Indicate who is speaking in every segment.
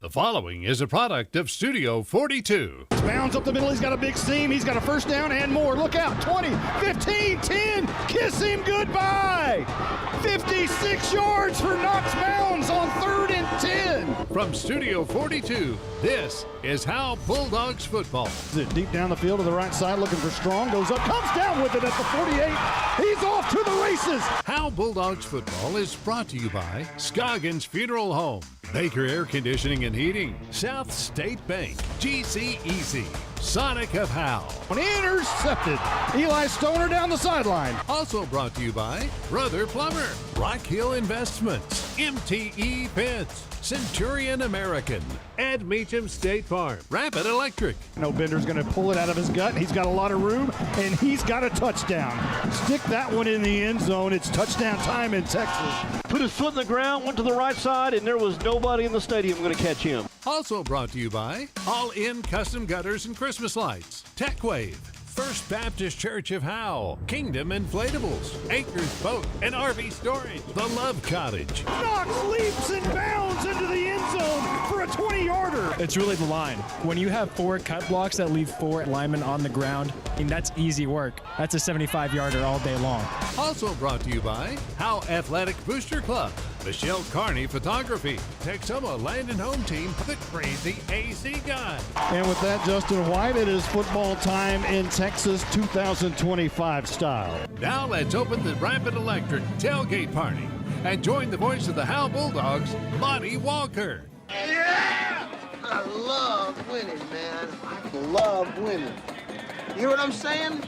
Speaker 1: The following is a product of Studio 42.
Speaker 2: Bounds up the middle. He's got a big seam. He's got a first down and more. Look out. 20, 15, 10. Kiss him goodbye. 56 yards for Knox Bounds on 3rd and 10.
Speaker 1: From Studio 42, this is Howe Bulldogs football.
Speaker 2: Deep down the field to the right side, looking for Strong. Goes up, comes down with it at the 48. He's off to the races.
Speaker 1: Howe Bulldogs football is brought to you by Scoggins Funeral Home, Baker Air Conditioning and Heating, South State Bank, GC Easy, Sonic of Howe.
Speaker 2: Intercepted. Eli Stoner down the sideline.
Speaker 1: Also brought to you by Brother Plumber, Rock Hill Investments, MTE Fence, Centurion American, Ed Meacham State Farm, Rapid Electric.
Speaker 2: No, Bender's going to pull it out of his gut. He's got a lot of room, and he's got a touchdown. Stick that one in the end zone. It's touchdown time in Texas.
Speaker 3: Put his foot in the ground, went to the right side, and there was nobody in the stadium going to catch him.
Speaker 1: Also brought to you by All-In Custom Gutters and Christmas Lights, TechWave, First Baptist Church of Howe, Kingdom Inflatables, Acres Boat and RV Storage, The Love Cottage.
Speaker 2: Knox leaps and bounds into the end zone for a 20-yarder.
Speaker 4: It's really the line. When you have 4 cut blocks that leave 4 linemen on the ground, that's easy work. That's a 75-yarder all day long.
Speaker 1: Also brought to you by Howe Athletic Booster Club, Michelle Carney Photography, Texoma Land and Home Team, The Crazy AC Guy.
Speaker 2: And with that, Justin White, it is football time in Texas 2025 style.
Speaker 1: Now let's open the Rapid Electric tailgate party and join the voice of the Howe Bulldogs, Lonnie Walker.
Speaker 5: Yeah! I love winning, man. I love winning. You hear what I'm saying?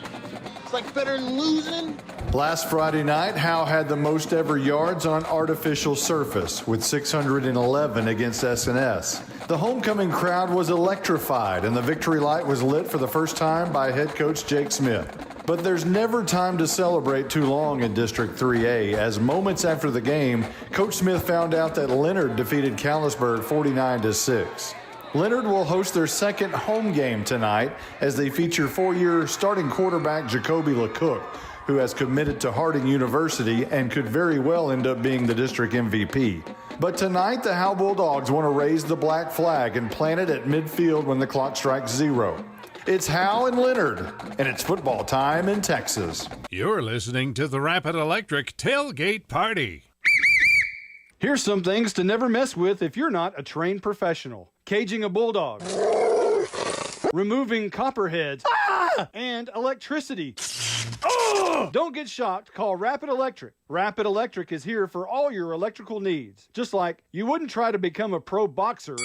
Speaker 5: It's like better than losing.
Speaker 6: Last Friday night, Howe had the most ever yards on an artificial surface with 611 against S&S. The homecoming crowd was electrified, and the victory light was lit for the first time by head coach Jake Smith. But there's never time to celebrate too long in District 3A, as moments after the game, Coach Smith found out that Leonard defeated Callisburg 49-6. Leonard will host their second home game tonight as they feature 4-year starting quarterback Jacoby LeCook, who has committed to Harding University and could very well end up being the district MVP. But tonight, the Howe Bulldogs want to raise the black flag and plant it at midfield when the clock strikes 0. It's Howe and Leonard, and it's football time in Texas.
Speaker 1: You're listening to the Rapid Electric tailgate party.
Speaker 7: Here's some things to never mess with if you're not a trained professional. Caging a bulldog, removing copperheads, and electricity. Don't get shocked. Call Rapid Electric. Rapid Electric is here for all your electrical needs. Just like you wouldn't try to become a pro boxer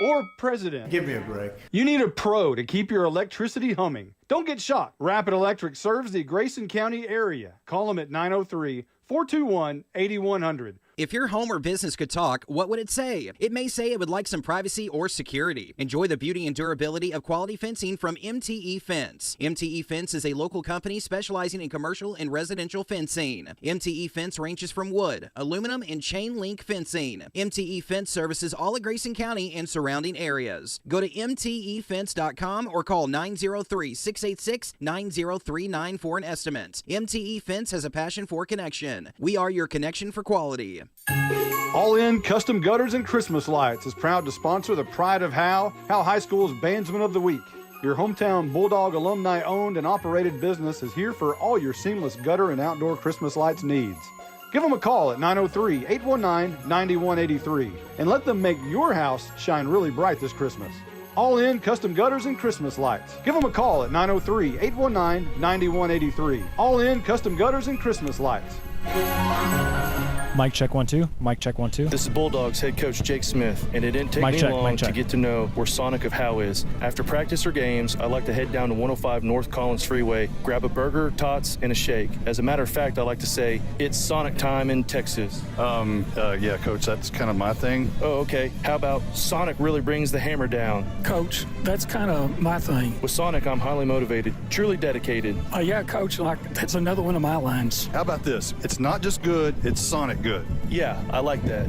Speaker 7: or president.
Speaker 8: Give me a break.
Speaker 7: You need a pro to keep your electricity humming. Don't get shocked. Rapid Electric serves the Grayson County area. Call them at 903-421-8100.
Speaker 9: If your home or business could talk, what would it say? It may say it would like some privacy or security. Enjoy the beauty and durability of quality fencing from MTE Fence. MTE Fence is a local company specializing in commercial and residential fencing. MTE Fence ranges from wood, aluminum, and chain link fencing. MTE Fence services all of Grayson County and surrounding areas. Go to mtefence.com or call 903-686-9039 for an estimate. MTE Fence has a passion for connection. We are your connection for quality.
Speaker 7: All-In Custom Gutters and Christmas Lights is proud to sponsor the Pride of Howe High School's Bandsman of the Week. Your hometown Bulldog alumni-owned and operated business is here for all your seamless gutter and outdoor Christmas lights needs. Give them a call at 903-819-9183 and let them make your house shine really bright this Christmas. All-In Custom Gutters and Christmas Lights. Give them a call at 903-819-9183. All-In Custom Gutters and Christmas Lights.
Speaker 4: Mic check 1 2. Mic check 1 2.
Speaker 10: This is Bulldogs head coach Jake Smith, and it didn't take me long to get to know where Sonic of Howe is. After practice or games, I like to head down to 105 North Collins Freeway, grab a burger, tots, and a shake. As a matter of fact, I like to say it's Sonic time in Texas.
Speaker 6: Yeah, Coach, that's kind of my thing.
Speaker 10: Oh, okay. How about Sonic really brings the hammer down?
Speaker 11: Coach, that's kind of my thing.
Speaker 10: With Sonic, I'm highly motivated, truly dedicated.
Speaker 11: Yeah, Coach, that's another one of my lines.
Speaker 6: How about this? It's not just good, it's Sonic good.
Speaker 10: Yeah, I like that.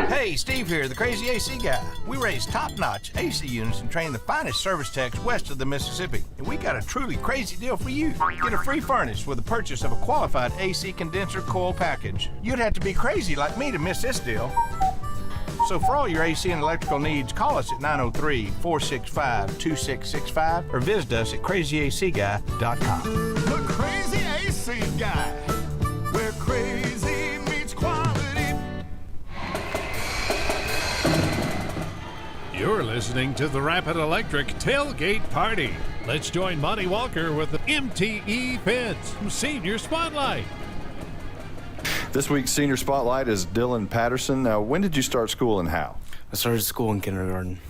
Speaker 12: Hey, Steve here, the Crazy AC Guy. We raise top-notch AC units and train the finest service techs west of the Mississippi. And we got a truly crazy deal for you. Get a free furnace with the purchase of a qualified AC condenser coil package. You'd have to be crazy like me to miss this deal. So for all your AC and electrical needs, call us at 903-465-2665 or visit us at crazyacguy.com.
Speaker 8: The Crazy AC Guy, where crazy meets quality.
Speaker 1: You're listening to the Rapid Electric Tailgate Party. Let's join Monty Walker with the MTE Fence Senior Spotlight.
Speaker 6: This week's Senior Spotlight is Dylan Patterson. Now, when did you start school and how?
Speaker 13: I started school in kindergarten.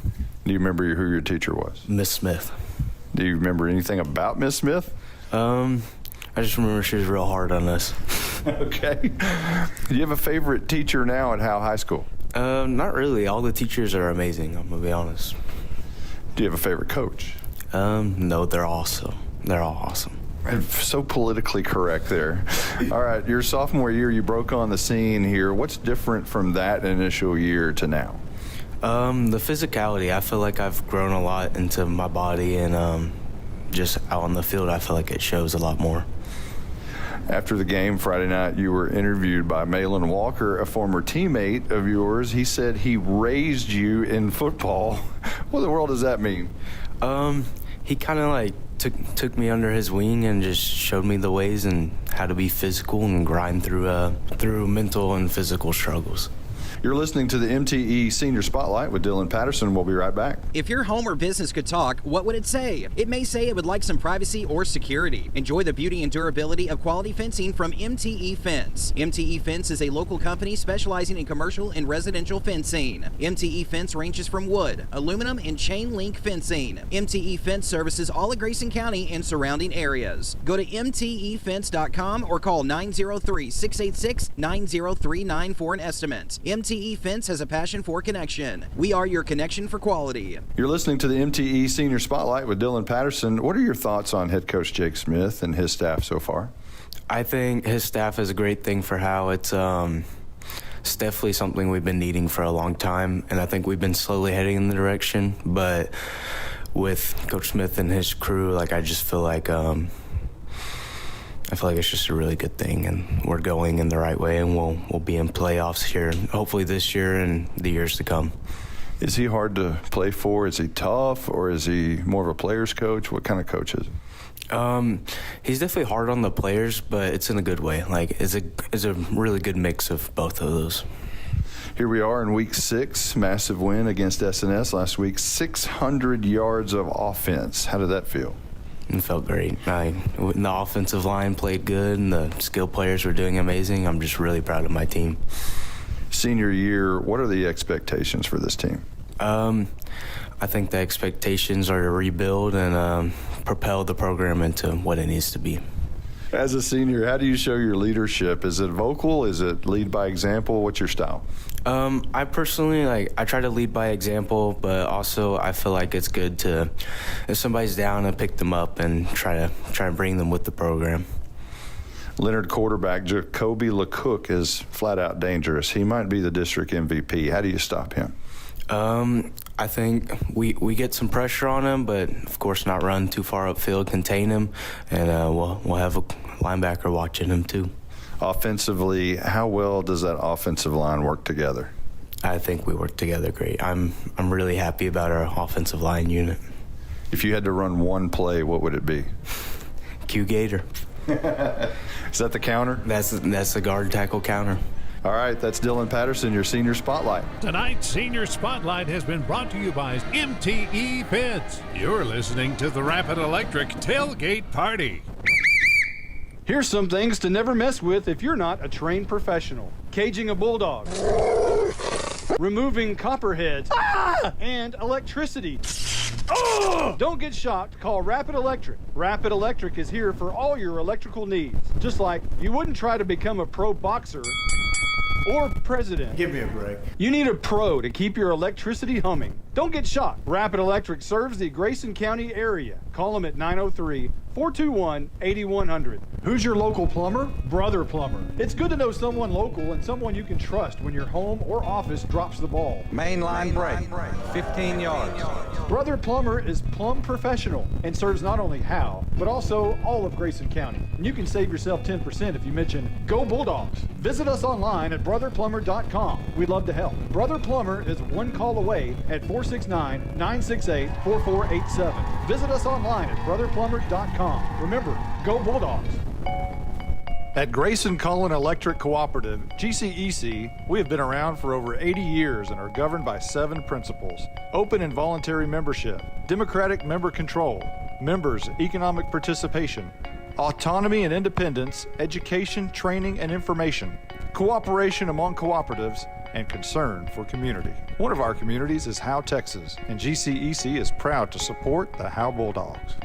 Speaker 6: Do you remember who your teacher was?
Speaker 13: Miss Smith.
Speaker 6: Do you remember anything about Miss Smith?
Speaker 13: I just remember she was real hard on us.
Speaker 6: Okay. Do you have a favorite teacher now at Howe High School?
Speaker 13: Not really. All the teachers are amazing, I'm going to be honest.
Speaker 6: Do you have a favorite coach?
Speaker 13: No, they're all awesome.
Speaker 6: So politically correct there. All right, your sophomore year, you broke on the scene here. What's different from that initial year to now?
Speaker 13: The physicality. I feel like I've grown a lot into my body, and just out on the field, I feel like it shows a lot more.
Speaker 6: After the game Friday night, you were interviewed by Malin Walker, a former teammate of yours. He said he raised you in football. What in the world does that mean?
Speaker 13: He kind of like took me under his wing and just showed me the ways and how to be physical and grind through mental and physical struggles.
Speaker 6: You're listening to the MTE Senior Spotlight with Dylan Patterson. We'll be right back.
Speaker 9: If your home or business could talk, what would it say? It may say it would like some privacy or security. Enjoy the beauty and durability of quality fencing from MTE Fence. MTE Fence is a local company specializing in commercial and residential fencing. MTE Fence ranges from wood, aluminum, and chain link fencing. MTE Fence services all of Grayson County and surrounding areas. Go to mtefence.com or call 903-686-9039 for an estimate. MTE Fence has a passion for connection. We are your connection for quality.
Speaker 6: You're listening to the MTE Senior Spotlight with Dylan Patterson. What are your thoughts on head coach Jake Smith and his staff so far?
Speaker 13: I think his staff is a great thing for Howe. It's definitely something we've been needing for a long time, and I think we've been slowly heading in the direction. But with Coach Smith and his crew, I just feel like it's just a really good thing, and we're going in the right way, and we'll be in playoffs here, hopefully this year and the years to come.
Speaker 6: Is he hard to play for? Is he tough, or is he more of a player's coach? What kind of coach is he?
Speaker 13: He's definitely hard on the players, but it's in a good way. It's a really good mix of both of those.
Speaker 6: Here we are in week 6, massive win against SNS last week, 600 yards of offense. How did that feel?
Speaker 13: It felt great. The offensive line played good, and the skill players were doing amazing. I'm just really proud of my team.
Speaker 6: Senior year, what are the expectations for this team?
Speaker 13: I think the expectations are to rebuild and propel the program into what it needs to be.
Speaker 6: As a senior, how do you show your leadership? Is it vocal? Is it lead by example? What's your style?
Speaker 13: I personally, I try to lead by example, but also I feel like it's good to, if somebody's down, to pick them up and try to bring them with the program.
Speaker 6: Leonard quarterback Jacoby LeCook is flat out dangerous. He might be the district MVP. How do you stop him?
Speaker 13: I think we get some pressure on him, but of course not run too far upfield, contain him, and we'll have a linebacker watching him too.
Speaker 6: Offensively, how well does that offensive line work together?
Speaker 13: I think we work together great. I'm really happy about our offensive line unit.
Speaker 6: If you had to run one play, what would it be?
Speaker 13: Q Gator.
Speaker 6: Is that the counter?
Speaker 13: That's the guard tackle counter.
Speaker 6: All right, that's Dylan Patterson, your Senior Spotlight.
Speaker 1: Tonight's Senior Spotlight has been brought to you by MTE Fence. You're listening to the Rapid Electric Tailgate Party.
Speaker 2: Here's some things to never mess with if you're not a trained professional. Caging a bulldog. Removing copperheads. And electricity. Don't get shocked. Call Rapid Electric. Rapid Electric is here for all your electrical needs. Just like you wouldn't try to become a pro boxer or president.
Speaker 14: Give me a break.
Speaker 2: You need a pro to keep your electricity humming. Don't get shocked. Rapid Electric serves the Grayson County area. Call them at
Speaker 7: 421-8100. Who's your local plumber? Brother Plumber. It's good to know someone local and someone you can trust when your home or office drops the ball.
Speaker 14: Main line break, 15 yards.
Speaker 7: Brother Plumber is plumb professional and serves not only Howe, but also all of Grayson County. And you can save yourself 10% if you mention Go Bulldogs. Visit us online at brotherplumber.com. We'd love to help. Brother Plumber is one call away at 469-968-4487. Visit us online at brotherplumber.com. Remember, Go Bulldogs.
Speaker 6: At Grayson Cullen Electric Cooperative, GCEC, we have been around for over 80 years and are governed by 7 principles: open and voluntary membership, democratic member control, members' economic participation, autonomy and independence, education, training, and information, cooperation among cooperatives, and concern for community. One of our communities is Howe, Texas, and GCEC is proud to support the Howe Bulldogs.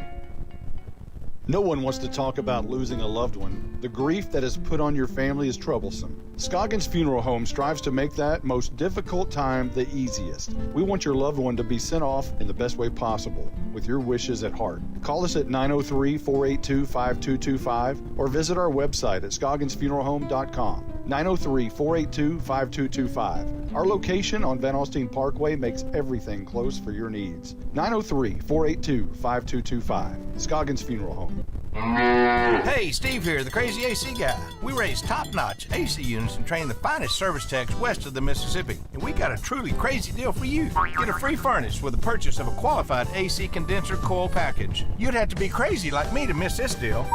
Speaker 7: No one wants to talk about losing a loved one. The grief that is put on your family is troublesome. Scoggins Funeral Home strives to make that most difficult time the easiest. We want your loved one to be sent off in the best way possible, with your wishes at heart. Call us at 903-482-5225 or visit our website at scogginsfuneralhome.com. 903-482-5225. Our location on Van Alstyne Parkway makes everything close for your needs. 903-482-5225. Scoggins Funeral Home.
Speaker 12: Hey, Steve here, the Crazy AC Guy. We raise top-notch AC units and train the finest service techs west of the Mississippi. And we got a truly crazy deal for you. Get a free furnace with the purchase of a qualified AC condenser coil package. You'd have to be crazy like me to miss this deal.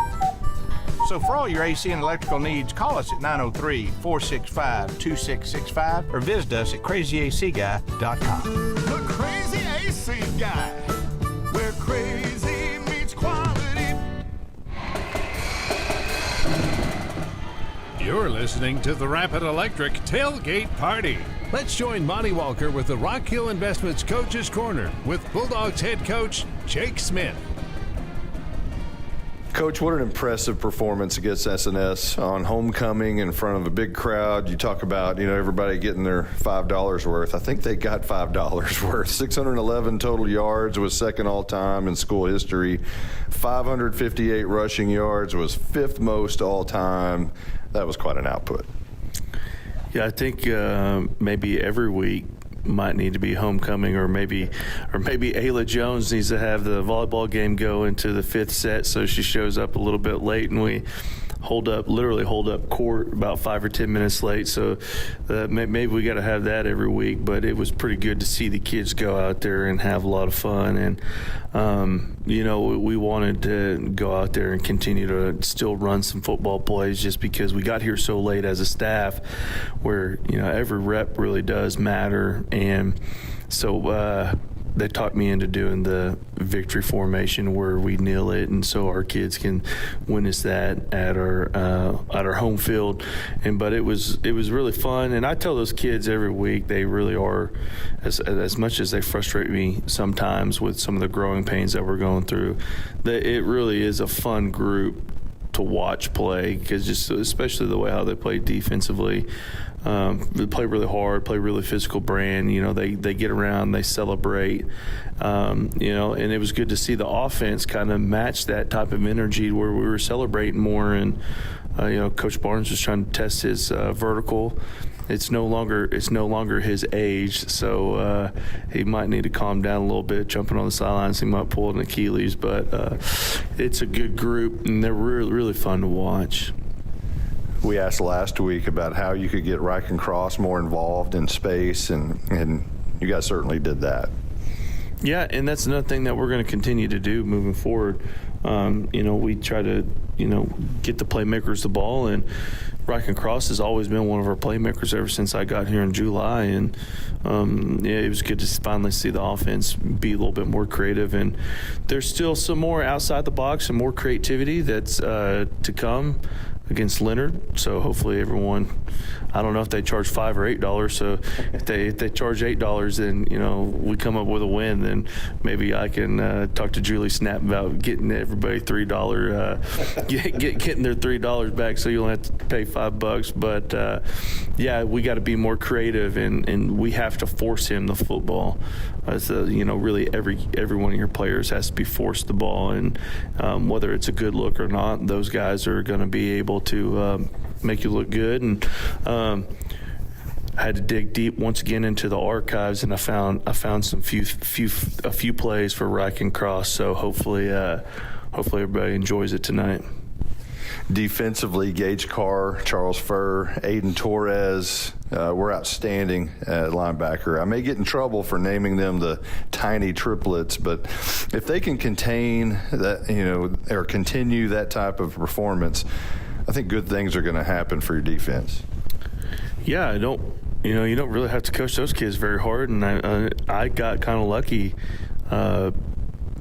Speaker 12: So for all your AC and electrical needs, call us at 903-465-2665 or visit us at crazyacguy.com.
Speaker 8: The Crazy AC Guy, where crazy meets quality.
Speaker 1: You're listening to the Rapid Electric Tailgate Party. Let's join Monty Walker with the Rock Hill Investments Coach's Corner with Bulldogs head coach Jake Smith.
Speaker 6: Coach, what an impressive performance against SNS on homecoming in front of a big crowd. You talk about, everybody getting their $5 worth. I think they got $5 worth. 611 total yards was second all-time in school history. 558 rushing yards was 5th most all-time. That was quite an output.
Speaker 10: Yeah, I think maybe every week might need to be homecoming, or maybe Ayla Jones needs to have the volleyball game go into the 5th set, so she shows up a little bit late and we literally hold up court about 5 or 10 minutes late. So maybe we got to have that every week. But it was pretty good to see the kids go out there and have a lot of fun. And we wanted to go out there and continue to still run some football plays, just because we got here so late as a staff, where every rep really does matter. And so they talked me into doing the victory formation where we kneel it, and so our kids can witness that at our home field. But it was really fun, and I tell those kids every week, they really are, as much as they frustrate me sometimes with some of the growing pains that we're going through, that it really is a fun group to watch play, because especially the way how they play defensively. They play really hard, play really physical brand. They get around, they celebrate. And it was good to see the offense kind of match that type of energy where we were celebrating more. And Coach Barnes was trying to test his vertical. It's no longer his age, so he might need to calm down a little bit. Jumping on the sidelines, he might pull an Achilles, but it's a good group, and they're really, really fun to watch.
Speaker 6: We asked last week about how you could get Ryken Cross more involved in space, and you guys certainly did that.
Speaker 10: Yeah, and that's another thing that we're going to continue to do moving forward. We try to, get the playmakers the ball, and Ryken Cross has always been one of our playmakers ever since I got here in July. And it was good to finally see the offense be a little bit more creative. And there's still some more outside the box and more creativity that's to come. against Leonard. So hopefully everyone, I don't know if they charge $5 or $8. So if they charge $8, then we come up with a win. Then maybe I can talk to Julie Snap about getting everybody $3, getting their $3 back, so you only have to pay $5. But yeah, we got to be more creative, and we have to force him the football. Really every one of your players has to be forced the ball, and whether it's a good look or not, those guys are going to be able to make you look good. And I had to dig deep once again into the archives, and I found some a few plays for where I can cross. So hopefully everybody enjoys it tonight.
Speaker 6: Defensively, Gage Carr, Charles Furr, Aiden Torres were outstanding at linebacker. I may get in trouble for naming them the tiny triplets, but if they can contain that, or continue that type of performance, I think good things are going to happen for your defense.
Speaker 10: Yeah, you don't really have to coach those kids very hard, and I got kind of lucky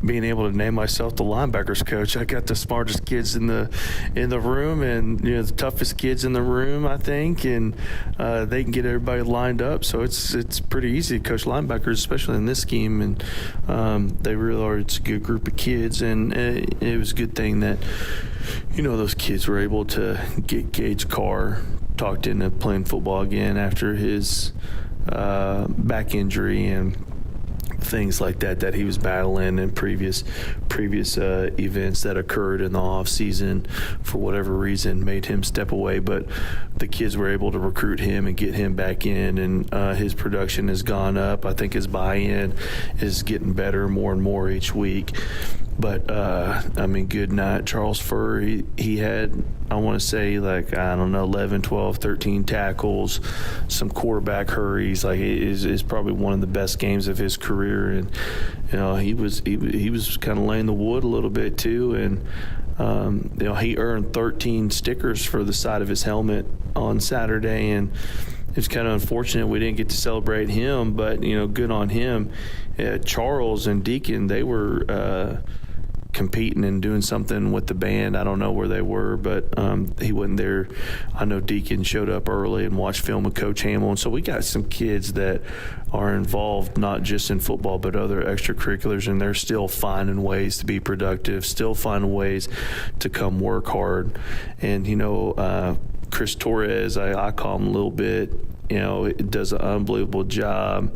Speaker 10: being able to name myself the linebackers coach. I got the smartest kids in the room, and the toughest kids in the room, I think, and they can get everybody lined up. So it's pretty easy to coach linebackers, especially in this scheme. And they really are. It's a good group of kids, and it was a good thing that those kids were able to get Gage Carr talked into playing football again after his back injury and things like that he was battling in previous events that occurred in the off season for whatever reason made him step away. But the kids were able to recruit him and get him back in, and his production has gone up. I think his buy-in is getting better more and more each week. But good night. Charles Furr, he had, I want to say, 11, 12, 13 tackles, some quarterback hurries. It is probably one of the best games of his career. And he was kind of laying the wood a little bit too. And he earned 13 stickers for the side of his helmet on Saturday, and it's kind of unfortunate we didn't get to celebrate him. But good on him. Charles and Deacon, they were competing and doing something with the band. I don't know where they were, but he wasn't there. I know Deacon showed up early and watched film with Coach Hamill. And so we got some kids that are involved not just in football but other extracurriculars, and they're still finding ways to be productive, still finding ways to come work hard. And Chris Torres, I call him a little bit, it does an unbelievable job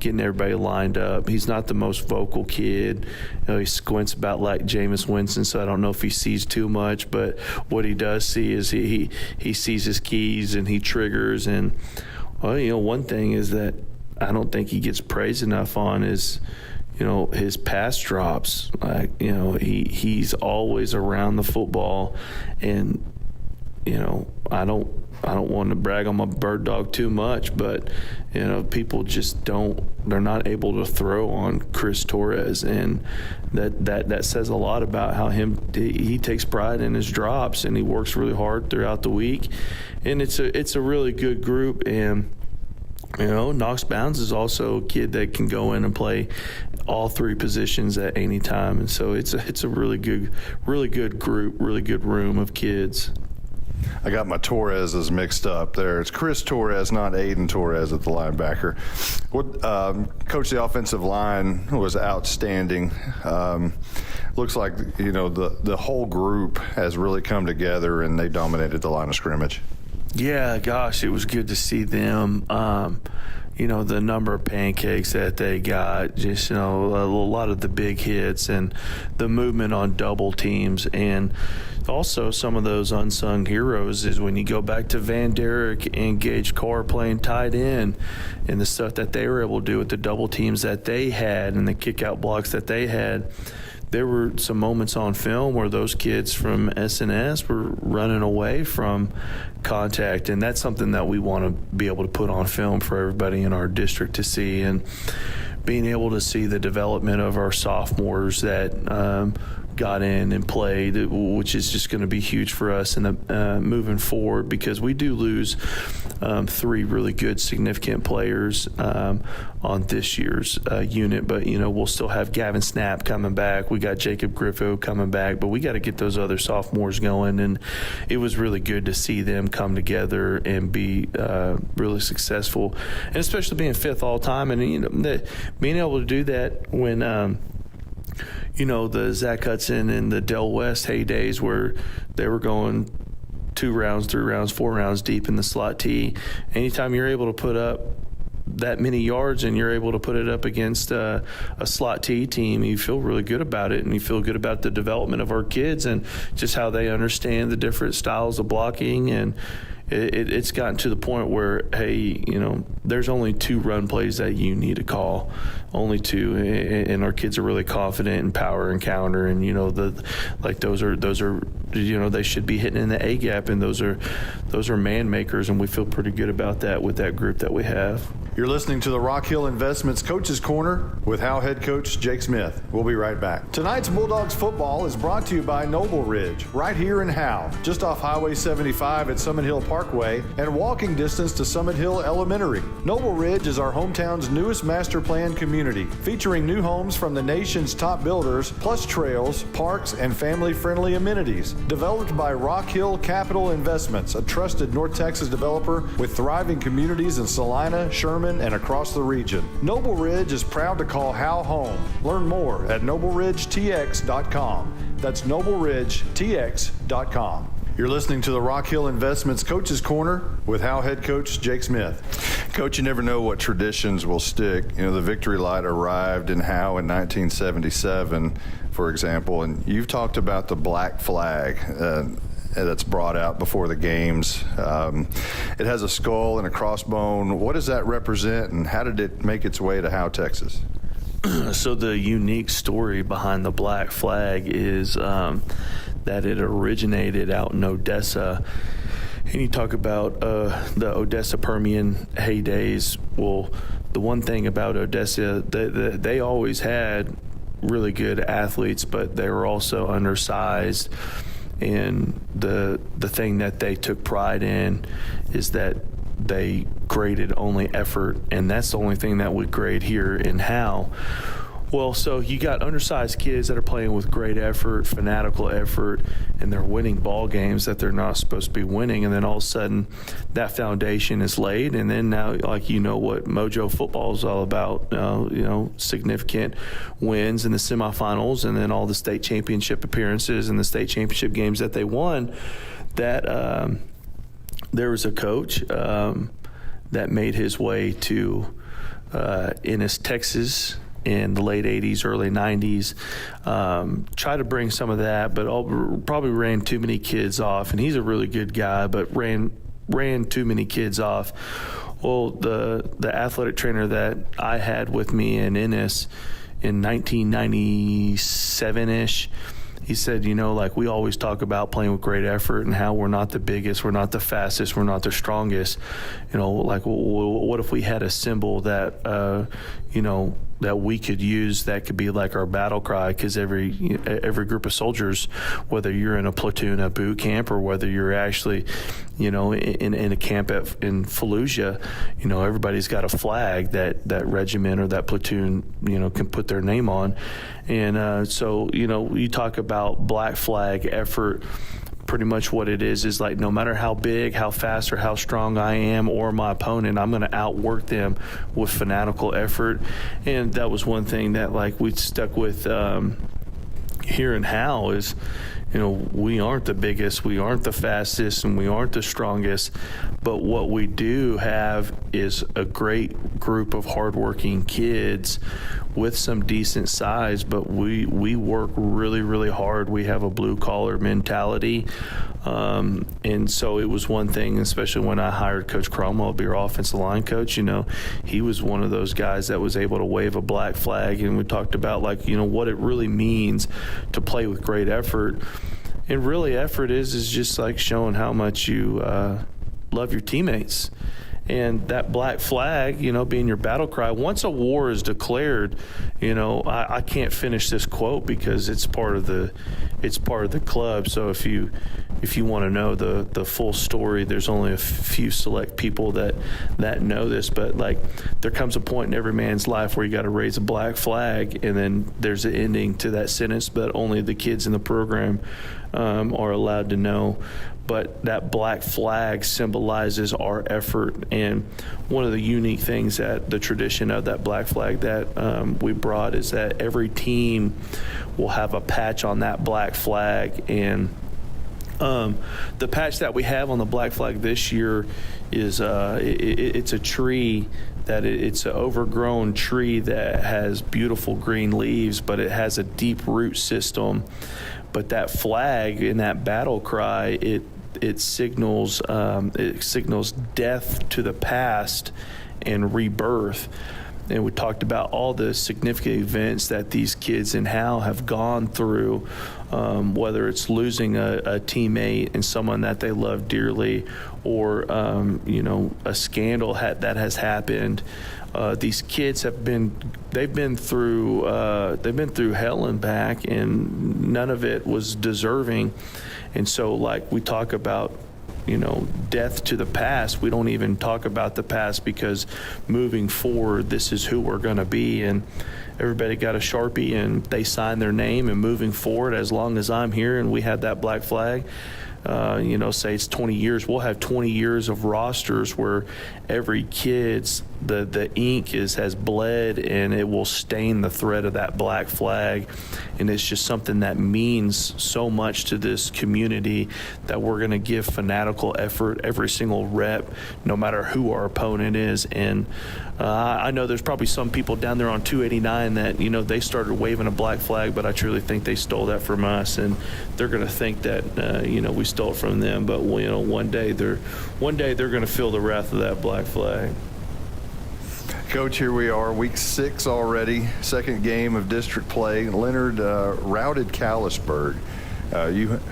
Speaker 10: getting everybody lined up. He's not the most vocal kid. He squints about like Jameis Winston, so I don't know if he sees too much, but what he does see is he sees his keys and he triggers. And one thing is that I don't think he gets praised enough on is his pass drops. He's always around the football, and I don't want to brag on my bird dog too much, but people just they're not able to throw on Chris Torres, and that says a lot about how he takes pride in his drops, and he works really hard throughout the week. And it's a really good group. And Knox Bounds is also a kid that can go in and play all three positions at any time, and so it's a really good group, really good room of kids.
Speaker 6: I got my Torreses mixed up there. It's Chris Torres, not Aiden Torres at the linebacker. Coach, the offensive line was outstanding. Looks like, the whole group has really come together, and they dominated the line of scrimmage.
Speaker 10: Yeah, gosh, it was good to see them. The number of pancakes that they got, just, a lot of the big hits and the movement on double teams. And also some of those unsung heroes is when you go back to Van Derrick and Gage Carr playing tight end, and the stuff that they were able to do with the double teams that they had and the kick out blocks that they had. There were some moments on film where those kids from SNS were running away from contact, and that's something that we want to be able to put on film for everybody in our district to see. And being able to see the development of our sophomores that got in and played, which is just going to be huge for us in the moving forward, because we do lose 3 really good significant players on this year's unit. But we'll still have Gavin Snap coming back. We got Jacob Griffo coming back, but we got to get those other sophomores going. And it was really good to see them come together and be really successful, and especially being 5th all time. And being able to do that when the Zach Hudson and the Del West heydays, where they were going 2 rounds, 3 rounds, 4 rounds deep in the slot T. Anytime you're able to put up that many yards and you're able to put it up against a slot T team, you feel really good about it, and you feel good about the development of our kids and just how they understand the different styles of blocking. And it's gotten to the point where, hey, there's only 2 run plays that you need to call, only 2, and our kids are really confident in power and counter, and those are they should be hitting in the A gap, and those are man makers, and we feel pretty good about that with that group that we have.
Speaker 6: You're listening to the Rock Hill Investments Coach's Corner with Howe head coach Jake Smith. We'll be right back. Tonight's Bulldogs football is brought to you by Noble Ridge, right here in Howe, just off Highway 75 at Summit Hill Parkway and walking distance to Summit Hill Elementary. Noble Ridge is our hometown's newest master plan community, featuring new homes from the nation's top builders, plus trails, parks, and family-friendly amenities. Developed by Rock Hill Capital Investments, a trusted North Texas developer with thriving communities in Salina, Sherman, and across the region. Noble Ridge is proud to call Howe home. Learn more at nobleridgetx.com. That's nobleridgetx.com. You're listening to the Rock Hill Investments Coach's Corner with Howe head coach Jake Smith.
Speaker 15: Coach, you never know what traditions will stick. The Victory Light arrived in Howe in 1977, for example, and you've talked about the black flag that's brought out before the games. It has a skull and a crossbone. What does that represent, and how did it make its way to Howe, Texas?
Speaker 10: So the unique story behind the black flag is that it originated out in Odessa. And you talk about the Odessa Permian heydays. Well, the one thing about Odessa, they always had really good athletes, but they were also undersized. And the thing that they took pride in is that they graded only effort, and that's the only thing that we grade here in Howe. Well, so you got undersized kids that are playing with great effort, fanatical effort, and they're winning ball games that they're not supposed to be winning. And then all of a sudden, that foundation is laid. And then now, what Mojo football is all about, significant wins in the semifinals, and then all the state championship appearances and the state championship games that they won. That there was a coach that made his way to Ennis, Texas, in the late 80s, early 90s, try to bring some of that, but probably ran too many kids off. And he's a really good guy, but ran too many kids off. Well, the athletic trainer that I had with me in Ennis in 1997-ish, he said, we always talk about playing with great effort and how we're not the biggest, we're not the fastest, we're not the strongest. What if we had a symbol that, that we could use that could be like our battle cry? Because every group of soldiers, whether you're in a platoon at boot camp or whether you're actually, in a camp in Fallujah, everybody's got a flag that regiment or that platoon, can put their name on. And so, you talk about black flag effort. Pretty much what it is like, no matter how big, how fast, or how strong I am or my opponent, I'm going to outwork them with fanatical effort. And that was one thing that we stuck with here in Howe is, we aren't the biggest, we aren't the fastest, and we aren't the strongest, but what we do have is a great group of hardworking kids with some decent size, but we work really, really hard. We have a blue-collar mentality. And so it was one thing, especially when I hired Coach Cromwell to be our offensive line coach, he was one of those guys that was able to wave a black flag, and we talked about what it really means to play with great effort. And really effort is just like showing how much you love your teammates. And that black flag, being your battle cry, once a war is declared, I can't finish this quote because it's part of the club. So if you want to know the full story, there's only a few select people that know this, but like there comes a point in every man's life where you got to raise a black flag, and then there's an ending to that sentence, but only the kids in the program are allowed to know. But that black flag symbolizes our effort, and one of the unique things that the tradition of that black flag that we brought is that every team will have a patch on that black flag. And the patch that we have on the black flag this year is it's a tree that it's an overgrown tree that has beautiful green leaves, but it has a deep root system. But that flag in that battle cry, it signals death to the past and rebirth. And we talked about all the significant events that these kids in Howe have gone through, whether it's losing a teammate and someone that they love dearly, or a scandal that has happened. These kids they've been through hell and back, and none of it was deserving. And so, like we talk about, death to the past, we don't even talk about the past, because moving forward, this is who we're going to be. And everybody got a Sharpie and they signed their name, and moving forward, as long as I'm here and we had that black flag, say it's 20 years, we'll have 20 years of rosters where every kid's the ink has bled, and it will stain the thread of that black flag. And it's just something that means so much to this community that we're going to give fanatical effort every single rep, no matter who our opponent is. And I know there's probably some people down there on 289 that, they started waving a black flag, but I truly think they stole that from us, and they're going to think that, we stole it from them. But, one day they're going to feel the wrath of that black flag.
Speaker 15: Coach, here we are, week 6 already, second game of district play. Leonard routed Callisburg,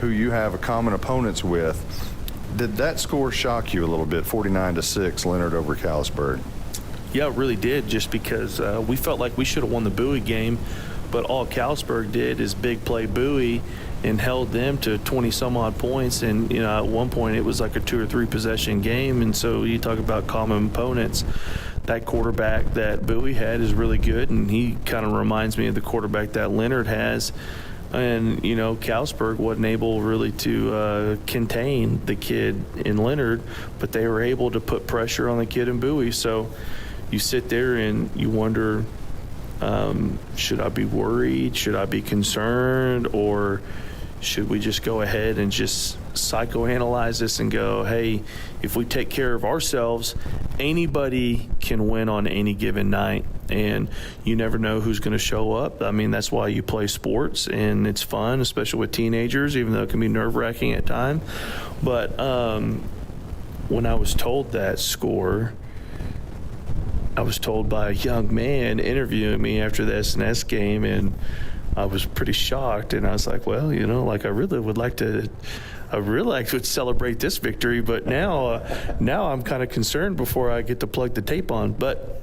Speaker 15: who you have a common opponents with. Did that score shock you a little bit, 49-6, Leonard over Callisburg?
Speaker 10: Yeah, it really did, just because we felt like we should have won the Bowie game, but all Callisburg did is big play Bowie and held them to 20-some-odd points. And, at one point it was like a 2 or 3 possession game. And so you talk about common opponents. That quarterback that Bowie had is really good, and he kind of reminds me of the quarterback that Leonard has. And, Callisburg wasn't able really to contain the kid in Leonard, but they were able to put pressure on the kid in Bowie. So you sit there and you wonder, should I be worried? Should I be concerned? Or should we just go ahead and just psychoanalyze this and go, hey, if we take care of ourselves, anybody can win on any given night, and you never know who's going to show up. I mean, that's why you play sports, and it's fun, especially with teenagers, even though it can be nerve-wracking at times. But when I was told that score, I was told by a young man interviewing me after the S&S game, and I was pretty shocked. And I was like, well, I really would celebrate this victory, but now I'm kind of concerned before I get to plug the tape on. But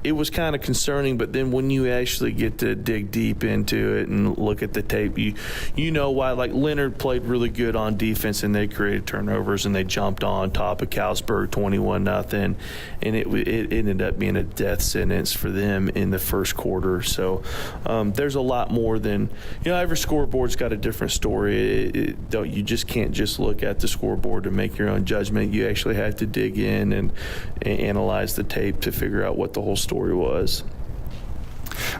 Speaker 10: it was kind of concerning, but then when you actually get to dig deep into it and look at the tape, you know why. Like, Leonard played really good on defense, and they created turnovers, and they jumped on top of Callisburg 21-0, and it ended up being a death sentence for them in the first quarter. So there's a lot more than, every scoreboard's got a different story. You just can't just look at the scoreboard to make your own judgment. You actually had to dig in and analyze the tape to figure out what the whole story was.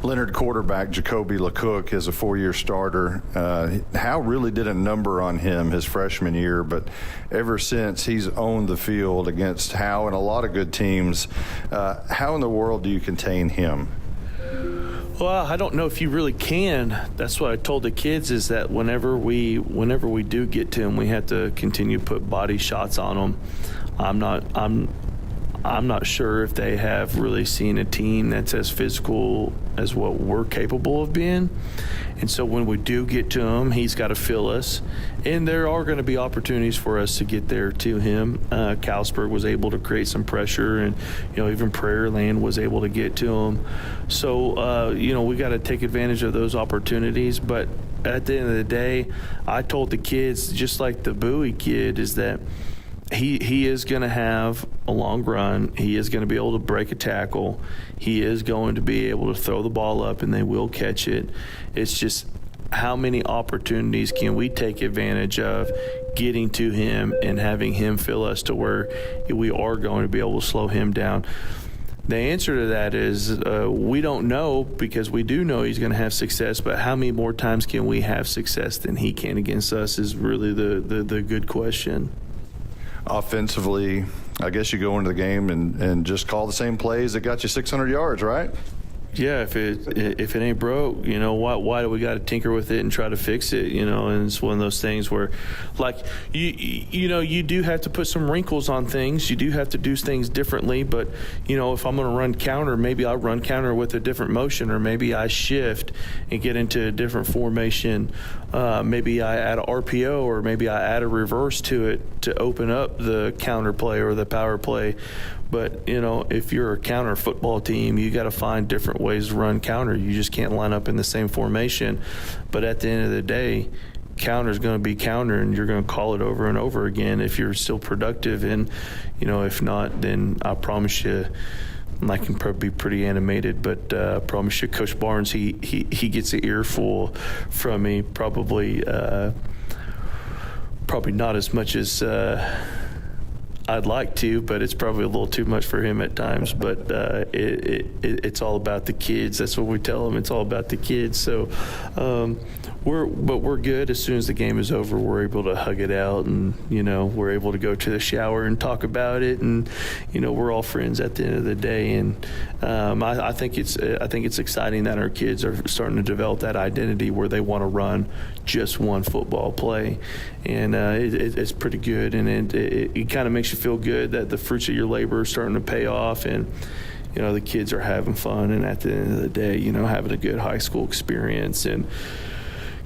Speaker 15: Leonard quarterback Jacoby LeCook is a 4-year starter. Howe really did a number on him his freshman year, but ever since he's owned the field against Howe and a lot of good teams. How in the world do you contain him?
Speaker 10: Well, I don't know if you really can. That's what I told the kids, is that whenever we do get to him, we have to continue to put body shots on him. I'm not sure if they have really seen a team that's as physical as what we're capable of being. And so when we do get to him, he's got to feel us. And there are going to be opportunities for us to get there to him. Calsburg was able to create some pressure, and, even Prairie Land was able to get to him. So, we got to take advantage of those opportunities. But at the end of the day, I told the kids, just like the Bowie kid, is that he is going to have a long run. He is going to be able to break a tackle. He is going to be able to throw the ball up, and they will catch it. It's just how many opportunities can we take advantage of getting to him and having him feel us to where we are going to be able to slow him down. The answer to that is we don't know, because we do know he's going to have success, but how many more times can we have success than he can against us is really the good question.
Speaker 15: Offensively, I guess you go into the game and just call the same plays that got you 600 yards, right?
Speaker 10: Yeah, if it ain't broke, why do we got to tinker with it and try to fix it? And it's one of those things where, like, you do have to put some wrinkles on things. You do have to do things differently. But if I'm going to run counter, maybe I run counter with a different motion, or maybe I shift and get into a different formation. Maybe I add a RPO, or maybe I add a reverse to it to open up the counter play or the power play. But, if you're a counter football team, you got to find different ways to run counter. You just can't line up in the same formation. But at the end of the day, counter is going to be counter, and you're going to call it over and over again if you're still productive. And, if not, then I promise you, and I can probably be pretty animated, but I promise you, Coach Barnes, he gets an earful from me, probably not as much as I'd like to, but it's probably a little too much for him at times. But it's all about the kids. That's what we tell them. It's all about the kids. So we're good. As soon as the game is over, we're able to hug it out, and we're able to go to the shower and talk about it, and we're all friends at the end of the day. And I think it's exciting that our kids are starting to develop that identity where they want to run just one football play, and it's pretty good. And it kind of makes you feel good that the fruits of your labor are starting to pay off, and the kids are having fun, and at the end of the day, having a good high school experience and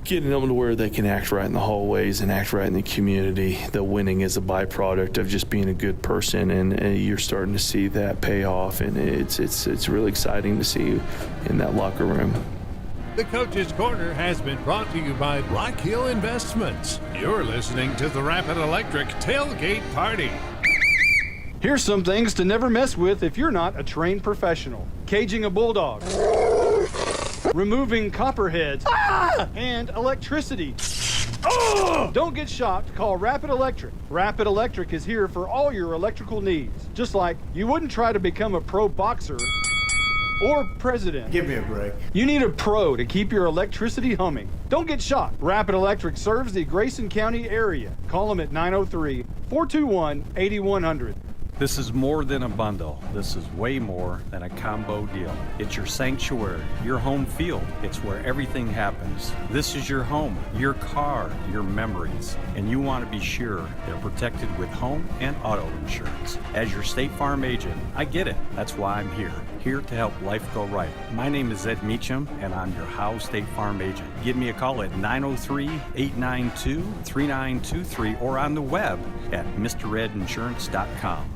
Speaker 10: getting them to where they can act right in the hallways and act right in the community. The winning is a byproduct of just being a good person, and you're starting to see that pay off, and it's really exciting to see in that locker room.
Speaker 1: The Coach's Corner has been brought to you by Rock Hill Investments. You're listening to the Rapid Electric Tailgate Party.
Speaker 2: Here's some things to never mess with if you're not a trained professional. Caging a bulldog. Removing copperheads. And electricity. Don't get shocked. Call Rapid Electric. Rapid Electric is here for all your electrical needs. Just like you wouldn't try to become a pro boxer or president.
Speaker 5: Give me a break.
Speaker 2: You need a pro to keep your electricity humming. Don't get shocked. Rapid Electric serves the Grayson County area. Call them at 903-421-8100.
Speaker 14: This is more than a bundle. This is way more than a combo deal. It's your sanctuary, your home field. It's where everything happens. This is your home, your car, your memories. And you want to be sure they're protected with home and auto insurance. As your State Farm agent, I get it. That's why I'm here to help life go right. My name is Ed Meacham, and I'm your Howe State Farm agent. Give me a call at 903-892-3923 or on the web at MrRedInsurance.com.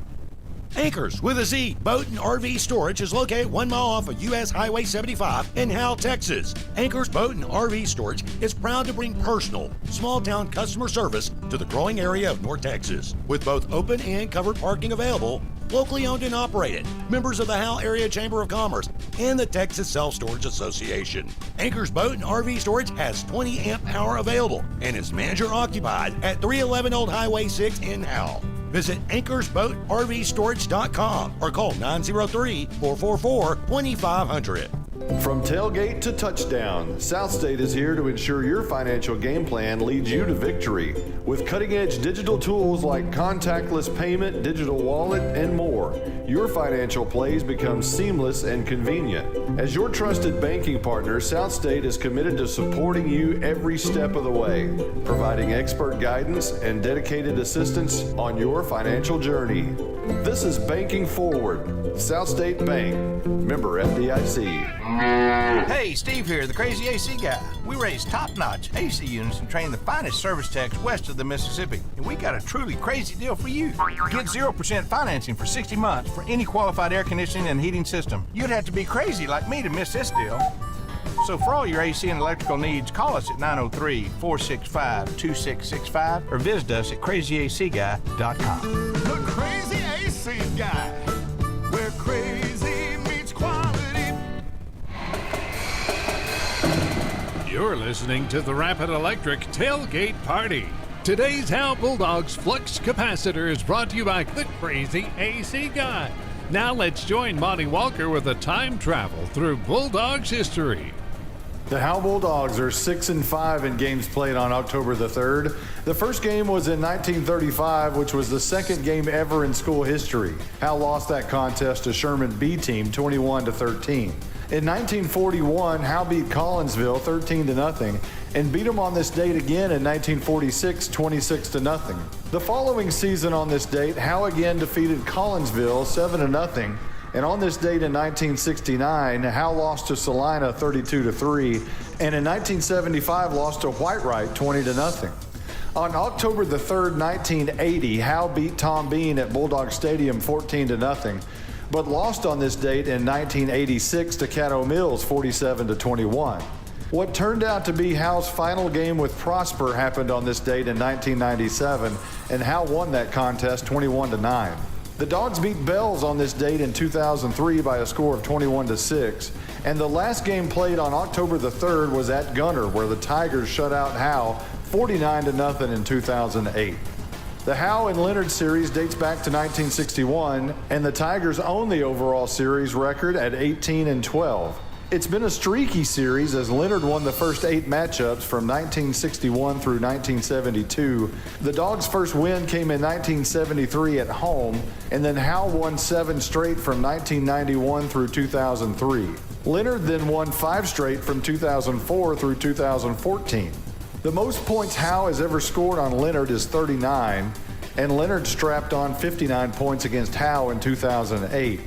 Speaker 16: Anchors with a Z Boat and RV Storage is located 1 mile off of U.S. Highway 75 in Howe, Texas. Anchors Boat and RV Storage is proud to bring personal, small-town customer service to the growing area of North Texas. With both open and covered parking available, locally owned and operated, members of the Howe Area Chamber of Commerce and the Texas Self-Storage Association. Anchors Boat and RV Storage has 20 amp power available and is manager-occupied at 311 Old Highway 6 in Howe. Visit anchorsboatrvstorage.com or call 903-444-2500.
Speaker 6: From tailgate to touchdown, South State is here to ensure your financial game plan leads you to victory. With cutting-edge digital tools like contactless payment, digital wallet, and more, your financial plays become seamless and convenient. As your trusted banking partner, South State is committed to supporting you every step of the way, providing expert guidance and dedicated assistance on your financial journey. This is Banking Forward, South State Bank, member FDIC.
Speaker 12: Hey, Steve here, the Crazy AC Guy. We raise top-notch AC units and train the finest service techs west of the Mississippi. And we got a truly crazy deal for you. Get 0% financing for 60 months for any qualified air conditioning and heating system. You'd have to be crazy like me to miss this deal. So for all your AC and electrical needs, call us at 903-465-2665 or visit us at crazyacguy.com.
Speaker 8: The Crazy AC Guy, where crazy meets quality.
Speaker 1: You're listening to the Rapid Electric Tailgate Party. Today's Howe Bulldogs Flux Capacitor is brought to you by the Crazy AC Guy. Now let's join Monty Walker with a time travel through Bulldogs history.
Speaker 6: The Howe Bulldogs are 6-5 in games played on October the 3rd. The first game was in 1935, which was the second game ever in school history. Howe lost that contest to Sherman B team 21-13. In 1941, Howe beat Collinsville 13-0 and beat them on this date again in 1946 26-0. The following season on this date, Howe again defeated Collinsville 7-0. And on this date in 1969, Howe lost to Salina 32-3, and in 1975 lost to Whitewright 20-0. On October the 3rd, 1980, Howe beat Tom Bean at Bulldog Stadium 14-0, but lost on this date in 1986 to Caddo Mills 47-21. What turned out to be Howe's final game with Prosper happened on this date in 1997, and Howe won that contest 21-9. The Dogs beat Bells on this date in 2003 by a score of 21-6, and the last game played on October the 3rd was at Gunter, where the Tigers shut out Howe 49-0 in 2008. The Howe and Leonard series dates back to 1961, and the Tigers own the overall series record at 18-12. It's been a streaky series as Leonard won the first 8 matchups from 1961 through 1972. The Dogs' first win came in 1973 at home, and then Howe won 7 straight from 1991 through 2003. Leonard then won 5 straight from 2004 through 2014. The most points Howe has ever scored on Leonard is 39, and Leonard strapped on 59 points against Howe in 2008.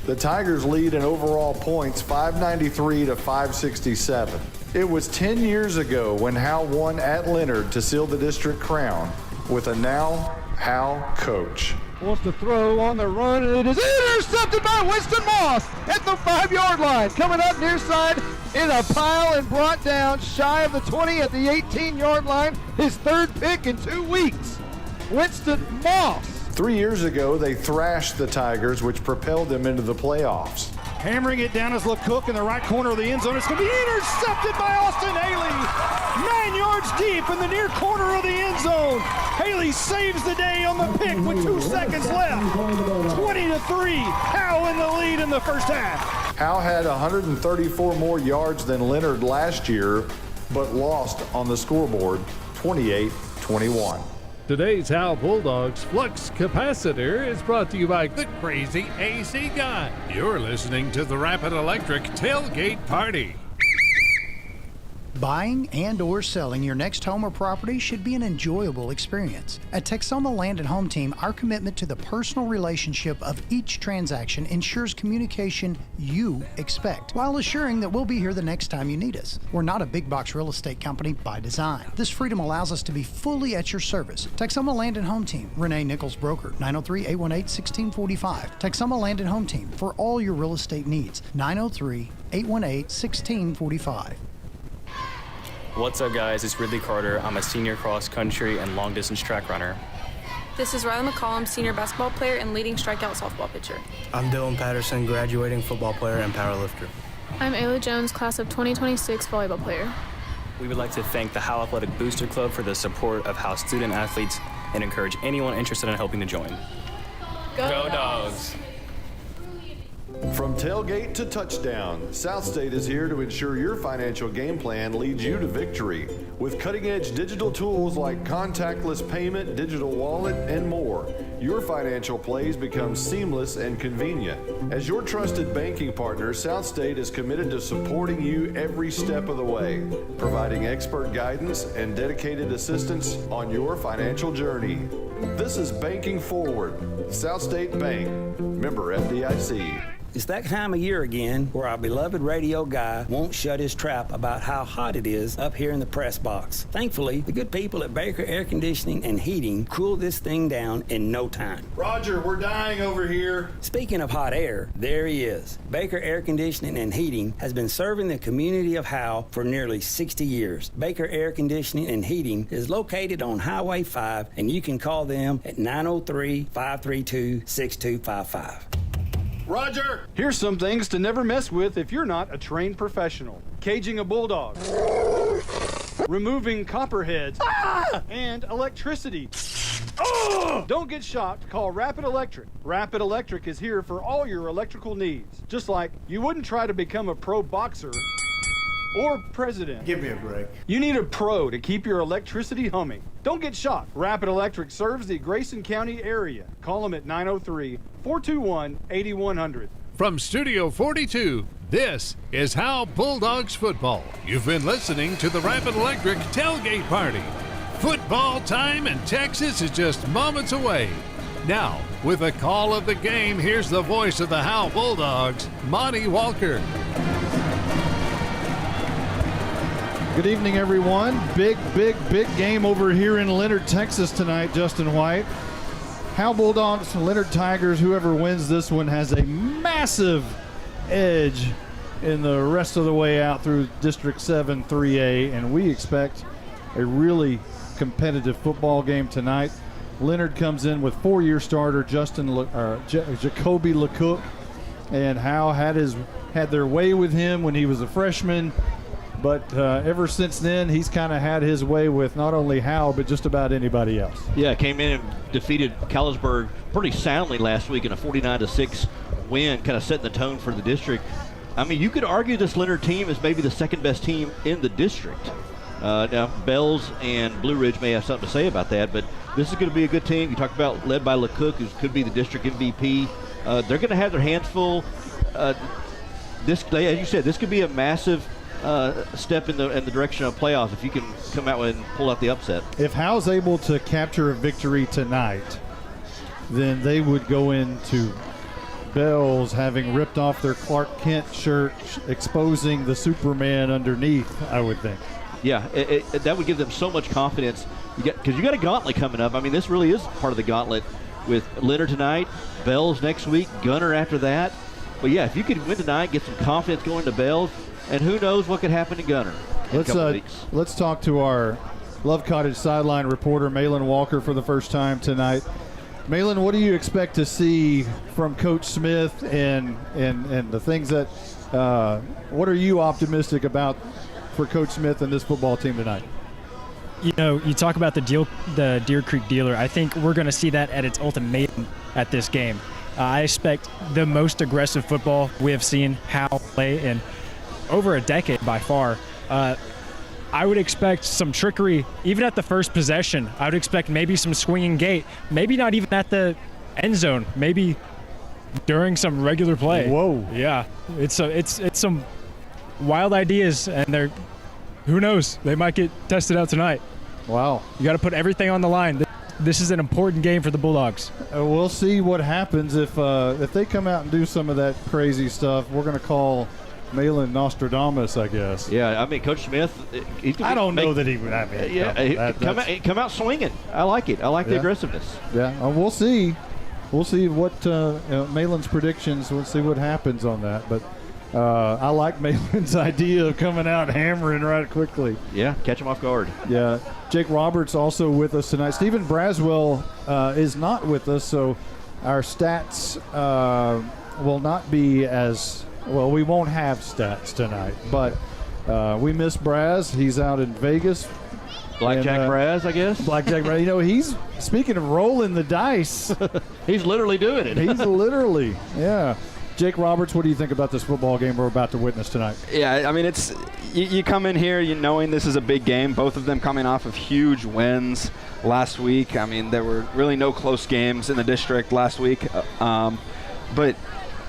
Speaker 6: The Tigers lead in overall points 593-567. It was 10 years ago when Howe won at Leonard to seal the district crown with a now Howe coach.
Speaker 2: Wants to throw on the run, and it is intercepted by Winston Moss at the 5-yard line. Coming up near side in a pile and brought down shy of the 20 at the 18-yard line. His 3rd pick in 2 weeks. Winston Moss.
Speaker 6: 3 years ago, they thrashed the Tigers, which propelled them into the playoffs.
Speaker 2: Hammering it down is LeCook in the right corner of the end zone. It's going to be intercepted by Austin Haley. 9 yards deep in the near corner of the end zone. Haley saves the day on the pick with 2 seconds left. 20-3. Howe in the lead in the first half.
Speaker 6: Howe had 134 more yards than Leonard last year, but lost on the scoreboard 28-21.
Speaker 1: Today's Howe Bulldogs Flux Capacitor is brought to you by the Crazy AC Guy. You're listening to the Rapid Electric Tailgate Party.
Speaker 17: Buying and or selling your next home or property should be an enjoyable experience. At Texoma Land and Home Team, our commitment to the personal relationship of each transaction ensures communication you expect, while assuring that we'll be here the next time you need us. We're not a big box real estate company by design. This freedom allows us to be fully at your service. Texoma Land and Home Team, Renee Nichols Broker, 903-818-1645. Texoma Land and Home Team, for all your real estate needs, 903-818-1645.
Speaker 18: What's up, guys? It's Ridley Carter. I'm a senior cross country and long distance track runner.
Speaker 19: This is Riley McCollum, senior basketball player and leading strikeout softball pitcher.
Speaker 20: I'm Dylan Patterson, graduating football player and powerlifter.
Speaker 21: I'm Ayla Jones, class of 2026 volleyball player.
Speaker 18: We would like to thank the Howe Athletic Booster Club for the support of Howe student athletes and encourage anyone interested in helping to join.
Speaker 21: Go Dogs!
Speaker 6: From tailgate to touchdown, South State is here to ensure your financial game plan leads you to victory. With cutting-edge digital tools like contactless payment, digital wallet, and more, your financial plays become seamless and convenient. As your trusted banking partner, South State is committed to supporting you every step of the way, providing expert guidance and dedicated assistance on your financial journey. This is Banking Forward, South State Bank, member FDIC.
Speaker 3: It's that time of year again where our beloved radio guy won't shut his trap about how hot it is up here in the press box. Thankfully, the good people at Baker Air Conditioning and Heating cool this thing down in no time.
Speaker 6: Roger, we're dying over here.
Speaker 3: Speaking of hot air, there he is. Baker Air Conditioning and Heating has been serving the community of Howe for nearly 60 years. Baker Air Conditioning and Heating is located on Highway 5, and you can call them at 903-532-6255.
Speaker 6: Roger!
Speaker 7: Here's some things to never mess with if you're not a trained professional. Caging a bulldog. Removing copperheads. And electricity. Don't get shocked. Call Rapid Electric. Rapid Electric is here for all your electrical needs. Just like you wouldn't try to become a pro boxer or president.
Speaker 5: Give me a break.
Speaker 7: You need a pro to keep your electricity humming. Don't get shocked. Rapid Electric serves the Grayson County area. Call them at 903-421-8100.
Speaker 1: From Studio 42, this is Howe Bulldogs football. You've been listening to the Rapid Electric Tailgate Party. Football time in Texas is just moments away. Now, with a call of the game, here's the voice of the Howe Bulldogs, Monty Walker.
Speaker 2: Good evening, everyone. Big game over here in Leonard, Texas tonight, Justin White. Howe Bulldogs, Leonard Tigers, whoever wins this one has a massive edge in the rest of the way out through District 7 3A, and we expect a really competitive football game tonight. Leonard comes in with four-year starter Jacoby LeCook, and Howe had their way with him when he was a freshman. But ever since then, he's kind of had his way with not only Howe, but just about anybody else.
Speaker 22: Yeah, came in and defeated Callisburg pretty soundly last week in a 49-6 win, kind of setting the tone for the district. I mean, you could argue this Leonard team is maybe the second best team in the district. Now, Bells and Blue Ridge may have something to say about that, but this is going to be a good team. You talked about led by LeCook, who could be the district MVP. They're going to have their hands full. As you said, this could be a massive step in the direction of playoffs if you can come out and pull out the upset.
Speaker 2: If Howe's able to capture a victory tonight, then they would go into Bells having ripped off their Clark Kent shirt, exposing the Superman underneath, I would think.
Speaker 22: Yeah, that would give them so much confidence. Because you got a gauntlet coming up. I mean, this really is part of the gauntlet with Leonard tonight, Bells next week, Gunner after that. But yeah, if you could win tonight, get some confidence going to Bells, and who knows what could happen to Gunner in a couple weeks. Let's
Speaker 2: talk to our Love Cottage sideline reporter, Malin Walker, for the first time tonight. Malin, what do you expect to see from Coach Smith and the things that what are you optimistic about for Coach Smith and this football team tonight?
Speaker 4: You know, you talk about the Deer Creek Dealer. I think we're going to see that at its ultimatum at this game. I expect the most aggressive football we have seen Howe play in over a decade by far. I would expect some trickery even at the first possession. I would expect maybe some swinging gate, maybe not even at the end zone, maybe during some regular play.
Speaker 2: Whoa.
Speaker 4: Yeah, it's some wild ideas, and who knows, they might get tested out tonight.
Speaker 2: Wow.
Speaker 4: You got to put everything on the line. This is an important game for the Bulldogs.
Speaker 2: We'll see what happens if they come out and do some of that crazy stuff. We're going to call Malin Nostradamus, I guess.
Speaker 22: Yeah, I mean, Coach Smith,
Speaker 2: I don't know that he would. I mean,
Speaker 22: come out swinging. I like it. I like the aggressiveness.
Speaker 2: Yeah, we'll see. We'll see what Malin's predictions. We'll see what happens on that. But I like Malin's idea of coming out hammering right quickly.
Speaker 22: Yeah, catch him off guard.
Speaker 2: Yeah. Jake Roberts also with us tonight. Stephen Braswell is not with us, so our stats will not be as well. We won't have stats tonight, but we miss Braz. He's out in Vegas.
Speaker 22: Blackjack Braz, I guess.
Speaker 2: Blackjack Braz. You know, he's speaking of rolling the dice.
Speaker 22: He's literally doing it.
Speaker 2: He's literally, yeah. Jake Roberts, what do you think about this football game we're about to witness tonight?
Speaker 23: Yeah, I mean, it's you come in here knowing this is a big game. Both of them coming off of huge wins last week. I mean, there were really no close games in the district last week. But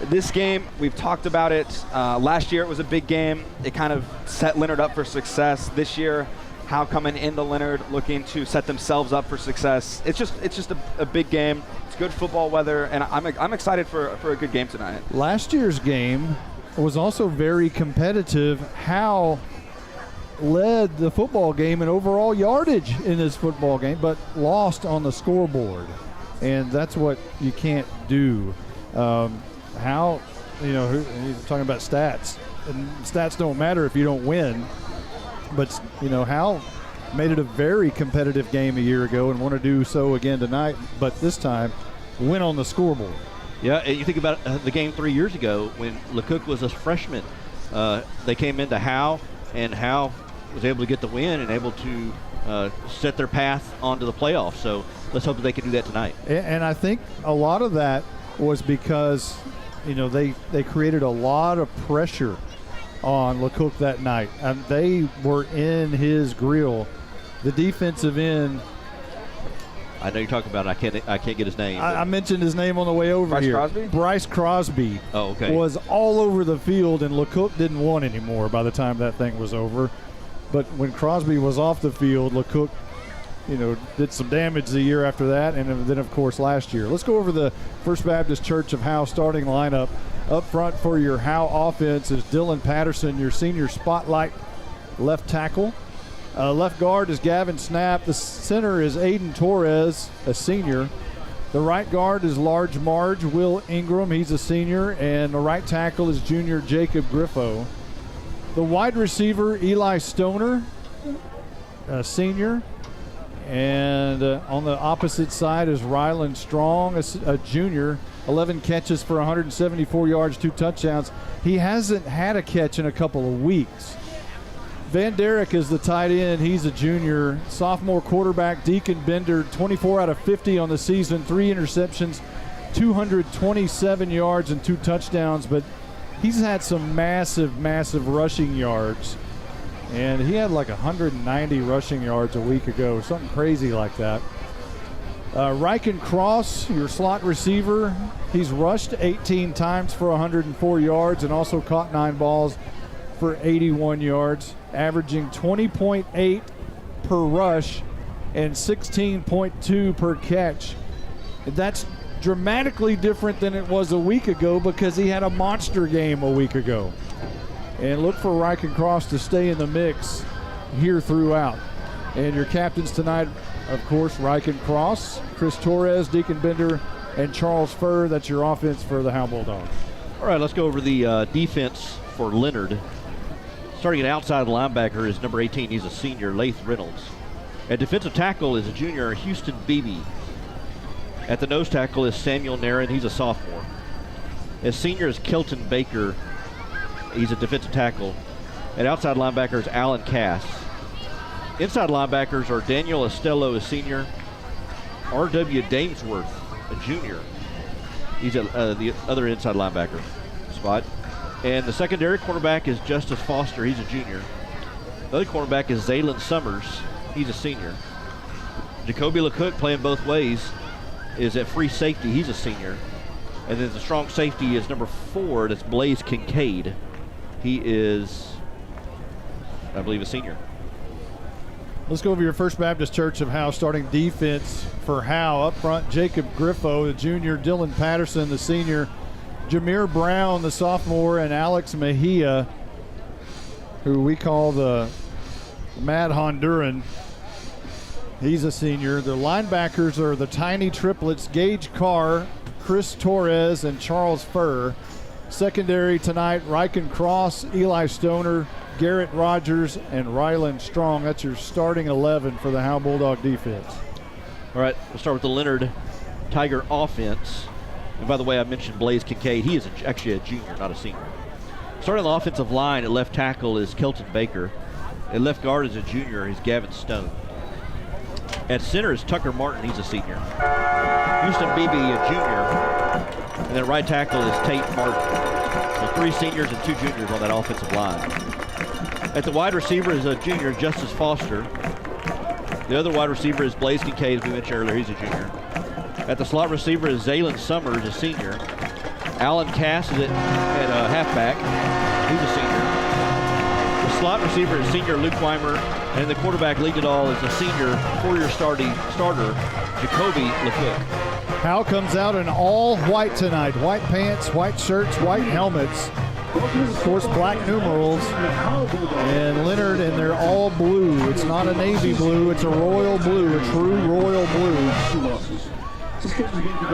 Speaker 23: this game, we've talked about it. Last year it was a big game. It kind of set Leonard up for success. This year, Howe coming into Leonard looking to set themselves up for success. It's just a big game. It's good football weather, and I'm excited for a good game tonight.
Speaker 2: Last year's game was also very competitive. Howe led the football game in overall yardage in this football game, but lost on the scoreboard. And that's what you can't do. Howe, he's talking about stats. And stats don't matter if you don't win. But, Howe made it a very competitive game a year ago and want to do so again tonight, but this time win on the scoreboard.
Speaker 22: Yeah, and you think about the game 3 years ago when LeCook was a freshman. They came into Howe, and Howe was able to get the win and able to set their path onto the playoffs. So let's hope that they can do that tonight.
Speaker 2: And I think a lot of that was because, they created a lot of pressure on LeCook that night. And they were in his grill. The defensive end.
Speaker 22: I know you're talking about it. I can't get his name.
Speaker 2: I mentioned his name on the way over here.
Speaker 23: Crosby?
Speaker 2: Bryce Crosby.
Speaker 22: Oh, okay.
Speaker 2: Was all over the field, and LeCook didn't want anymore by the time that thing was over. But when Crosby was off the field, LeCook, did some damage the year after that, and then, of course, last year. Let's go over the First Baptist Church of Howe starting lineup. Up front for your Howe offense is Dylan Patterson, your senior spotlight left tackle. Left guard is Gavin Snapp. The center is Aiden Torres, a senior. The right guard is Large Marge, Will Ingram. He's a senior. And the right tackle is junior Jacob Griffo. The wide receiver, Eli Stoner, a senior. And on the opposite side is Ryland Strong, a junior. 11 catches for 174 yards, 2 touchdowns. He hasn't had a catch in a couple of weeks. Van Derrick is the tight end. He's a junior. Sophomore quarterback Deacon Bender, 24 out of 50 on the season, 3 interceptions, 227 yards and 2 touchdowns. But he's had some massive rushing yards. And he had like 190 rushing yards a week ago, something crazy like that. Ryken Cross, your slot receiver, he's rushed 18 times for 104 yards and also caught 9 balls for 81 yards, averaging 20.8 per rush and 16.2 per catch. That's dramatically different than it was a week ago because he had a monster game a week ago. And look for Ryken Cross to stay in the mix here throughout. And your captains tonight, of course, Ryken Cross, Chris Torres, Deacon Bender, and Charles Furr. That's your offense for the Howe Bulldogs.
Speaker 22: All right, let's go over the defense for Leonard. Starting at outside linebacker is number 18. He's a senior, Lath Reynolds. At defensive tackle is a junior, Houston Beebe. At the nose tackle is Samuel Nairn. He's a sophomore. As senior is Kelton Baker. He's a defensive tackle. At outside linebacker is Alan Cass. Inside linebackers are Daniel Estello, a senior. R.W. Damesworth, a junior. He's the other inside linebacker spot. And the secondary cornerback is Justice Foster. He's a junior. The other cornerback is Zaylon Summers. He's a senior. Jacoby LeCook, playing both ways, is at free safety. He's a senior. And then the strong safety is number 4. That's Blaze Kincaid. He is, I believe, a senior.
Speaker 2: Let's go over your First Baptist Church of Howe starting defense for Howe. Up front, Jacob Griffo, the junior, Dylan Patterson, the senior, Jameer Brown, the sophomore, and Alex Mejia, who we call the Mad Honduran. He's a senior. The linebackers are the tiny triplets, Gage Carr, Chris Torres, and Charles Furr. Secondary tonight, Ryken Cross, Eli Stoner, Garrett Rogers, and Ryland Strong. That's your starting 11 for the Howe Bulldog defense.
Speaker 22: All right, we'll start with the Leonard Tiger offense. And by the way, I mentioned Blaze Kincaid. He is actually a junior, not a senior. Starting on the offensive line at left tackle is Kelton Baker. At left guard is a junior. He's Gavin Stone. At center is Tucker Martin. He's a senior. Houston Beebe, a junior. And then right tackle is Tate Martin. So 3 seniors and 2 juniors on that offensive line. At the wide receiver is a junior, Justice Foster. The other wide receiver is Blaze Kincaid, as we mentioned earlier. He's a junior. At the slot receiver is Zaylon Summers, a senior. Alan Cass is at halfback. He's a senior. The slot receiver is senior Luke Weimer. And the quarterback leading it all is a senior, 4-year starter, Jacoby LeCook.
Speaker 2: Howe comes out in all white tonight. White pants, white shirts, white helmets. Of course, black numerals. And Leonard, and they're all blue. It's not a navy blue, it's a royal blue, a true royal blue.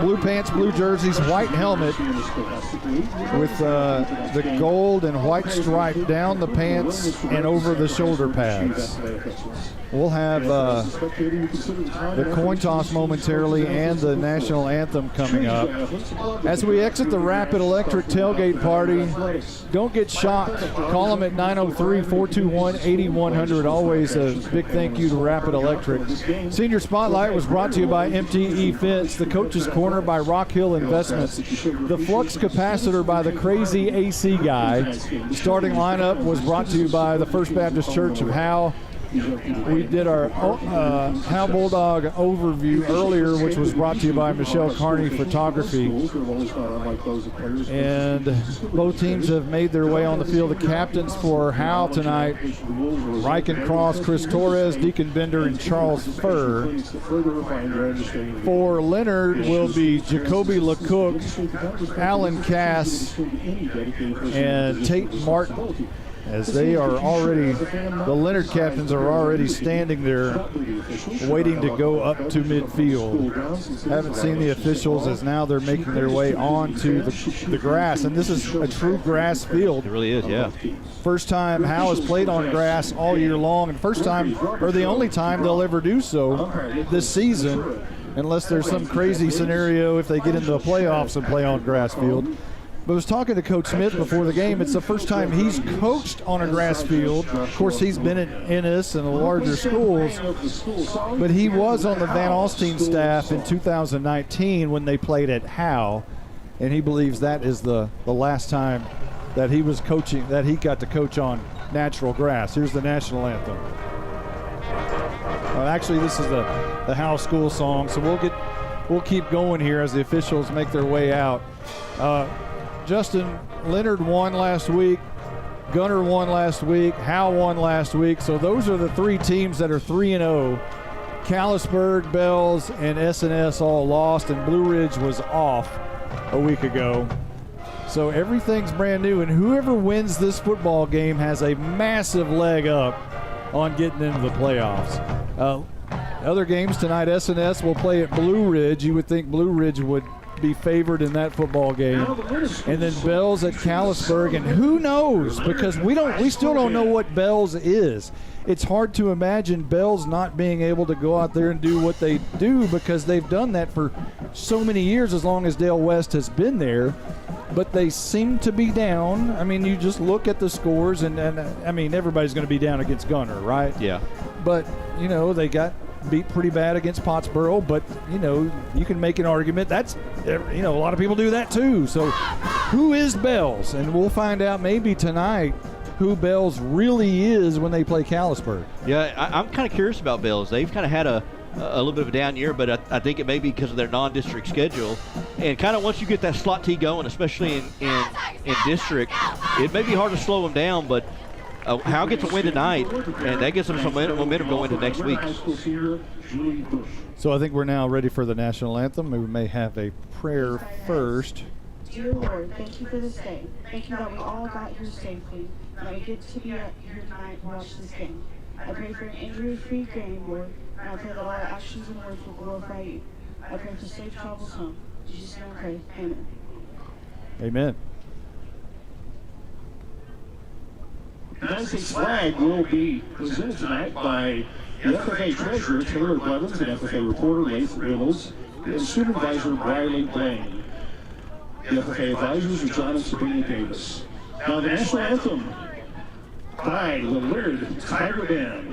Speaker 2: Blue pants, blue jerseys, white helmet with the gold and white stripe down the pants and over the shoulder pads. We'll have the coin toss momentarily and the national anthem coming up. As we exit the Rapid Electric tailgate party, don't get shocked. Call them at 903-421-8100. Always a big thank you to Rapid Electric. Senior Spotlight was brought to you by MTE Fence, the Coach's Corner by Rock Hill Investments, the Flux Capacitor by the Crazy AC Guy. Starting lineup was brought to you by the First Baptist Church of Howe. We did our Howe Bulldog overview earlier, which was brought to you by Michelle Carney Photography. And both teams have made their way on the field. The captains for Howe tonight, Riken Cross, Chris Torres, Deacon Bender, and Charles Furr. For Leonard will be Jacoby LeCook, Alan Cass, and Tate Martin. As they are already, the Leonard captains are already standing there waiting to go up to midfield. Haven't seen the officials, as now they're making their way onto the grass. And this is a true grass field.
Speaker 22: It really is, yeah.
Speaker 2: First time Howe has played on grass all year long, and first time, or the only time they'll ever do so this season, unless there's some crazy scenario if they get into the playoffs and play on grass field. But I was talking to Coach Smith before the game. It's the first time he's coached on a grass field. Of course, he's been at Ennis and the larger schools, but he was on the Van Alstyne staff in 2019 when they played at Howe, and he believes that is the last time that he was coaching, that he got to coach on natural grass. Here's the national anthem. Actually, this is the Howe school song, so we'll keep going here as the officials make their way out. Justin, Leonard won last week, Gunner won last week, Howe won last week. So those are the three teams that are 3-0. Callisburg, Bells, and S&S all lost, and Blue Ridge was off a week ago. So everything's brand new, and whoever wins this football game has a massive leg up on getting into the playoffs. Other games tonight, S&S will play at Blue Ridge. You would think Blue Ridge would be favored in that football game, and then Bells at Callisburg, and who knows, because we still don't know what Bells is. It's hard to imagine Bells not being able to go out there and do what they do, because they've done that for so many years, as long as Dale West has been there. But they seem to be down. I mean, you just look at the scores, and I mean, everybody's going to be down against Gunner, right?
Speaker 22: Yeah.
Speaker 2: But they got beat pretty bad against Pottsboro, but you can make an argument that's a lot of people do that too. So who is Bells? And we'll find out maybe tonight who Bells really is when they play Callisburg.
Speaker 22: Yeah, I'm kind of curious about Bells. They've kind of had a little bit of a down year, but I think it may be because of their non-district schedule. And kind of once you get that slot T going, especially in district, it may be hard to slow them down, but Howe gets a win tonight, and that gives them some momentum going into next week.
Speaker 2: So I think we're now ready for the national anthem. We may have a prayer first.
Speaker 9: Dear Lord, thank you for this day. Thank you that we all got here safely, and that we get to be here tonight to watch this game. I pray for an injury-free game, Lord, and I pray that all our actions and words will glorify you. I pray for safe travels home. In Jesus' name I pray. Amen.
Speaker 2: Amen.
Speaker 11: The United States flag will be presented tonight by the FFA Treasurer, Taylor Blevins, and FFA Reporter, Laith Reynolds, and Supervisor, Briley Blaine. The FFA Advisors are John and Sabrina Davis. Now the national anthem by the Leonard Tiger Band.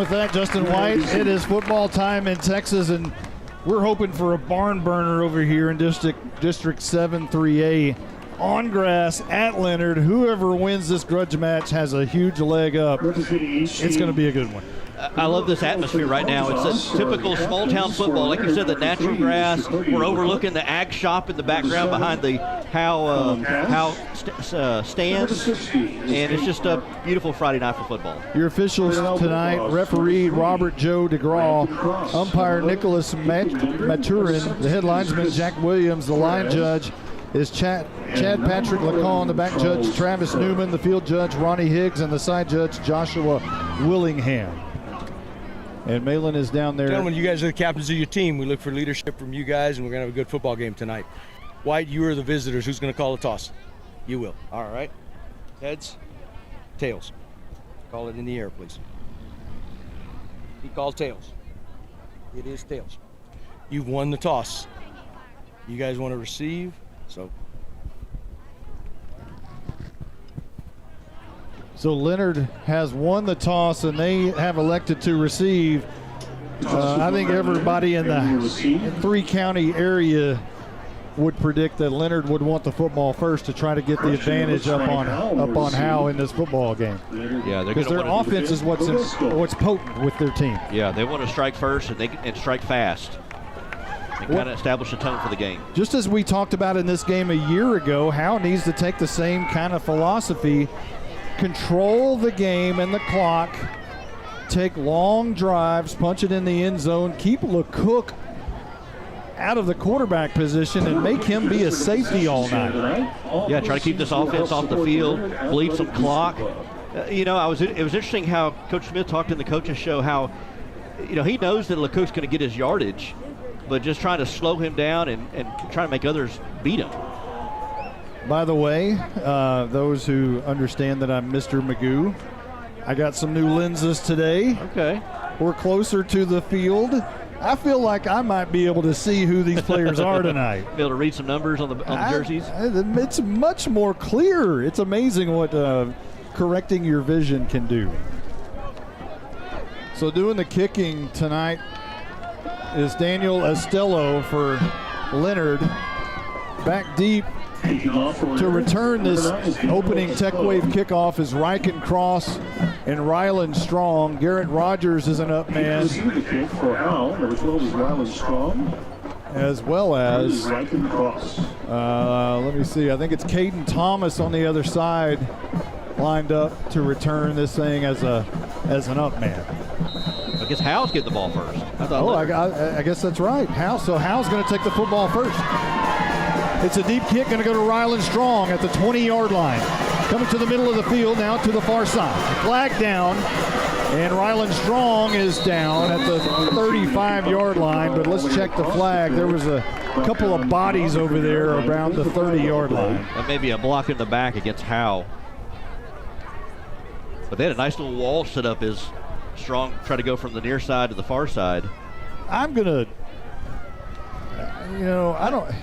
Speaker 2: with that, Justin White. It is football time in Texas, and we're hoping for a barn burner over here in District 7 3A. On grass at Leonard. Whoever wins this grudge match has a huge leg up. It's going to be a good one.
Speaker 22: I love this atmosphere right now. It's a typical small-town football. Like you said, the natural grass. We're overlooking the ag shop in the background behind the Howe stands. And it's just a beautiful Friday night for football.
Speaker 2: Your officials tonight, referee Robert Joe DeGraw, umpire Nicholas Maturin, the head linesman Jack Williams, the line judge is Chad Patrick Lacan, the back judge Travis Newman, the field judge Ronnie Higgs, and the side judge Joshua Willingham. And Malin is down there.
Speaker 10: Gentlemen, you guys are the captains of your team. We look for leadership from you guys, and we're going to have a good football game tonight. White, you are the visitors. Who's going to call the toss? You will. All right. Heads, tails. Call it in the air, please. He called tails. It is tails. You've won the toss. You guys want to receive,
Speaker 2: So Leonard has won the toss, and they have elected to receive. I think everybody in the three-county area would predict that Leonard would want the football first to try to get the advantage up on Howe in this football game.
Speaker 22: Yeah,
Speaker 2: because their offense is what's potent with their team.
Speaker 22: Yeah, they want to strike first and strike fast. And kind of establish a tone for the game.
Speaker 2: Just as we talked about in this game a year ago, Howe needs to take the same kind of philosophy. Control the game and the clock, take long drives, punch it in the end zone, keep LeCook out of the quarterback position and make him be a safety all night.
Speaker 22: Yeah, try to keep this offense off the field, bleed some clock. It was interesting how Coach Smith talked in the coaching show how, he knows that LeCook's going to get his yardage, but just trying to slow him down and try to make others beat him.
Speaker 2: By the way, those who understand that I'm Mr. Magoo, I got some new lenses today.
Speaker 22: Okay.
Speaker 2: We're closer to the field. I feel like I might be able to see who these players are tonight.
Speaker 22: Be able to read some numbers on the jerseys?
Speaker 2: It's much more clear. It's amazing what correcting your vision can do. So doing the kicking tonight is Daniel Estello for Leonard. Back deep to return this opening Tech Wave kickoff is Ryken Cross and Ryland Strong. Garrett Rogers is an up man.
Speaker 11: For Howe, number 12 is Ryland Strong.
Speaker 2: As well as, let me see, I think it's Caden Thomas on the other side lined up to return this thing as an up man.
Speaker 22: I guess Howe's getting the ball first.
Speaker 2: I guess that's right. So Howe's going to take the football first. It's a deep kick, going to go to Ryland Strong at the 20-yard line. Coming to the middle of the field, now to the far side. Flag down, and Ryland Strong is down at the 35-yard line, but let's check the flag. There was a couple of bodies over there around the 30-yard line.
Speaker 22: That may be a block in the back against Howe. But they had a nice little wall set up as Strong tried to go from the near side to the far side.
Speaker 2: I'm going to, I don't...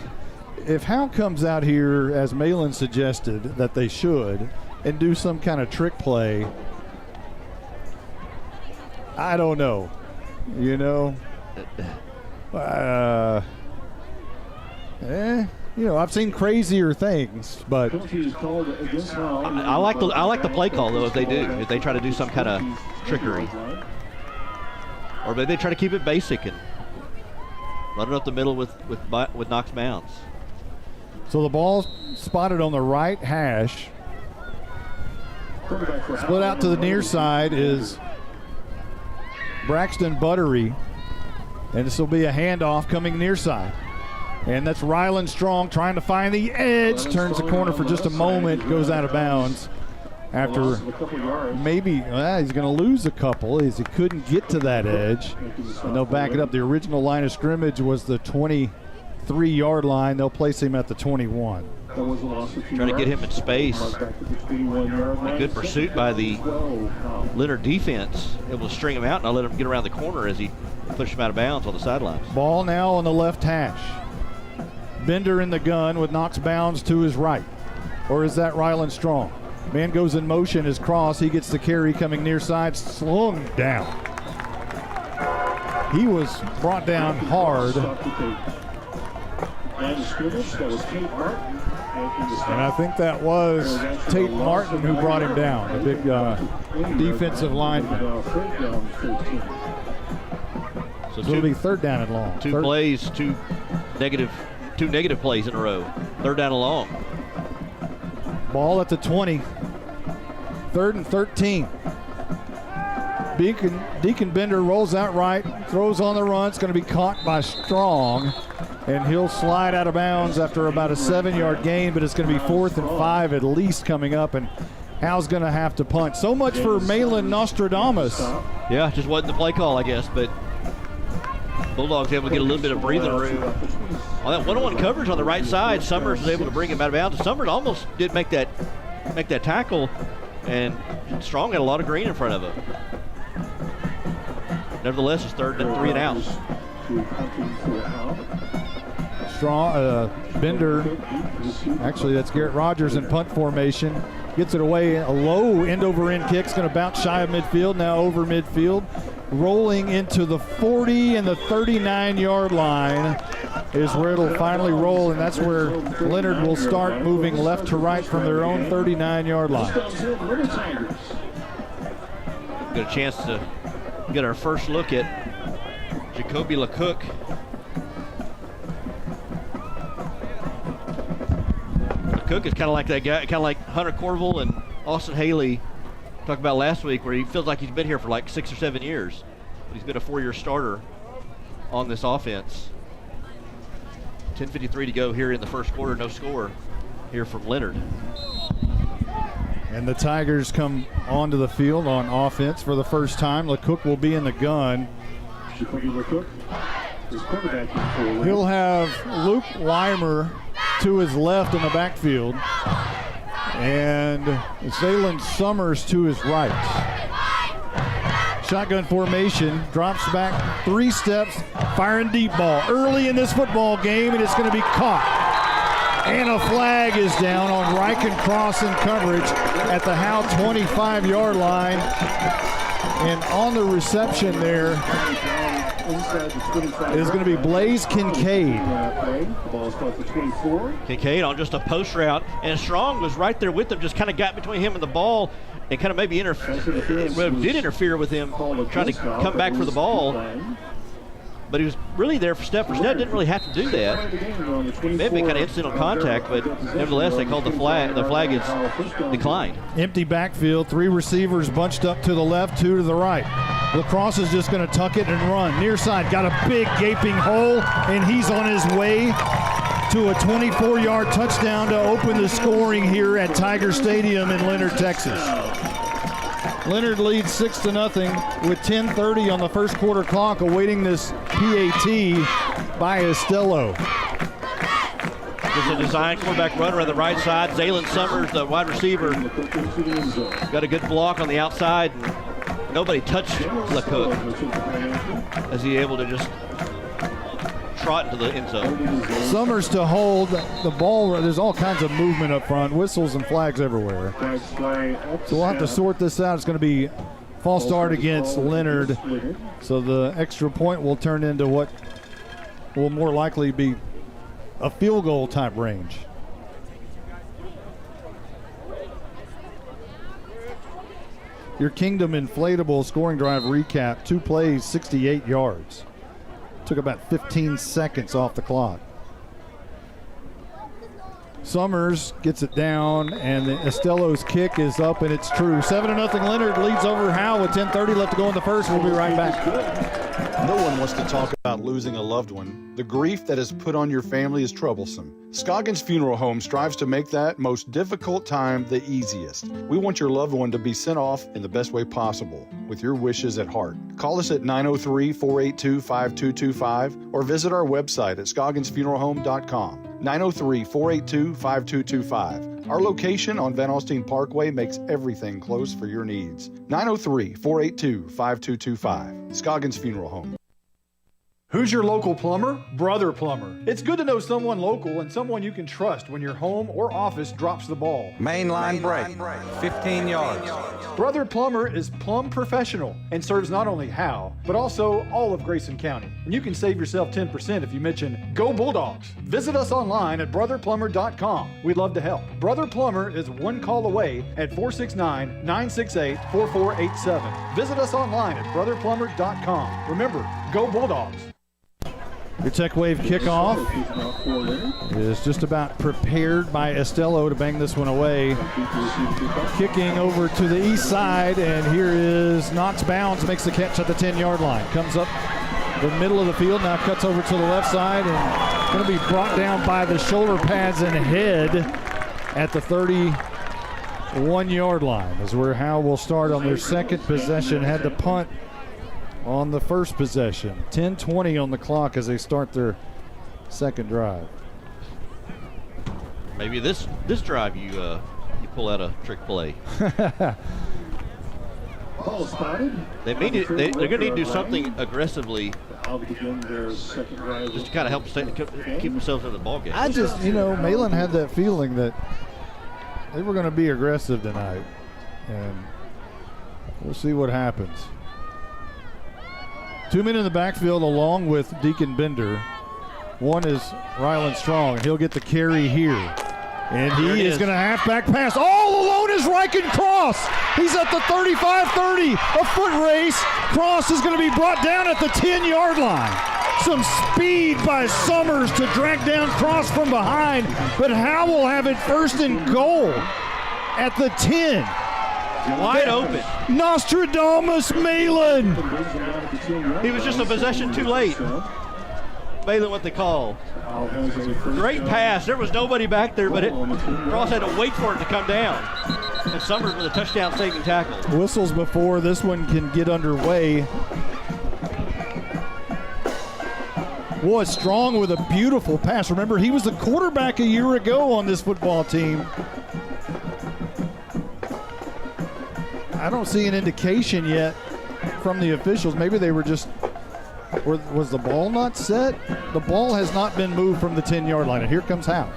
Speaker 2: If Howe comes out here, as Malin suggested that they should, and do some kind of trick play, I don't know. I've seen crazier things, but
Speaker 22: I like the play call though. If they try to do some kind of trickery, or maybe they try to keep it basic and run it up the middle with Knox Mounds.
Speaker 2: So the ball spotted on the right hash. Split out to the near side is Braxton Buttery. And this will be a handoff coming near side. And that's Ryland Strong trying to find the edge. Turns the corner for just a moment. Goes out of bounds. After maybe he's going to lose a couple as he couldn't get to that edge. And they'll back it up. The original line of scrimmage was the 23-yard line. They'll place him at the 21.
Speaker 22: Trying to get him in space. A good pursuit by the Leonard defense. Able to string him out and I'll let him get around the corner as he pushed him out of bounds on the sidelines.
Speaker 2: Ball now on the left hash. Bender in the gun with Knox Bounds to his right. Or is that Ryland Strong? Man goes in motion, his cross. He gets the carry coming near side, slung down. He was brought down hard. And I think that was Tate Martin who brought him down, the big defensive lineman. So it'll be third down and long.
Speaker 22: Two negative plays in a row. Third down and long.
Speaker 2: Ball at the 20. 3rd and 13. Deacon Bender rolls out right, throws on the run. It's going to be caught by Strong, and he'll slide out of bounds after about a 7-yard gain, but it's going to be 4th and 5 at least coming up, and Howe's going to have to punt. So much for Malin Nostradamus.
Speaker 22: Yeah, just wasn't the play call, I guess, but Bulldogs able to get a little bit of breathing room. On that one-on-one coverage on the right side, Summers was able to bring him out of bounds. Summers almost did make that tackle, and Strong had a lot of green in front of him. Nevertheless, it's 3rd and 3 and out.
Speaker 2: Strong, Bender, actually that's Garrett Rogers in punt formation. Gets it away, a low end-over-end kick. It's going to bounce shy of midfield, now over midfield. Rolling into the 40 and the 39-yard line is where it'll finally roll, and that's where Leonard will start moving left to right from their own 39-yard line.
Speaker 22: Got a chance to get our first look at Jacoby LeCook. LeCook is kind of like that guy, kind of like Hunter Corville and Austin Haley talked about last week, where he feels like he's been here for like 6 or 7 years. But he's been a 4-year starter on this offense. 10:53 to go here in the first quarter. No score here from Leonard.
Speaker 2: And the Tigers come onto the field on offense for the first time. LeCook will be in the gun. He'll have Luke Weimer to his left in the backfield, and Zaylen Summers to his right. Shotgun formation, drops back 3 steps, firing deep ball early in this football game, and it's going to be caught. And a flag is down on Riken Cross in coverage at the Howe 25-yard line. And on the reception there is going to be Blaze Kincaid.
Speaker 22: Kincaid on just a post route, and Strong was right there with him, just kind of got between him and the ball and kind of maybe did interfere with him trying to come back for the ball. But he was really there for step, didn't really have to do that. Maybe kind of incidental contact, but nevertheless they called the flag. The flag is declined.
Speaker 2: Empty backfield, 3 receivers bunched up to the left, 2 to the right. Lacrosse is just going to tuck it and run. Near side, got a big gaping hole, and he's on his way to a 24-yard touchdown to open the scoring here at Tiger Stadium in Leonard, Texas. Leonard leads 6-0 with 10:30 on the first quarter clock, awaiting this PAT by Estelo.
Speaker 22: Just a design quarterback runner on the right side. Zaylen Summers, the wide receiver, got a good block on the outside. Nobody touched LeCook as he able to just trot into the end zone.
Speaker 2: Summers to hold the ball. There's all kinds of movement up front, whistles and flags everywhere. So we'll have to sort this out. It's going to be false start against Leonard. So the extra point will turn into what will more likely be a field goal type range. Your Kingdom inflatable scoring drive recap, 2 plays, 68 yards. Took about 15 seconds off the clock. Summers gets it down, and Estelo's kick is up, and it's true. 7-0 Leonard leads over Howe with 10:30 left to go in the first. We'll be right back.
Speaker 7: No one wants to talk about losing a loved one. The grief that is put on your family is troublesome. Scoggins Funeral Home strives to make that most difficult time the easiest. We want your loved one to be sent off in the best way possible, with your wishes at heart. Call us at 903-482-5225 or visit our website at scogginsfuneralhome.com. 903-482-5225. Our location on Van Alstyne Parkway makes everything close for your needs. 903-482-5225. Scoggins Funeral Home. Who's your local plumber? Brother Plumber. It's good to know someone local and someone you can trust when your home or office drops the ball.
Speaker 13: Mainline break, 15 yards.
Speaker 7: Brother Plumber is plumb professional and serves not only Howe, but also all of Grayson County. And you can save yourself 10% if you mention Go Bulldogs. Visit us online at brotherplumber.com. We'd love to help. Brother Plumber is one call away at 469-968-4487. Visit us online at brotherplumber.com. Remember, Go Bulldogs.
Speaker 2: Your Tech Wave kickoff is just about prepared by Estello to bang this one away. Kicking over to the east side, and here is Knox Bounds, makes the catch at the 10-yard line. Comes up the middle of the field, now cuts over to the left side, and going to be brought down by the shoulder pads and head at the 31-yard line. Is where Howe will start on their second possession. Had to punt on the first possession. 10:20 on the clock as they start their second drive.
Speaker 22: Maybe this drive you pull out a trick play.
Speaker 11: Ball spotted.
Speaker 22: They're going to need to do something aggressively just to kind of help keep themselves in the ball game.
Speaker 2: I just, Malin had that feeling that they were going to be aggressive tonight, and we'll see what happens. 2 men in the backfield along with Deacon Bender. One is Ryland Strong, and he'll get the carry here. And he is going to halfback pass. All alone is Ryken Cross. He's at the 35-30. A foot race. Cross is going to be brought down at the 10-yard line. Some speed by Summers to drag down Cross from behind. But Howe will have it first and goal at the 10.
Speaker 22: Wide open.
Speaker 2: Nostradamus Malin.
Speaker 22: He was just a possession too late. Malin with the call. Great pass. There was nobody back there, but Cross had to wait for it to come down. And Summers with a touchdown saving tackle.
Speaker 2: Whistles before this one can get underway. Boy, Strong with a beautiful pass. Remember, he was the quarterback a year ago on this football team. I don't see an indication yet from the officials. Maybe they were just, or was the ball not set? The ball has not been moved from the 10-yard line, and here comes Howe.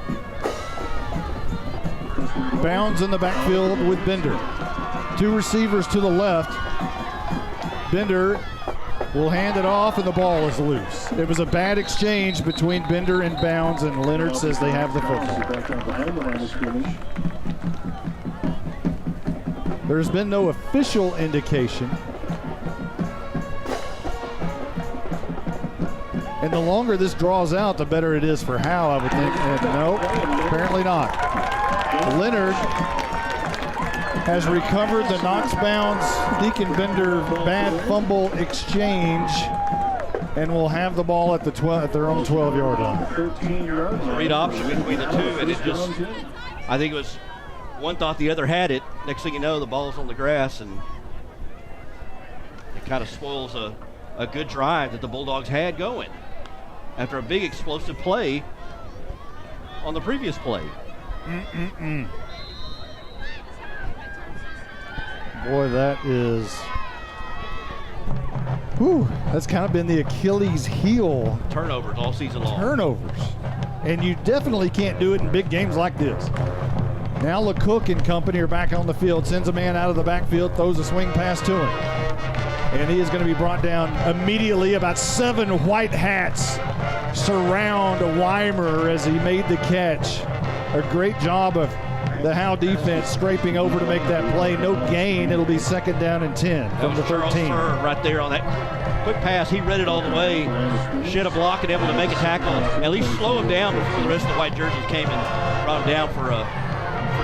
Speaker 2: Bounds in the backfield with Bender. Two receivers to the left. Bender will hand it off, and the ball is loose. It was a bad exchange between Bender and Bounds, and Leonard says they have the football. There's been no official indication. And the longer this draws out, the better it is for Howe, I would think. And no, apparently not. Leonard has recovered the Knox Bounds Deacon Bender bad fumble exchange and will have the ball at their own 12-yard line.
Speaker 22: Great option between the two, and I think it was one thought the other had it. Next thing you know, the ball's on the grass, and it kind of spoils a good drive that the Bulldogs had going after a big explosive play on the previous play.
Speaker 2: Boy, that is... Whew, that's kind of been the Achilles heel.
Speaker 22: Turnovers all season long.
Speaker 2: Turnovers. And you definitely can't do it in big games like this. Now LeCook and company are back on the field, sends a man out of the backfield, throws a swing pass to him. And he is going to be brought down immediately. About 7 white hats surround Weimer as he made the catch. A great job of the Howe defense scraping over to make that play. No gain. It'll be second down and 10 from the 13.
Speaker 22: Right there on that quick pass. He read it all the way. Shed a block and able to make a tackle. At least slow him down before the rest of the white jerseys came and brought him down for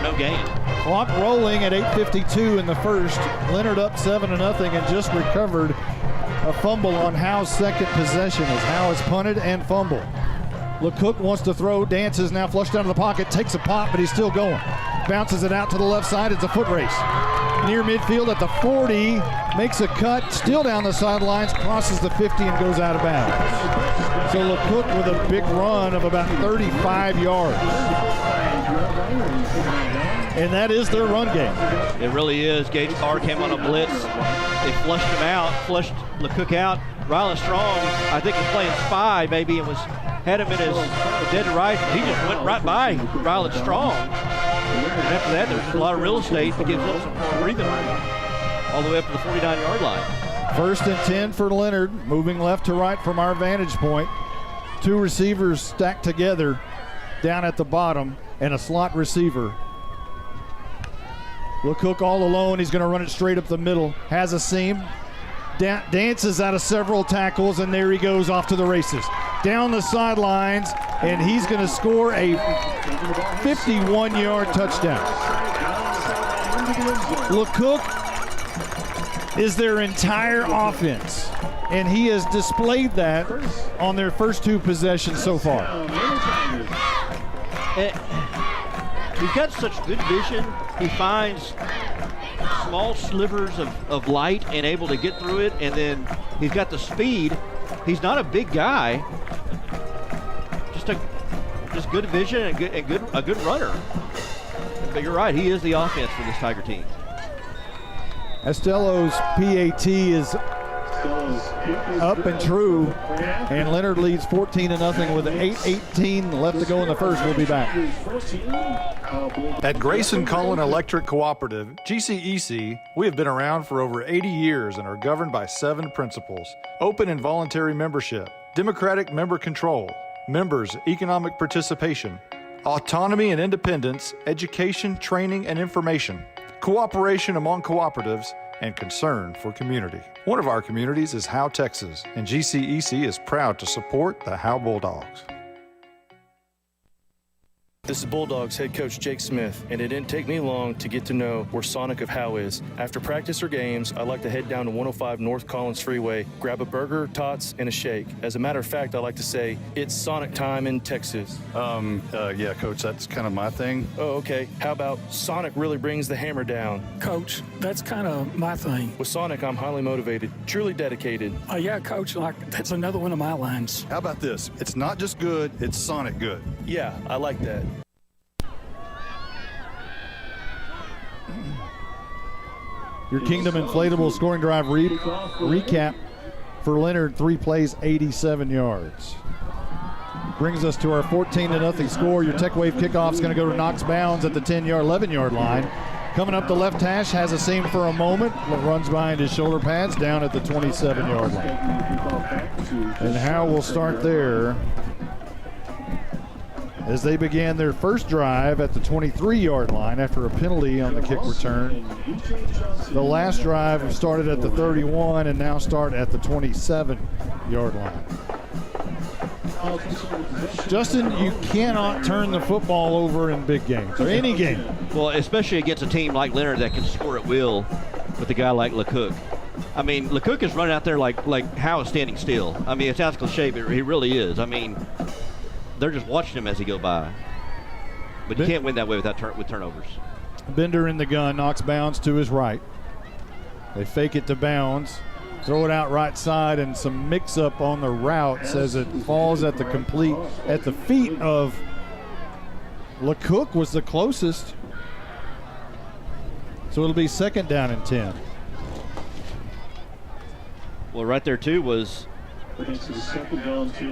Speaker 22: no gain.
Speaker 2: Clock rolling at 8:52 in the first. Leonard up 7-0 and just recovered a fumble on Howe's second possession as Howe has punted and fumbled. LeCook wants to throw, dances now flushed down to the pocket, takes a pop, but he's still going. Bounces it out to the left side. It's a foot race. Near midfield at the 40, makes a cut, still down the sidelines, crosses the 50 and goes out of bounds. So LeCook with a big run of about 35 yards. And that is their run game.
Speaker 22: It really is. Gage Carr came on a blitz. They flushed him out, flushed LeCook out. Rylan Strong, I think, was playing spy maybe and had him in his dead right. He just went right by Rylan Strong. And after that, there's a lot of real estate that gives them some breathing room all the way up to the 49-yard line.
Speaker 2: 1st and 10 for Leonard, moving left to right from our vantage point. 2 receivers stacked together down at the bottom and a slot receiver. LeCook all alone. He's going to run it straight up the middle. Has a seam. Dances out of several tackles, and there he goes off to the races. Down the sidelines, and he's going to score a 51-yard touchdown. LeCook is their entire offense, and he has displayed that on their first 2 possessions so far.
Speaker 22: He's got such good vision. He finds small slivers of light and able to get through it, and then he's got the speed. He's not a big guy, just good vision and a good runner. But you're right, he is the offense for this Tiger team.
Speaker 2: Estelo's PAT is up and true, and Leonard leads 14-0 with 8:18 left to go in the first. We'll be back.
Speaker 6: At Grayson Cullen Electric Cooperative, GCEC, we have been around for over 80 years and are governed by 7 principles: open and voluntary membership, democratic member control, members' economic participation, autonomy and independence, education, training, and information, cooperation among cooperatives, and concern for community. One of our communities is Howe, Texas, and GCEC is proud to support the Howe Bulldogs.
Speaker 14: This is Bulldogs head coach Jake Smith, and it didn't take me long to get to know where Sonic of Howe is. After practice or games, I like to head down to 105 North Collins Freeway, grab a burger, tots, and a shake. As a matter of fact, I like to say, it's Sonic time in Texas.
Speaker 6: Yeah, Coach, that's kind of my thing.
Speaker 14: Oh, okay. How about Sonic really brings the hammer down?
Speaker 15: Coach, that's kind of my thing.
Speaker 14: With Sonic, I'm highly motivated, truly dedicated.
Speaker 15: Yeah, Coach, that's another one of my lines.
Speaker 6: How about this? It's not just good, it's Sonic good.
Speaker 14: Yeah, I like that.
Speaker 2: Your Kingdom Inflatable scoring drive recap for Leonard: 3 plays, 87 yards. Brings us to our 14-0 score. Your Tech Wave kickoff is going to go to Knox Bounds at the 11-yard line. Coming up the left hash, has a seam for a moment, runs behind his shoulder pads down at the 27-yard line. And Howe will start there as they began their first drive at the 23-yard line after a penalty on the kick return. The last drive started at the 31 and now start at the 27-yard line. Justin, you cannot turn the football over in big games, or any game.
Speaker 22: Well, especially against a team like Leonard that can score at will with a guy like LeCook. I mean, LeCook is running out there like Howe is standing still. I mean, it sounds cliche, but he really is. I mean, they're just watching him as he go by. But you can't win that way with turnovers.
Speaker 2: Bender in the gun, knocks Bounds to his right. They fake it to Bounds, throw it out right side, and some mix-up on the route says it falls at the feet of LeCook was the closest. So it'll be 2nd down and 10.
Speaker 22: Well, right there, too, was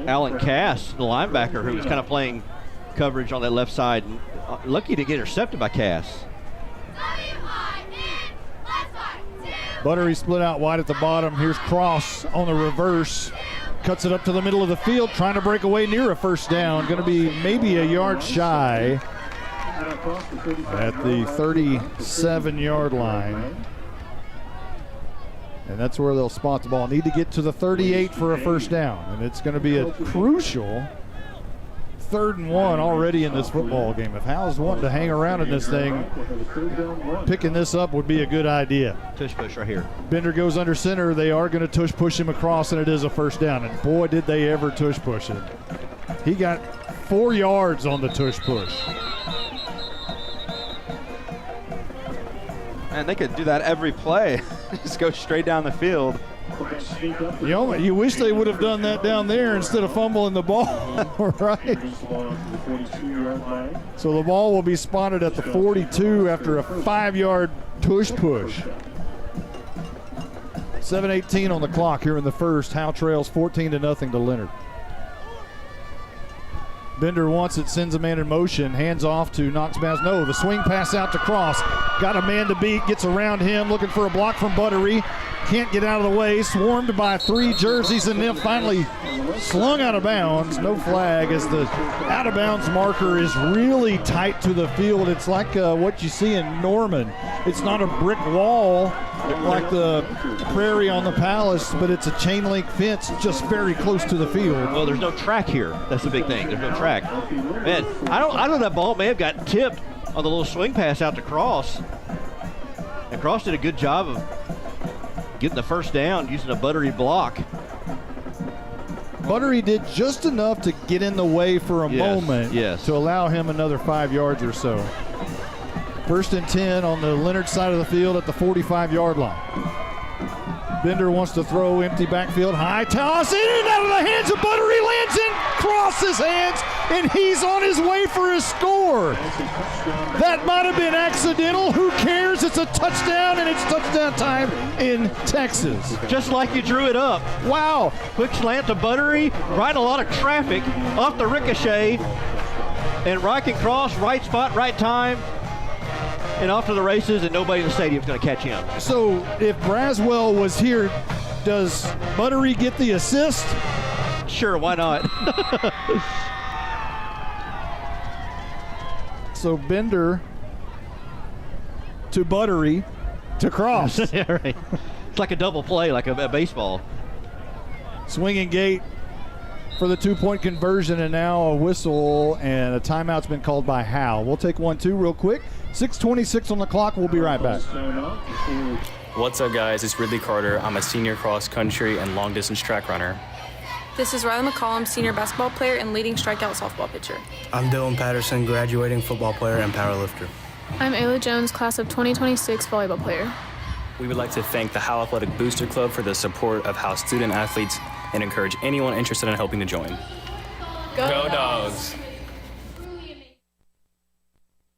Speaker 22: Alan Cass, the linebacker, who was kind of playing coverage on that left side. And lucky to get intercepted by Cass.
Speaker 2: Buttery split out wide at the bottom. Here's Cross on the reverse. Cuts it up to the middle of the field, trying to break away near a first down. Going to be maybe a yard shy at the 37-yard line. And that's where they'll spot the ball. Need to get to the 38 for a first down. And it's going to be a crucial 3rd and 1 already in this football game. If Howe's wanting to hang around in this thing, picking this up would be a good idea.
Speaker 22: Tush push right here.
Speaker 2: Bender goes under center. They are going to tush push him across, and it is a first down. And boy, did they ever tush push him. He got 4 yards on the tush push.
Speaker 23: And they could do that every play. Just go straight down the field.
Speaker 2: You wish they would have done that down there instead of fumbling the ball, right? So the ball will be spotted at the 42 after a 5-yard tush push. 7:18 on the clock here in the first. Howe trails 14-0 to Leonard. Bender wants it, sends a man in motion, hands off to Knox Mounds. No, the swing pass out to Cross. Got a man to beat, gets around him, looking for a block from Buttery. Can't get out of the way, swarmed by 3 jerseys, and then finally slung out of bounds. No flag as the out of bounds marker is really tight to the field. It's like what you see in Norman. It's not a brick wall like the Prairie on the Palace, but it's a chain link fence just very close to the field.
Speaker 22: Well, there's no track here. That's the big thing. There's no track. Man, I know that ball may have got tipped on the little swing pass out to Cross. And Cross did a good job of getting the first down using a Buttery block.
Speaker 2: Buttery did just enough to get in the way for a moment to allow him another 5 yards or so. 1st and 10 on the Leonard side of the field at the 45-yard line. Bender wants to throw, empty backfield, high toss, in and out of the hands of Buttery, lands in Cross's hands, and he's on his way for a score. That might have been accidental. Who cares? It's a touchdown, and it's touchdown time in Texas.
Speaker 22: Just like you drew it up.
Speaker 2: Wow.
Speaker 22: Quick slant to Buttery, right a lot of traffic off the ricochet, and Reich and Cross, right spot, right time, and off to the races, and nobody in the stadium's going to catch him.
Speaker 2: So if Braswell was here, does Buttery get the assist?
Speaker 22: Sure, why not?
Speaker 2: So Bender to Buttery to Cross.
Speaker 22: Yeah, right. It's like a double play, like a baseball.
Speaker 2: Swinging gate for the 2-point conversion, and now a whistle and a timeout's been called by Howe. We'll take 1-2 real quick. 6:26 on the clock. We'll be right back.
Speaker 18: What's up, guys? It's Ridley Carter. I'm a senior cross country and long distance track runner.
Speaker 19: This is Riley McCollum, senior basketball player and leading strikeout softball pitcher.
Speaker 20: I'm Dylan Patterson, graduating football player and powerlifter.
Speaker 21: I'm Ayla Jones, class of 2026 volleyball player.
Speaker 18: We would like to thank the Howe Athletic Booster Club for the support of Howe student athletes and encourage anyone interested in helping to join. Go Dogs!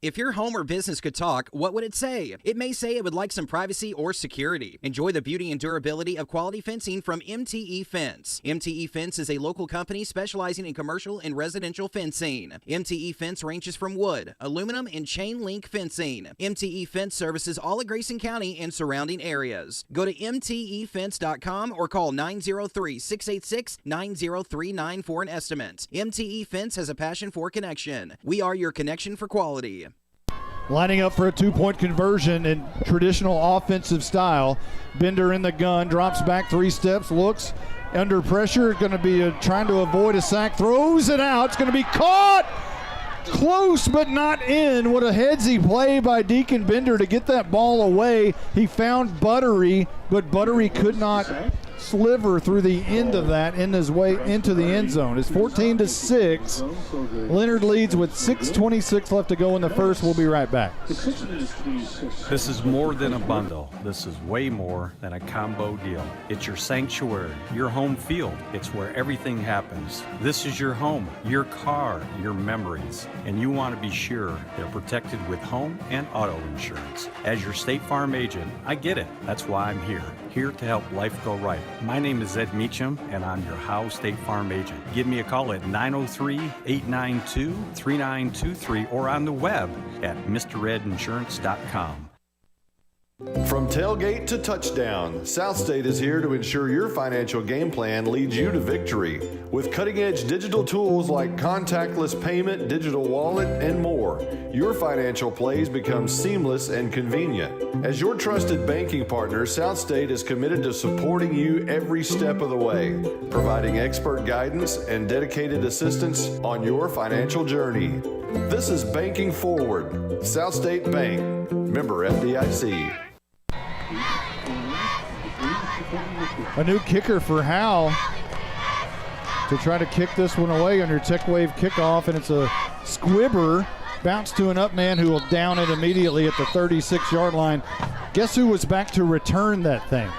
Speaker 8: If your home or business could talk, what would it say? It may say it would like some privacy or security. Enjoy the beauty and durability of quality fencing from MTE Fence. MTE Fence is a local company specializing in commercial and residential fencing. MTE Fence ranges from wood, aluminum, and chain link fencing. MTE Fence services all of Grayson County and surrounding areas. Go to mtefence.com or call 903-686-9039 for an estimate. MTE Fence has a passion for connection. We are your connection for quality.
Speaker 2: Lining up for a 2-point conversion in traditional offensive style. Bender in the gun, drops back 3 steps, looks under pressure, going to be trying to avoid a sack, throws it out. It's going to be caught. Close but not in. What a headsy play by Deacon Bender to get that ball away. He found Buttery, but Buttery could not sliver through the end of that in his way into the end zone. It's 14-6. Leonard leads with 6:26 left to go in the first. We'll be right back.
Speaker 12: This is more than a bundle. This is way more than a combo deal. It's your sanctuary, your home field. It's where everything happens. This is your home, your car, your memories, and you want to be sure they're protected with home and auto insurance. As your State Farm agent, I get it. That's why I'm here to help life go right. My name is Ed Meacham, and I'm your Howe State Farm agent. Give me a call at 903-892-3923 or on the web at mredinsurance.com.
Speaker 6: From tailgate to touchdown, South State is here to ensure your financial game plan leads you to victory. With cutting-edge digital tools like contactless payment, digital wallet, and more, your financial plays become seamless and convenient. As your trusted banking partner, South State is committed to supporting you every step of the way, providing expert guidance and dedicated assistance on your financial journey. This is Banking Forward, South State Bank, member FDIC.
Speaker 2: A new kicker for Howe to try to kick this one away on your Tech Wave kickoff, and it's a squibber. Bounce to an up man who will down it immediately at the 36-yard line. Guess who was back to return that thing?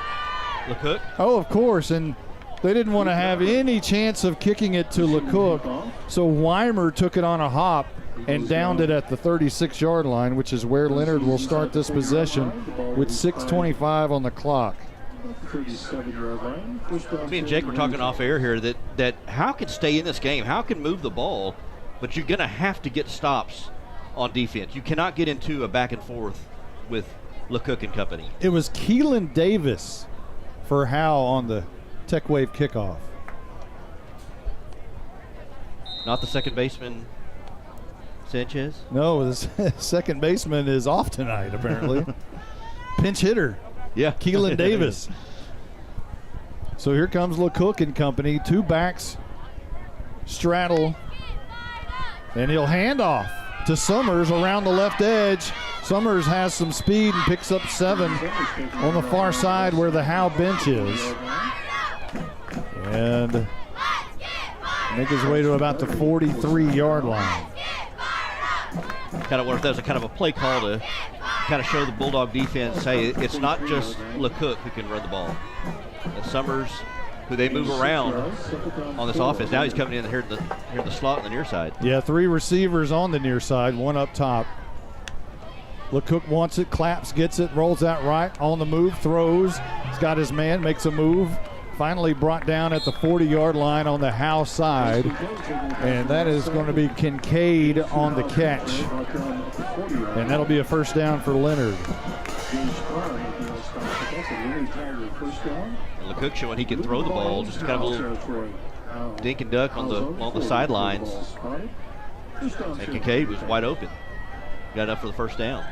Speaker 22: LeCook?
Speaker 2: Oh, of course, and they didn't want to have any chance of kicking it to LeCook, so Weimer took it on a hop and downed it at the 36-yard line, which is where Leonard will start this possession with 6:25 on the clock.
Speaker 11: 37-yard line. First down.
Speaker 22: Me and Jake were talking off air here that Howe can stay in this game. Howe can move the ball, but you're going to have to get stops on defense. You cannot get into a back and forth with LeCook and company.
Speaker 2: It was Keelan Davis for Howe on the Tech Wave kickoff.
Speaker 22: Not the second baseman, Sanchez?
Speaker 2: No, the second baseman is off tonight, apparently. Pinch hitter.
Speaker 22: Yeah.
Speaker 2: Keelan Davis. So here comes LeCook and company. Two backs straddle. And he'll hand off to Summers around the left edge. Summers has some speed and picks up 7 on the far side where the Howe bench is. And make his way to about the 43-yard line.
Speaker 22: Kind of wonder if that was a kind of a play call to kind of show the Bulldog defense, hey, it's not just LeCook who can run the ball. And Summers, who they move around on this offense. Now he's coming in here in the slot on the near side.
Speaker 2: Yeah, 3 receivers on the near side, 1 up top. LeCook wants it, claps, gets it, rolls out right, on the move, throws. He's got his man, makes a move. Finally brought down at the 40-yard line on the Howe side. And that is going to be Kincaid on the catch. And that'll be a first down for Leonard.
Speaker 22: LeCook showing he can throw the ball, just kind of a little dink and duck on the sidelines. And Kincaid was wide open. Got enough for the first down.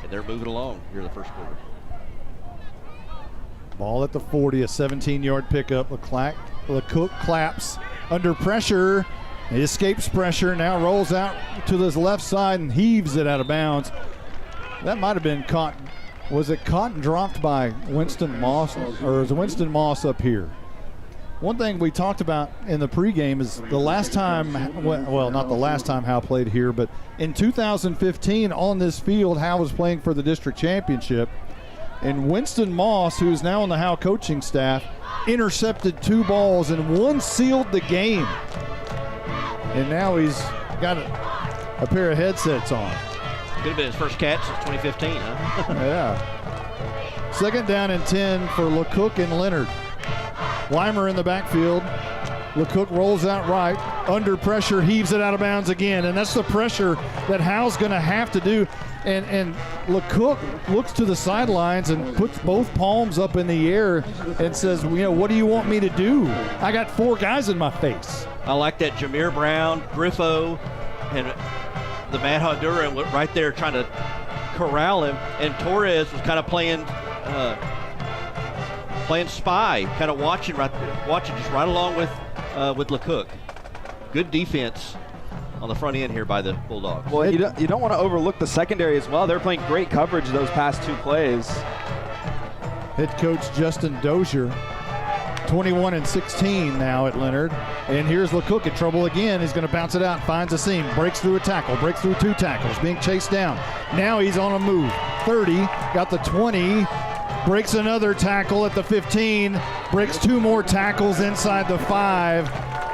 Speaker 22: And they're moving along here in the first quarter.
Speaker 2: Ball at the 40, a 17-yard pickup. LeCook claps under pressure. He escapes pressure, now rolls out to his left side and heaves it out of bounds. That might have been caught. Was it caught and dropped by Winston Moss, or is Winston Moss up here? One thing we talked about in the pregame is the last time, well, not the last time Howe played here, but in 2015 on this field, Howe was playing for the district championship. And Winston Moss, who's now on the Howe coaching staff, intercepted 2 balls and 1 sealed the game. And now he's got a pair of headsets on.
Speaker 22: Could have been his first catch since 2015, huh?
Speaker 2: Yeah. Second down and 10 for LeCook and Leonard. Weimer in the backfield. LeCook rolls out right. Under pressure, heaves it out of bounds again. And that's the pressure that Howe's going to have to do. And LeCook looks to the sidelines and puts both palms up in the air and says, what do you want me to do? I got 4 guys in my face.
Speaker 22: I like that Jameer Brown, Griffo, and the Mad Honduran were right there trying to corral him. And Torres was kind of playing spy, kind of watching just right along with LeCook. Good defense on the front end here by the Bulldogs.
Speaker 23: Well, you don't want to overlook the secondary as well. They're playing great coverage those past 2 plays.
Speaker 2: Head coach Justin Dozier, 21-16 now at Leonard. And here's LeCook in trouble again. He's going to bounce it out, finds a seam, breaks through a tackle, breaks through 2 tackles, being chased down. Now he's on a move. 30, got the 20, breaks another tackle at the 15, breaks 2 more tackles inside the 5.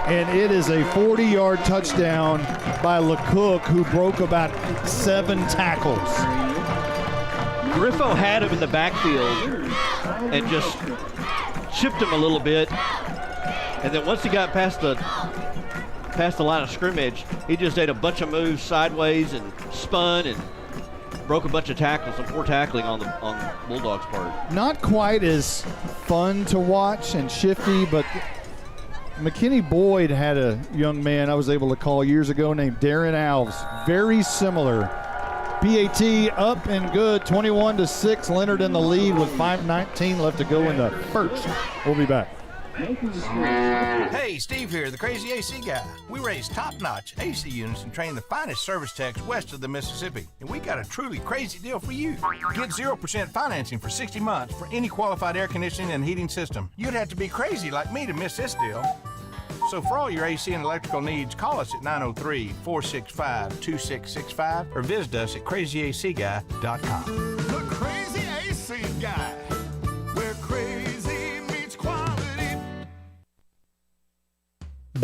Speaker 2: And it is a 40-yard touchdown by LeCook, who broke about 7 tackles.
Speaker 22: Griffo had him in the backfield and just chipped him a little bit. And then once he got past the line of scrimmage, he just made a bunch of moves sideways and spun and broke a bunch of tackles, some poor tackling on Bulldogs' part.
Speaker 2: Not quite as fun to watch and shifty, but McKinney Boyd had a young man I was able to call years ago named Darren Alves. Very similar. PAT up and good, 21-6. Leonard in the lead with 5:19 left to go in the first. We'll be back.
Speaker 3: Hey, Steve here, the Crazy AC Guy. We raise top-notch AC units and train the finest service techs west of the Mississippi. And we got a truly crazy deal for you. Get 0% financing for 60 months for any qualified air conditioning and heating system. You'd have to be crazy like me to miss this deal. So for all your AC and electrical needs, call us at 903-465-2665 or visit us at crazyacguy.com.
Speaker 16: The Crazy AC Guy, where crazy meets quality.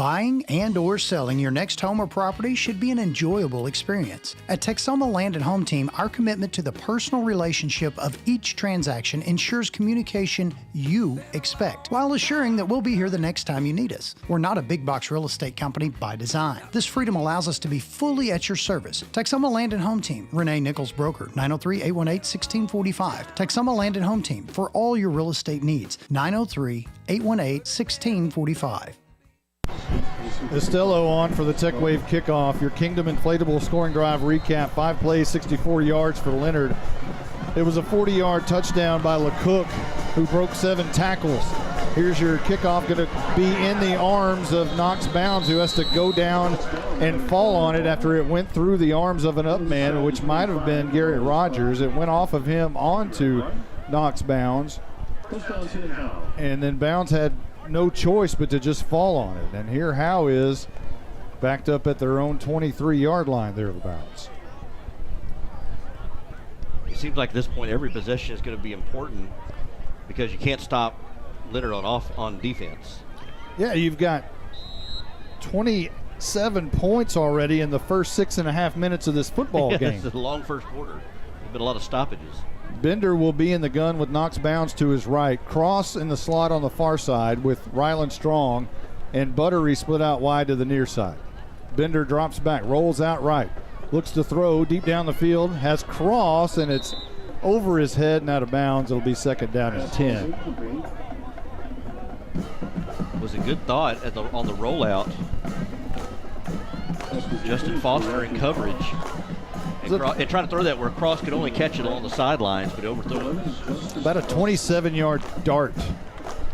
Speaker 1: Buying and or selling your next home or property should be an enjoyable experience. At Texoma Land and Home Team, our commitment to the personal relationship of each transaction ensures communication you expect, while assuring that we'll be here the next time you need us. We're not a big box real estate company by design. This freedom allows us to be fully at your service. Texoma Land and Home Team, Renee Nichols Broker, 903-818-1645. Texoma Land and Home Team, for all your real estate needs, 903-818-1645.
Speaker 2: Estelle on for the Tech Wave kickoff. Your Kingdom Inflatable scoring drive recap. 5 plays, 64 yards for Leonard. It was a 40-yard touchdown by LeCook, who broke 7 tackles. Here's your kickoff, going to be in the arms of Knox Bounds, who has to go down and fall on it after it went through the arms of an up man, which might have been Garrett Rogers. It went off of him onto Knox Bounds. And then Bounds had no choice but to just fall on it. And here Howe is backed up at their own 23-yard line thereabouts.
Speaker 22: It seems like at this point every possession is going to be important because you can't stop Leonard on defense.
Speaker 2: Yeah, you've got 27 points already in the first 6.5 minutes of this football game.
Speaker 22: It's a long first quarter. There's been a lot of stoppages.
Speaker 2: Bender will be in the gun with Knox Bounds to his right. Cross in the slot on the far side with Ryland Strong, and Buttery split out wide to the near side. Bender drops back, rolls out right, looks to throw deep down the field, has Cross, and it's over his head and out of bounds. It'll be second down and 10.
Speaker 22: It was a good thought on the rollout. Justin Foster in coverage. And trying to throw that where Cross could only catch it along the sidelines, but overthrew it.
Speaker 2: About a 27-yard dart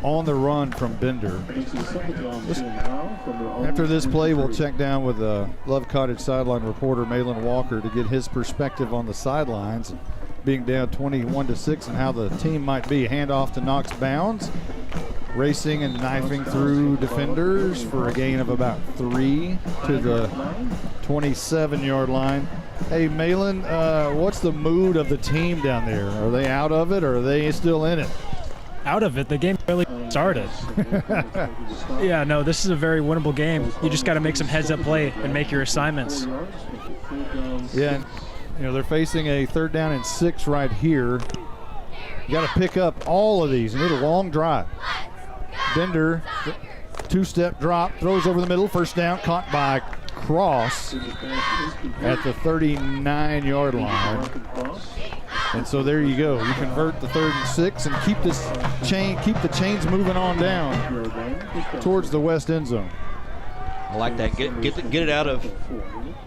Speaker 2: on the run from Bender. After this play, we'll check down with Love Cottage sideline reporter Malin Walker to get his perspective on the sidelines, being down 21-6 and how the team might be. Handoff to Knox Bounds, racing and knifing through defenders for a gain of about 3 to the 27-yard line. Hey, Malin, what's the mood of the team down there? Are they out of it, or are they still in it?
Speaker 4: Out of it. The game barely started. Yeah, no, this is a very winnable game. You just got to make some heads-up play and make your assignments.
Speaker 2: Yeah, they're facing a 3rd down and 6 right here. You got to pick up all of these. You need a long drive. Bender, 2-step drop, throws over the middle, first down, caught by Cross at the 39-yard line. And so there you go. You convert the 3rd and 6 and keep the chains moving on down towards the west end zone.
Speaker 22: I like that. Get it out of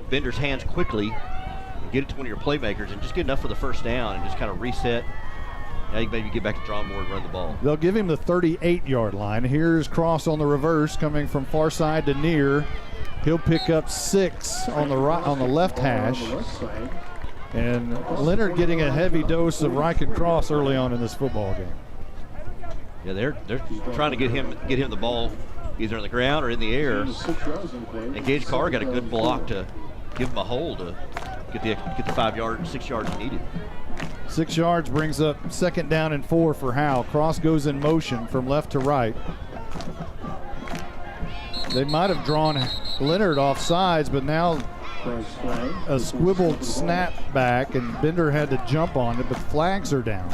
Speaker 22: Bender's hands quickly. Get it to one of your playmakers and just get enough for the first down and just kind of reset. Now you can maybe get back to drawing more and run the ball.
Speaker 2: They'll give him the 38-yard line. Here's Cross on the reverse, coming from far side to near. He'll pick up 6 on the left hash. And Leonard getting a heavy dose of Reich and Cross early on in this football game.
Speaker 22: Yeah, they're trying to get him the ball either on the ground or in the air. And Gage Carr got a good block to give him a hole to get the 5 yards, 6 yards he needed.
Speaker 2: 6 yards brings up 2nd down and 4 for Howe. Cross goes in motion from left to right. They might have drawn Leonard off sides, but now a squibbled snap back, and Bender had to jump on it, but flags are down.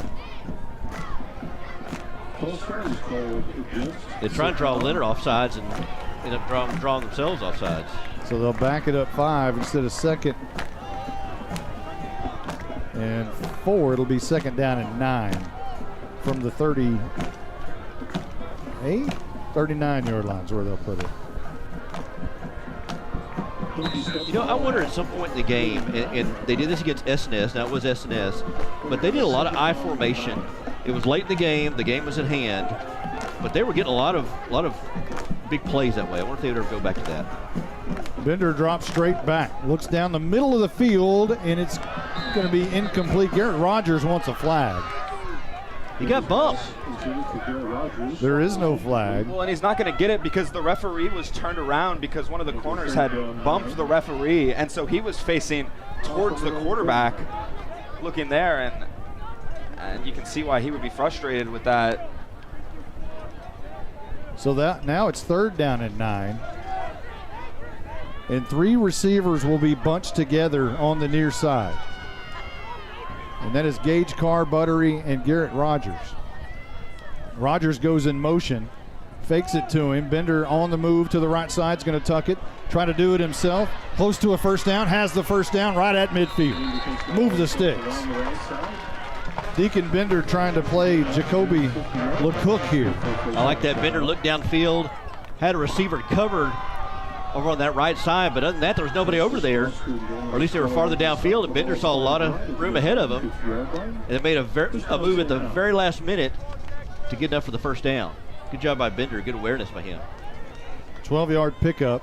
Speaker 22: They try to draw Leonard off sides and end up drawing themselves off sides.
Speaker 2: So they'll back it up 5 instead of 2nd and 4. It'll be 2nd down and 9 from the 39-yard lines where they'll put it.
Speaker 22: I wonder at some point in the game, and they did this against SNS. Now it was SNS, but they did a lot of I formation. It was late in the game was at hand, but they were getting a lot of big plays that way. I wonder if they would ever go back to that.
Speaker 2: Bender drops straight back, looks down the middle of the field, and it's going to be incomplete. Garrett Rogers wants a flag.
Speaker 22: He got bumped.
Speaker 2: There is no flag.
Speaker 23: Well, and he's not going to get it because the referee was turned around because one of the corners had bumped the referee, and so he was facing towards the quarterback, looking there, and you can see why he would be frustrated with that.
Speaker 2: So that now it's 3rd down and 9. And 3 receivers will be bunched together on the near side. And that is Gage Carr, Buttery, and Garrett Rogers. Rogers goes in motion, fakes it to him. Bender on the move to the right side, is going to tuck it, try to do it himself. Close to a first down, has the first down right at midfield. Move the sticks. Deacon Bender trying to play Jacoby LeCook here.
Speaker 22: I like that. Bender looked downfield, had a receiver covered over on that right side, but other than that, there was nobody over there, or at least they were farther downfield, and Bender saw a lot of room ahead of him, and it made a move at the very last minute to get enough for the first down. Good job by Bender, good awareness by him.
Speaker 2: 12-yard pickup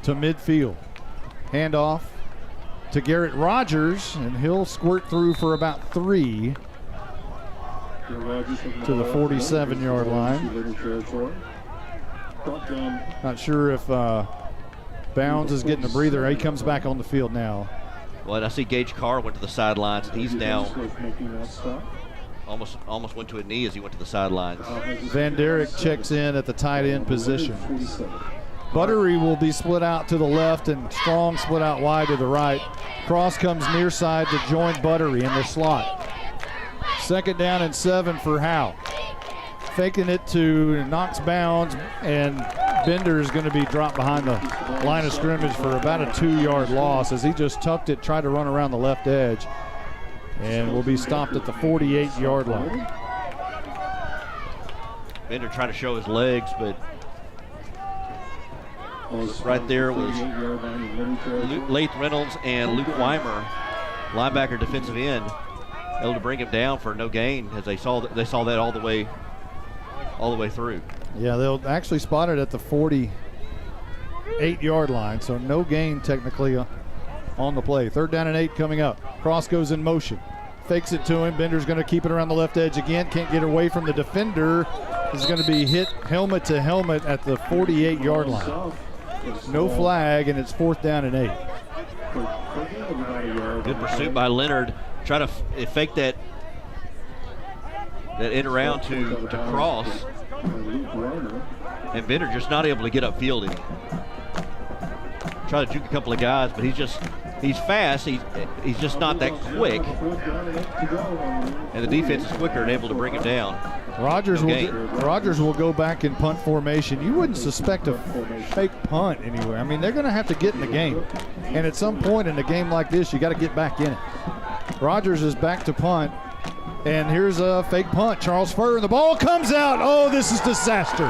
Speaker 2: to midfield. Handoff to Garrett Rogers, and he'll squirt through for about 3 to the 47-yard line. Not sure if Bounds is getting a breather. He comes back on the field now.
Speaker 22: Well, I see Gage Carr went to the sidelines, and he's now almost went to a knee as he went to the sidelines.
Speaker 2: Van Derrick checks in at the tight end position. Buttery will be split out to the left, and Strong split out wide to the right. Cross comes near side to join Buttery in the slot. 2nd down and 7 for Howe. Faking it to Knox Bounds, and Bender is going to be dropped behind the line of scrimmage for about a 2-yard loss as he just tucked it, tried to run around the left edge, and will be stopped at the 48-yard line.
Speaker 22: Bender trying to show his legs, but right there was Lath Reynolds and Luke Weimer, linebacker, defensive end, able to bring him down for no gain as they saw that all the way through.
Speaker 2: Yeah, they'll actually spot it at the 48-yard line, so no gain technically on the play. 3rd down and 8 coming up. Cross goes in motion. Fakes it to him. Bender's going to keep it around the left edge again. Can't get away from the defender. He's going to be hit helmet to helmet at the 48-yard line. No flag, and it's 4th down and 8.
Speaker 22: Good pursuit by Leonard. Try to fake that in around to Cross. And Bender just not able to get upfield any. Try to juke a couple of guys, but he's fast. He's just not that quick. And the defense is quicker and able to bring him down.
Speaker 2: Rogers will go back in punt formation. You wouldn't suspect a fake punt anywhere. I mean, they're going to have to get in the game. And at some point in a game like this, you got to get back in it. Rogers is back to punt. And here's a fake punt. Charles Furr, and the ball comes out. Oh, this is disaster.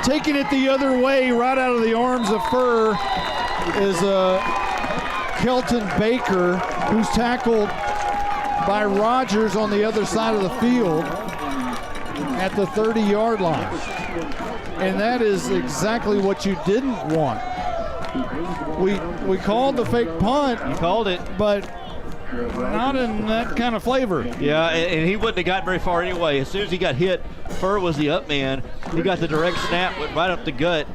Speaker 2: Taking it the other way, right out of the arms of Furr, is Kelton Baker, who's tackled by Rogers on the other side of the field at the 30-yard line. And that is exactly what you didn't want. We called the fake punt.
Speaker 22: You called it.
Speaker 2: But not in that kind of flavor.
Speaker 22: Yeah, and he wouldn't have gotten very far anyway. As soon as he got hit, Furr was the up man. He got the direct snap, went right up the gut,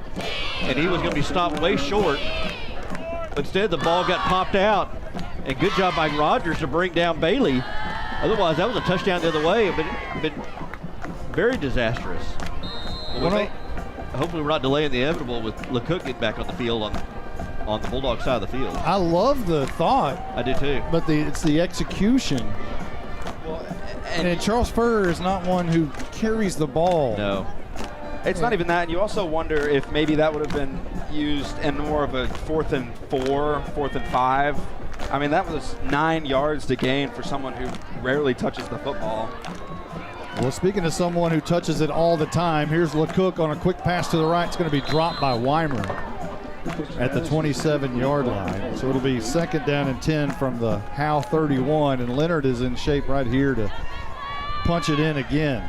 Speaker 22: and he was going to be stopped way short. But instead, the ball got popped out, and good job by Rogers to bring down Bailey. Otherwise, that was a touchdown the other way, but been very disastrous. Hopefully we're not delaying the inevitable with LeCook getting back on the field on the Bulldog side of the field.
Speaker 2: I love the thought.
Speaker 22: I do too.
Speaker 2: But it's the execution. Well, and Charles Furr is not one who carries the ball.
Speaker 22: No.
Speaker 23: It's not even that. And you also wonder if maybe that would have been used in more of a 4th and 4, 4th and 5. I mean, that was 9 yards to gain for someone who rarely touches the football.
Speaker 2: Well, speaking of someone who touches it all the time, here's LeCook on a quick pass to the right. It's going to be dropped by Weimer at the 27-yard line. So it'll be 2nd down and 10 from the Howe 31, and Leonard is in shape right here to punch it in again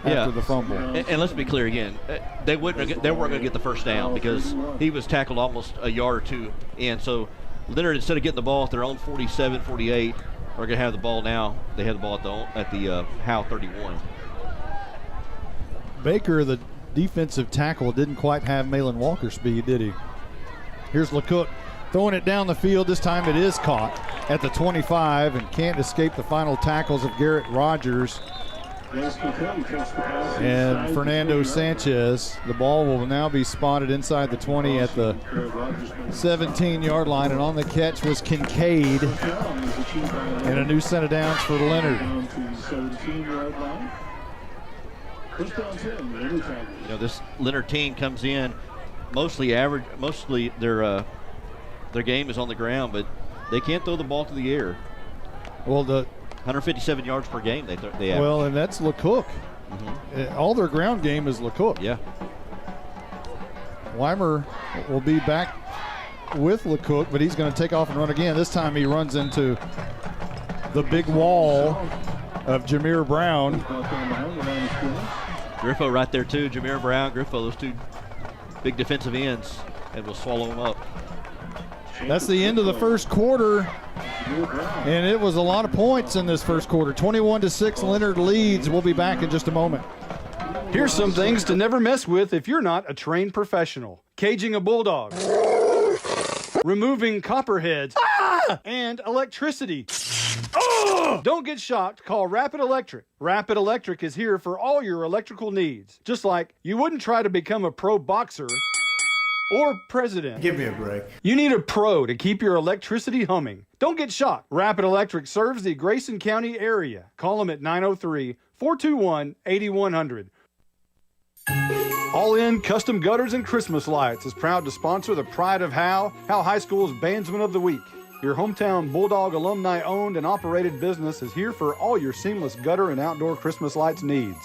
Speaker 2: after the fumble.
Speaker 22: And let's be clear again, they weren't going to get the first down because he was tackled almost a yard or two in. So Leonard, instead of getting the ball at their own 47, 48, are going to have the ball now. They have the ball at the Howe 31.
Speaker 2: Baker, the defensive tackle, didn't quite have Malin Walker speed, did he? Here's LeCook throwing it down the field. This time it is caught at the 25 and can't escape the final tackles of Garrett Rogers And Fernando Sanchez, the ball will now be spotted inside the 20 at the 17-yard line, and on the catch was Kincaid. And a new set of downs for Leonard.
Speaker 22: You know, this Leonard team comes in mostly average. Mostly their game is on the ground, but they can't throw the ball to the air.
Speaker 2: Well, the
Speaker 22: 157 yards per game they have.
Speaker 2: Well, and that's LeCook. All their ground game is LeCook.
Speaker 22: Yeah.
Speaker 2: Weimer will be back with LeCook, but he's going to take off and run again. This time he runs into the big wall of Jameer Brown.
Speaker 22: Griffo right there too. Jameer Brown, Griffo, those two big defensive ends, and will swallow them up.
Speaker 2: That's the end of the first quarter, and it was a lot of points in this first quarter. 21-6, Leonard leads. We'll be back in just a moment.
Speaker 7: Here's some things to never mess with if you're not a trained professional. Caging a bulldog, removing copperheads, and electricity. Don't get shocked. Call Rapid Electric. Rapid Electric is here for all your electrical needs. Just like you wouldn't try to become a pro boxer or president.
Speaker 5: Give me a break.
Speaker 7: You need a pro to keep your electricity humming. Don't get shocked. Rapid Electric serves the Grayson County area. Call them at 903-421-8100. All In Custom Gutters and Christmas Lights is proud to sponsor the pride of Howe High School's Bandsman of the Week. Your hometown Bulldog alumni owned and operated business is here for all your seamless gutter and outdoor Christmas lights needs.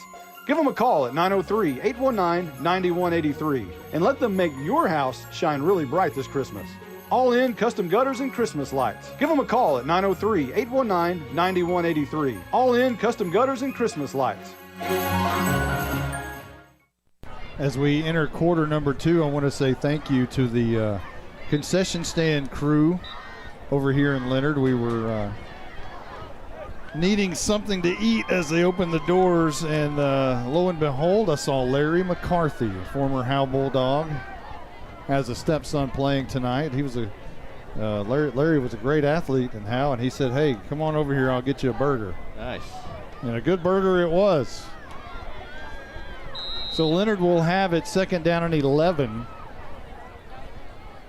Speaker 7: Give them a call at 903-819-9183 and let them make your house shine really bright this Christmas. All In Custom Gutters and Christmas Lights. Give them a call at 903-819-9183. All In Custom Gutters and Christmas Lights.
Speaker 2: As we enter quarter number 2, I want to say thank you to the concession stand crew over here in Leonard. We were needing something to eat as they opened the doors, and lo and behold, I saw Larry McCarthy, former Howe Bulldog, has a stepson playing tonight. He was Larry was a great athlete in Howe, and he said, "Hey, come on over here, I'll get you a burger."
Speaker 22: Nice.
Speaker 2: And a good burger it was. So Leonard will have it second down and 11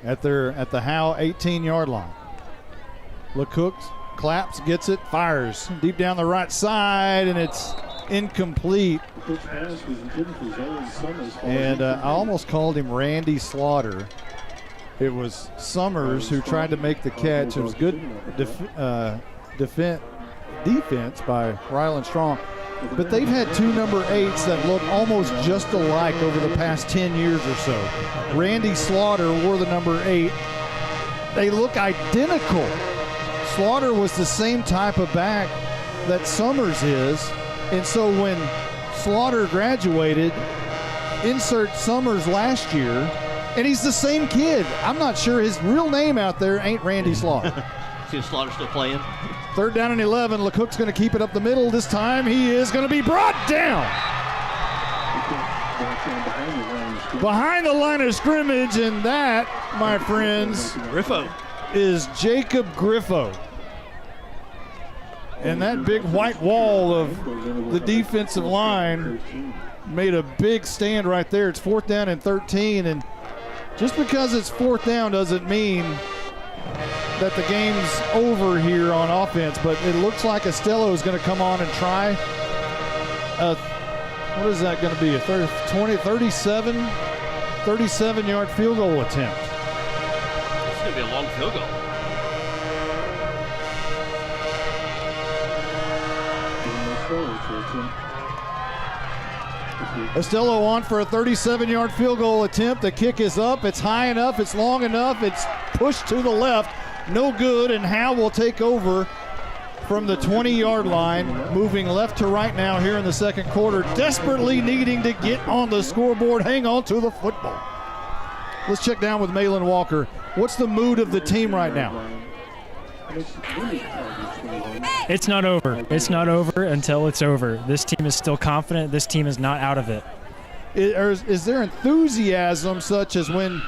Speaker 2: at the Howe 18-yard line. LeCook claps, gets it, fires deep down the right side, and it's incomplete. And I almost called him Randy Slaughter. It was Summers who tried to make the catch. It was good defense by Ryland Strong. But they've had two number 8s that look almost just alike over the past 10 years or so. Randy Slaughter wore the number 8. They look identical. Slaughter was the same type of back that Summers is. And so when Slaughter graduated, insert Summers last year, and he's the same kid. I'm not sure his real name out there ain't Randy Slaughter.
Speaker 22: See if Slaughter's still playing.
Speaker 2: Third down and 11. LeCook's going to keep it up the middle. This time he is going to be brought down behind the line of scrimmage, and that, my friends,
Speaker 22: Griffo,
Speaker 2: is Jacob Griffo. And that big white wall of the defensive line made a big stand right there. It's 4th down and 13, and just because it's 4th down doesn't mean that the game's over here on offense, but it looks like Estella is going to come on and try what is that going to be, a 37-yard field goal attempt.
Speaker 22: It's going to be a long field goal.
Speaker 2: Estella on for a 37-yard field goal attempt. The kick is up. It's high enough. It's long enough. It's pushed to the left. No good, and Howe will take over from the 20-yard line, moving left to right now here in the second quarter, desperately needing to get on the scoreboard. Hang on to the football. Let's check down with Malin Walker. What's the mood of the team right now?
Speaker 4: It's not over. It's not over until it's over. This team is still confident. This team is not out of it.
Speaker 2: Is there enthusiasm such as when,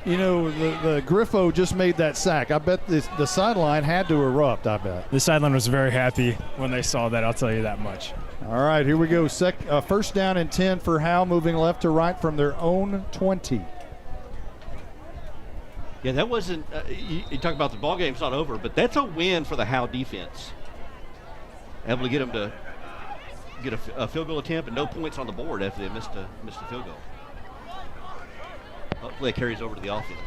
Speaker 2: you know, the Griffo just made that sack? I bet the sideline had to erupt, I bet.
Speaker 4: The sideline was very happy when they saw that, I'll tell you that much.
Speaker 2: All right, here we go. First down and 10 for Howe, moving left to right from their own 20.
Speaker 22: Yeah, that wasn't you talk about the ball game's not over, but that's a win for the Howe defense. Able to get them to get a field goal attempt and no points on the board after they missed a field goal. Hopefully it carries over to the offense.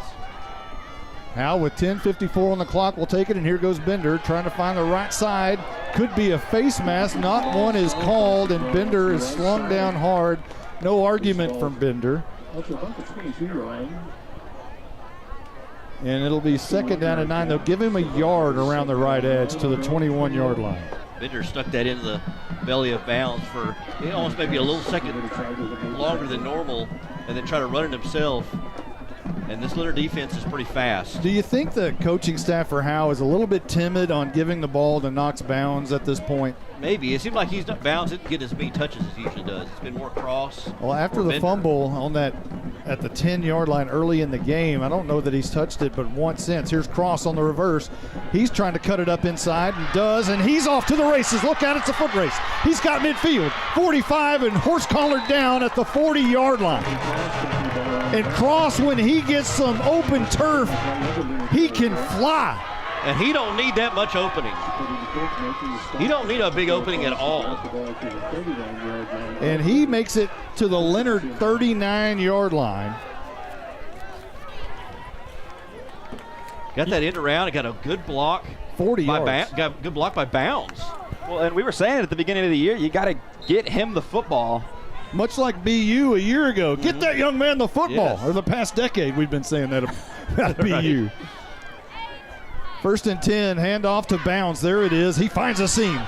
Speaker 2: Howe with 10:54 on the clock will take it, and here goes Bender trying to find the right side. Could be a face mask. Not one is called, and Bender is slung down hard. No argument from Bender. And it'll be second down and 9. They'll give him a yard around the right edge to the 21-yard line.
Speaker 22: Bender stuck that into the belly of bounds for almost maybe a little second longer than normal, and then try to run it himself. And this Leonard defense is pretty fast.
Speaker 2: Do you think the coaching staff for Howe is a little bit timid on giving the ball to Knox Bounds at this point?
Speaker 22: Maybe. It seems like he's not Bounds didn't get as many touches as he usually does. It's been more cross.
Speaker 2: Well, after the fumble on that at the 10-yard line early in the game, I don't know that he's touched it but once since. Here's Cross on the reverse. He's trying to cut it up inside and does, and he's off to the races. Look out, it's a foot race. He's got midfield, 45, and horse collared down at the 40-yard line. And Cross, when he gets some open turf, he can fly.
Speaker 22: And he don't need that much opening. He don't need a big opening at all.
Speaker 2: And he makes it to the Leonard 39-yard line.
Speaker 22: Got that end around and got a good block.
Speaker 2: 40 yards.
Speaker 22: Got a good block by Bounds.
Speaker 23: Well, and we were saying at the beginning of the year, you got to get him the football.
Speaker 2: Much like BU a year ago. Get that young man the football.
Speaker 22: Yes.
Speaker 2: Or the past decade, we've been saying that about BU. First and 10, handoff to Bounds. There it is. He finds a seam.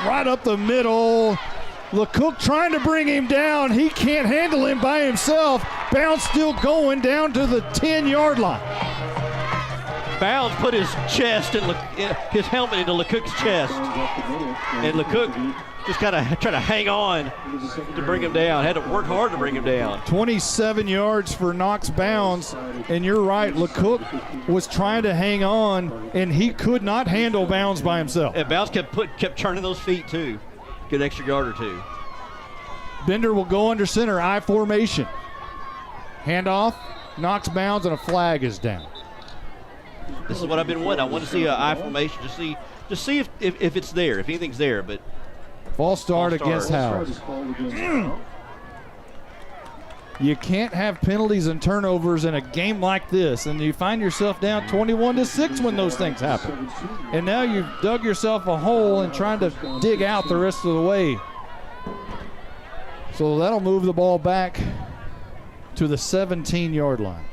Speaker 2: Right up the middle. LeCook trying to bring him down. He can't handle him by himself. Bounds still going down to the 10-yard line.
Speaker 22: Bounds put his chest and his helmet into LeCook's chest. And LeCook just kind of trying to hang on to bring him down. Had to work hard to bring him down.
Speaker 2: 27 yards for Knox Bounds. And you're right, LeCook was trying to hang on, and he could not handle Bounds by himself.
Speaker 22: And Bounds kept turning those feet, too. Get an extra yard or two.
Speaker 2: Bender will go under center, I formation. Handoff, Knox Bounds, and a flag is down.
Speaker 22: This is what I've been wanting. I want to see an I formation, just see if it's there, if anything's there. But
Speaker 2: false start against Howe. You can't have penalties and turnovers in a game like this, and you find yourself down 21-6 when those things happen. And now you've dug yourself a hole and trying to dig out the rest of the way. So that'll move the ball back to the 17-yard line.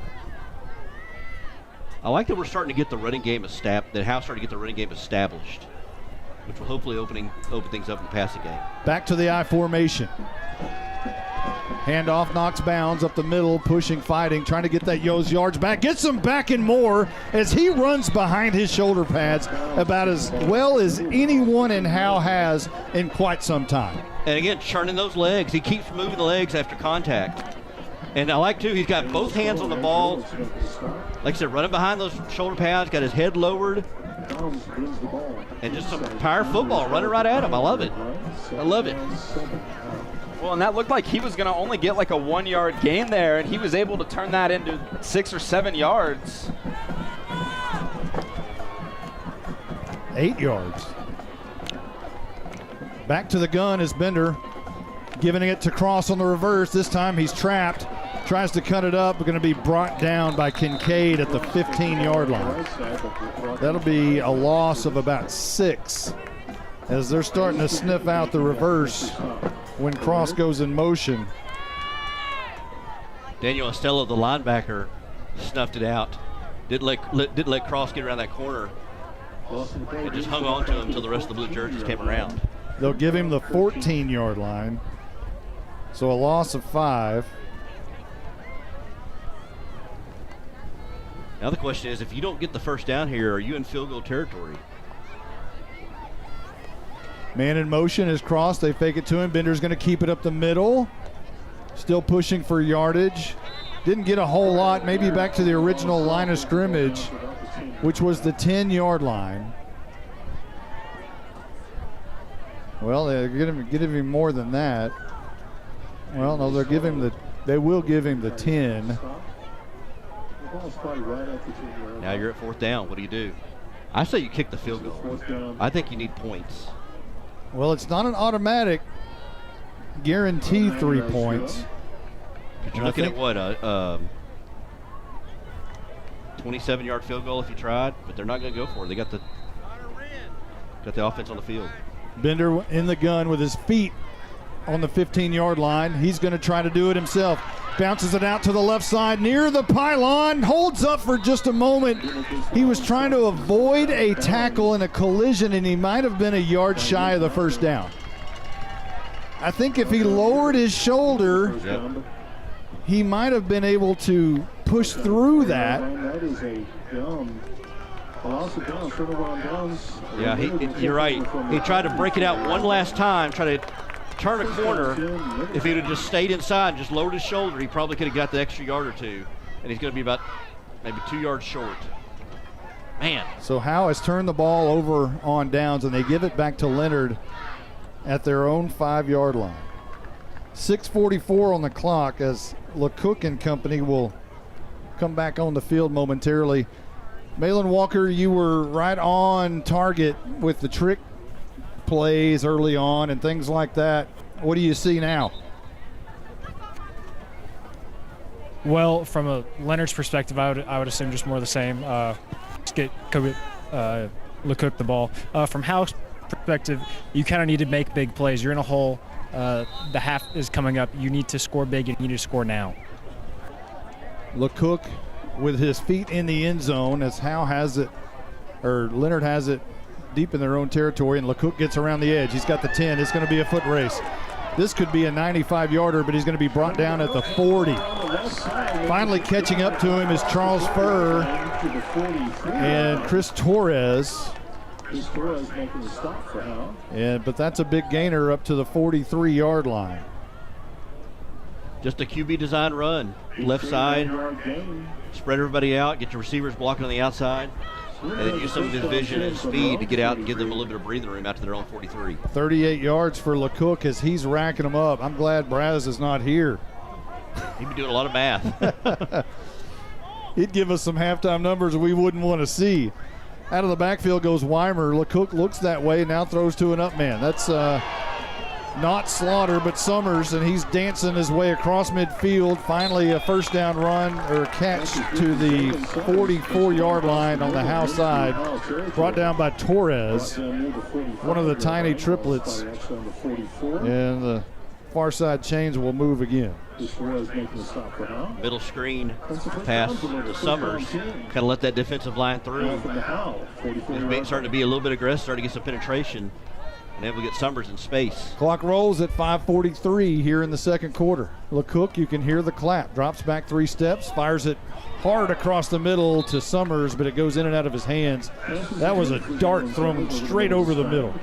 Speaker 22: I like that we're starting to get the running game established, that Howe's starting to get the running game established, which will hopefully open things up in the passing game.
Speaker 2: Back to the I formation. Handoff, Knox Bounds up the middle, pushing, fighting, trying to get that yards back. Gets him back and more as he runs behind his shoulder pads about as well as anyone in Howe has in quite some time.
Speaker 22: And again, churning those legs. He keeps moving the legs after contact. And I like, too, he's got both hands on the ball. Like I said, running behind those shoulder pads, got his head lowered. And just some power football running right at him. I love it. I love it.
Speaker 23: Well, and that looked like he was going to only get like a 1-yard gain there, and he was able to turn that into 6 or 7 yards.
Speaker 2: 8 yards. Back to the gun is Bender, giving it to Cross on the reverse. This time he's trapped. Tries to cut it up, going to be brought down by Kincaid at the 15-yard line. That'll be a loss of about 6 as they're starting to sniff out the reverse when Cross goes in motion.
Speaker 22: Daniel Estella, the linebacker, snuffed it out. Didn't let Cross get around that corner. And just hung on to him until the rest of the blue jerseys came around.
Speaker 2: They'll give him the 14-yard line. So a loss of 5.
Speaker 22: Now the question is, if you don't get the first down here, are you in field goal territory?
Speaker 2: Man in motion is Cross. They fake it to him. Bender's going to keep it up the middle. Still pushing for yardage. Didn't get a whole lot. Maybe back to the original line of scrimmage, which was the 10-yard line.
Speaker 5: Well, they're giving him more than that. Well, no, they will give him the 10.
Speaker 22: Now you're at 4th down. What do? I say you kick the field goal. I think you need points.
Speaker 5: Well, it's not an automatic guarantee 3 points.
Speaker 22: But you're looking at what, a 27-yard field goal if you tried, but they're not going to go for it. They got the offense on the field.
Speaker 5: Bender in the gun with his feet on the 15-yard line. He's going to try to do it himself. Bounces it out to the left side near the pylon. Holds up for just a moment. He was trying to avoid a tackle and a collision, and he might have been a yard shy of the first down. I think if he lowered his shoulder, he might have been able to push through that.
Speaker 22: Yeah, you're right. He tried to break it out one last time, try to turn a corner. If he'd have just stayed inside and just lowered his shoulder, he probably could have got the extra yard or two. And he's going to be about maybe 2 yards short. Man.
Speaker 5: So Howe has turned the ball over on downs, and they give it back to Leonard at their own 5-yard line. 6:44 on the clock as LeCook and company will come back on the field momentarily. Malin Walker, you were right on target with the trick plays early on and things like that. What do you see now?
Speaker 4: Well, from a Leonard's perspective, I would assume just more of the same. Just get LeCook the ball. From Howe's perspective, you kind of need to make big plays. You're in a hole. The half is coming up. You need to score big. You need to score now.
Speaker 5: LeCook with his feet in the end zone as Howe has it, or Leonard has it deep in their own territory, and LeCook gets around the edge. He's got the 10. It's going to be a foot race. This could be a 95-yarder, but he's going to be brought down at the 40. Finally catching up to him is Charles Furr and Chris Torres.
Speaker 11: Making the stop for Howe.
Speaker 5: But that's a big gainer up to the 43-yard line.
Speaker 22: Just a QB design run. Left side, spread everybody out, get your receivers blocking on the outside, and then use some of his vision and speed to get out and give them a little bit of breathing room out to their own 43.
Speaker 5: 38 yards for LeCook as he's racking them up. I'm glad Braz is not here.
Speaker 22: He'd be doing a lot of math.
Speaker 5: He'd give us some halftime numbers we wouldn't want to see. Out of the backfield goes Weimer. LeCook looks that way, now throws to an up man. That's not Slaughter, but Summers, and he's dancing his way across midfield. Finally, a first down run or catch to the 44-yard line on the Howe side. Brought down by Torres, one of the tiny triplets. And the far side chains will move again.
Speaker 22: Middle screen pass to Summers. Kind of let that defensive line through. He's starting to be a little bit aggressive, starting to get some penetration. And able to get Summers in space.
Speaker 5: Clock rolls at 5:43 here in the second quarter. LeCook, you can hear the clap. Drops back 3 steps, fires it hard across the middle to Summers, but it goes in and out of his hands. That was a dart thrown straight over the middle.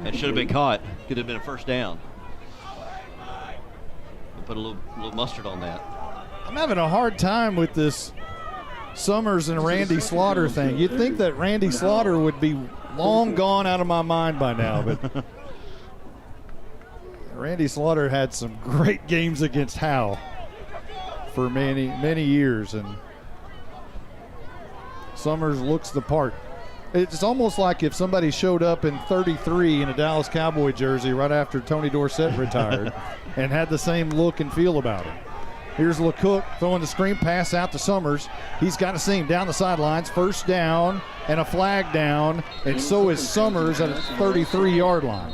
Speaker 22: It should have been caught. Could have been a first down. Put a little mustard on that.
Speaker 5: I'm having a hard time with this Summers and Randy Slaughter thing. You'd think that Randy Slaughter would be long gone out of my mind by now, but Randy Slaughter had some great games against Howe for many, many years, and Summers looks the part. It's almost like if somebody showed up in 33 in a Dallas Cowboy jersey right after Tony Dorsett retired and had the same look and feel about him. Here's LeCook throwing the screen pass out to Summers. He's got to see him down the sidelines. First down and a flag down, and so is Summers at a 33-yard line.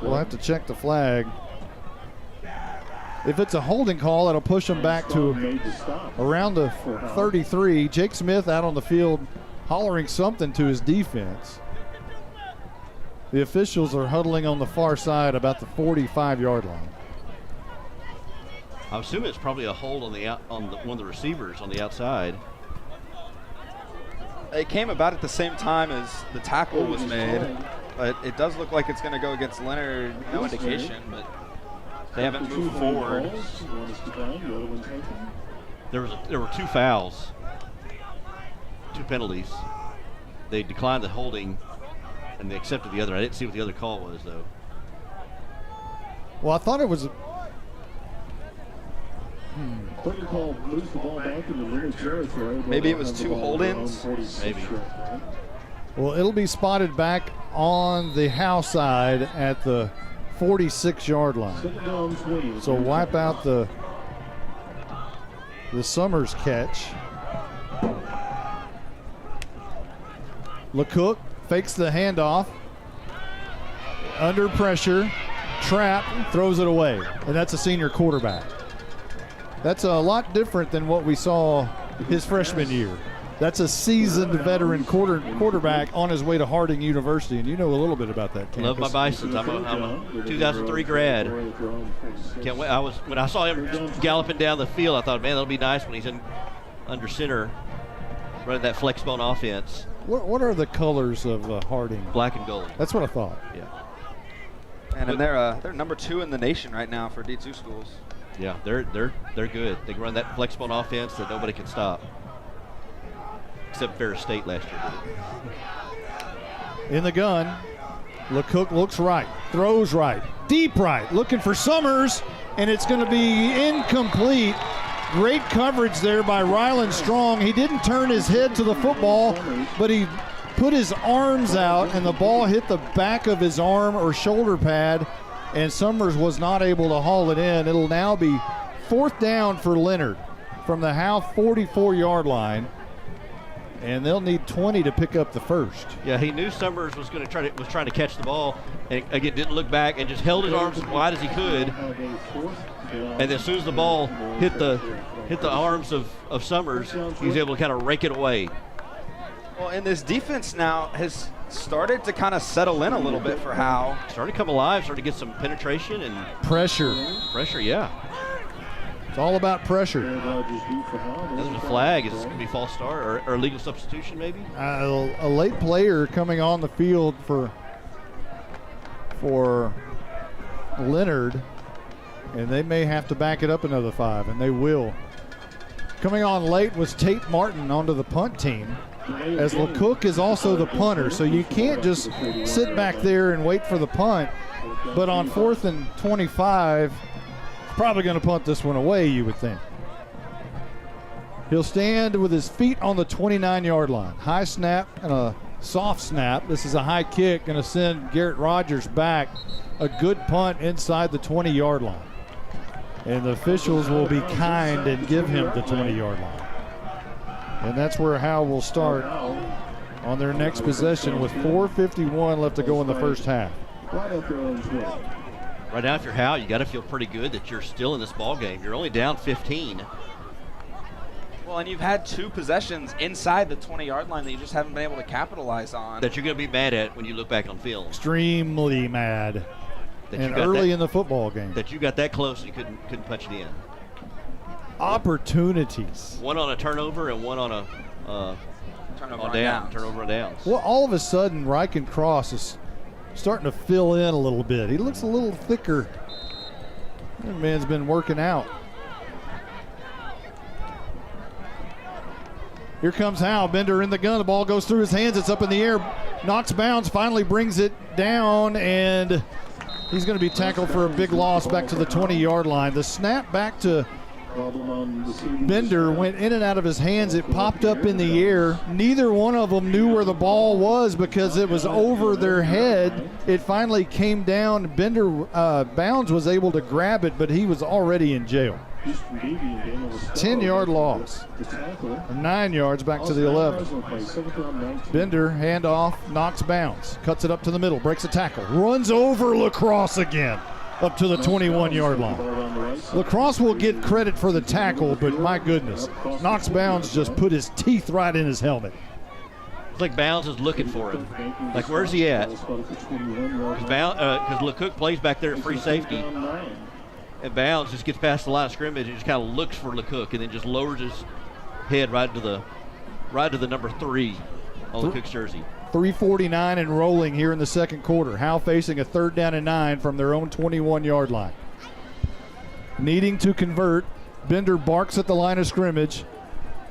Speaker 5: We'll have to check the flag. If it's a holding call, it'll push him back to around the 33. Jake Smith out on the field hollering something to his defense. The officials are huddling on the far side about the 45-yard line.
Speaker 22: I'm assuming it's probably a hold on one of the receivers on the outside.
Speaker 23: It came about at the same time as the tackle was made, but it does look like it's going to go against Leonard. No indication, but they haven't moved forward.
Speaker 22: There were 2 fouls, 2 penalties. They declined the holding And they accepted the other. I didn't see what the other call was, though.
Speaker 5: Well, I thought it was.
Speaker 11: Quick call moves the ball back in the Leonard territory.
Speaker 23: Maybe it was 2 hold-ins.
Speaker 22: Maybe.
Speaker 5: Well, it'll be spotted back on the Howe side at the 46-yard line. So wipe out the Summers catch. LeCook fakes the handoff. Under pressure, trap, throws it away. And that's a senior quarterback. That's a lot different than what we saw his freshman year. That's a seasoned veteran quarterback on his way to Harding University, and you know a little bit about that campus.
Speaker 22: Love my Bisons. I'm a 2003 grad. Can't wait. When I saw him galloping down the field, I thought, man, that'll be nice when he's in under center, running that flex bone offense.
Speaker 5: What are the colors of Harding?
Speaker 22: Black and gold.
Speaker 5: That's what I thought.
Speaker 22: Yeah.
Speaker 23: And they're number 2 in the nation right now for D2 schools.
Speaker 22: Yeah, they're good. They can run that flex bone offense that nobody can stop. Except Ferris State last year.
Speaker 5: In the gun, LeCook looks right, throws right, deep right, looking for Summers, and it's going to be incomplete. Great coverage there by Ryland Strong. He didn't turn his head to the football, but he put his arms out, and the ball hit the back of his arm or shoulder pad, and Summers was not able to haul it in. It'll now be 4th down for Leonard from the Howe 44-yard line. And they'll need 20 to pick up the first.
Speaker 22: Yeah, he knew Summers was trying to catch the ball, and again didn't look back and just held his arms as wide as he could. And as soon as the ball hit the arms of Summers, he was able to kind of rake it away.
Speaker 23: Well, and this defense now has started to kind of settle in a little bit for Howe.
Speaker 22: Started to come alive, started to get some penetration and
Speaker 5: pressure.
Speaker 22: Pressure, yeah.
Speaker 5: It's all about pressure.
Speaker 22: There's a flag. Is this going to be false start or illegal substitution maybe?
Speaker 5: A late player coming on the field for Leonard, and they may have to back it up another 5, and they will. Coming on late was Tate Martin onto the punt team, as LeCook is also the punter, so you can't just sit back there and wait for the punt. But on 4th and 25, probably going to punt this one away, you would think. He'll stand with his feet on the 29-yard line. High snap and a soft snap. This is a high kick, going to send Garrett Rogers back. A good punt inside the 20-yard line. And the officials will be kind and give him the 20-yard line. And that's where Howe will start on their next possession with 4:51 left to go in the first half.
Speaker 22: Right now, if you're Howe, you got to feel pretty good that you're still in this ball game. You're only down 15.
Speaker 23: Well, and you've had 2 possessions inside the 20-yard line that you just haven't been able to capitalize on.
Speaker 22: That you're going to be mad at when you look back on film.
Speaker 5: Extremely mad. And early in the football game.
Speaker 22: That you got that close and you couldn't punch it in.
Speaker 5: Opportunities.
Speaker 22: One on a turnover and one on a
Speaker 23: turnover
Speaker 22: on downs.
Speaker 5: Well, all of a sudden, Riken Cross is starting to fill in a little bit. He looks a little thicker. That man's been working out. Here comes Howe. Bender in the gun. The ball goes through his hands. It's up in the air. Knocks bounds. Finally brings it down, and he's going to be tackled for a big loss back to the 20-yard line. The snap back to Bender went in and out of his hands. It popped up in the air. Neither one of them knew where the ball was because it was over their head. It finally came down. Bender, Bounds was able to grab it, but he was already in jail. 10-yard loss. 9 yards back to the 11. Bender, handoff, knocks Bounds. Cuts it up to the middle, breaks a tackle. Runs over Lacrosse again. Up to the 21-yard line. Lacrosse will get credit for the tackle, but my goodness, Knox Bounds just put his teeth right in his helmet.
Speaker 22: It's like Bounds is looking for him. Like, where's he at? Because LeCook plays back there at free safety. And Bounds just gets past the line of scrimmage and just kind of looks for LeCook and then just lowers his head right to the number 3 on LeCook's jersey.
Speaker 5: 3:49 and rolling here in the second quarter. Howe facing a 3rd down and 9 from their own 21-yard line. Needing to convert, Bender barks at the line of scrimmage.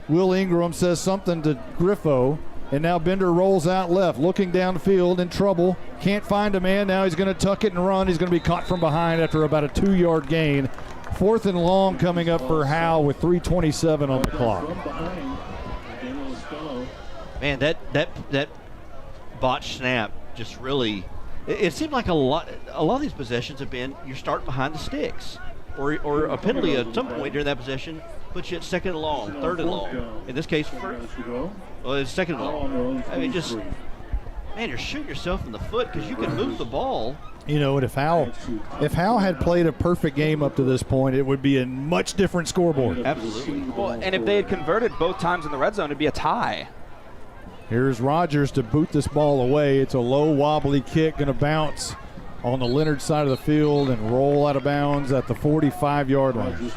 Speaker 5: Will Ingram says something to Griffo. And now Bender rolls out left, looking downfield in trouble. Can't find a man. Now he's going to tuck it and run. He's going to be caught from behind after about a 2-yard gain. 4th and long coming up for Howe with 3:27 on the clock.
Speaker 22: Man, that botched snap just really. It seemed like a lot of these possessions have been you start behind the sticks, or a penalty at some point during that possession puts you at 2nd and long, 3rd and long. In this case, it's 2nd and long. I mean, just man, you're shooting yourself in the foot because you can move the ball.
Speaker 5: You know, and if Howe had played a perfect game up to this point, it would be a much different scoreboard.
Speaker 22: Absolutely.
Speaker 23: Well, and if they had converted both times in the red zone, it'd be a tie.
Speaker 5: Here's Rogers to boot this ball away. It's a low, wobbly kick, going to bounce on the Leonard side of the field and roll out of bounds at the 45-yard line.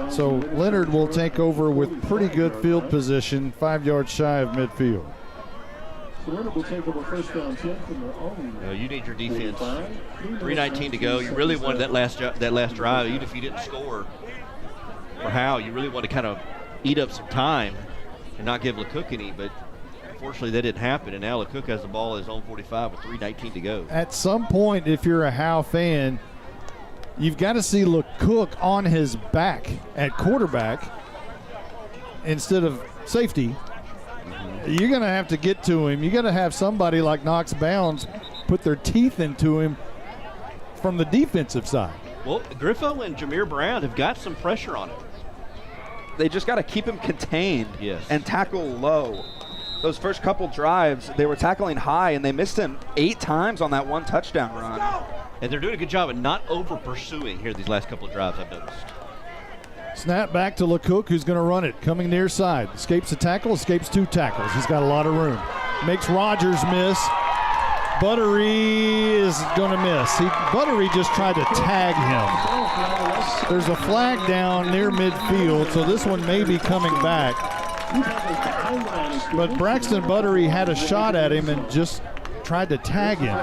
Speaker 5: So Leonard will take over with pretty good field position, 5 yards shy of midfield.
Speaker 11: Leonard will take over first down 10 from their own.
Speaker 22: You need your defense. 3:19 to go. You really wanted that last drive, even if you didn't score. For Howe, you really want to kind of eat up some time and not give LeCook any, but unfortunately that didn't happen, and now LeCook has the ball at his own 45 with 3:19 to go.
Speaker 5: At some point, if you're a Howe fan, you've got to see LeCook on his back at quarterback instead of safety. You're going to have to get to him. You got to have somebody like Knox Bounds put their teeth into him from the defensive side.
Speaker 22: Well, Griffo and Jameer Brown have got some pressure on him.
Speaker 23: They just got to keep him contained and tackle low. Those first couple drives, they were tackling high, and they missed him 8 times on that 1 touchdown run.
Speaker 22: And they're doing a good job of not over-pursuing here these last couple of drives, I've noticed.
Speaker 5: Snap back to LeCook, who's going to run it. Coming near side. Escapes a tackle, escapes 2 tackles. He's got a lot of room. Makes Rogers miss. Buttery is going to miss. Buttery just tried to tag him. There's a flag down near midfield, so this one may be coming back. But Braxton Buttery had a shot at him and just tried to tag him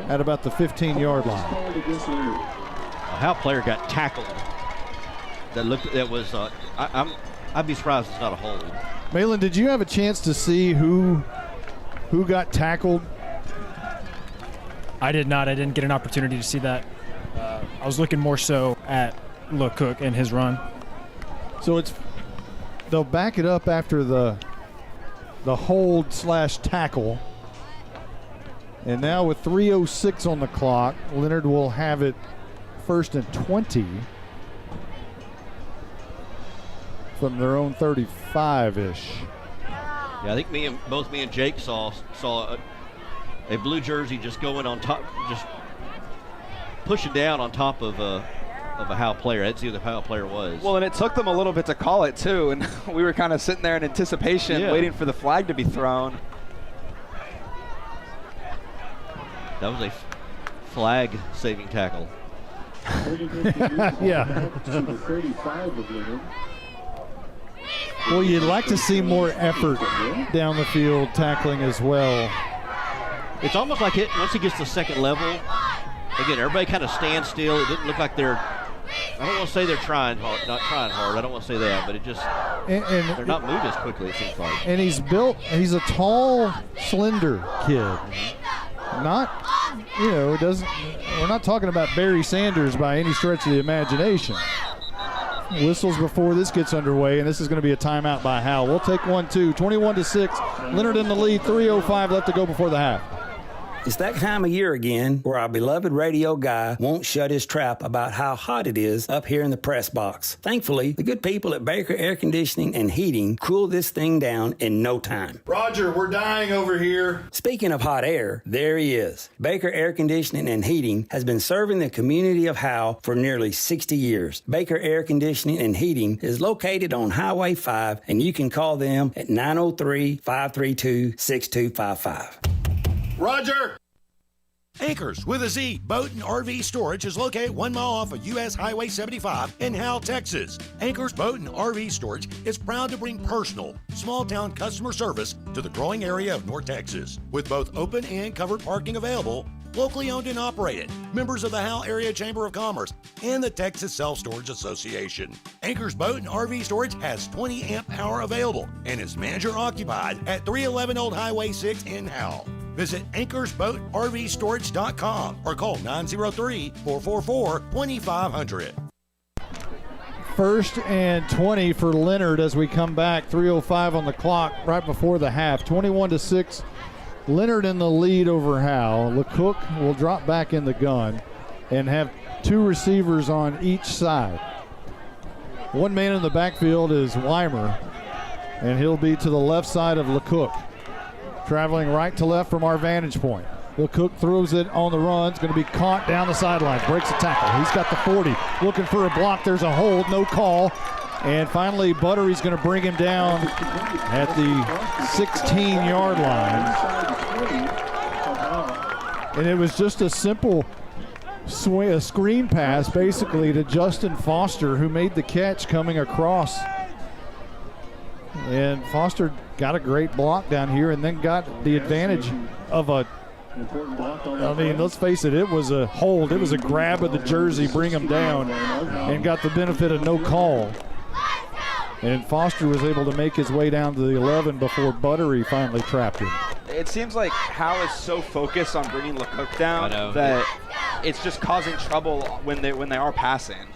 Speaker 5: at about the 15-yard line.
Speaker 22: A Howe player got tackled. I'd be surprised it's not a hold.
Speaker 5: Malin, did you have a chance to see who got tackled?
Speaker 4: I did not. I didn't get an opportunity to see that. I was looking more so at LeCook and his run.
Speaker 5: So they'll back it up after the hold/tackle. And now with 3:06 on the clock, Leonard will have it 1st and 20 from their own 35-ish.
Speaker 22: Yeah, I think both me and Jake saw a blue jersey just going on top, just pushing down on top of a Howe player. I didn't see who the Howe player was.
Speaker 23: Well, and it took them a little bit to call it too, and we were kind of sitting there in anticipation, waiting for the flag to be thrown.
Speaker 22: That was a flag-saving tackle.
Speaker 5: Yeah. Well, you'd like to see more effort down the field tackling as well.
Speaker 22: It's almost like once he gets to second level, again, everybody kind of stands still. It didn't look like I don't want to say they're trying hard, not trying hard. I don't want to say that, but it just, they're not moving as quickly, it seems like.
Speaker 5: And he's a tall, slender kid. Not, we're not talking about Barry Sanders by any stretch of the imagination. Whistles before this gets underway, and this is going to be a timeout by Howe. We'll take 1-2, 21-6. Leonard in the lead, 3:05 left to go before the half.
Speaker 9: It's that time of year again where our beloved radio guy won't shut his trap about how hot it is up here in the press box. Thankfully, the good people at Baker Air Conditioning and Heating cool this thing down in no time.
Speaker 5: Roger, we're dying over here.
Speaker 9: Speaking of hot air, there he is. Baker Air Conditioning and Heating has been serving the community of Howe for nearly 60 years. Baker Air Conditioning and Heating is located on Highway 5, and you can call them at 903-532-6255.
Speaker 5: Roger!
Speaker 10: Anchors with a Z Boat and RV Storage is located 1 mile off of U.S. Highway 75 in Howe, Texas. Anchors Boat and RV Storage is proud to bring personal, small-town customer service to the growing area of North Texas. With both open and covered parking available, locally owned and operated, members of the Howe Area Chamber of Commerce, and the Texas Self-Storage Association. Anchors Boat and RV Storage has 20 amp power available and is manager occupied at 311 Old Highway 6 in Howe. Visit anchorsboatrvstorage.com or call 903-444-2500.
Speaker 5: 1st and 20 for Leonard as we come back. 3:05 on the clock right before the half. 21-6. Leonard in the lead over Howe. LeCook will drop back in the gun and have 2 receivers on each side. One man in the backfield is Weimer, and he'll be to the left side of LeCook. Traveling right to left from our vantage point. LeCook throws it on the run. It's going to be caught down the sidelines. Breaks a tackle. He's got the 40. Looking for a block. There's a hold. No call. And finally, Buttery's going to bring him down at the 16-yard line. And it was just a simple a screen pass, basically, to Justin Foster, who made the catch coming across. And Foster got a great block down here and then got the advantage of a I mean, let's face it, it was a hold. It was a grab of the jersey, bring him down, and got the benefit of no call. And Foster was able to make his way down to the 11 before Buttery finally trapped him.
Speaker 23: It seems like Howe is so focused on bringing LeCook down that it's just causing trouble when they are passing.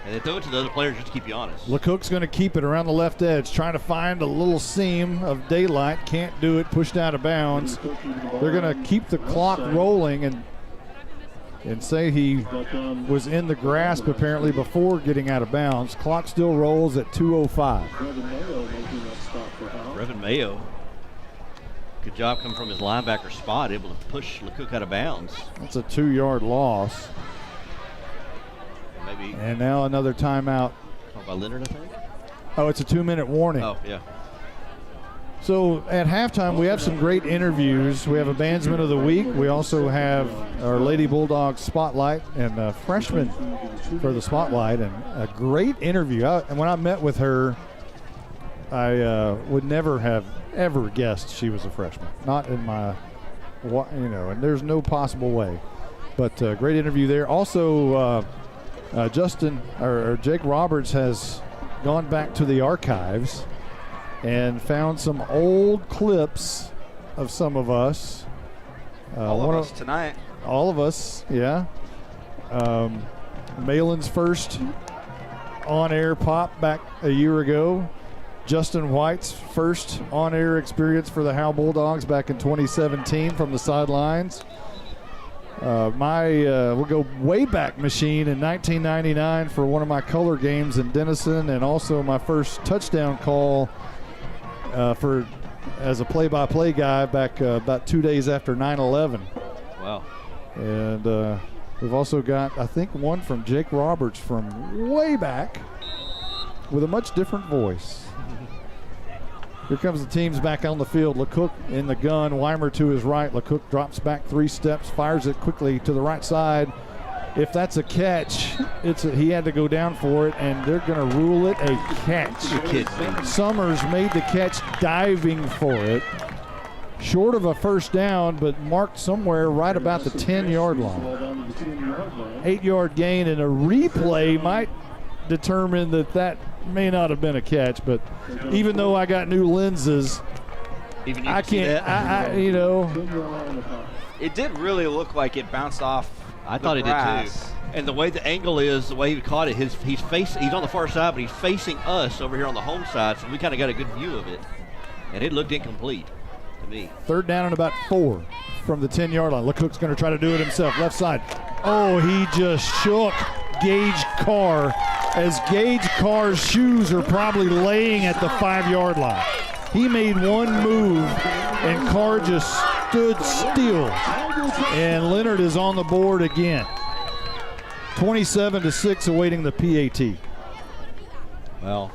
Speaker 22: And they throw it to the other players just to keep you honest.
Speaker 5: LeCook's going to keep it around the left edge, trying to find a little seam of daylight. Can't do it, pushed out of bounds. They're going to keep the clock rolling and say he was in the grasp apparently before getting out of bounds. Clock still rolls at 2:05.
Speaker 22: Brevin Mayo. Good job coming from his linebacker spot, able to push LeCook out of bounds.
Speaker 5: That's a 2-yard loss.
Speaker 22: Maybe.
Speaker 5: And now another timeout.
Speaker 22: Called by Leonard, I think.
Speaker 5: Oh, it's a 2-minute warning.
Speaker 22: Oh, yeah.
Speaker 5: So at halftime, we have some great interviews. We have a Bandsman of the Week. We also have our Lady Bulldogs Spotlight and a freshman for the Spotlight, and a great interview. And when I met with her, I would never have ever guessed she was a freshman. Not in my, and there's no possible way. But great interview there. Also, Jake Roberts has gone back to the archives and found some old clips of some of us.
Speaker 23: All of us tonight.
Speaker 5: All of us, yeah. Malin's first on-air pop back a year ago. Justin White's first on-air experience for the Howe Bulldogs back in 2017 from the sidelines. We'll go way back machine in 1999 for one of my color games in Denison, and also my first touchdown call as a play-by-play guy back about 2 days after 9/11.
Speaker 22: Wow.
Speaker 5: And we've also got, I think, one from Jake Roberts from way back with a much different voice. Here comes the teams back on the field. LeCook in the gun, Weimer to his right. LeCook drops back 3 steps, fires it quickly to the right side. If that's a catch, he had to go down for it, and they're going to rule it a catch. Summers made the catch diving for it. Short of a first down, but marked somewhere right about the 10-yard line. 8-yard gain, and a replay might determine that may not have been a catch, but even though I got new lenses, I can't,
Speaker 23: It did really look like it bounced off.
Speaker 22: I thought it did too. And the way the angle is, the way he caught it, he's on the far side, but he's facing us over here on the home side, so we kind of got a good view of it. And it looked incomplete to me.
Speaker 5: 3rd down and about 4 from the 10-yard line. LeCook's going to try to do it himself. Left side. Oh, he just shook Gage Carr, as Gage Carr's shoes are probably laying at the 5-yard line. He made one move, and Carr just stood still. And Leonard is on the board again. 27-6 awaiting the PAT.
Speaker 22: Well,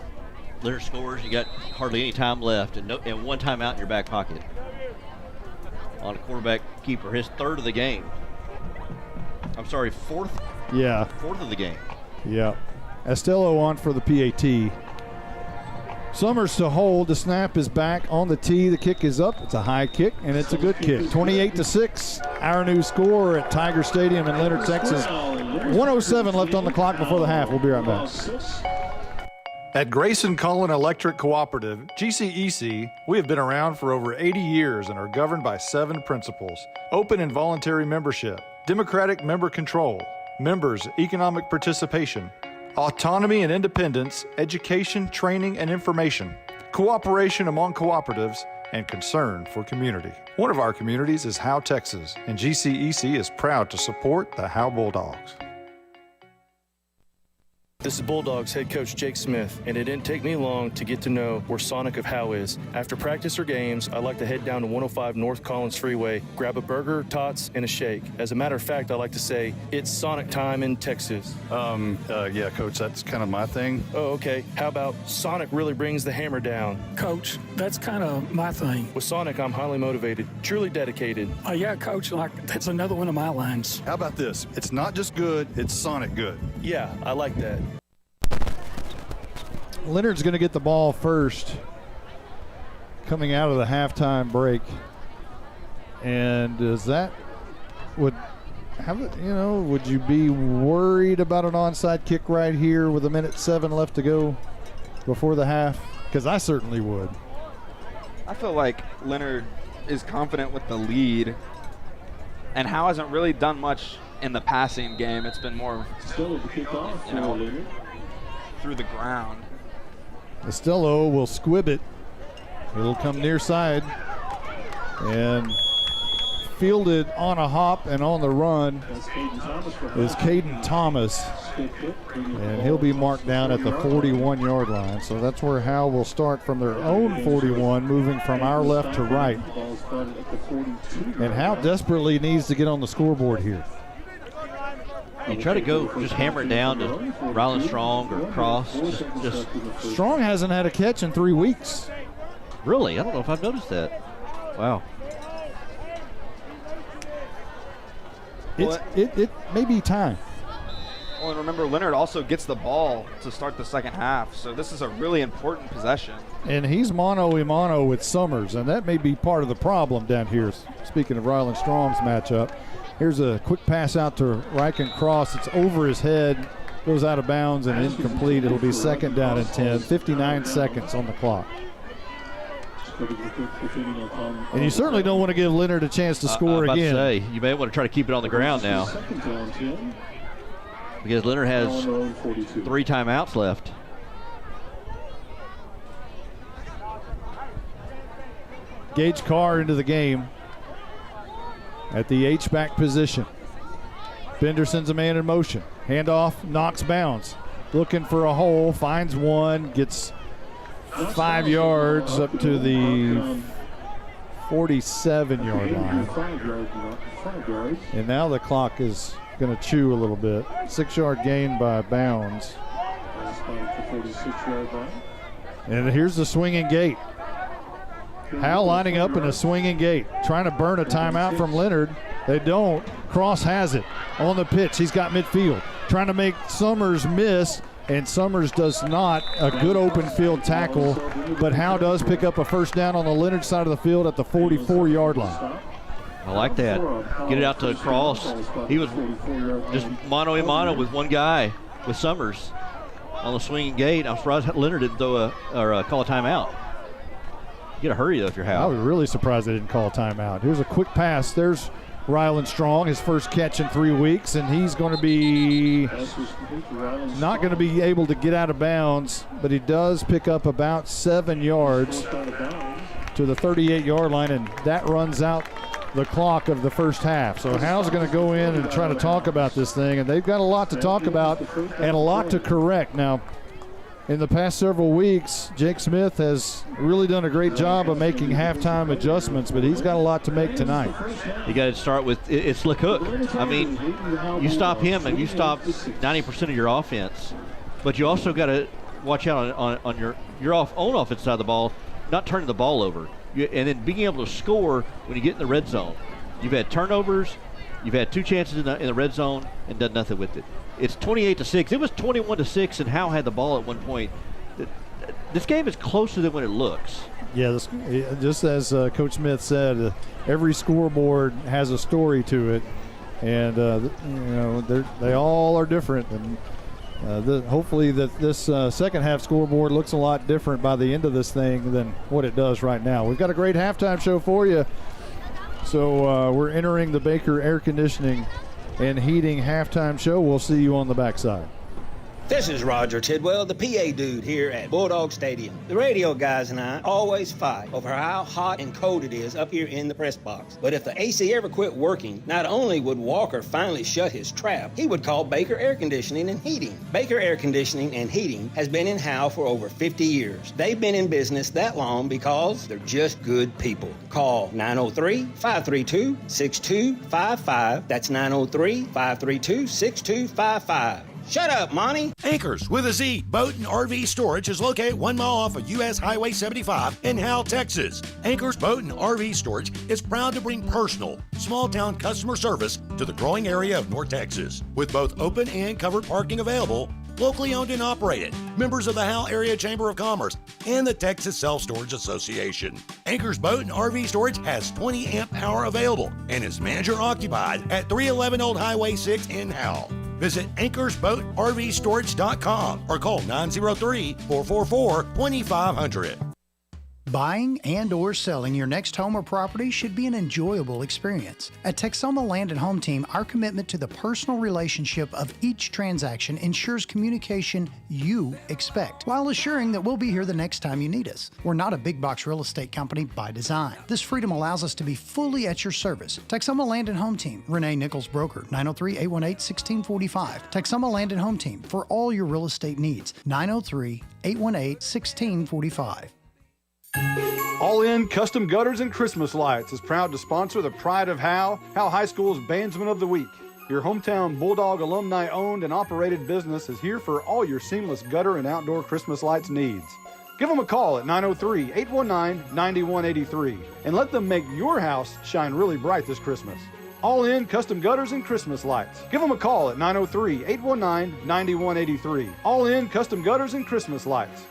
Speaker 22: Leonard scores. You got hardly any time left, and one timeout in your back pocket. On a quarterback keeper, his 3rd of the game. I'm sorry, 4th?
Speaker 5: Yeah.
Speaker 22: 4th of the game.
Speaker 5: Yeah. Estello on for the PAT. Summers to hold. The snap is back on the tee. The kick is up. It's a high kick, and it's a good kick. 28-6, our new score at Tiger Stadium in Leonard, Texas. 1:07 left on the clock before the half. We'll be right back.
Speaker 6: At Grayson Cullen Electric Cooperative, GCEC, we have been around for over 80 years and are governed by 7 principles: open and voluntary membership, democratic member control, members' economic participation, autonomy and independence, education, training, and information, cooperation among cooperatives, and concern for community. One of our communities is Howe, Texas, and GCEC is proud to support the Howe Bulldogs.
Speaker 14: This is Bulldogs head coach Jake Smith, and it didn't take me long to get to know where Sonic of Howe is. After practice or games, I like to head down to 105 North Collins Freeway, grab a burger, tots, and a shake. As a matter of fact, I like to say, it's Sonic time in Texas.
Speaker 7: Yeah, Coach, that's kind of my thing.
Speaker 14: Oh, okay. How about Sonic really brings the hammer down?
Speaker 13: Coach, that's kind of my thing.
Speaker 14: With Sonic, I'm highly motivated, truly dedicated.
Speaker 13: Yeah, Coach, that's another one of my lines.
Speaker 7: How about this? It's not just good, it's Sonic good.
Speaker 14: Yeah, I like that.
Speaker 5: Leonard's going to get the ball first coming out of the halftime break. And would you be worried about an onside kick right here with 1:07 left to go before the half? Because I certainly would.
Speaker 23: I feel like Leonard is confident with the lead, and Howe hasn't really done much in the passing game. It's been more, through the ground.
Speaker 5: Costello will squib it. It'll come near side and fielded on a hop and on the run is Caden Thomas, and he'll be marked down at the 41-yard line. So that's where Howe will start from their own 41, moving from our left to right. And Howe desperately needs to get on the scoreboard here.
Speaker 22: You try to go just hammer it down to Ryland Strong or Cross. Just
Speaker 5: Strong hasn't had a catch in 3 weeks.
Speaker 22: Really? I don't know if I've noticed that. Wow.
Speaker 5: It may be time.
Speaker 23: Well, and remember, Leonard also gets the ball to start the second half, so this is a really important possession.
Speaker 5: And he's mano-a-mano with Summers, and that may be part of the problem down here. Speaking of Ryland Strong's matchup, here's a quick pass out to Ryken Cross. It's over his head, goes out of bounds and incomplete. It'll be second down and 10, 59 seconds on the clock. And you certainly don't want to give Leonard a chance to score again.
Speaker 22: To say, you may want to try to keep it on the ground now, because Leonard has 3 timeouts left.
Speaker 5: Gage Carr into the game at the H-back position. Benderson's a man in motion. Handoff, knocks bounds. Looking for a hole, finds one, gets 5 yards up to the 47-yard line. And now the clock is going to chew a little bit. 6-yard gain by bounds. And here's the swinging gate. Howe lining up in a swinging gate, trying to burn a timeout from Leonard. They don't. Cross has it on the pitch. He's got midfield, trying to make Summers miss, and Summers does not. A good open field tackle, but Howe does pick up a first down on the Leonard side of the field at the 44-yard line.
Speaker 22: I like that. Get it out to Cross. He was just mano-a-mano with one guy, with Summers, on the swinging gate. I'm surprised Leonard didn't throw call a timeout. You got to hurry, though, if you're Howe.
Speaker 5: I was really surprised they didn't call a timeout. Here's a quick pass. There's Ryland Strong, his first catch in 3 weeks, and he's going to be not going to be able to get out of bounds, but he does pick up about 7 yards to the 38-yard line, and that runs out the clock of the first half. So Howe's going to go in and try to talk about this thing, and they've got a lot to talk about and a lot to correct. Now, in the past several weeks, Jake Smith has really done a great job of making halftime adjustments, but he's got a lot to make tonight.
Speaker 22: You got to start with it's LeCook. I mean, you stop him and you stop 90% of your offense, but you also got to watch out on your own offense side of the ball, not turning the ball over, and then being able to score when you get in the red zone. You've had turnovers, you've had 2 chances in the red zone, and done nothing with it. It's 28-6. It was 21-6, and Howe had the ball at one point. this game is closer than what it looks.
Speaker 5: Yeah, just as Coach Smith said, every scoreboard has a story to it, and they all are different. And hopefully this second half scoreboard looks a lot different by the end of this thing than what it does right now. We've got a great halftime show for you. So we're entering the Baker Air Conditioning and Heating halftime show. We'll see you on the backside.
Speaker 9: This is Roger Tidwell, the PA dude here at Bulldog Stadium. The radio guys and I always fight over how hot and cold it is up here in the press box. But if the AC ever quit working, not only would Walker finally shut his trap, he would call Baker Air Conditioning and Heating. Baker Air Conditioning and Heating has been in Howe for over 50 years. They've been in business that long because they're just good people. Call 903-532-6255. That's 903-532-6255. Shut up, Monty.
Speaker 10: Anchors with a Z Boat and RV Storage is located 1 mile off of U.S. Highway 75 in Howe, Texas. Anchors Boat and RV Storage is proud to bring personal, small-town customer service to the growing area of North Texas. With both open and covered parking available, locally owned and operated, members of the Howe Area Chamber of Commerce and the Texas Self-Storage Association. Anchors Boat and RV Storage has 20 amp power available and is manager occupied at 311 Old Highway 6 in Howe. Visit anchorsboatrvstorage.com or call 903-444-2500.
Speaker 1: Buying and or selling your next home or property should be an enjoyable experience. At Texoma Land and Home Team, our commitment to the personal relationship of each transaction ensures communication you expect, while assuring that we'll be here the next time you need us. We're not a big box real estate company by design. This freedom allows us to be fully at your service. Texoma Land and Home Team, Renee Nichols Broker, 903-818-1645. Texoma Land and Home Team, for all your real estate needs, 903-818-1645.
Speaker 7: All In Custom Gutters and Christmas Lights is proud to sponsor the Pride of Howe High School's Bandsman of the Week. Your hometown Bulldog alumni owned and operated business is here for all your seamless gutter and outdoor Christmas lights needs. Give them a call at 903-819-9183 and let them make your house shine really bright this Christmas. All In Custom Gutters and Christmas Lights. Give them a call at 903-819-9183. All In Custom Gutters and Christmas Lights.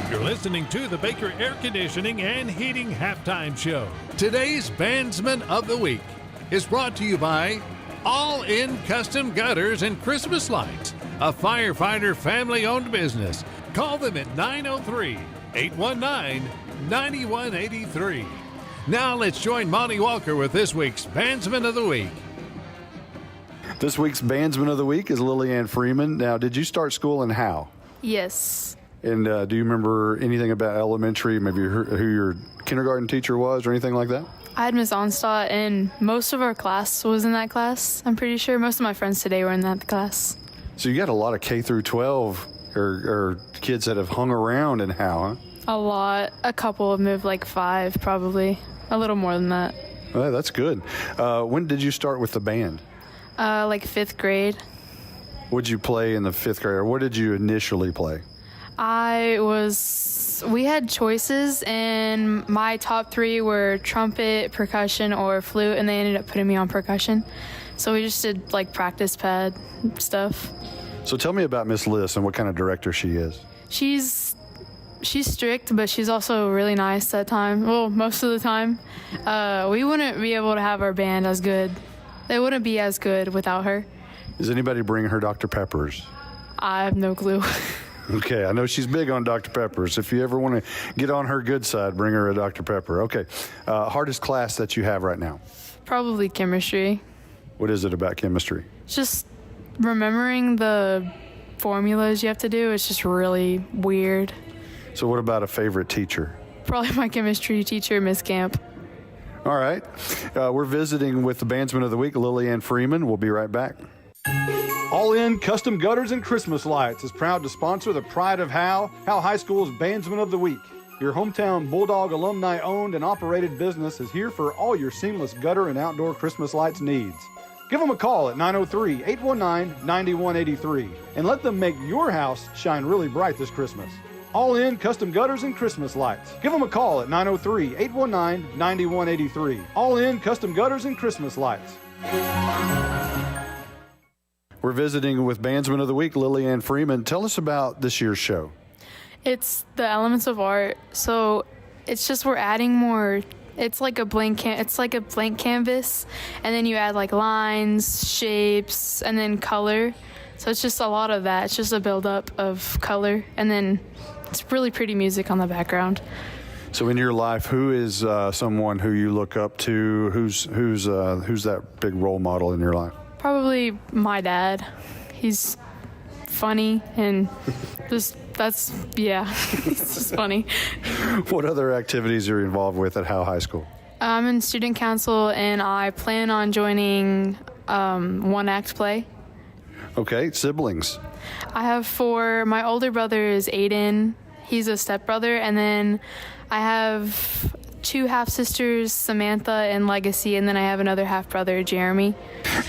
Speaker 15: You're listening to the Baker Air Conditioning and Heating Halftime Show. Today's Bandsman of the Week is brought to you by All In Custom Gutters and Christmas Lights, a firefighter family-owned business. Call them at 903-819-9183. Now let's join Monty Walker with this week's Bandsman of the Week.
Speaker 6: This week's Bandsman of the Week is Lillianne Freeman. Now, did you start school in Howe?
Speaker 21: Yes.
Speaker 6: And do you remember anything about elementary, maybe who your kindergarten teacher was or anything like that?
Speaker 21: I had Miss Onstadt, and most of our class was in that class. I'm pretty sure most of my friends today were in that class.
Speaker 6: So you got a lot of K through 12 or kids that have hung around in Howe, huh?
Speaker 21: A lot. A couple have moved, like 5 probably. A little more than that.
Speaker 6: Well, that's good. When did you start with the band?
Speaker 21: Like 5th grade.
Speaker 6: What did you play in the 5th grade, or what did you initially play?
Speaker 21: We had choices, and my top 3 were trumpet, percussion, or flute, and they ended up putting me on percussion. So we just did like practice pad stuff. So
Speaker 6: tell me about Miss Liss and what kind of director she is.
Speaker 21: She's strict, but she's also really nice at times. Well, most of the time. We wouldn't be able to have our band as good. They wouldn't be as good without her.
Speaker 6: Does anybody bring her Dr. Peppers?
Speaker 21: I have no clue.
Speaker 6: Okay, I know she's big on Dr. Peppers. If you ever want to get on her good side, bring her a Dr. Pepper. Okay, hardest class that you have right now?
Speaker 21: Probably chemistry.
Speaker 6: What is it about chemistry?
Speaker 21: Just remembering the formulas you have to do. It's just really weird.
Speaker 6: So what about a favorite teacher?
Speaker 21: Probably my chemistry teacher, Miss Camp.
Speaker 6: All right. We're visiting with the Bandsman of the Week, Lillianne Freeman. We'll be right back.
Speaker 7: All In Custom Gutters and Christmas Lights is proud to sponsor the Pride of Howe High School's Bandsman of the Week. Your hometown Bulldog alumni owned and operated business is here for all your seamless gutter and outdoor Christmas lights needs. Give them a call at 903-819-9183 and let them make your house shine really bright this Christmas. All In Custom Gutters and Christmas Lights. Give them a call at 903-819-9183. All In Custom Gutters and Christmas Lights.
Speaker 6: We're visiting with Bandsman of the Week, Lillian Freeman. Tell us about this year's show.
Speaker 21: It's the elements of art. So it's just we're adding more. It's like a blank canvas, and then you add like lines, shapes, and then color. So it's just a lot of that. It's just a buildup of color, and then it's really pretty music on the background.
Speaker 6: So in your life, who is someone who you look up to? Who's that big role model in your life?
Speaker 21: Probably my dad. He's funny and it's just funny.
Speaker 6: What other activities are you involved with at Howe High School?
Speaker 21: I'm in student council, and I plan on joining one-act play.
Speaker 6: Okay, siblings.
Speaker 21: I have 4. My older brother is Aiden. He's a stepbrother, and then I have 2 half-sisters, Samantha and Legacy, and then I have another half-brother, Jeremy.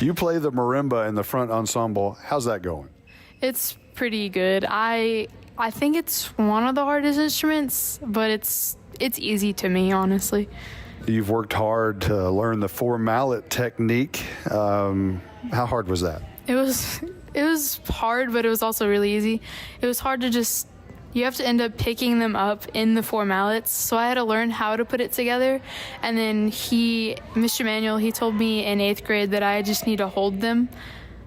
Speaker 6: You play the marimba in the front ensemble. How's that going?
Speaker 21: It's pretty good. I think it's one of the hardest instruments, but it's easy to me, honestly.
Speaker 6: You've worked hard to learn the 4 mallet technique. How hard was that?
Speaker 21: It was hard, but it was also really easy. It was hard to just, you have to end up picking them up in the 4 mallets. So I had to learn how to put it together. And then Mr. Manuel, he told me in 8th grade that I just need to hold them.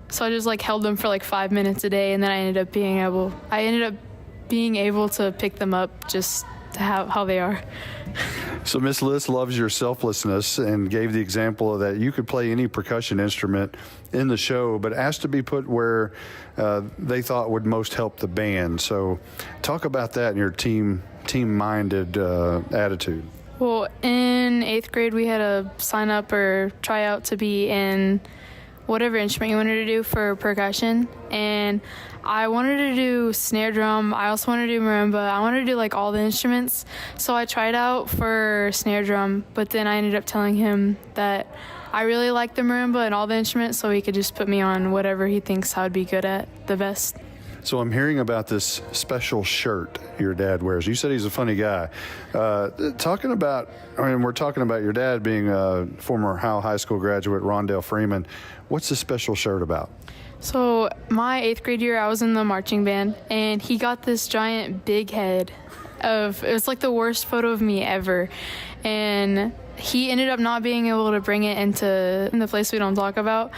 Speaker 21: So I just held them for 5 minutes a day, and then I ended up being able to pick them up just to how they are.
Speaker 6: So Miss Liz loves your selflessness and gave the example that you could play any percussion instrument in the show, but asked to be put where they thought would most help the band. So talk about that in your team-minded attitude.
Speaker 21: Well, in 8th grade, we had to sign up or try out to be in whatever instrument you wanted to do for percussion, and I wanted to do snare drum. I also wanted to do marimba. I wanted to do all the instruments. So I tried out for snare drum, but then I ended up telling him that I really liked the marimba and all the instruments, so he could just put me on whatever he thinks I would be good at the best.
Speaker 6: So I'm hearing about this special shirt your dad wears. You said he's a funny guy. We're talking about your dad being a former Howe High School graduate, Rondell Freeman. What's the special shirt about?
Speaker 21: So my 8th grade year, I was in the marching band, and he got this giant big head it was the worst photo of me ever. And he ended up not being able to bring it into the place we don't talk about.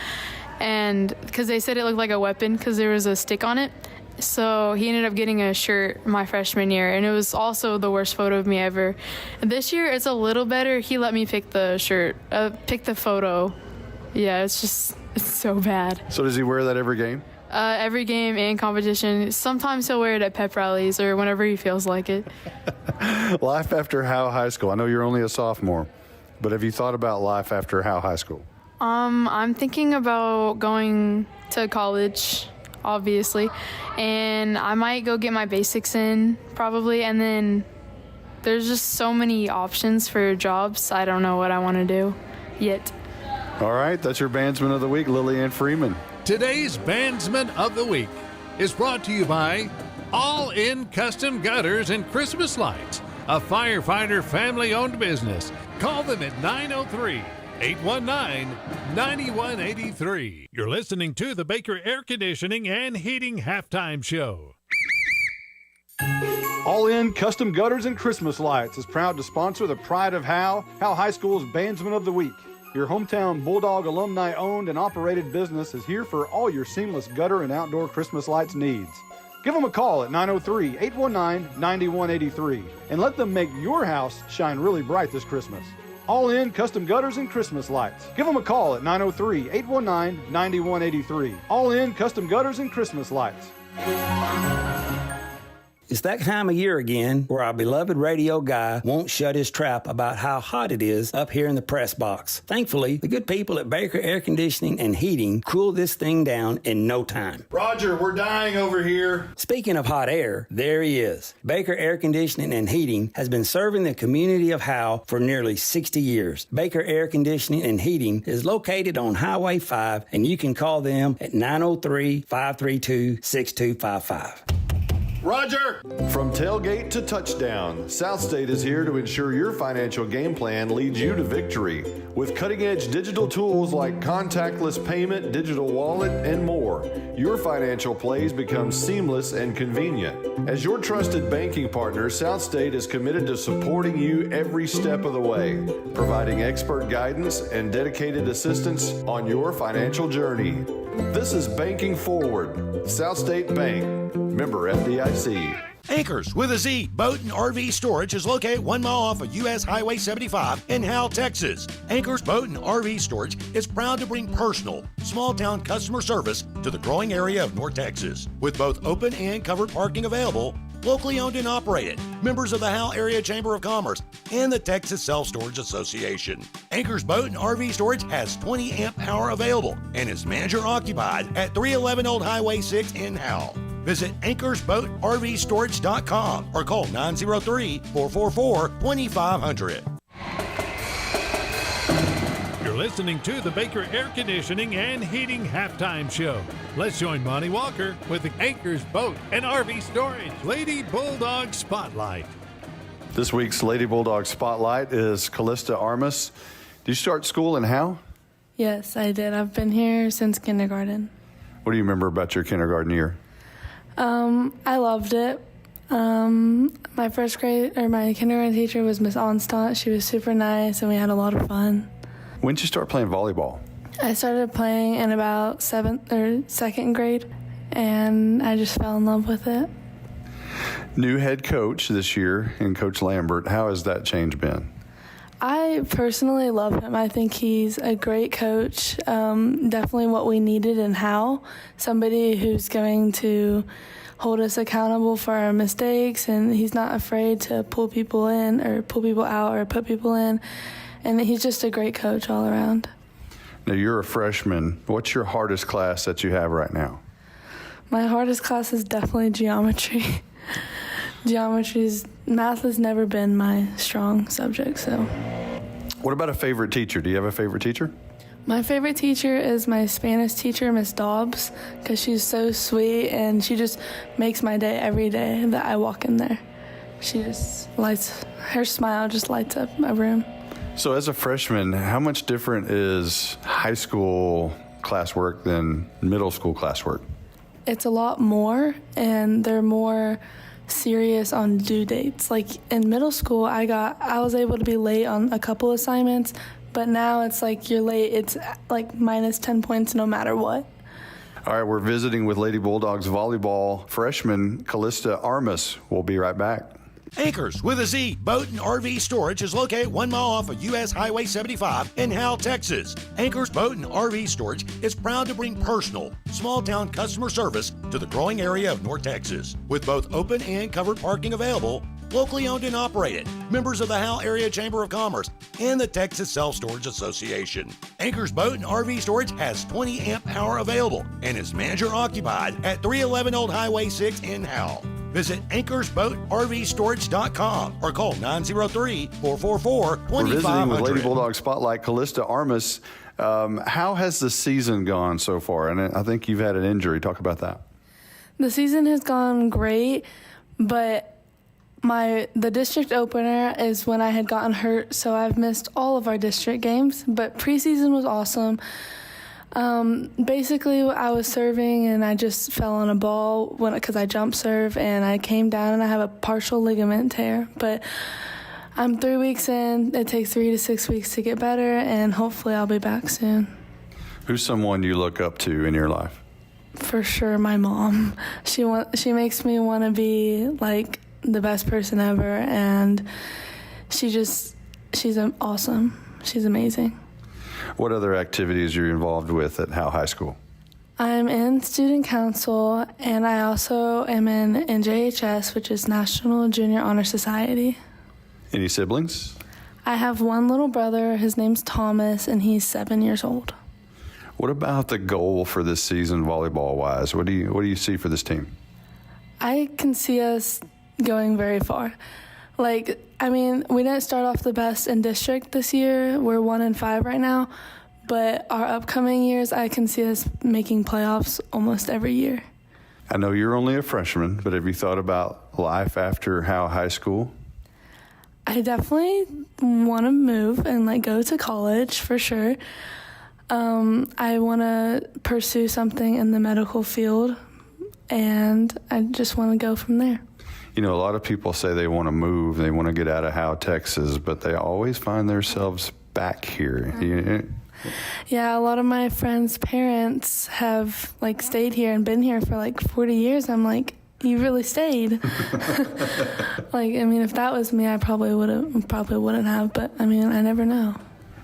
Speaker 21: And because they said it looked like a weapon because there was a stick on it. So he ended up getting a shirt my freshman year, and it was also the worst photo of me ever. And this year, it's a little better. He let me pick the shirt, pick the photo. Yeah, it's so bad.
Speaker 6: So does he wear that every game?
Speaker 21: Every game and competition. Sometimes he'll wear it at pep rallies or whenever he feels like it.
Speaker 6: Life after Howe High School. I know you're only a sophomore, but have you thought about life after Howe High School?
Speaker 21: I'm thinking about going to college, obviously, and I might go get my basics in probably, and then there's just so many options for jobs. I don't know what I want to do yet.
Speaker 6: All right, that's your Bandsman of the Week, Lillian Freeman.
Speaker 15: Today's Bandsman of the Week is brought to you by All In Custom Gutters and Christmas Lights, a firefighter family-owned business. Call them at 903-819-9183. You're listening to the Baker Air Conditioning and Heating Halftime Show.
Speaker 7: All In Custom Gutters and Christmas Lights is proud to sponsor the Pride of Howe High School's Bandsman of the Week. Your hometown Bulldog alumni-owned and operated business is here for all your seamless gutter and outdoor Christmas lights needs. Give them a call at 903-819-9183 and let them make your house shine really bright this Christmas. All In Custom Gutters and Christmas Lights. Give them a call at 903-819-9183. All In Custom Gutters and Christmas Lights.
Speaker 9: It's that time of year again where our beloved radio guy won't shut his trap about how hot it is up here in the press box. Thankfully, the good people at Baker Air Conditioning and Heating cool this thing down in no time.
Speaker 6: Roger, we're dying over here.
Speaker 9: Speaking of hot air, there he is. Baker Air Conditioning and Heating has been serving the community of Howe for nearly 60 years. Baker Air Conditioning and Heating is located on Highway 5, and you can call them at 903-532-6255.
Speaker 2: Roger!
Speaker 6: From tailgate to touchdown, South State is here to ensure your financial game plan leads you to victory. With cutting-edge digital tools like contactless payment, digital wallet, and more, your financial plays become seamless and convenient. As your trusted banking partner, South State is committed to supporting you every step of the way, providing expert guidance and dedicated assistance on your financial journey. This is Banking Forward, South State Bank, member FDIC.
Speaker 10: Anchors with a Z Boat and RV Storage is located 1 mile off of U.S. Highway 75 in Howe, Texas. Anchors Boat and RV Storage is proud to bring personal, small-town customer service to the growing area of North Texas. With both open and covered parking available, locally owned and operated, members of the Howe Area Chamber of Commerce and the Texas Self-Storage Association. Anchors Boat and RV Storage has 20 amp power available and is manager-occupied at 311 Old Highway 6 in Howe. Visit anchorsboatrvstorage.com or call 903-444-2500.
Speaker 15: You're listening to the Baker Air Conditioning and Heating Halftime Show. Let's join Monty Walker with the Anchors Boat and RV Storage Lady Bulldog Spotlight.
Speaker 6: This week's Lady Bulldog Spotlight is Callista Armas. Did you start school in Howe?
Speaker 21: Yes, I did. I've been here since kindergarten.
Speaker 6: What do you remember about your kindergarten year?
Speaker 21: I loved it. My kindergarten teacher was Miss Onstant. She was super nice, and we had a lot of fun.
Speaker 6: When did you start playing volleyball?
Speaker 21: I started playing in about 7th or 2nd grade, and I just fell in love with it.
Speaker 6: New head coach this year in Coach Lambert. How has that change been?
Speaker 21: I personally love him. I think he's a great coach. Definitely what we needed in Howe. Somebody who's going to hold us accountable for our mistakes, and he's not afraid to pull people in or pull people out or put people in. And he's just a great coach all around.
Speaker 6: Now, you're a freshman. What's your hardest class that you have right now?
Speaker 21: My hardest class is definitely geometry. Math has never been my strong subject, so.
Speaker 6: What about a favorite teacher? Do you have a favorite teacher?
Speaker 21: My favorite teacher is my Spanish teacher, Miss Dobbs, because she's so sweet and she just makes my day every day that I walk in there. Her smile just lights up my room.
Speaker 6: So as a freshman, how much different is high school classwork than middle school classwork?
Speaker 21: It's a lot more, and they're more serious on due dates. Like in middle school, I was able to be late on a couple assignments, but now it's like you're late, it's like minus 10 points no matter what.
Speaker 6: All right, we're visiting with Lady Bulldogs volleyball freshman Callista Armas. We'll be right back.
Speaker 10: Anchors with a Z Boat and RV Storage is located 1 mile off of U.S. Highway 75 in Howe, Texas. Anchors Boat and RV Storage is proud to bring personal, small-town customer service to the growing area of North Texas. With both open and covered parking available, locally owned and operated, members of the Howe Area Chamber of Commerce and the Texas Self-Storage Association. Anchors Boat and RV Storage has 20 amp power available and is manager-occupied at 311 Old Highway 6 in Howe. Visit anchorsboatrvstorage.com or call 903-444-2500.
Speaker 6: We're visiting with Lady Bulldog Spotlight, Callista Armas. How has the season gone so far? And I think you've had an injury. Talk about that.
Speaker 21: The season has gone great, but the district opener is when I had gotten hurt, so I've missed all of our district games, but preseason was awesome. Basically, I was serving and I just fell on a ball because I jump serve and I came down and I have a partial ligament tear. But I'm 3 weeks in. It takes 3 to 6 weeks to get better, and hopefully I'll be back soon.
Speaker 6: Who's someone you look up to in your life?
Speaker 21: For sure, my mom. She makes me want to be like the best person ever, and she's awesome. She's amazing.
Speaker 6: What other activities are you involved with at Howe High School?
Speaker 21: I'm in student council, and I also am in NJHS, which is National Junior Honor Society.
Speaker 6: Any siblings?
Speaker 21: I have one little brother. His name's Thomas, and he's 7 years old.
Speaker 6: What about the goal for this season volleyball-wise? What do you see for this team?
Speaker 21: I can see us going very far. We didn't start off the best in district this year. We're 1-5 right now. But our upcoming years, I can see us making playoffs almost every year.
Speaker 6: I know you're only a freshman, but have you thought about life after Howe High School?
Speaker 17: I definitely want to move and go to college for sure. I want to pursue something in the medical field, and I just want to go from there.
Speaker 6: You know, a lot of people say they want to move, they want to get out of Howe, Texas, but they always find themselves back here.
Speaker 17: Yeah, a lot of my friends' parents have stayed here and been here for 40 years. I'm like, you really stayed. If that was me, I probably wouldn't have, but I never know.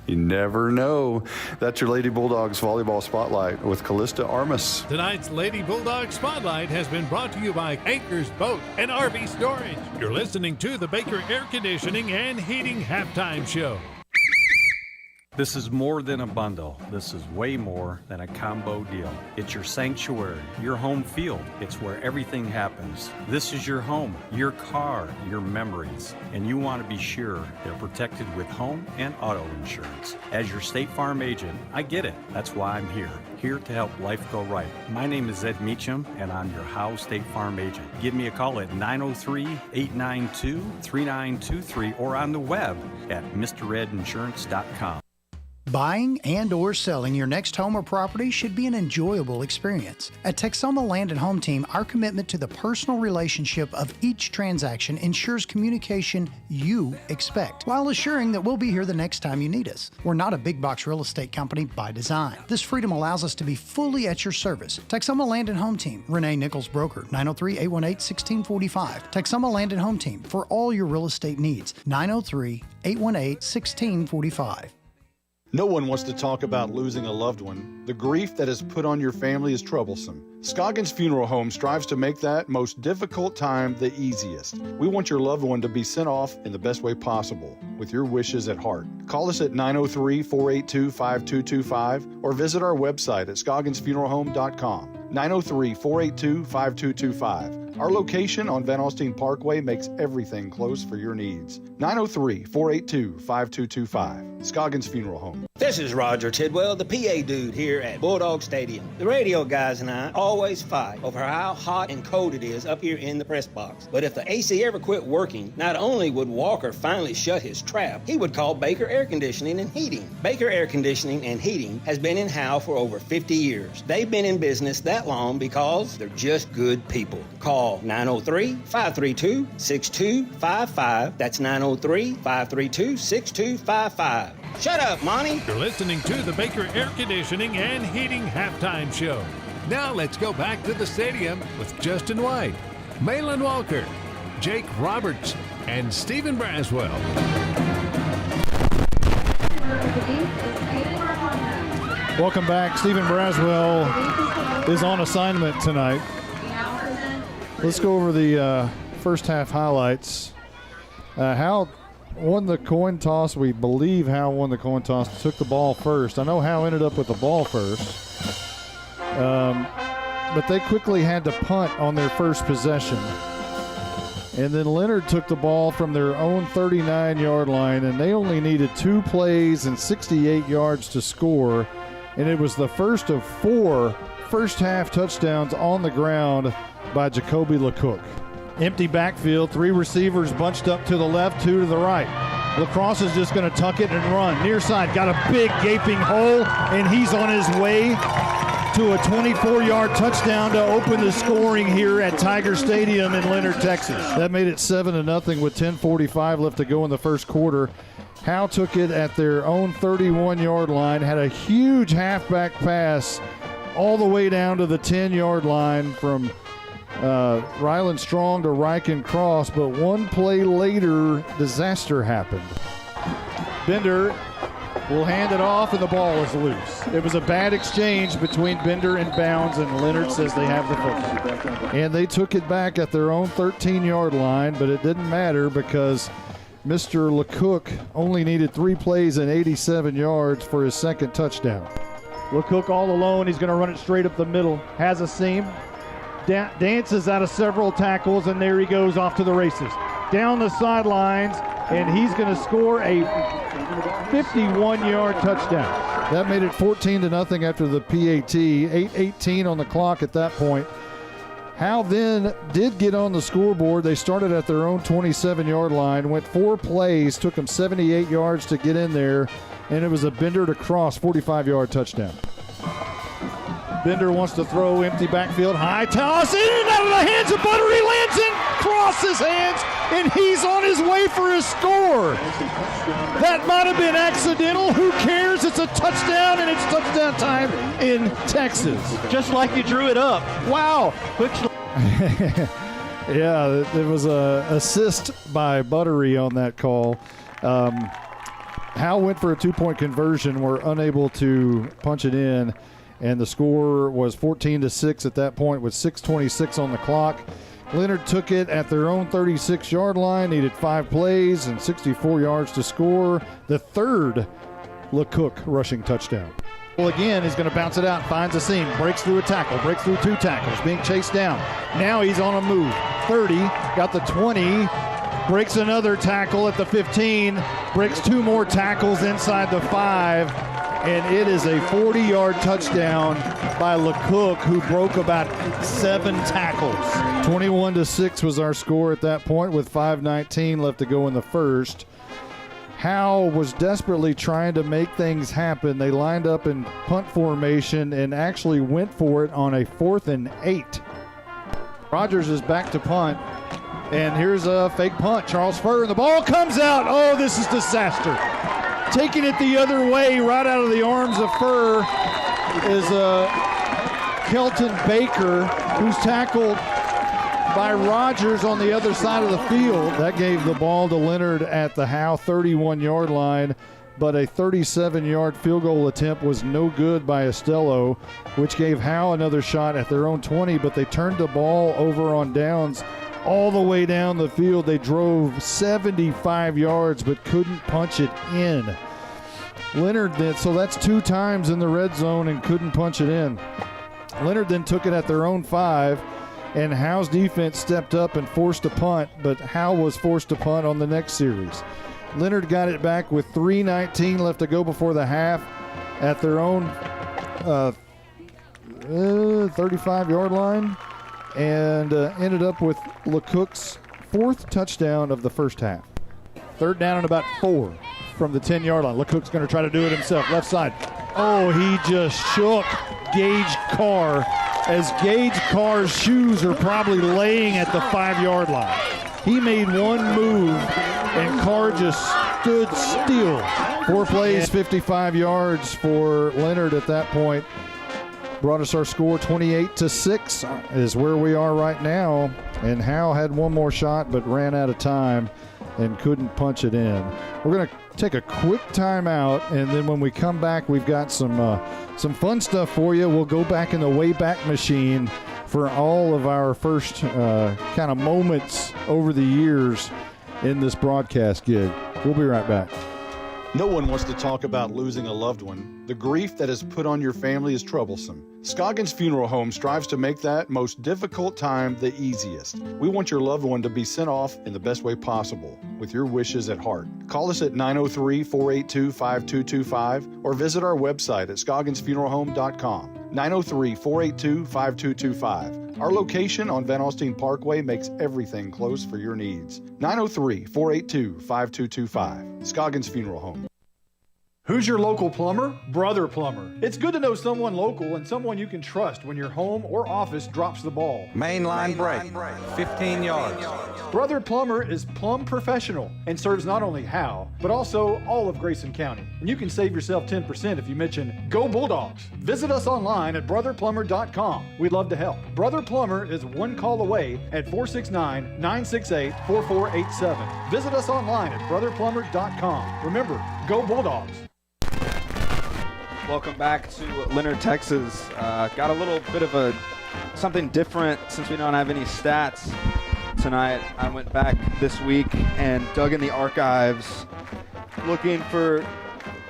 Speaker 6: You never know. That's your Lady Bulldogs Volleyball Spotlight with Callista Armas.
Speaker 15: Tonight's Lady Bulldog Spotlight has been brought to you by Anchors Boat and RV Storage. You're listening to the Baker Air Conditioning and Heating Halftime Show.
Speaker 12: This is more than a bundle. This is way more than a combo deal. It's your sanctuary, your home field. It's where everything happens. This is your home, your car, your memories. And you want to be sure they're protected with home and auto insurance. As your State Farm agent, I get it. That's why I'm here to help life go right. My name is Ed Meacham, and I'm your Howe State Farm agent. Give me a call at 903-892-3923 or on the web at MrEdInsurance.com.
Speaker 1: Buying and or selling your next home or property should be an enjoyable experience. At Texoma Land and Home Team, our commitment to the personal relationship of each transaction ensures communication you expect, while assuring that we'll be here the next time you need us. We're not a big box real estate company by design. This freedom allows us to be fully at your service. Texoma Land and Home Team, Renee Nichols Broker, 903-818-1645. Texoma Land and Home Team, for all your real estate needs, 903-818-1645.
Speaker 7: No one wants to talk about losing a loved one. The grief that is put on your family is troublesome. Scoggins Funeral Home strives to make that most difficult time the easiest. We want your loved one to be sent off in the best way possible, with your wishes at heart. Call us at 903-482-5225 or visit our website at scogginsfuneralhome.com. 903-482-5225. Our location on Van Alstyne Parkway makes everything close for your needs. 903-482-5225. Scoggins Funeral Home.
Speaker 9: This is Roger Tidwell, the PA dude here at Bulldog Stadium. The radio guys and I always fight over how hot and cold it is up here in the press box. But if the AC ever quit working, not only would Walker finally shut his trap, he would call Baker Air Conditioning and Heating. Baker Air Conditioning and Heating has been in Howe for over 50 years. They've been in business that long because they're just good people. Call 903-532-6255. That's 903-532-6255. Shut up, Monty.
Speaker 15: You're listening to the Baker Air Conditioning and Heating Halftime Show. Now let's go back to the stadium with Justin White, Malin Walker, Jake Roberts, and Stephen Braswell.
Speaker 5: Welcome back. Stephen Braswell is on assignment tonight. Let's go over the first half highlights. Howe won the coin toss. We believe Howe won the coin toss, took the ball first. I know Howe ended up with the ball first. But they quickly had to punt on their first possession. And then Leonard took the ball from their own 39-yard line, and they only needed 2 plays and 68 yards to score. And it was the first of 4 first-half touchdowns on the ground by Jacoby LeCook. Empty backfield, 3 receivers bunched up to the left, 2 to the right. Lacrosse is just going to tuck it and run. Near side, got a big gaping hole, and he's on his way to a 24-yard touchdown to open the scoring here at Tiger Stadium in Leonard, Texas. That made it 7-0 with 10:45 left to go in the first quarter. Howe took it at their own 31-yard line, had a huge halfback pass all the way down to the 10-yard line from Ryland Strong to Ryken Cross, but one play later, disaster happened. Bender will hand it off, and the ball is loose. It was a bad exchange between Bender and Bounds, and Leonard says they have the football. And they took it back at their own 13-yard line, but it didn't matter because Mr. LeCook only needed 3 plays and 87 yards for his second touchdown.
Speaker 2: LeCook all alone. He's going to run it straight up the middle. Has a seam. Dances out of several tackles, and there he goes off to the races. Down the sidelines, and he's going to score a 51-yard touchdown.
Speaker 5: That made it 14-0 after the PAT. 8:18 on the clock at that point. Howe then did get on the scoreboard. They started at their own 27-yard line, went 4 plays, took them 78 yards to get in there, and it was a Bender to cross 45-yard touchdown. Bender wants to throw, empty backfield, high toss, in and out of the hands of Buttery, lands in, cross his hands, and he's on his way for a score. That might have been accidental. Who cares? It's a touchdown, and it's touchdown time in Texas.
Speaker 22: Just like you drew it up.
Speaker 5: Wow.
Speaker 22: Quick.
Speaker 5: Yeah, there was a assist by Buttery on that call. Howe went for a 2-point conversion. Were unable to punch it in, and the score was 14-6 at that point with 6:26 on the clock. Leonard took it at their own 36-yard line, needed 5 plays and 64 yards to score the third LeCook rushing touchdown. Well, again, he's going to bounce it out, finds a seam, breaks through a tackle, breaks through 2 tackles, being chased down. Now he's on a move. 30, got the 20, breaks another tackle at the 15, breaks 2 more tackles inside the 5, and it is a 40-yard touchdown by LeCook, who broke about 7 tackles. 21-6 was our score at that point with 5:19 left to go in the first. Howe was desperately trying to make things happen. They lined up in punt formation and actually went for it on a 4th and 8. Rogers is back to punt, and here's a fake punt. Charles Furr, and the ball comes out. Oh, this is disaster. Taking it the other way, right out of the arms of Furr, is Kelton Baker, who's tackled by Rogers on the other side of the field. That gave the ball to Leonard at the Howe 31-yard line, but a 37-yard field goal attempt was no good by Estello, which gave Howe another shot at their own 20, but they turned the ball over on downs all the way down the field. They drove 75 yards but couldn't punch it in. Leonard did, so that's 2 times in the red zone and couldn't punch it in. Leonard then took it at their own 5, and Howe's defense stepped up and forced a punt, but Howe was forced to punt on the next series. Leonard got it back with 3:19 left to go before the half at their own 35-yard line, and ended up with LeCook's 4th touchdown of the first half. 3rd down and about 4 from the 10-yard line. LeCook's going to try to do it himself, left side. Oh, he just shook Gage Carr, as Gage Carr's shoes are probably laying at the 5-yard line. He made one move, and Carr just stood still. 4 plays, 55 yards for Leonard at that point. Brought us our score 28-6 is where we are right now. And Howe had one more shot but ran out of time and couldn't punch it in. We're going to take a quick timeout, and then when we come back, we've got some fun stuff for you. We'll go back in the Wayback Machine for all of our first kind of moments over the years in this broadcast gig. We'll be right back.
Speaker 7: No one wants to talk about losing a loved one. The grief that is put on your family is troublesome. Scoggins Funeral Home strives to make that most difficult time the easiest. We want your loved one to be sent off in the best way possible, with your wishes at heart. Call us at 903-482-5225 or visit our website at scogginsfuneralhome.com. 903-482-5225. Our location on Van Alstyne Parkway makes everything close for your needs. 903-482-5225. Scoggins Funeral Home. Who's your local plumber? Brother Plumber. It's good to know someone local and someone you can trust when your home or office drops the ball.
Speaker 18: Mainline break, 15 yards.
Speaker 7: Brother Plumber is plumb professional and serves not only Howe, but also all of Grayson County. And you can save yourself 10% if you mention Go Bulldogs. Visit us online at brotherplumber.com. We'd love to help. Brother Plumber is one call away at 469-968-4487. Visit us online at brotherplumber.com. Remember, Go Bulldogs.
Speaker 23: Welcome back to Leonard, Texas. Got a little bit of something different since we don't have any stats tonight. I went back this week and dug in the archives looking for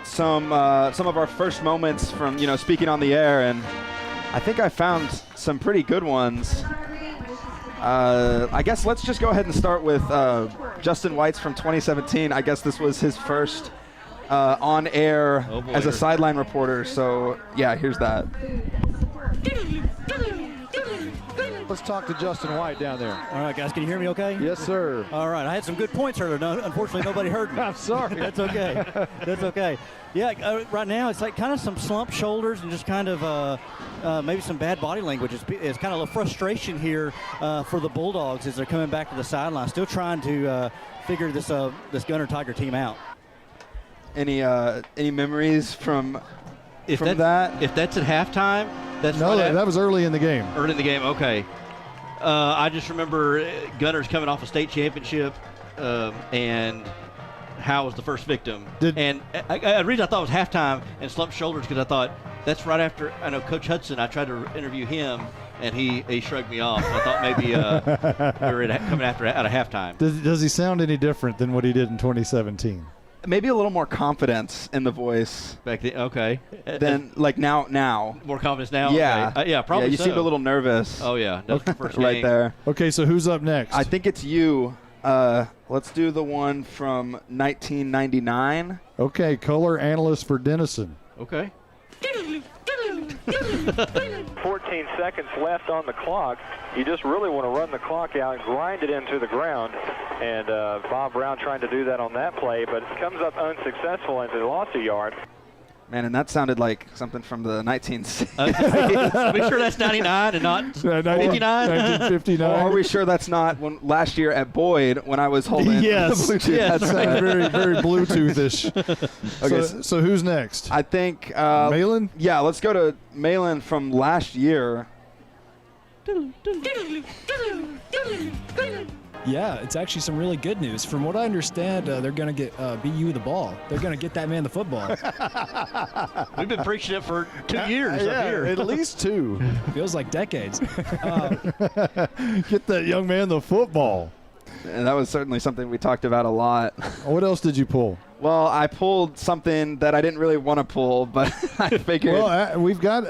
Speaker 23: some of our first moments from, speaking on the air, and I think I found some pretty good ones. I guess let's just go ahead and start with Justin White's from 2017. I guess this was his first on air as a sideline reporter. So, yeah, here's that.
Speaker 5: Let's talk to Justin White down there.
Speaker 8: All right, guys, can you hear me okay?
Speaker 5: Yes, sir.
Speaker 8: All right, I had some good points earlier. No, unfortunately, nobody heard me.
Speaker 5: I'm sorry.
Speaker 8: That's okay. That's okay. Yeah, right now it's like kind of some slumped shoulders and just kind of maybe some bad body language. It's kind of a frustration here for the Bulldogs as they're coming back to the sideline, still trying to figure this Gunner Tiger team out.
Speaker 23: Any memories from
Speaker 22: If
Speaker 23: that?
Speaker 22: that's at halftime, that's
Speaker 5: No, that was early in the game.
Speaker 22: Early in the game, okay. I just remember Gunners coming off a state championship, and Howe was the first victim. The reason I thought it was halftime and slumped shoulders because I thought that's right after I know Coach Hudson. I tried to interview him, and he shrugged me off. So I thought maybe we were coming out of halftime.
Speaker 5: Does he sound any different than what he did in 2017?
Speaker 23: Maybe a little more confidence in the voice.
Speaker 22: Back then, okay.
Speaker 23: Then like now.
Speaker 22: More confidence now?
Speaker 23: Yeah.
Speaker 22: Okay. Yeah, probably
Speaker 23: Yeah, you
Speaker 22: so.
Speaker 23: seemed a little nervous.
Speaker 22: Oh, yeah. That was the first
Speaker 23: right
Speaker 22: game.
Speaker 23: there.
Speaker 5: Okay, so who's up next?
Speaker 23: I think it's you. Let's do the one from 1999.
Speaker 5: Okay, color analyst for Denison.
Speaker 22: Okay.
Speaker 19: 14 seconds left on the clock. You just really want to run the clock out and grind it into the ground. And Bob Brown trying to do that on that play, but it comes up unsuccessful and they lost a yard.
Speaker 23: Man, and that sounded like something from the 1960s.
Speaker 22: Are we sure that's 99 and not 59?
Speaker 5: 1959.
Speaker 23: Or are we sure that's not when last year at Boyd when I was holding
Speaker 5: yes.
Speaker 23: the Bluetooth
Speaker 5: Yes,
Speaker 23: headset?
Speaker 5: very, very Bluetoothish.
Speaker 23: Okay,
Speaker 5: so who's next?
Speaker 23: I think
Speaker 5: Malin?
Speaker 23: Yeah, let's go to Malin from last year.
Speaker 4: Yeah, it's actually some really good news. From what I understand, they're going to get BU the ball. They're going to get that man the football.
Speaker 22: We've been preaching it for 2 years up here.
Speaker 5: At least 2.
Speaker 4: Feels like decades.
Speaker 5: Get that young man the football.
Speaker 23: And that was certainly something we talked about a lot.
Speaker 5: What else did you pull?
Speaker 23: Well, I pulled something that I didn't really want to pull, but I figured.
Speaker 5: Well, we've got.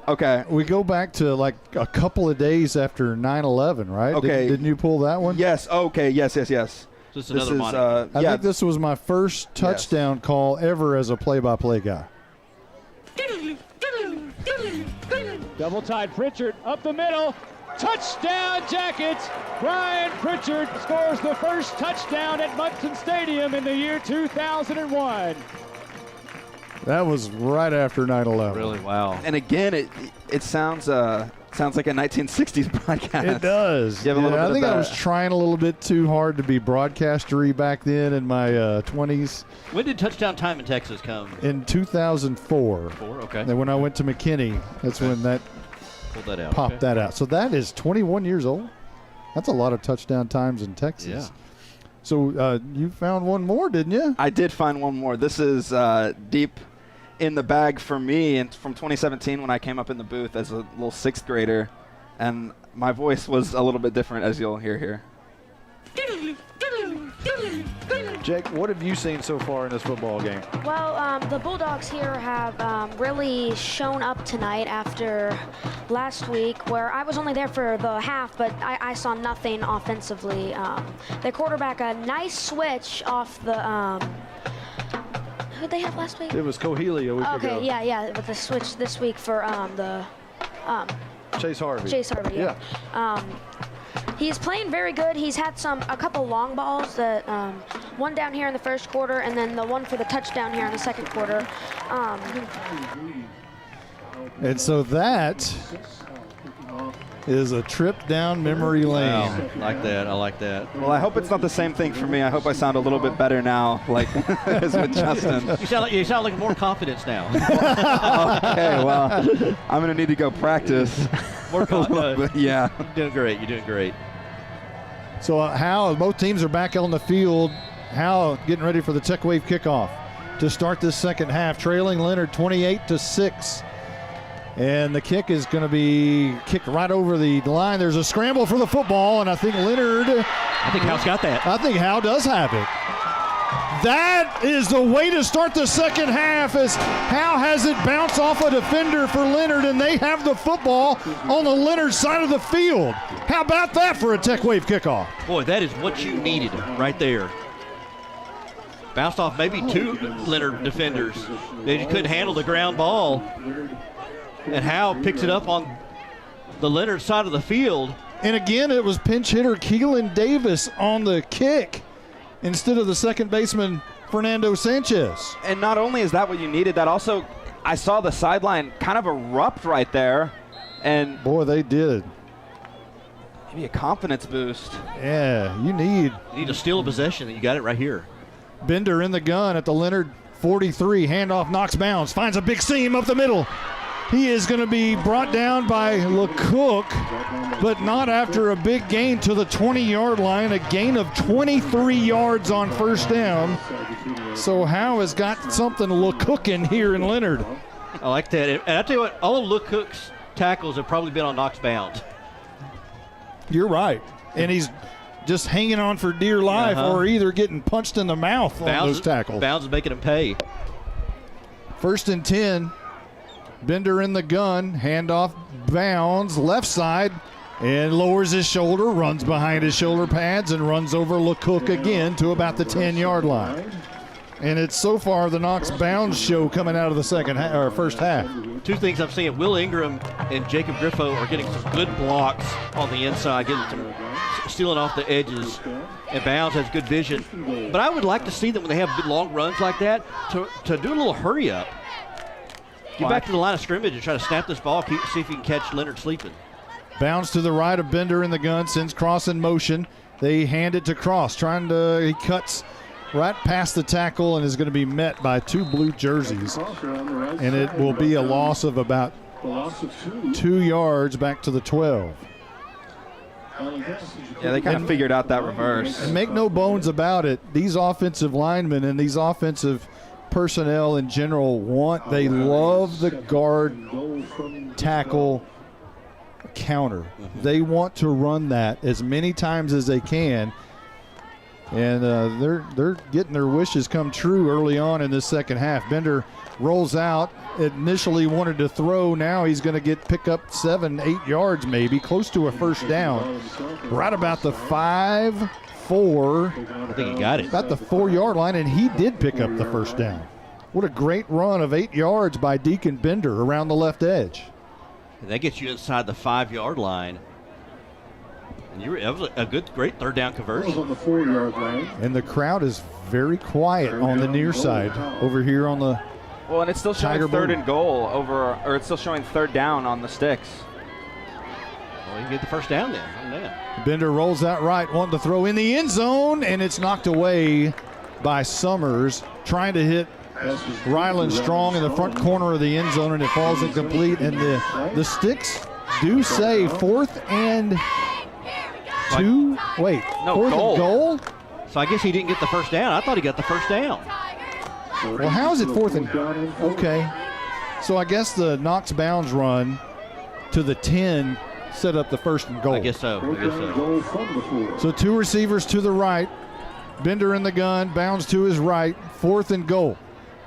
Speaker 23: Okay.
Speaker 5: We go back to like a couple of days after 9/11, right?
Speaker 23: Okay.
Speaker 5: Didn't you pull that one?
Speaker 23: Yes. Okay. Yes.
Speaker 22: This is another
Speaker 5: I think this was my first touchdown call ever as a play-by-play guy.
Speaker 20: Double tied Pritchard up the middle. Touchdown Jackets! Brian Pritchard scores the first touchdown at Munson Stadium in the year 2001.
Speaker 5: That was right after 9/11.
Speaker 22: Really? Wow.
Speaker 23: And again, it sounds like a 1960s broadcast.
Speaker 5: It does.
Speaker 23: You have a little bit
Speaker 5: I think
Speaker 23: of
Speaker 5: I
Speaker 23: that.
Speaker 5: was trying a little bit too hard to be broadcastery back then in my 20s.
Speaker 22: When did touchdown time in Texas come?
Speaker 5: In 2004.
Speaker 22: Okay.
Speaker 5: And when I went to McKinney, that's when that
Speaker 22: Pulled that out.
Speaker 5: popped that out. So that is 21 years old. That's a lot of touchdown times in Texas.
Speaker 22: Yeah.
Speaker 5: So you found one more, didn't you?
Speaker 23: I did find one more. This is deep in the bag for me, and from 2017 when I came up in the booth as a little 6th grader, and my voice was a little bit different, as you'll hear here.
Speaker 5: Jake, what have you seen so far in this football game?
Speaker 24: Well, the Bulldogs here have really shown up tonight after last week, where I was only there for the half, but I saw nothing offensively. Their quarterback, a nice switch off the who'd they have last week?
Speaker 5: It was Cohealy a week ago.
Speaker 24: Okay, yeah, but the switch this week for
Speaker 5: Chase Harvey.
Speaker 24: Chase Harvey, yeah. He's playing very good. He's had a couple long balls, that one down here in the first quarter, and then the one for the touchdown here in the second quarter.
Speaker 5: And so that is a trip down memory lane.
Speaker 22: Wow. I like that.
Speaker 23: Well, I hope it's not the same thing for me. I hope I sound a little bit better now, like as with Justin.
Speaker 22: You sound like more confidence now.
Speaker 23: Okay, well, I'm going to need to go practice.
Speaker 22: More confidence.
Speaker 23: Yeah.
Speaker 22: You're doing great.
Speaker 5: So Howe, both teams are back on the field. Howe getting ready for the Tech Wave kickoff to start this second half, trailing Leonard 28-6. And the kick is going to be kicked right over the line. There's a scramble for the football, and I think Leonard.
Speaker 22: I think Howe's got that.
Speaker 5: I think Howe does have it. That is the way to start the second half, as Howe has it bounce off a defender for Leonard, and they have the football on the Leonard side of the field. How about that for a Tech Wave kickoff?
Speaker 22: Boy, that is what you needed right there. Bounced off maybe 2 Leonard defenders. They couldn't handle the ground ball. And Howe picks it up on the Leonard side of the field.
Speaker 5: And again, it was pinch hitter Keelan Davis on the kick instead of the second baseman Fernando Sanchez.
Speaker 23: And not only is that what you needed, that also, I saw the sideline kind of erupt right there. And
Speaker 5: boy, they did.
Speaker 23: Maybe a confidence boost.
Speaker 5: Yeah, you need
Speaker 22: to steal a possession, and you got it right here.
Speaker 5: Bender in the gun at the Leonard 43. Handoff, knocks bounds, finds a big seam up the middle. He is going to be brought down by LeCook, but not after a big gain to the 20-yard line, a gain of 23 yards on first down. So Howe has got something LeCookin here in Leonard.
Speaker 22: I like that. And I tell you what, all of LeCook's tackles have probably been on knocks bounds.
Speaker 5: You're right. And he's just hanging on for dear life or either getting punched in the mouth on those tackles.
Speaker 22: Bounds is making him pay.
Speaker 5: 1st and 10. Bender in the gun, handoff, Bounds, left side, and lowers his shoulder, runs behind his shoulder pads, and runs over LeCook again to about the 10-yard line. And it's so far the Knox Bounds show coming out of the first half.
Speaker 22: Two things I'm seeing: Will Ingram and Jacob Griffo are getting some good blocks on the inside, getting some stealing off the edges, and Bounds has good vision. But I would like to see them when they have big long runs like that to do a little hurry up. Get back to the line of scrimmage and try to snap this ball, see if you can catch Leonard sleeping.
Speaker 5: Bounds to the right of Bender in the gun, sends Cross in motion. They hand it to Cross, he cuts right past the tackle and is going to be met by 2 blue jerseys. And it will be a loss of about 2 yards back to the 12.
Speaker 23: Yeah, they kind of figured out that reverse.
Speaker 5: And make no bones about it, these offensive linemen and these offensive personnel in general they love the guard tackle counter. They want to run that as many times as they can, and they're getting their wishes come true early on in this second half. Bender rolls out, initially wanted to throw, now he's going to pick up 7-8 yards, maybe close to a first down, right about the 5-4.
Speaker 22: I think he got it.
Speaker 5: About the 4-yard line, and he did pick up the first down. What a great run of 8 yards by Deacon Bender around the left edge.
Speaker 22: And that gets you inside the 5-yard line. And that was a great third down conversion.
Speaker 5: On the 4-yard line. And the crowd is very quiet on the near side over here on the
Speaker 23: Well, and it's still showing third and goal or it's still showing third down on the sticks.
Speaker 22: Well, you get the first down then. Oh, man.
Speaker 5: Bender rolls out right, wanting to throw in the end zone, and it's knocked away by Summers, trying to hit Ryland Strong in the front corner of the end zone, and it falls incomplete. And the sticks do say 4th and 2. Wait,
Speaker 23: no,
Speaker 5: 4th
Speaker 23: goal.
Speaker 5: and goal?
Speaker 22: So I guess he didn't get the first down. I thought he got the first down.
Speaker 5: Well, how is it 4th and okay? So I guess the Knox Bounds run to the 10 set up the 1st and goal.
Speaker 22: I guess so.
Speaker 5: So 2 receivers to the right. Bender in the gun, Bounds to his right, 4th and goal.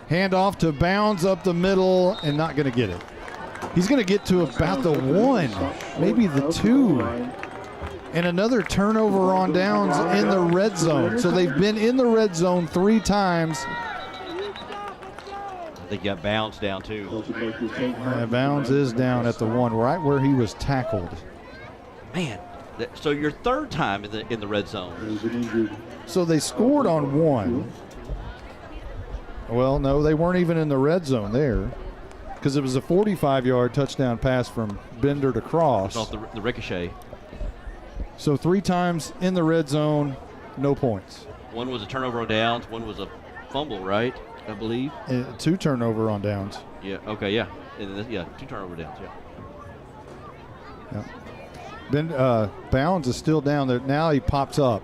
Speaker 5: Handoff to Bounds up the middle, and not going to get it. He's going to get to about the 1, maybe the 2. And another turnover on downs in the red zone. So they've been in the red zone 3 times.
Speaker 22: I think you got Bounds down too.
Speaker 5: Bounds is down at the 1, right where he was tackled.
Speaker 22: Man, so your 3rd time in the red zone.
Speaker 5: So they scored on 1. Well, no, they weren't even in the red zone there, because it was a 45-yard touchdown pass from Bender to Cross.
Speaker 22: Off the ricochet.
Speaker 5: So 3 times in the red zone, no points.
Speaker 22: One was a turnover on downs. One was a fumble, right? I believe.
Speaker 5: 2 turnover on downs.
Speaker 22: Yeah. Okay. Yeah. And 2 turnover downs.
Speaker 5: Yeah. Bounds is still down there. Now he pops up,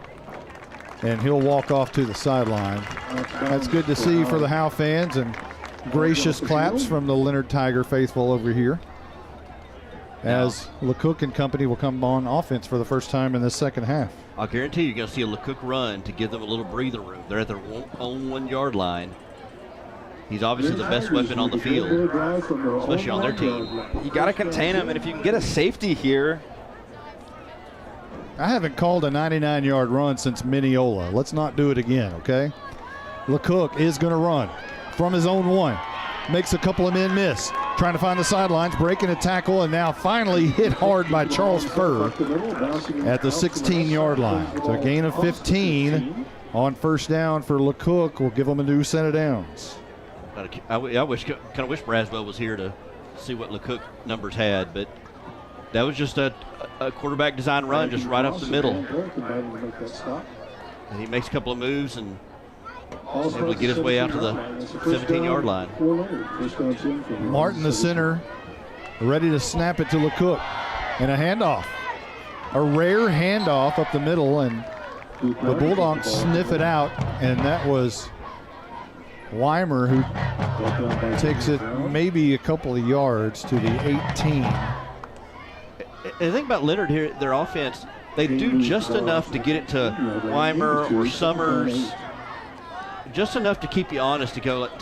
Speaker 5: and he'll walk off to the sideline. That's good to see for the Howe fans, and gracious claps from the Leonard Tiger faithful over here, as LeCook and company will come on offense for the first time in the second half.
Speaker 22: I'll guarantee you're going to see a LeCook run to give them a little breathing room. They're at their own 1-yard line. He's obviously the best weapon on the field, especially on their team.
Speaker 23: You got to contain him, and if you can get a safety here.
Speaker 5: I haven't called a 99-yard run since Mineola. Let's not do it again, okay? LeCook is going to run from his own 1. Makes a couple of men miss. trying to find the sidelines, breaking a tackle, and now finally hit hard by Charles Furr at the 16-yard line. So a gain of 15 on first down for LeCook will give them a new set of downs.
Speaker 22: I kind of wish Braswell was here to see what LeCook numbers had, but that was just a quarterback design run just right up the middle. And he makes a couple of moves and is able to get his way out to the 17-yard line.
Speaker 5: Martin, the center, ready to snap it to LeCook. And a handoff. A rare handoff up the middle, and the Bulldogs sniff it out, and that was Weimer who takes it maybe a couple of yards to the 18.
Speaker 22: The thing about Leonard here, their offense, they do just enough to get it to Weimer or Summers, just enough to keep you honest, to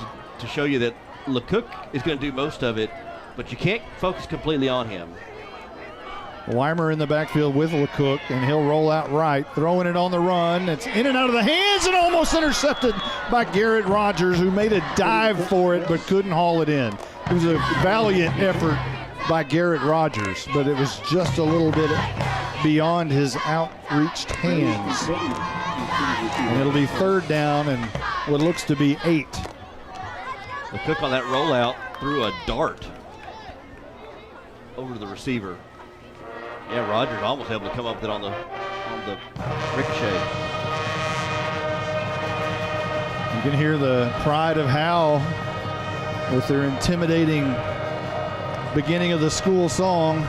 Speaker 22: show you that LeCook is going to do most of it, but you can't focus completely on him.
Speaker 5: Weimer in the backfield with LeCook, and he'll roll out right, throwing it on the run. It's in and out of the hands and almost intercepted by Garrett Rogers, who made a dive for it but couldn't haul it in. It was a valiant effort by Garrett Rogers, but it was just a little bit beyond his outreached hands. And it'll be third down and what looks to be 8.
Speaker 22: LeCook on that rollout threw a dart over to the receiver. Yeah, Rogers almost able to come up with it on the ricochet.
Speaker 5: You can hear the pride of Howe with their intimidating beginning of the school song.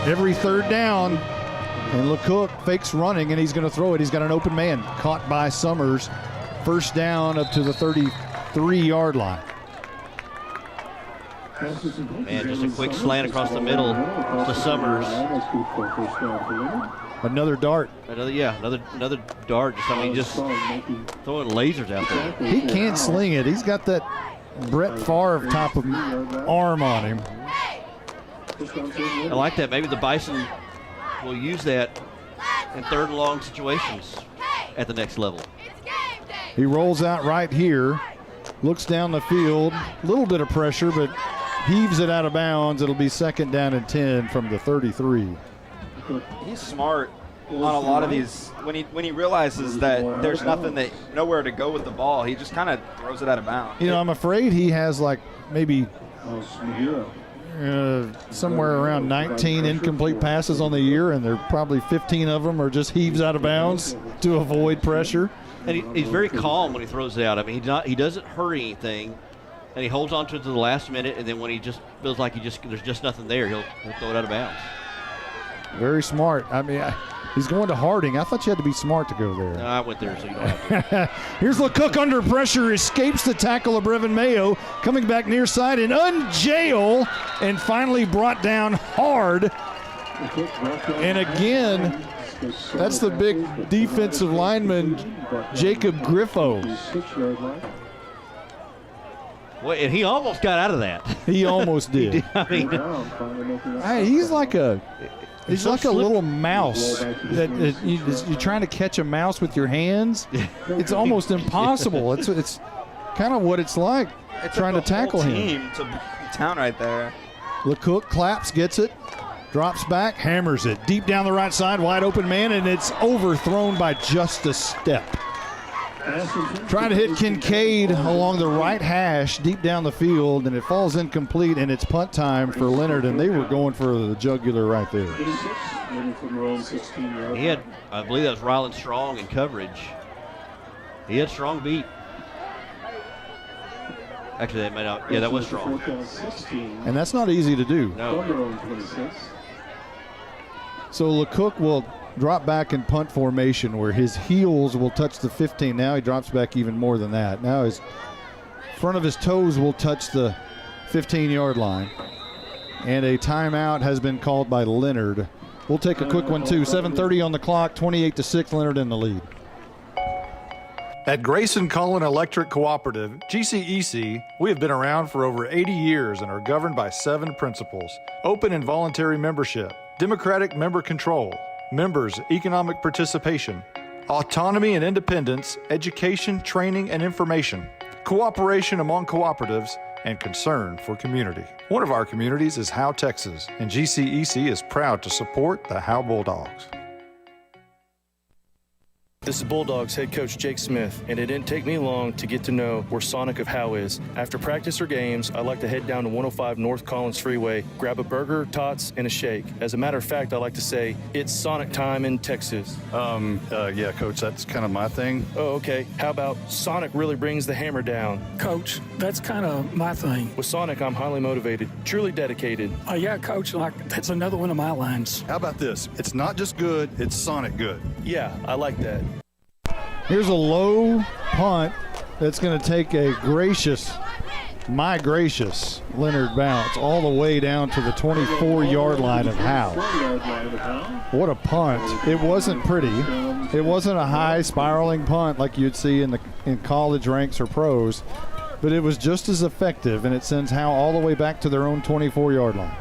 Speaker 5: Every third down, and LeCook fakes running, and he's going to throw it. He's got an open man caught by Summers. First down up to the 33-yard line.
Speaker 22: Man, just a quick slant across the middle to Summers.
Speaker 5: Another dart.
Speaker 22: Another dart. Just throwing lasers out there.
Speaker 5: He can't sling it. He's got that Brett Favre top of arm on him.
Speaker 22: I like that. Maybe the Bison will use that in third and long situations at the next level.
Speaker 5: He rolls out right here, looks down the field, a little bit of pressure, but heaves it out of bounds. It'll be second down and 10 from the 33.
Speaker 23: He's smart on a lot of these. When he realizes that there's nowhere to go with the ball, he just kind of throws it out of bounds.
Speaker 5: You know, I'm afraid he has like maybe somewhere around 19 incomplete passes on the year, and there probably 15 of them are just heaves out of bounds to avoid pressure.
Speaker 22: And he's very calm when he throws it out. I mean, he doesn't hurry anything, and he holds on to it to the last minute, and then when he just feels like there's just nothing there, he'll throw it out of bounds.
Speaker 5: Very smart. I mean, he's going to Harding. I thought you had to be smart to go there.
Speaker 22: No, I went there, so you don't have to.
Speaker 5: Here's LeCook under pressure, escapes the tackle of Brevin Mayo, coming back near side and unjail, and finally brought down hard. And again, that's the big defensive lineman, Jacob Griffo.
Speaker 22: Well, and he almost got out of that.
Speaker 5: He almost did.
Speaker 22: I mean,
Speaker 5: he's like a little mouse. You're trying to catch a mouse with your hands. It's almost impossible. It's kind of what it's like trying to tackle him.
Speaker 23: Team to be down right there.
Speaker 5: LeCook claps, gets it, drops back, hammers it deep down the right side, wide open man, and it's overthrown by just a step. Trying to hit Kincaid along the right hash deep down the field, and it falls incomplete, and it's punt time for Leonard, and they were going for the jugular right there.
Speaker 22: He had, I believe that was Ryland Strong in coverage. He had Strong beat. Actually, that might not. Yeah, that was Strong.
Speaker 5: And that's not easy to do.
Speaker 22: No.
Speaker 5: So LeCook will drop back in punt formation where his heels will touch the 15. Now he drops back even more than that. Now his front of his toes will touch the 15-yard line. And a timeout has been called by Leonard. We'll take a quick one too. 7:30 on the clock, 28-6, Leonard in the lead.
Speaker 6: At Grayson Cullen Electric Cooperative, GCEC, we have been around for over 80 years and are governed by 7 principles: open and voluntary membership, democratic member control, members' economic participation, autonomy and independence, education, training, and information, cooperation among cooperatives, and concern for community. One of our communities is Howe, Texas, and GCEC is proud to support the Howe Bulldogs.
Speaker 14: This is Bulldogs head coach Jake Smith, and it didn't take me long to get to know where Sonic of Howe is. After practice or games, I like to head down to 105 North Collins Freeway, grab a burger, tots, and a shake. As a matter of fact, I like to say, it's Sonic time in Texas.
Speaker 7: Yeah, Coach, that's kind of my thing.
Speaker 14: Oh, okay. How about Sonic really brings the hammer down?
Speaker 3: Coach, that's kind of my thing.
Speaker 14: With Sonic, I'm highly motivated, truly dedicated.
Speaker 3: Yeah, Coach, that's another one of my lines.
Speaker 7: How about this? It's not just good, it's Sonic good.
Speaker 14: Yeah, I like that.
Speaker 5: Here's a low punt that's going to take a my gracious Leonard bounce all the way down to the 24-yard line of Howe. What a punt. It wasn't pretty. It wasn't a high spiraling punt like you'd see in college ranks or pros, but it was just as effective, and it sends Howe all the way back to their own 24-yard line.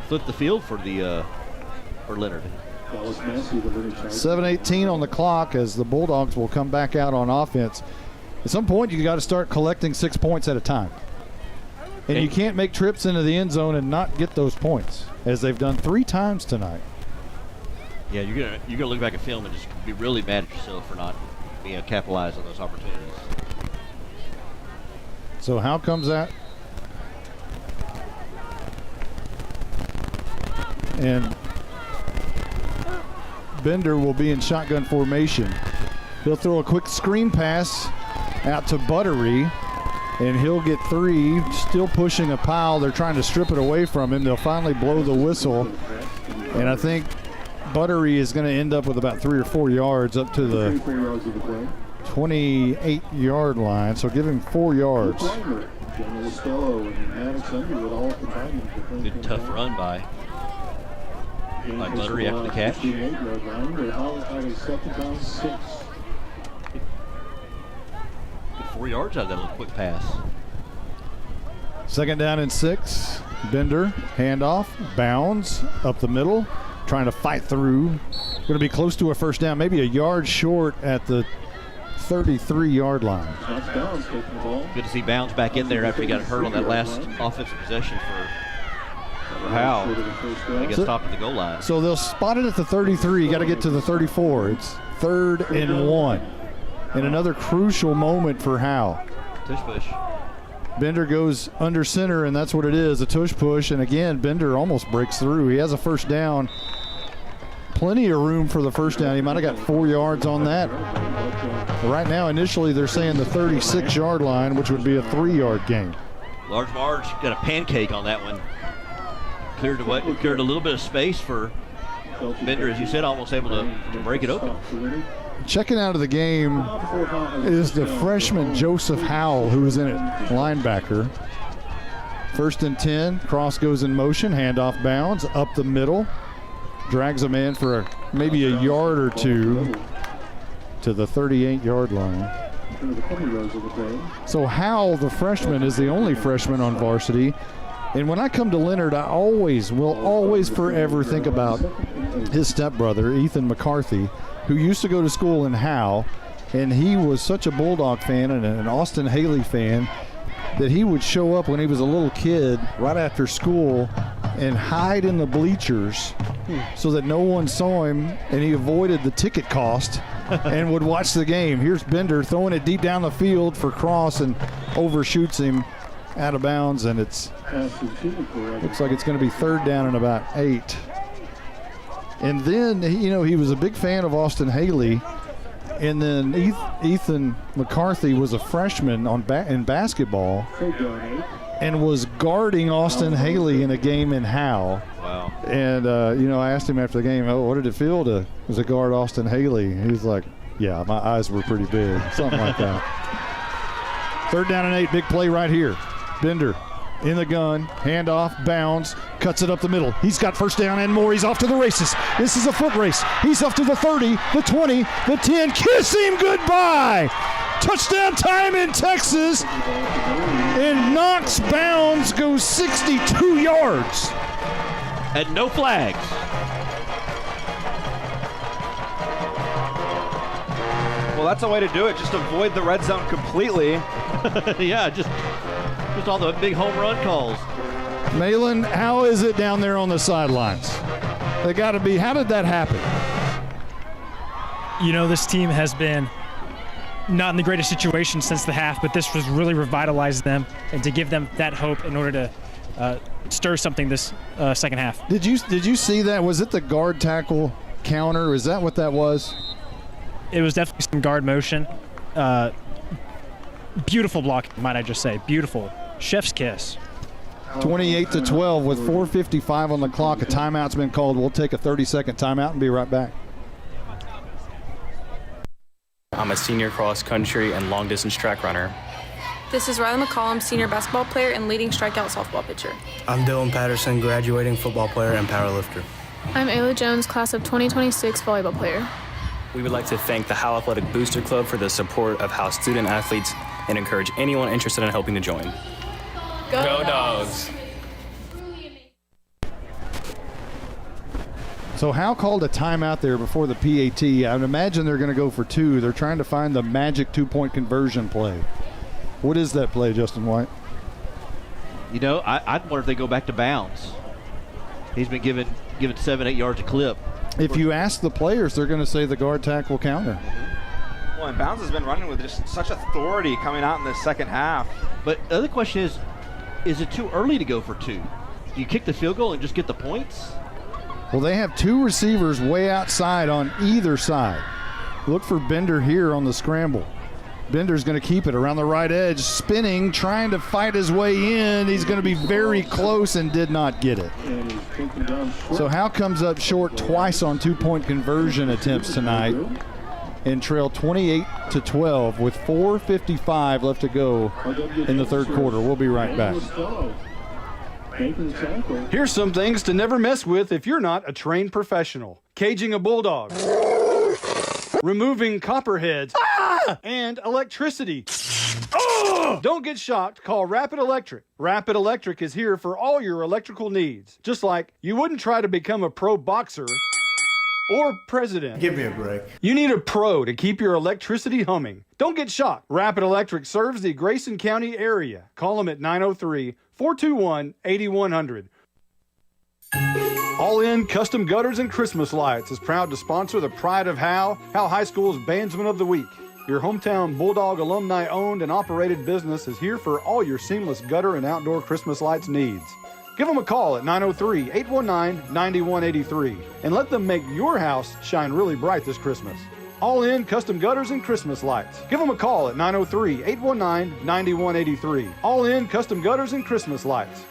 Speaker 22: Flip the field for Leonard.
Speaker 5: 7:18 on the clock as the Bulldogs will come back out on offense. At some point, you got to start collecting 6 points at a time. And you can't make trips into the end zone and not get those points, as they've done 3 times tonight.
Speaker 22: Yeah, you're gonna look back at film and just be really mad at yourself for not being able to capitalize on those opportunities.
Speaker 5: So how comes that? And Bender will be in shotgun formation. He'll throw a quick screen pass out to Buttery, and he'll get 3, still pushing a pile. They're trying to strip it away from him. They'll finally blow the whistle, and I think Buttery is going to end up with about 3 or 4 yards up to the 28-yard line, so give him 4 yards.
Speaker 22: Good tough run by Buttery after the catch. 4 yards out of that little quick pass.
Speaker 5: 2nd down and 6. Bender, handoff, bounds up the middle, trying to fight through. Going to be close to a first down, maybe a yard short at the 33-yard line.
Speaker 22: Good to see Bounds back in there after he got hurt on that last offensive possession for Howe. He got stopped at the goal line.
Speaker 5: So they'll spot it at the 33. You got to get to the 34. It's 3rd and 1. And another crucial moment for Howe.
Speaker 22: Tush push.
Speaker 5: Bender goes under center, and that's what it is, a tush push. And again, Bender almost breaks through. He has a first down. Plenty of room for the first down. He might have got 4 yards on that. Right now, initially, they're saying the 36-yard line, which would be a 3-yard gain.
Speaker 22: Large Marge got a pancake on that one. Cleared a little bit of space for Bender, as you said, almost able to break it open.
Speaker 5: Checking out of the game is the freshman Joseph Howell, who is in it, linebacker. 1st and 10, cross goes in motion, handoff bounds, up the middle. Drags a man for maybe a yard or 2 to the 38-yard line. So Howell, the freshman, is the only freshman on varsity. And when I come to Leonard, I will always forever think about his stepbrother, Ethan McCarthy, who used to go to school in Howe. And he was such a Bulldog fan and an Austin Haley fan that he would show up when he was a little kid right after school and hide in the bleachers so that no one saw him, and he avoided the ticket cost and would watch the game. Here's Bender throwing it deep down the field for Cross and overshoots him out of bounds, and looks like it's going to be 3rd down and about 8. And then, he was a big fan of Austin Haley, and then Ethan McCarthy was a freshman in basketball and was guarding Austin Haley in a game in Howe.
Speaker 22: Wow.
Speaker 5: And, I asked him after the game, what did it feel to guard Austin Haley? And he was like, yeah, my eyes were pretty big, something like that. 3rd down and 8, big play right here. Bender in the gun, handoff, bounds, cuts it up the middle. He's got first down and more. He's off to the races. This is a foot race. He's off to the 30, the 20, the 10. Kiss him goodbye. Touchdown time in Texas. And Knox Bounds goes 62 yards.
Speaker 22: And no flags.
Speaker 23: Well, that's a way to do it. Just avoid the red zone completely.
Speaker 22: Yeah, just all the big home run calls.
Speaker 5: Malin, how is it down there on the sidelines? They got to be. How did that happen?
Speaker 4: You know, this team has been not in the greatest situation since the half, but this was really revitalized them and to give them that hope in order to stir something this second half.
Speaker 5: Did you see that? Was it the guard tackle counter? Is that what that was?
Speaker 4: It was definitely some guard motion. Beautiful blocking, might I just say. Beautiful. Chef's kiss.
Speaker 5: 28-12 with 4:55 on the clock. A timeout's been called. We'll take a 30-second timeout and be right back.
Speaker 10: I'm a senior cross country and long distance track runner.
Speaker 11: This is Riley McCollum, senior basketball player and leading strikeout softball pitcher.
Speaker 13: I'm Dylan Patterson, graduating football player and powerlifter.
Speaker 21: I'm Ayla Jones, class of 2026 volleyball player.
Speaker 10: We would like to thank the Howe Athletic Booster Club for the support of Howe student athletes and encourage anyone interested in helping to join. Go Dogs!
Speaker 5: So Howe called a timeout there before the PAT. I would imagine they're going to go for two. They're trying to find the magic two-point conversion play. What is that play, Justin White?
Speaker 22: You know, I'd wonder if they go back to bounds. He's been given 7-8 yards a clip.
Speaker 5: If you ask the players, they're going to say the guard tackle counter.
Speaker 23: Well, and Bounds has been running with just such authority coming out in the second half.
Speaker 22: But the other question is it too early to go for two? Do you kick the field goal and just get the points?
Speaker 5: Well, they have two receivers way outside on either side. Look for Bender here on the scramble. Bender's going to keep it around the right edge, spinning, trying to fight his way in. He's going to be very close and did not get it. So Howe comes up short twice on two-point conversion attempts tonight and trail 28-12 with 4:55 left to go in the third quarter. We'll be right back.
Speaker 7: Here's some things to never mess with if you're not a trained professional. Caging a bulldog. Removing copperheads. And electricity. Don't get shocked. Call Rapid Electric. Rapid Electric is here for all your electrical needs. Just like you wouldn't try to become a pro boxer or president.
Speaker 18: Give me a break.
Speaker 7: You need a pro to keep your electricity humming. Don't get shocked. Rapid Electric serves the Grayson County area. Call them at 903-421-8100. All In Custom Gutters and Christmas Lights is proud to sponsor the Pride of Howe High School's Bandsman of the Week. Your hometown Bulldog alumni owned and operated business is here for all your seamless gutter and outdoor Christmas lights needs. Give them a call at 903-819-9183 and let them make your house shine really bright this Christmas. All In Custom Gutters and Christmas Lights. Give them a call at 903-819-9183. All In Custom Gutters and Christmas Lights.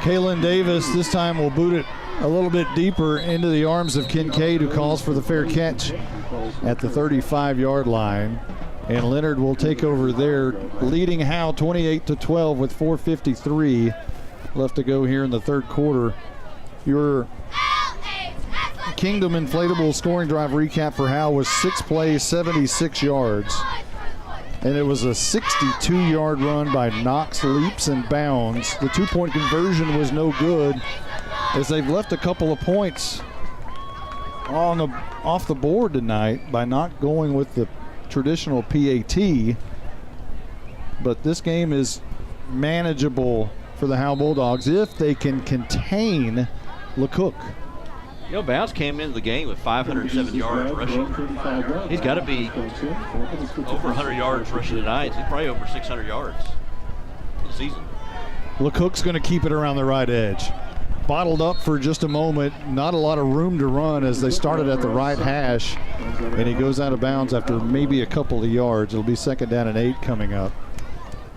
Speaker 5: Kaylin Davis this time will boot it a little bit deeper into the arms of Kincaid, who calls for the fair catch at the 35-yard line. And Leonard will take over there, leading Howe 28-12 with 4:53 left to go here in the third quarter. Your Kingdom Inflatable scoring drive recap for Howe was 6 plays, 76 yards. And it was a 62-yard run by Knox, leaps and bounds. The two-point conversion was no good, as they've left a couple of points off the board tonight by not going with the traditional PAT. But this game is manageable for the Howe Bulldogs if they can contain LeCook.
Speaker 22: You know, Bounds came into the game with 507 yards rushing. He's got to be over 100 yards rushing tonight. He's probably over 600 yards for the season.
Speaker 5: LeCook's going to keep it around the right edge. Bottled up for just a moment. Not a lot of room to run as they started at the right hash. And he goes out of bounds after maybe a couple of yards. It'll be 2nd down and 8 coming up.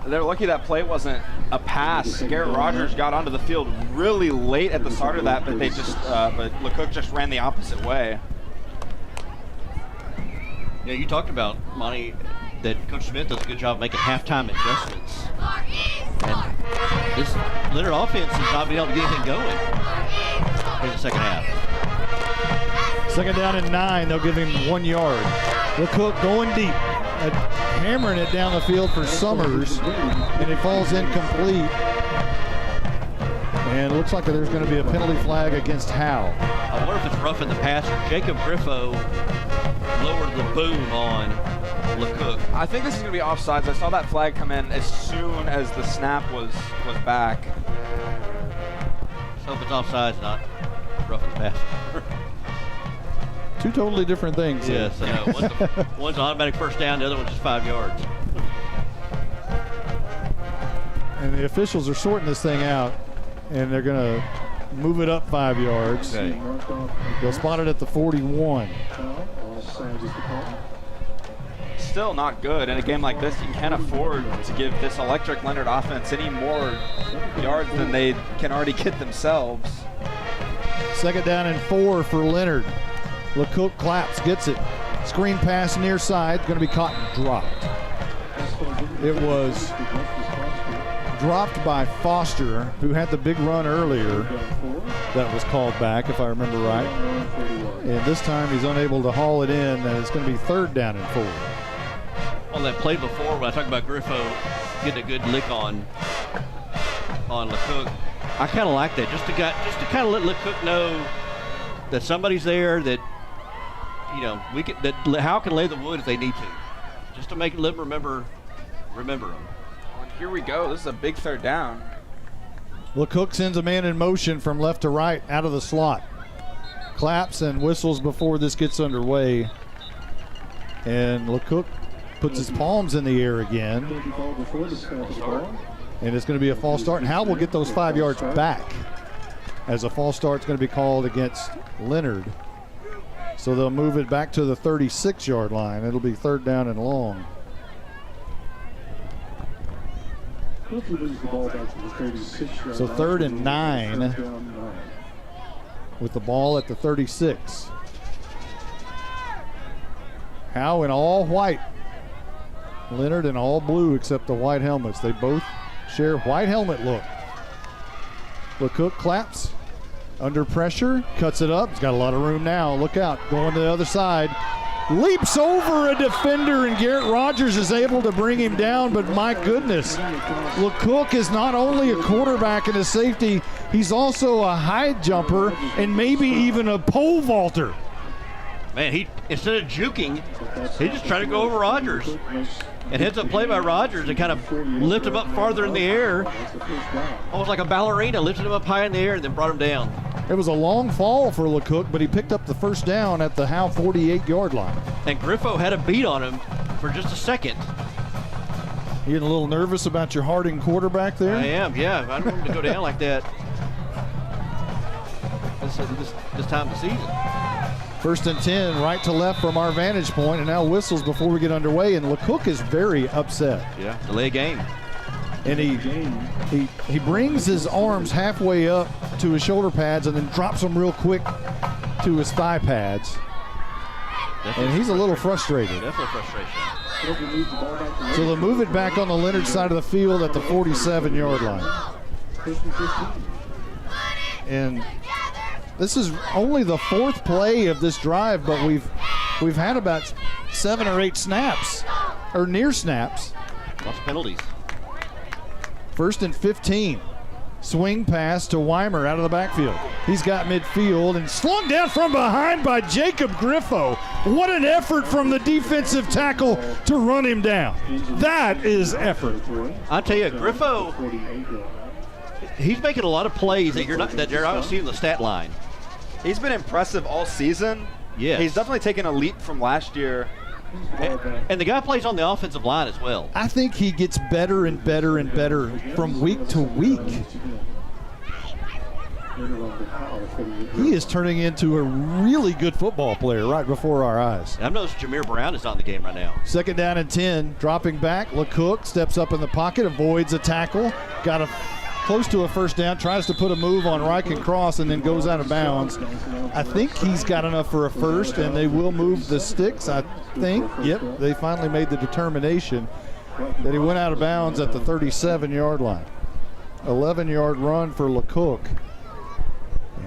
Speaker 23: They're lucky that play wasn't a pass. Garrett Rogers got onto the field really late at the start of that, but but LeCook just ran the opposite way.
Speaker 22: Yeah, you talked about, Monty, that Coach Smith does a good job making halftime adjustments. And this Leonard offense has not been able to get anything going in the second half.
Speaker 5: 2nd down and 9. They'll give him 1 yard. LeCook going deep, hammering it down the field for Summers, and it falls incomplete. And it looks like there's going to be a penalty flag against Howe.
Speaker 22: I wonder if it's roughing the passer. Jacob Griffo lowered the boom on LeCook.
Speaker 23: I think this is going to be offsides. I saw that flag come in as soon as the snap was back.
Speaker 22: So if it's offsides, not roughing the passer.
Speaker 5: Two totally different things.
Speaker 22: Yes, I know. One's an automatic first down, the other one's just 5 yards.
Speaker 5: And the officials are sorting this thing out, and they're going to move it up 5 yards.
Speaker 22: Okay.
Speaker 5: They'll spot it at the 41.
Speaker 23: Still not good. In a game like this, you can't afford to give this electric Leonard offense any more yards than they can already get themselves.
Speaker 5: 2nd down and 4 for Leonard. LeCook claps, gets it. Screen pass near side, going to be caught and dropped. It was dropped by Foster, who had the big run earlier that was called back, if I remember right. And this time he's unable to haul it in, and it's going to be 3rd down and 4.
Speaker 22: On that play before, when I talked about Griffo getting a good lick on LeCook, I kind of like that, just to kind of let LeCook know that somebody's there, that that Howe can lay the wood if they need to, just to make let them remember them.
Speaker 23: Here we go. This is a big 3rd down.
Speaker 5: LeCook sends a man in motion from left to right out of the slot. Claps and whistles before this gets underway. And LeCook puts his palms in the air again. And it's going to be a false start. And Howe will get those 5 yards back, as a false start's going to be called against Leonard. So they'll move it back to the 36-yard line. It'll be 3rd down and long. So 3rd and 9 with the ball at the 36. Howe in all white. Leonard in all blue except the white helmets. They both share white helmet look. LeCook claps. Under pressure, cuts it up. He's got a lot of room now. Look out, going to the other side. Leaps over a defender, and Garrett Rogers is able to bring him down, but my goodness, LeCook is not only a quarterback and a safety, he's also a high jumper and maybe even a pole vaulter.
Speaker 22: Man, he instead of juking, he just tried to go over Rogers. And heads up play by Rogers and kind of lifted him up farther in the air. Almost like a ballerina, lifted him up high in the air and then brought him down.
Speaker 5: It was a long fall for LeCook, but he picked up the 1st down at the Howe 48-yard line.
Speaker 22: And Griffo had a beat on him for just a second.
Speaker 5: You getting a little nervous about your Harding quarterback there?
Speaker 22: I am, yeah. I don't want him to go down like that this time of the season.
Speaker 5: 1st and 10, right to left from our vantage point, and now whistles before we get underway, and LeCook is very upset.
Speaker 22: Yeah, delay game.
Speaker 5: And he brings his arms halfway up to his shoulder pads and then drops them real quick to his thigh pads. And he's a little frustrated.
Speaker 22: Definitely frustration.
Speaker 5: So they'll move it back on the Leonard side of the field at the 47-yard line. And this is only the 4th play of this drive, but we've had about 7 or 8 snaps, or near snaps.
Speaker 22: Lots of penalties.
Speaker 5: 1st and 15. Swing pass to Weimer out of the backfield. He's got midfield and slung down from behind by Jacob Griffo. What an effort from the defensive tackle to run him down. That is effort.
Speaker 22: I'll tell you, Griffo, he's making a lot of plays that you're not going to see in the stat line.
Speaker 23: He's been impressive all season.
Speaker 22: Yeah,
Speaker 23: he's definitely taken a leap from last year.
Speaker 22: And the guy plays on the offensive line as well.
Speaker 5: I think he gets better and better and better from week to week. He is turning into a really good football player right before our eyes.
Speaker 22: And I've noticed Jameer Brown is on the game right now.
Speaker 5: 2nd down and 10, dropping back. LeCook steps up in the pocket, avoids a tackle, got a close to a 1st down, tries to put a move on Reich and Cross, and then goes out of bounds. I think he's got enough for a 1st, and they will move the sticks, I think. Yep, they finally made the determination that he went out of bounds at the 37-yard line. 11-yard run for LeCook.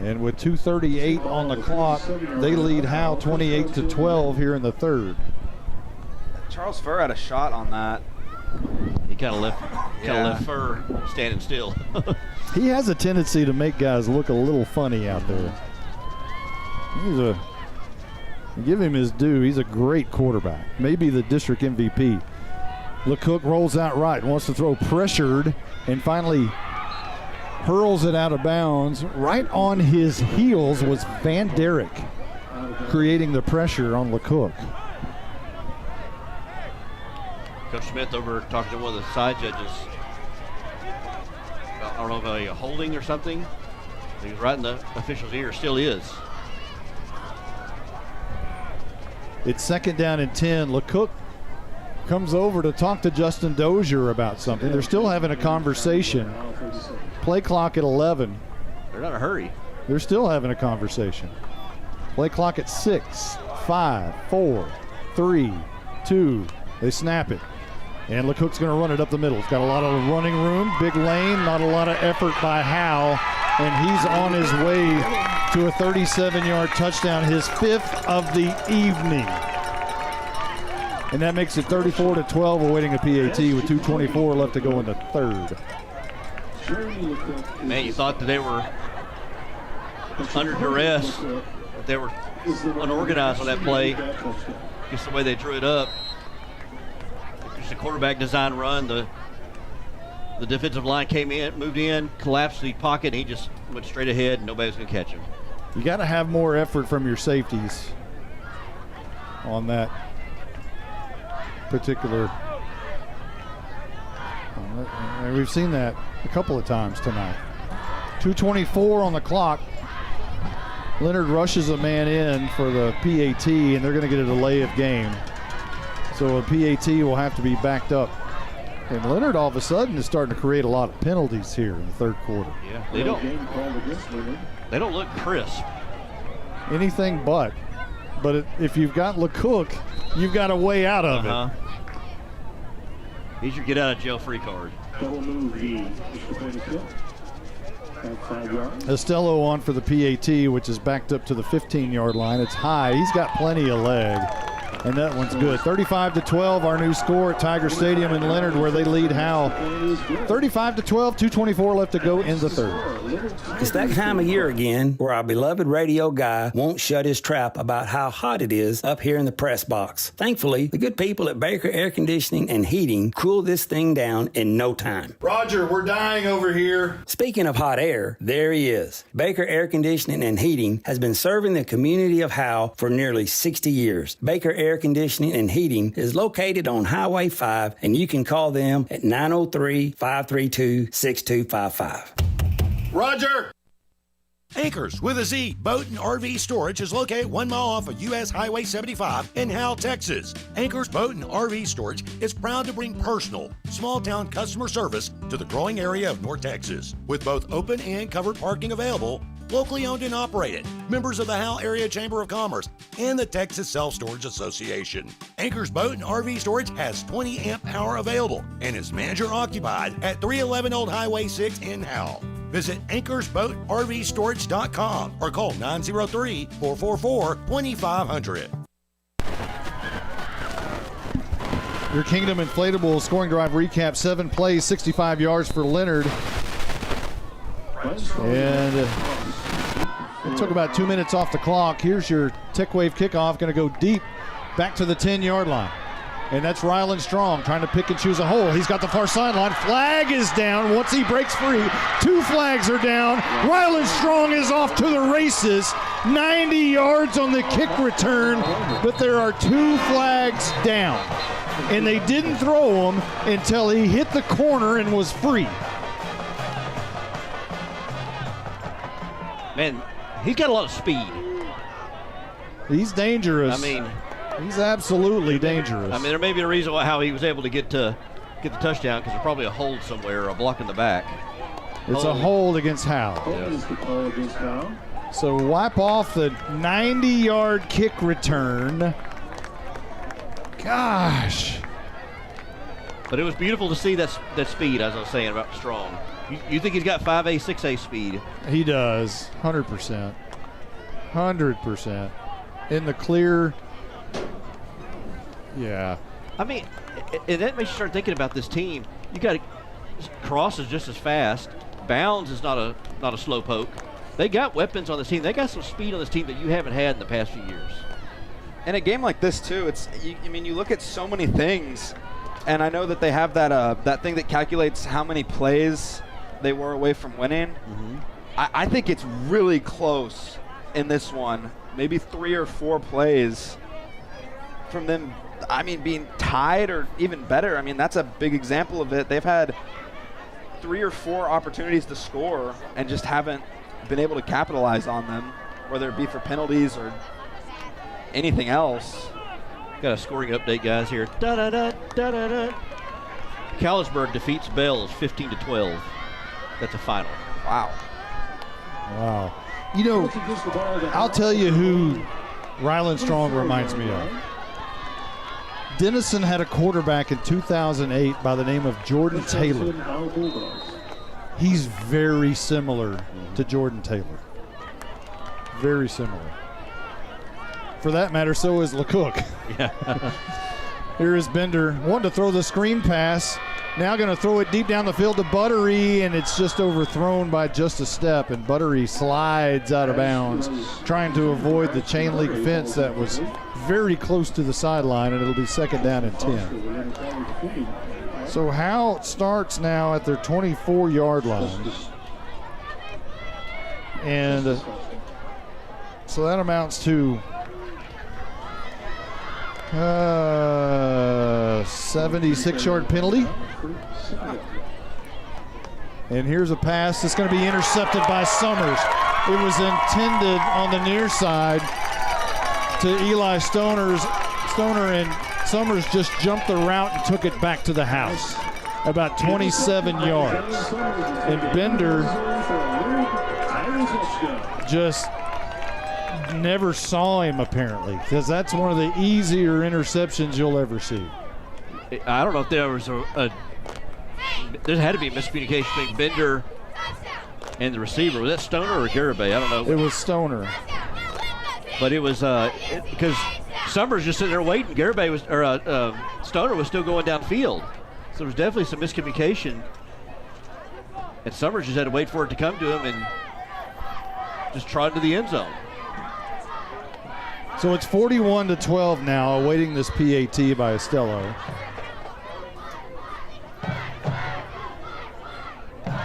Speaker 5: And with 2:38 on the clock, they lead Howe 28-12 here in the 3rd.
Speaker 23: Charles Furr had a shot on that.
Speaker 22: He kind of left Furr standing still.
Speaker 5: He has a tendency to make guys look a little funny out there. Give him his due. He's a great quarterback. Maybe the district MVP. LeCook rolls out right, wants to throw, pressured, and finally hurls it out of bounds. Right on his heels was Van Derrick, creating the pressure on LeCook.
Speaker 22: Coach Smith over talking to one of the side judges. I don't know if a holding or something. He was right in the official's ear, still is.
Speaker 5: It's 2nd down and 10. LeCook comes over to talk to Justin Dozier about something. They're still having a conversation. Play clock at 11.
Speaker 22: They're not in a hurry.
Speaker 5: They're still having a conversation. Play clock at 6, 5, 4, 3, 2. They snap it. And LeCook's going to run it up the middle. It's got a lot of running room, big lane, not a lot of effort by Howe. And he's on his way to a 37-yard touchdown, his 5th of the evening. And that makes it 34-12, awaiting a PAT with 2:24 left to go in the third.
Speaker 22: Man, you thought that they were under duress, but they were unorganized on that play. Just the way they drew it up. Just a quarterback design run. The defensive line came in, moved in, collapsed the pocket, and he just went straight ahead, and nobody was going to catch him.
Speaker 5: You got to have more effort from your safeties on that particular. And we've seen that a couple of times tonight. 2:24 on the clock. Leonard rushes a man in for the PAT, and they're going to get a delay of game. So a PAT will have to be backed up. And Leonard all of a sudden is starting to create a lot of penalties here in the third quarter.
Speaker 22: Yeah, they don't look crisp.
Speaker 5: Anything but. But if you've got LeCook, you've got a way out of it.
Speaker 22: He's your get out of jail free card.
Speaker 5: Estelle on for the PAT, which is backed up to the 15-yard line. It's high. He's got plenty of leg. And that one's good. 35-12, our new score at Tiger Stadium in Leonard, where they lead Howe. 35-12, 2:24 left to go in the third.
Speaker 9: It's that time of year again where our beloved radio guy won't shut his trap about how hot it is up here in the press box. Thankfully, the good people at Baker Air Conditioning and Heating cool this thing down in no time.
Speaker 5: Roger, we're dying over here.
Speaker 9: Speaking of hot air, there he is. Baker Air Conditioning and Heating has been serving the community of Howe for nearly 60 years. Baker Air Conditioning and Heating is located on Highway 5, and you can call them at 903-532-6255.
Speaker 1: Roger! Anchors with a Z Boat and RV Storage is located 1 mile off of U.S. Highway 75 in Howe, Texas. Anchors Boat and RV Storage is proud to bring personal, small-town customer service to the growing area of North Texas. With both open and covered parking available, locally owned and operated, members of the Howe Area Chamber of Commerce and the Texas Self-Storage Association. Anchors Boat and RV Storage has 20 amp power available and is manager occupied at 311 Old Highway 6 in Howe. Visit anchorsboatrvstorage.com or call 903-444-2500.
Speaker 5: Your Kingdom Inflatable scoring drive recap: 7 plays, 65 yards for Leonard. And it took about 2 minutes off the clock. Here's your Tech Wave kickoff, going to go deep back to the 10-yard line. And that's Rylan Strong trying to pick and choose a hole. He's got the far sideline. Flag is down once he breaks free. 2 flags are down. Rylan Strong is off to the races. 90 yards on the kick return, but there are 2 flags down. And they didn't throw him until he hit the corner and was free.
Speaker 22: Man, he's got a lot of speed.
Speaker 5: He's dangerous.
Speaker 22: I mean,
Speaker 5: he's absolutely dangerous.
Speaker 22: I mean, there may be a reason how he was able to get the touchdown, because there's probably a hold somewhere or a block in the back.
Speaker 5: It's a hold against Howe. So wipe off the 90-yard kick return. Gosh.
Speaker 22: But it was beautiful to see that speed, as I was saying about Strong. You think he's got 5A, 6A speed?
Speaker 5: He does, 100%. 100%. In the clear. Yeah.
Speaker 22: I mean, and that makes you start thinking about this team. You got Cross is just as fast. Bounds is not a slow poke. They got weapons on this team. They got some speed on this team that you haven't had in the past few years.
Speaker 23: In a game like this too, you look at so many things, and I know that they have that thing that calculates how many plays they were away from winning.
Speaker 22: Mm-hmm.
Speaker 23: I think it's really close in this one. Maybe 3 or 4 plays from them, being tied or even better. That's a big example of it. They've had 3 or 4 opportunities to score and just haven't been able to capitalize on them, whether it be for penalties or anything else.
Speaker 22: Got a scoring update, guys, here. Da-da-da, Callisburg defeats Bells 15-12. That's a final.
Speaker 23: Wow.
Speaker 5: Wow. I'll tell you who Ryland Strong reminds me of. Denison had a quarterback in 2008 by the name of Jordan Taylor. He's very similar to Jordan Taylor. Very similar. For that matter, so is LeCook.
Speaker 22: Yeah.
Speaker 5: Here is Bender, wanting to throw the screen pass. Now going to throw it deep down the field to Buttery, and it's just overthrown by just a step, and Buttery slides out of bounds, trying to avoid the chain link fence that was very close to the sideline, and it'll be 2nd down and 10. So Howe starts now at their 24-yard line. And so that amounts to 76-yard penalty. And here's a pass that's going to be intercepted by Summers. It was intended on the near side to Eli Stoner, and Summers just jumped the route and took it back to the house, about 27 yards. And Bender just never saw him, apparently, because that's one of the easier interceptions you'll ever see.
Speaker 22: I don't know if there was there had to be a miscommunication between Bender and the receiver. Was that Stoner or Garibay? I don't know.
Speaker 5: It was Stoner.
Speaker 22: But it was because Summers just sitting there waiting. Garibay was, Stoner was still going downfield. So there was definitely some miscommunication. And Summers just had to wait for it to come to him and just trot into the end zone.
Speaker 5: So it's 41-12 now, awaiting this PAT by Estella.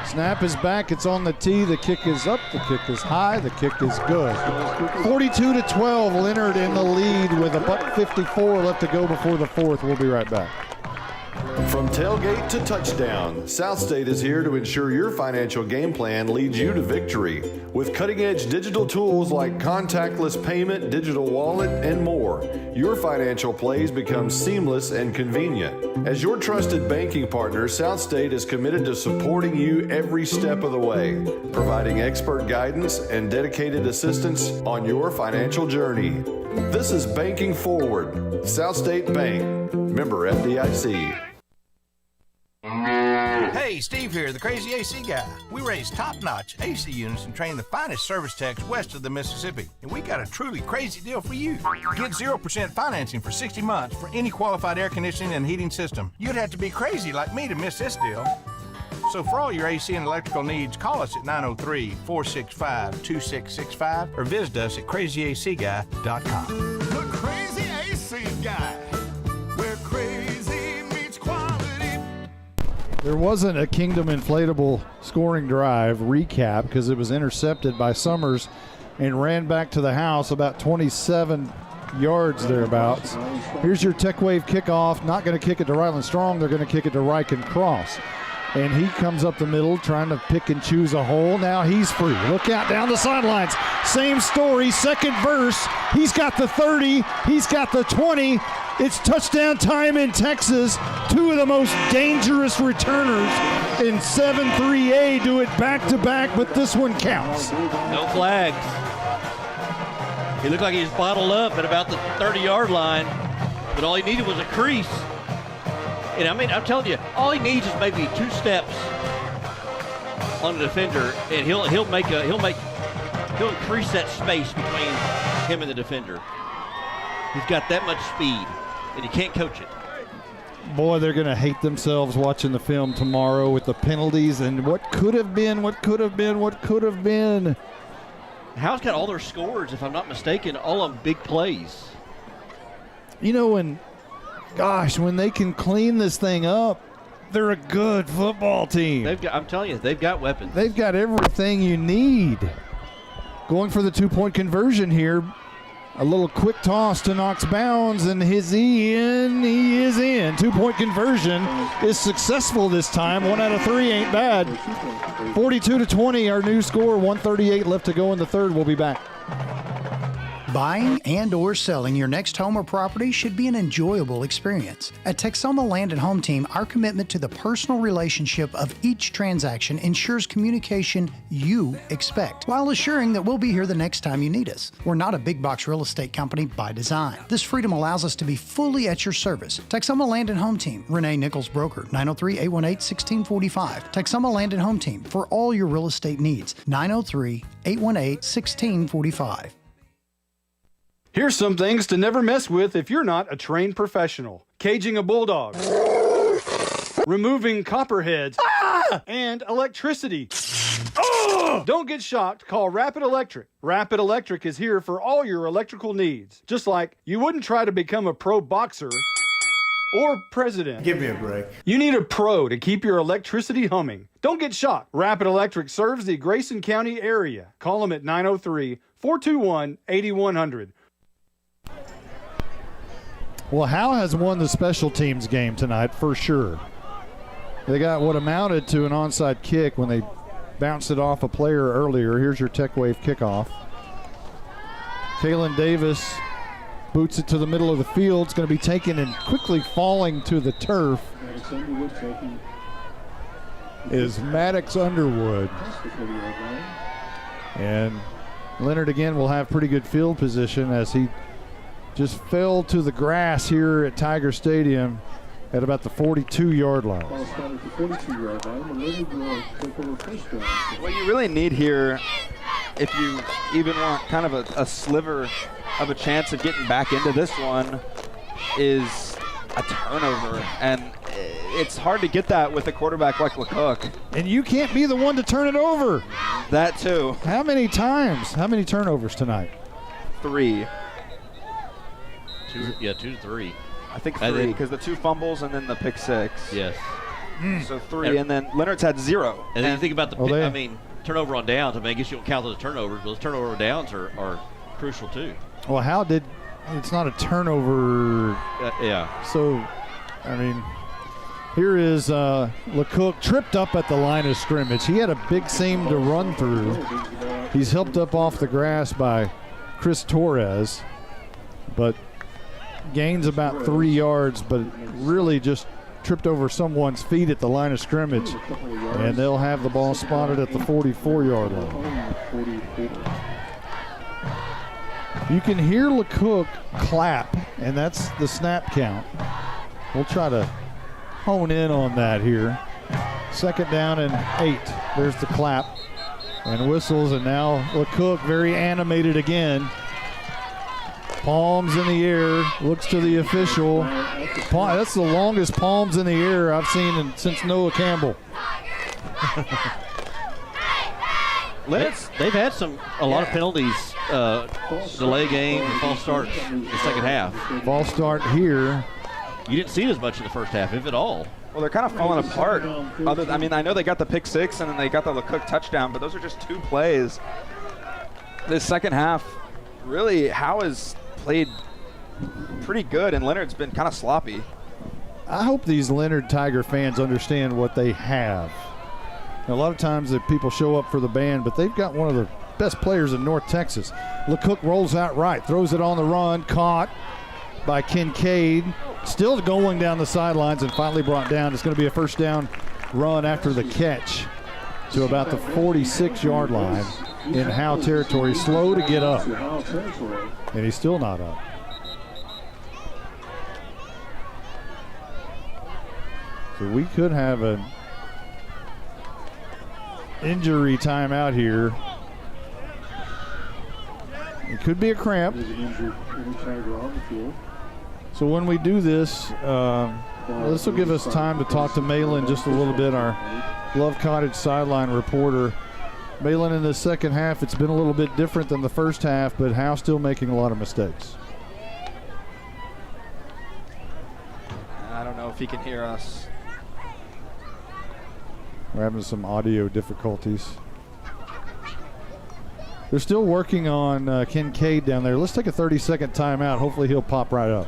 Speaker 5: Snap is back. It's on the tee. The kick is up. The kick is high. The kick is good. 42-12. Leonard in the lead with a $1:54 left to go before the 4th. We'll be right back.
Speaker 6: From tailgate to touchdown, South State is here to ensure your financial game plan leads you to victory. With cutting-edge digital tools like contactless payment, digital wallet, and more, your financial plays become seamless and convenient. As your trusted banking partner, South State is committed to supporting you every step of the way, providing expert guidance and dedicated assistance on your financial journey. This is Banking Forward, South State Bank, member FDIC.
Speaker 12: Hey, Steve here, the Crazy AC Guy. We raise top-notch AC units and train the finest service techs west of the Mississippi. And we got a truly crazy deal for you. Get 0% financing for 60 months for any qualified air conditioning and heating system. You'd have to be crazy like me to miss this deal. So for all your AC and electrical needs, call us at 903-465-2665 or visit us at crazyacguy.com.
Speaker 15: The Crazy AC Guy, where crazy meets quality.
Speaker 5: There wasn't a Kingdom Inflatable scoring drive recap because it was intercepted by Summers and ran back to the house about 27 yards thereabouts. Here's your Tech Wave kickoff. Not going to kick it to Ryland Strong. They're going to kick it to Ryken Cross. And he comes up the middle trying to pick and choose a hole. Now he's free. Look out down the sidelines. Same story, second verse. He's got the 30. He's got the 20. It's touchdown time in Texas. Two of the most dangerous returners in 7-3A do it back-to-back, but this one counts.
Speaker 22: No flags. He looked like he was bottled up at about the 30-yard line, but all he needed was a crease. And I mean, I'm telling you, all he needs is maybe 2 steps on the defender, and he'll increase that space between him and the defender. He's got that much speed, and you can't coach it.
Speaker 5: Boy, they're going to hate themselves watching the film tomorrow with the penalties and what could have been, what could have been, what could have been.
Speaker 22: Howe's got all their scores, if I'm not mistaken, all on big plays.
Speaker 5: You know, when they can clean this thing up, they're a good football team.
Speaker 22: I'm telling you, they've got weapons.
Speaker 5: They've got everything you need. Going for the 2-point conversion here. A little quick toss to Knox bounds, and he is in. 2-point conversion is successful this time. 1 out of 3 ain't bad. 42-20, our new score. 1:38 left to go in the third. We'll be back.
Speaker 2: Buying and or selling your next home or property should be an enjoyable experience. At Texoma Land and Home Team, our commitment to the personal relationship of each transaction ensures communication you expect, while assuring that we'll be here the next time you need us. We're not a big box real estate company by design. This freedom allows us to be fully at your service. Texoma Land and Home Team, Renee Nichols Broker, 903-818-1645. Texoma Land and Home Team, for all your real estate needs, 903-818-1645.
Speaker 7: Here's some things to never mess with if you're not a trained professional. Caging a bulldog. Removing copperheads. And electricity. Don't get shocked. Call Rapid Electric. Rapid Electric is here for all your electrical needs. Just like you wouldn't try to become a pro boxer or president.
Speaker 2: Give me a break.
Speaker 7: You need a pro to keep your electricity humming. Don't get shocked. Rapid Electric serves the Grayson County area. Call them at 903-421-8100.
Speaker 5: Well, Howe has won the special teams game tonight for sure. They got what amounted to an onside kick when they bounced it off a player earlier. Here's your Tech Wave kickoff. Kalen Davis boots it to the middle of the field. It's going to be taken and quickly falling to the turf is Maddox Underwood. And Leonard again will have pretty good field position as he just fell to the grass here at Tiger Stadium at about the 42-yard line.
Speaker 23: What you really need here, if you even want kind of a sliver of a chance of getting back into this one, is a turnover. And it's hard to get that with a quarterback like LeCook.
Speaker 5: And you can't be the one to turn it over.
Speaker 23: That too.
Speaker 5: How many times? How many turnovers tonight?
Speaker 23: 3.
Speaker 22: 2 to 3.
Speaker 23: I think 3, because the 2 fumbles and then the pick 6.
Speaker 22: Yes.
Speaker 23: So 3, and then Leonard's had 0.
Speaker 22: And then you think about turnover on downs. I guess you don't count those turnovers. Those turnover downs are crucial too.
Speaker 5: Well, how did it's not a turnover?
Speaker 22: Yeah.
Speaker 5: So, I mean, here is LeCook tripped up at the line of scrimmage. He had a big seam to run through. He's helped up off the grass by Chris Torres, but gains about 3 yards, but really just tripped over someone's feet at the line of scrimmage, and they'll have the ball spotted at the 44-yard line. You can hear LeCook clap, and that's the snap count. We'll try to hone in on that here. 2nd down and 8. There's the clap and whistles, and now LeCook very animated again. Palms in the air, looks to the official. That's the longest palms in the air I've seen since Noah Campbell.
Speaker 22: They've had a lot of penalties, delay game, false starts in the second half.
Speaker 5: False start here.
Speaker 22: You didn't see it as much in the first half, if at all.
Speaker 23: Well, they're kind of falling apart. I know they got the pick 6 and then they got the LeCook touchdown, but those are just 2 plays. This second half, really, Howe has played pretty good, and Leonard's been kind of sloppy.
Speaker 5: I hope these Leonard Tiger fans understand what they have. A lot of times that people show up for the band, but they've got one of the best players in North Texas. LeCook rolls out right, throws it on the run, caught by Kincaid. Still going down the sidelines and finally brought down. It's going to be a first down run after the catch to about the 46-yard line in Howe territory. Slow to get up, and he's still not up. So we could have an injury timeout here. It could be a cramp. So when we do this, Well, this will give us time to talk to Malin just a little bit, our Love Cottage sideline reporter. Malin, in the second half, it's been a little bit different than the first half, but Howe still making a lot of mistakes.
Speaker 23: I don't know if he can hear us.
Speaker 5: We're having some audio difficulties. They're still working on Kincaid down there. Let's take a 30-second timeout. Hopefully he'll pop right up.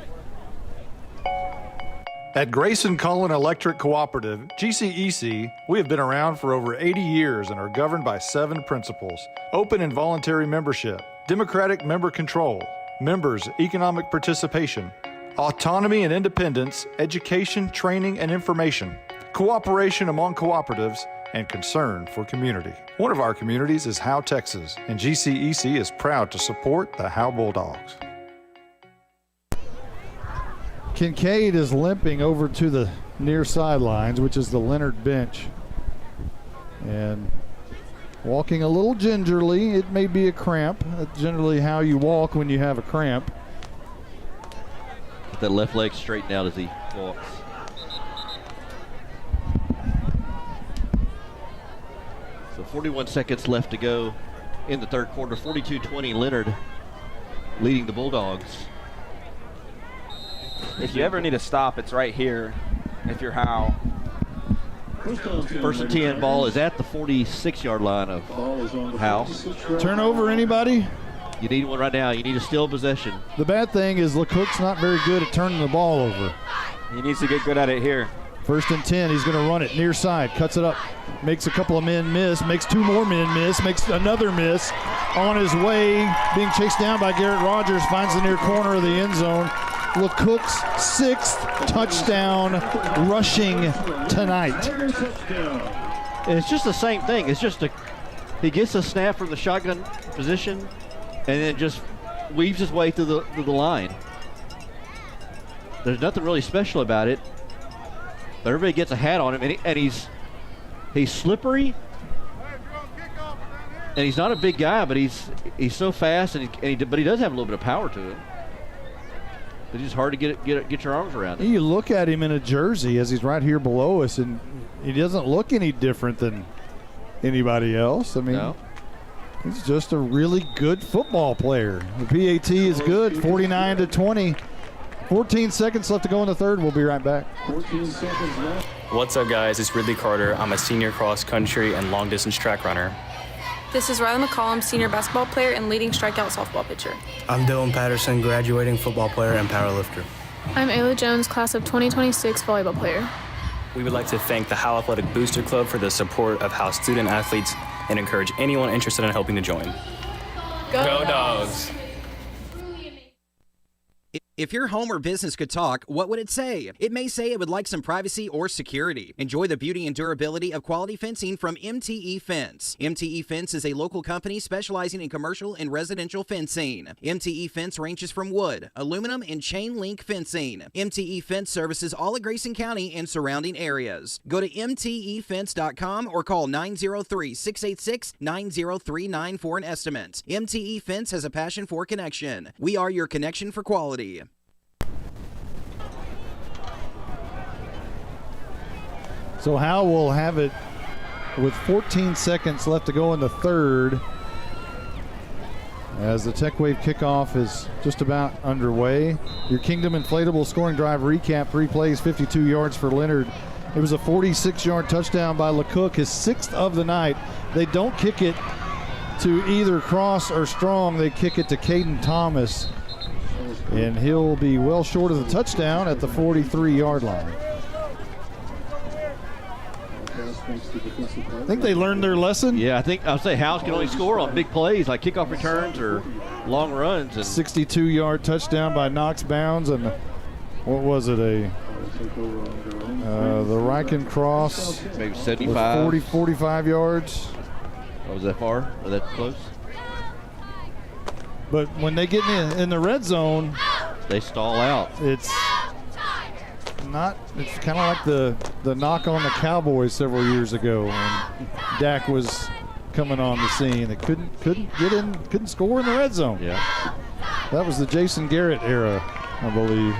Speaker 6: At Grayson Cullen Electric Cooperative, GCEC, we have been around for over 80 years and are governed by 7 principles: open and voluntary membership, democratic member control, members' economic participation, autonomy and independence, education, training, and information, cooperation among cooperatives, and concern for community. One of our communities is Howe, Texas, and GCEC is proud to support the Howe Bulldogs.
Speaker 5: Kincaid is limping over to the near sidelines, which is the Leonard bench, and walking a little gingerly. It may be a cramp. That's generally how you walk when you have a cramp.
Speaker 22: Get that left leg straightened out as he walks. So 41 seconds left to go in the third quarter. 42-20, Leonard leading the Bulldogs.
Speaker 23: If you ever need a stop, it's right here if you're Howe.
Speaker 22: First and 10, ball is at the 46-yard line of Howe.
Speaker 5: Turnover, anybody?
Speaker 22: You need one right now. You need a steal possession.
Speaker 5: The bad thing is LeCook's not very good at turning the ball over.
Speaker 23: He needs to get good at it here.
Speaker 5: First and 10, he's going to run it near side, cuts it up, makes a couple of men miss, makes 2 more men miss, makes another miss. On his way, being chased down by Garrett Rogers, finds the near corner of the end zone. LeCook's 6th touchdown rushing tonight.
Speaker 22: And it's just the same thing. It's just he gets a snap from the shotgun position and then just weaves his way through the line. There's nothing really special about it. But everybody gets a hat on him, and he's slippery. And he's not a big guy, but he's so fast, but he does have a little bit of power to him. It's just hard to get your arms around him.
Speaker 5: You look at him in a jersey as he's right here below us, and he doesn't look any different than anybody else. I mean, no. He's just a really good football player. The PAT is good, 49-20. 14 seconds left to go in the third. We'll be right back. 14 seconds left.
Speaker 10: What's up, guys? It's Ridley Carter. I'm a senior cross country and long distance track runner.
Speaker 11: This is Riley McCollum, senior basketball player and leading strikeout softball pitcher.
Speaker 13: I'm Dylan Patterson, graduating football player and powerlifter.
Speaker 11: I'm Ayla Jones, class of 2026 volleyball player.
Speaker 10: We would like to thank the Howe Athletic Booster Club for the support of Howe student athletes and encourage anyone interested in helping to join.
Speaker 11: Go Dogs!
Speaker 8: If your home or business could talk, what would it say? It may say it would like some privacy or security. Enjoy the beauty and durability of quality fencing from MTE Fence. MTE Fence is a local company specializing in commercial and residential fencing. MTE Fence ranges from wood, aluminum, and chain link fencing. MTE Fence services all of Grayson County and surrounding areas. Go to mtefence.com or call 903-686-9039 for an estimate. MTE Fence has a passion for connection. We are your connection for quality.
Speaker 5: So Howe will have it with 14 seconds left to go in the third, as the Tech Wave kickoff is just about underway. Your Kingdom Inflatable scoring drive recap: 3 plays, 52 yards for Leonard. It was a 46-yard touchdown by LeCook, his 6th of the night. They don't kick it to either Cross or Strong. They kick it to Caden Thomas, and he'll be well short of the touchdown at the 43-yard line. I think they learned their lesson.
Speaker 22: Yeah, I'll say House can only score on big plays like kickoff returns or long runs. And
Speaker 5: 62-yard touchdown by Knox Bounds, and what was it, the Riken Cross?
Speaker 22: Maybe 75.
Speaker 5: 45 yards.
Speaker 22: Oh, was that far? Or that close?
Speaker 5: But when they get in the red zone,
Speaker 22: they stall out.
Speaker 5: It's kind of like the knock on the Cowboys several years ago when Dak was coming on the scene. They couldn't score in the red zone.
Speaker 22: Yeah.
Speaker 5: That was the Jason Garrett era, I believe.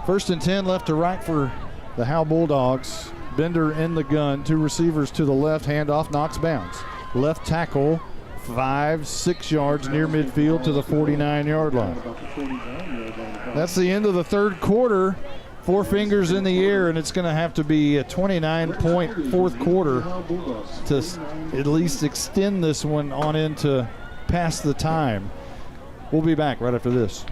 Speaker 5: First and 10 left to right for the Howe Bulldogs. Bender in the gun, 2 receivers to the left, handoff, knocks bounds. Left tackle, 5-6 yards near midfield to the 49-yard line. That's the end of the third quarter. 4 fingers in the air, and it's going to have to be a 29-point fourth quarter to at least extend this one on into past the time. We'll be back right after this.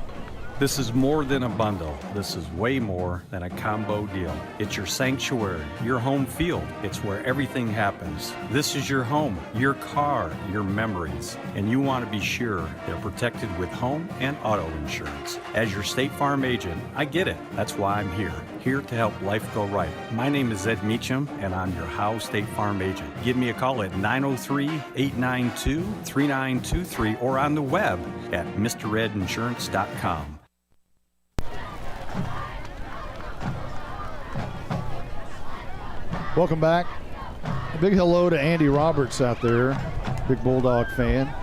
Speaker 16: This is more than a bundle. This is way more than a combo deal. It's your sanctuary, your home field. It's where everything happens. This is your home, your car, your memories. And you want to be sure they're protected with home and auto insurance. As your State Farm agent, I get it. That's why I'm here to help life go right. My name is Ed Meacham, and I'm your Howe State Farm agent. Give me a call at 903-892-3923 or on the web at mredinsurance.com.
Speaker 5: Welcome back. A big hello to Andy Roberts out there, big Bulldog fan,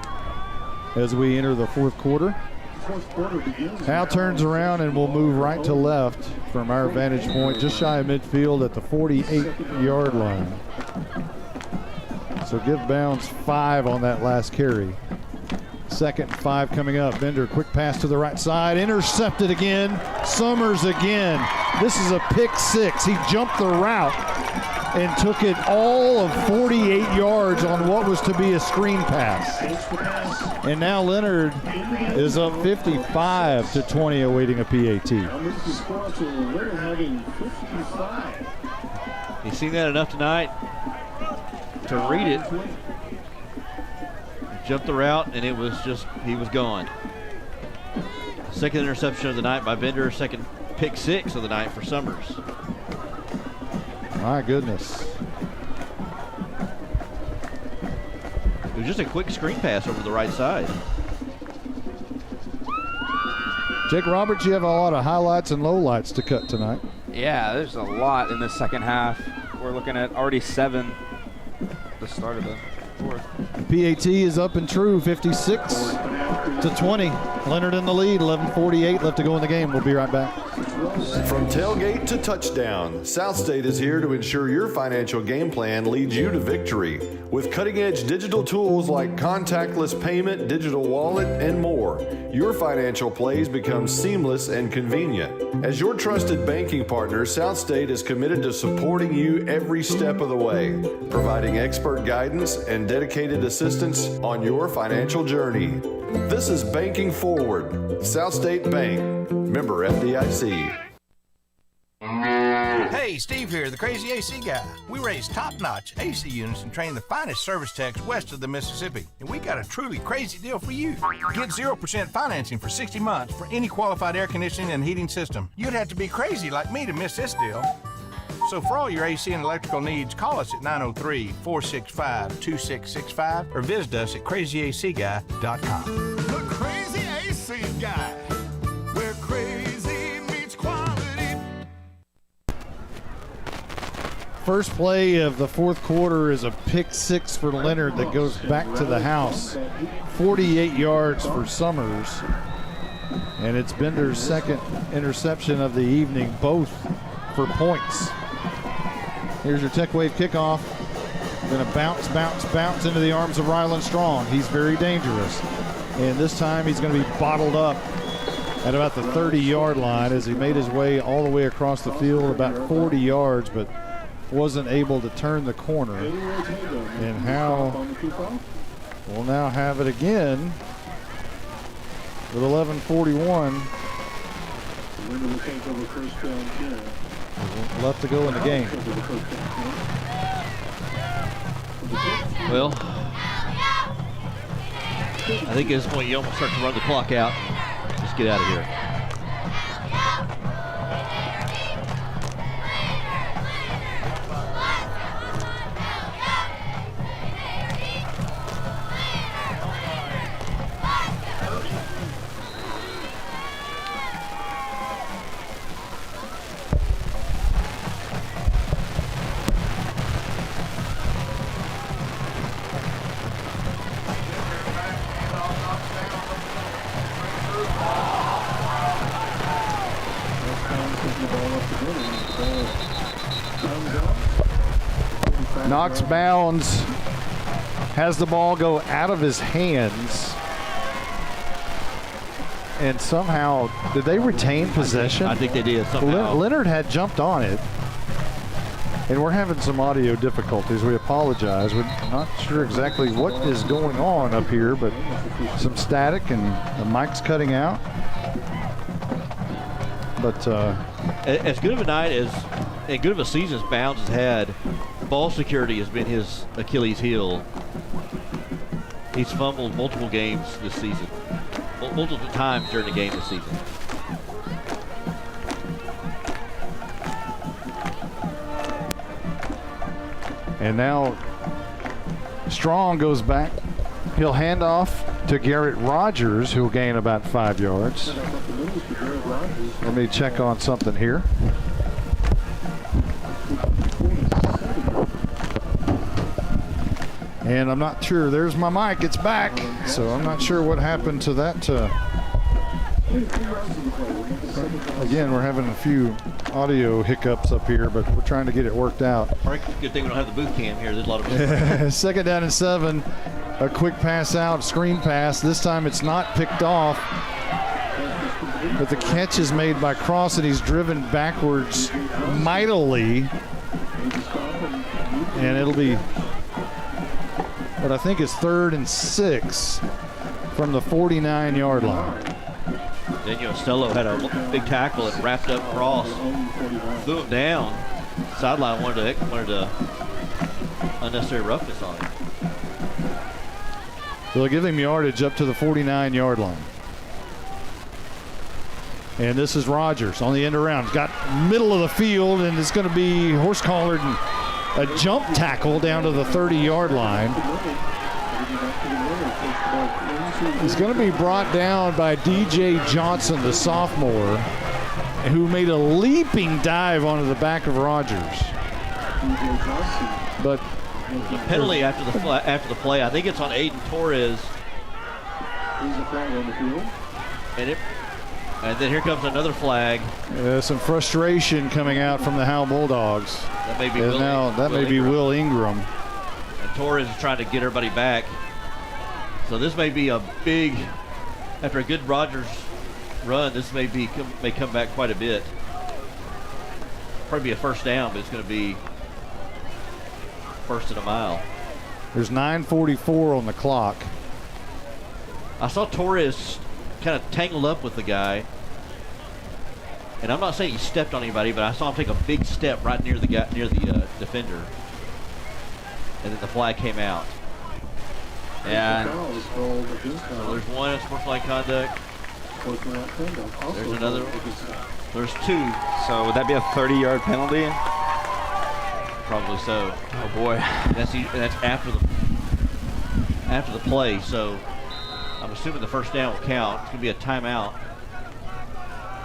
Speaker 5: as we enter the fourth quarter. Howe turns around and will move right to left from our vantage point, just shy of midfield at the 48-yard line. So give bounds 5 on that last carry. 2nd and 5 coming up. Bender, quick pass to the right side, intercepted again. Summers again. This is a pick 6. He jumped the route and took it all of 48 yards on what was to be a screen pass. And now Leonard is up 55-20, awaiting a PAT.
Speaker 22: He's seen that enough tonight to read it. He jumped the route, and it was just, he was gone. 2nd interception of the night by Bender, 2nd pick 6 of the night for Summers.
Speaker 5: My goodness.
Speaker 22: It was just a quick screen pass over the right side.
Speaker 5: Jake Roberts, you have a lot of highlights and lowlights to cut tonight.
Speaker 23: Yeah, there's a lot in the second half. We're looking at already 7 at the start of the fourth.
Speaker 5: PAT is up and true, 56-20. Leonard in the lead, 11:48 left to go in the game. We'll be right back.
Speaker 6: From tailgate to touchdown, South State is here to ensure your financial game plan leads you to victory. With cutting-edge digital tools like contactless payment, digital wallet, and more, your financial plays become seamless and convenient. As your trusted banking partner, South State is committed to supporting you every step of the way, providing expert guidance and dedicated assistance on your financial journey. This is Banking Forward. South State Bank. Member FDIC.
Speaker 12: Hey, Steve here, the crazy AC guy. We raise top-notch AC units and train the finest service techs west of the Mississippi. And we got a truly crazy deal for you. Get 0% financing for 60 months for any qualified air conditioning and heating system. You'd have to be crazy like me to miss this deal. So for all your AC and electrical needs, call us at 903-465-2665 or visit us at crazyacguy.com.
Speaker 15: The Crazy AC Guy, where crazy meets quality.
Speaker 5: First play of the fourth quarter is a pick 6 for Leonard that goes back to the house. 48 yards for Summers. And it's Bender's 2nd interception of the evening, both for points. Here's your Tech Wave kickoff. Gonna bounce into the arms of Ryland Strong. He's very dangerous. And this time he's gonna be bottled up at about the 30-yard line as he made his way all the way across the field, about 40 yards, but wasn't able to turn the corner. And Howe will now have it again with 11:41 left to go in the game.
Speaker 22: Well, I think at this point you almost start to run the clock out. Just get out of here.
Speaker 5: Knocks bounds, has the ball go out of his hands. And somehow, did they retain possession?
Speaker 22: I think they did somehow.
Speaker 5: Leonard had jumped on it. And we're having some audio difficulties. We apologize. We're not sure exactly what is going on up here, but some static and the mic's cutting out. But
Speaker 22: as good of a night and good of a season as Bounds has had, ball security has been his Achilles heel. He's fumbled multiple games this season, multiple times during the game this season.
Speaker 5: And now Strong goes back. He'll hand off to Garrett Rogers, who'll gain about 5 yards. Let me check on something here. And I'm not sure. There's my mic. It's back. So I'm not sure what happened to that. Again, we're having a few audio hiccups up here, but we're trying to get it worked out.
Speaker 22: Good thing we don't have the boot cam here. There's a lot of
Speaker 5: 2nd down and 7. A quick pass out, screen pass. This time it's not picked off, but the catch is made by Cross, and he's driven backwards mightily. And it'll be what I think is 3rd and 6 from the 49-yard line.
Speaker 22: Daniel Stello had a big tackle and wrapped up Cross, threw him down. Sideline wanted to unnecessary roughness on him.
Speaker 5: They'll give him yardage up to the 49-yard line. And this is Rogers on the end around. Got middle of the field, and it's going to be horse-collared and a jump tackle down to the 30-yard line. He's going to be brought down by DJ Johnson, the sophomore, who made a leaping dive onto the back of Rogers. But
Speaker 22: the penalty after the play, I think it's on Aiden Torres. And then here comes another flag.
Speaker 5: Some frustration coming out from the Howe Bulldogs.
Speaker 22: That may be
Speaker 5: Will Ingram.
Speaker 22: And Torres is trying to get everybody back. So this may be a big, after a good Rogers run, this may come back quite a bit. Probably be a first down, but it's going to be first and a mile.
Speaker 5: There's 9:44 on the clock.
Speaker 22: I saw Torres kind of tangled up with the guy, and I'm not saying he stepped on anybody, but I saw him take a big step right near the defender, and then the flag came out. And so there's one sportsmanlike conduct. There's another. There's 2.
Speaker 23: So would that be a 30-yard penalty?
Speaker 22: Probably so.
Speaker 23: Oh boy.
Speaker 22: That's after the play. So I'm assuming the first down will count. It's gonna be a timeout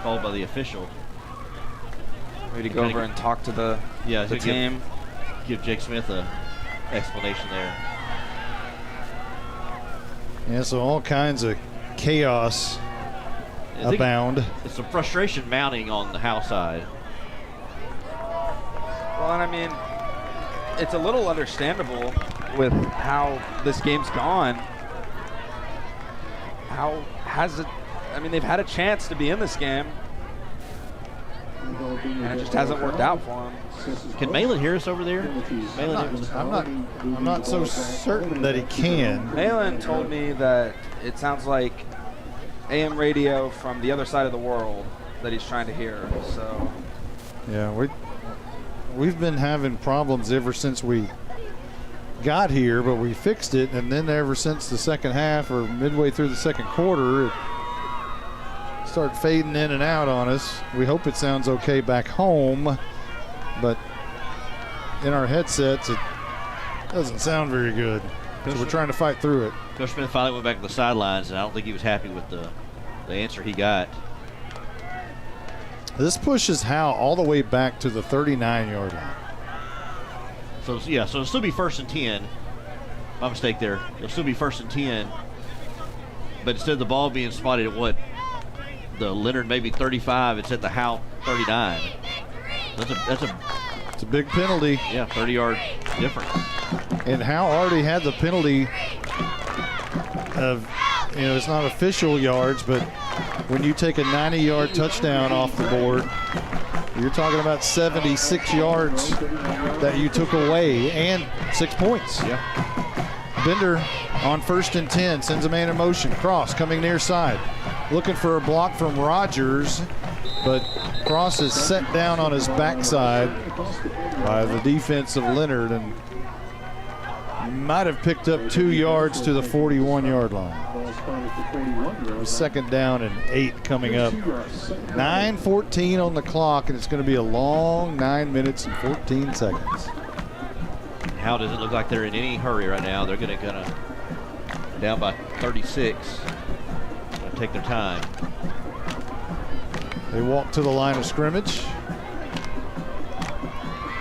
Speaker 22: called by the official.
Speaker 23: Ready to go over and talk to the team.
Speaker 22: Give Jake Smith a explanation there.
Speaker 5: Yeah, so all kinds of chaos abound.
Speaker 22: It's some frustration mounting on the Howe side.
Speaker 23: Well, and I mean, it's a little understandable with how this game's gone. How has it? I mean, they've had a chance to be in this game, and it just hasn't worked out for them.
Speaker 22: Can Malin hear us over there?
Speaker 5: I'm not so certain that he can.
Speaker 23: Malin told me that it sounds like AM radio from the other side of the world that he's trying to hear. So
Speaker 5: yeah, we've been having problems ever since we got here, but we fixed it, and then ever since the second half or midway through the second quarter, it started fading in and out on us. We hope it sounds okay back home, but in our headsets it doesn't sound very good. So we're trying to fight through it.
Speaker 22: Coach Smith finally went back to the sidelines, and I don't think he was happy with the answer he got.
Speaker 5: This pushes Howe all the way back to the 39-yard line.
Speaker 22: So yeah, so it'll still be 1st and 10. My mistake there. It'll still be 1st and 10. But instead of the ball being spotted at the Leonard maybe 35, it's at the Howe 39. That's a
Speaker 5: It's a big penalty.
Speaker 22: Yeah, 30-yard difference.
Speaker 5: And Howe already had the penalty of, it's not official yards, but when you take a 90-yard touchdown off the board, you're talking about 76 yards that you took away and 6 points.
Speaker 22: Yeah.
Speaker 5: Bender on 1st and 10, sends a man in motion. Cross coming near side. Looking for a block from Rogers, but Cross is set down on his backside by the defense of Leonard and might have picked up 2 yards to the 41-yard line. 2nd down and 8 coming up. 9:14 on the clock, and it's going to be a long 9 minutes and 14 seconds.
Speaker 22: How does it look like they're in any hurry right now? They're going to down by 36. Gonna take their time.
Speaker 5: They walk to the line of scrimmage.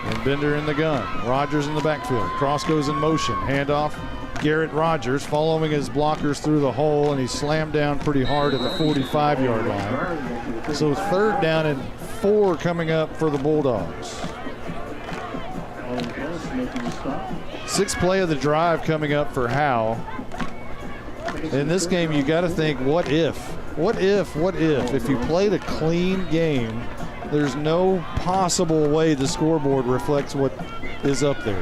Speaker 5: And Bender in the gun. Rogers in the backfield. Cross goes in motion. Handoff. Garrett Rogers following his blockers through the hole, and he slammed down pretty hard at the 45-yard line. So 3rd down and 4 coming up for the Bulldogs. 6th play of the drive coming up for Howe. In this game, you got to think, what if? What if you played a clean game, there's no possible way the scoreboard reflects what is up there.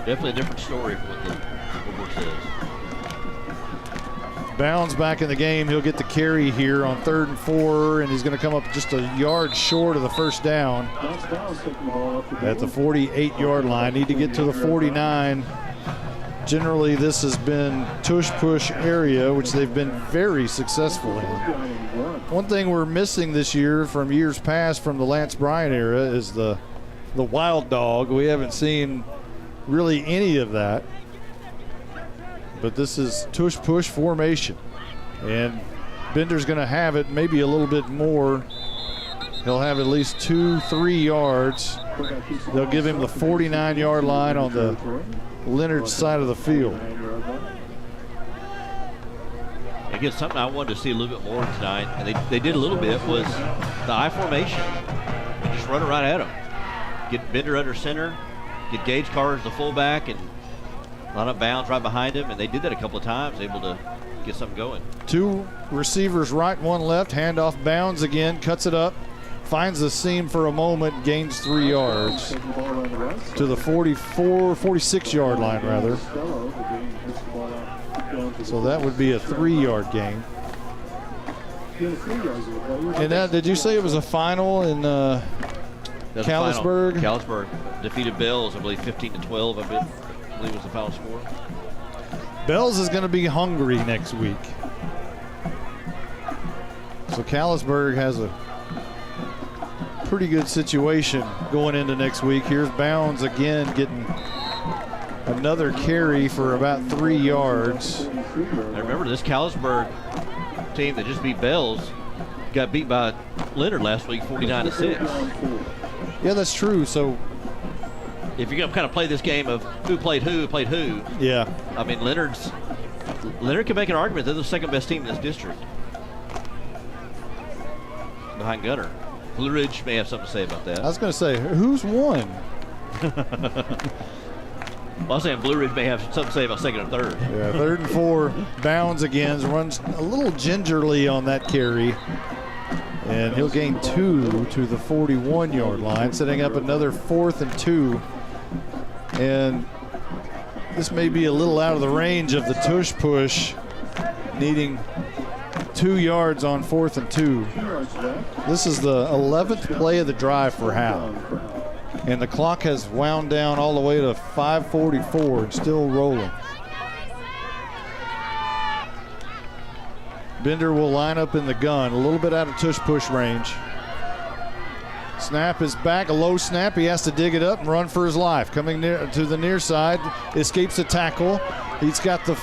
Speaker 22: Definitely a different story from what the scoreboard says.
Speaker 5: Bounds back in the game. He'll get the carry here on 3rd and 4, and he's going to come up just a yard short of the 1st down at the 48-yard line. Need to get to the 49. Generally, this has been tush-push area, which they've been very successful in. One thing we're missing this year from years past from the Lance Bryan era is the wild dog. We haven't seen really any of that. But this is tush-push formation. And Bender's going to have it maybe a little bit more. He'll have at least 2-3 yards. They'll give him the 49-yard line on the Leonard side of the field.
Speaker 22: Again, something I wanted to see a little bit more tonight, and they did a little bit, was the I formation. And just run it right at him. Get Bender under center, get Gage Carter as the fullback, and line up Bounds right behind him, and they did that a couple of times, able to get something going. 2
Speaker 5: receivers right, 1 left. Handoff Bounds again, cuts it up. Finds the seam for a moment, gains 3 yards to the 46-yard line, rather. So that would be a 3-yard gain. And that, did you say it was a final in Callisburg?
Speaker 22: Callisburg defeated Bells, I believe, 15-12. I believe was the final score.
Speaker 5: Bells is going to be hungry next week. So Callisburg has a pretty good situation going into next week. Here's Bounds again getting another carry for about 3 yards.
Speaker 22: Now remember, this Callisburg team that just beat Bells got beat by Leonard last week, 49-6.
Speaker 5: Yeah, that's true. So
Speaker 22: if you're going to kind of play this game of who played who,
Speaker 5: yeah.
Speaker 22: I mean, Leonard can make an argument they're the 2nd best team in this district, behind Gunner. Blue Ridge may have something to say about that.
Speaker 5: I was going to say, who's won?
Speaker 22: Well, I was saying Blue Ridge may have something to say about 2nd and 3rd.
Speaker 5: Yeah, 3rd and 4. Bounds again, runs a little gingerly on that carry. And he'll gain 2 to the 41-yard line, setting up another 4th and 2. And this may be a little out of the range of the tush push, needing 2 yards on 4th and 2. This is the 11th play of the drive for Howe. And the clock has wound down all the way to 5:44 and still rolling. Bender will line up in the gun, a little bit out of tush push range. Snap is back, a low snap. He has to dig it up and run for his life. Coming near to the near side, escapes a tackle. He's got the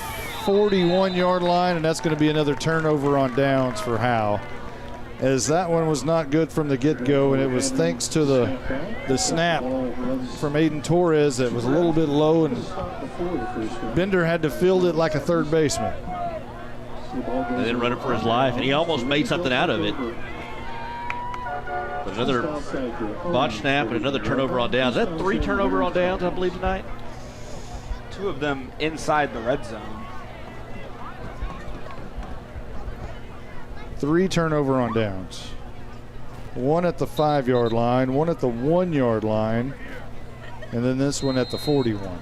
Speaker 5: 41-yard line, and that's going to be another turnover on downs for Howe, as that one was not good from the get-go, and it was thanks to the snap from Aiden Torres that was a little bit low, and Bender had to field it like a third baseman.
Speaker 22: And then run it for his life, and he almost made something out of it. But another botch snap and another turnover on downs. Is that 3 turnover on downs, I believe, tonight?
Speaker 23: 2 of them inside the red zone.
Speaker 5: 3 turnover on downs. 1 at the 5-yard line, 1 at the 1-yard line, and then this one at the 41.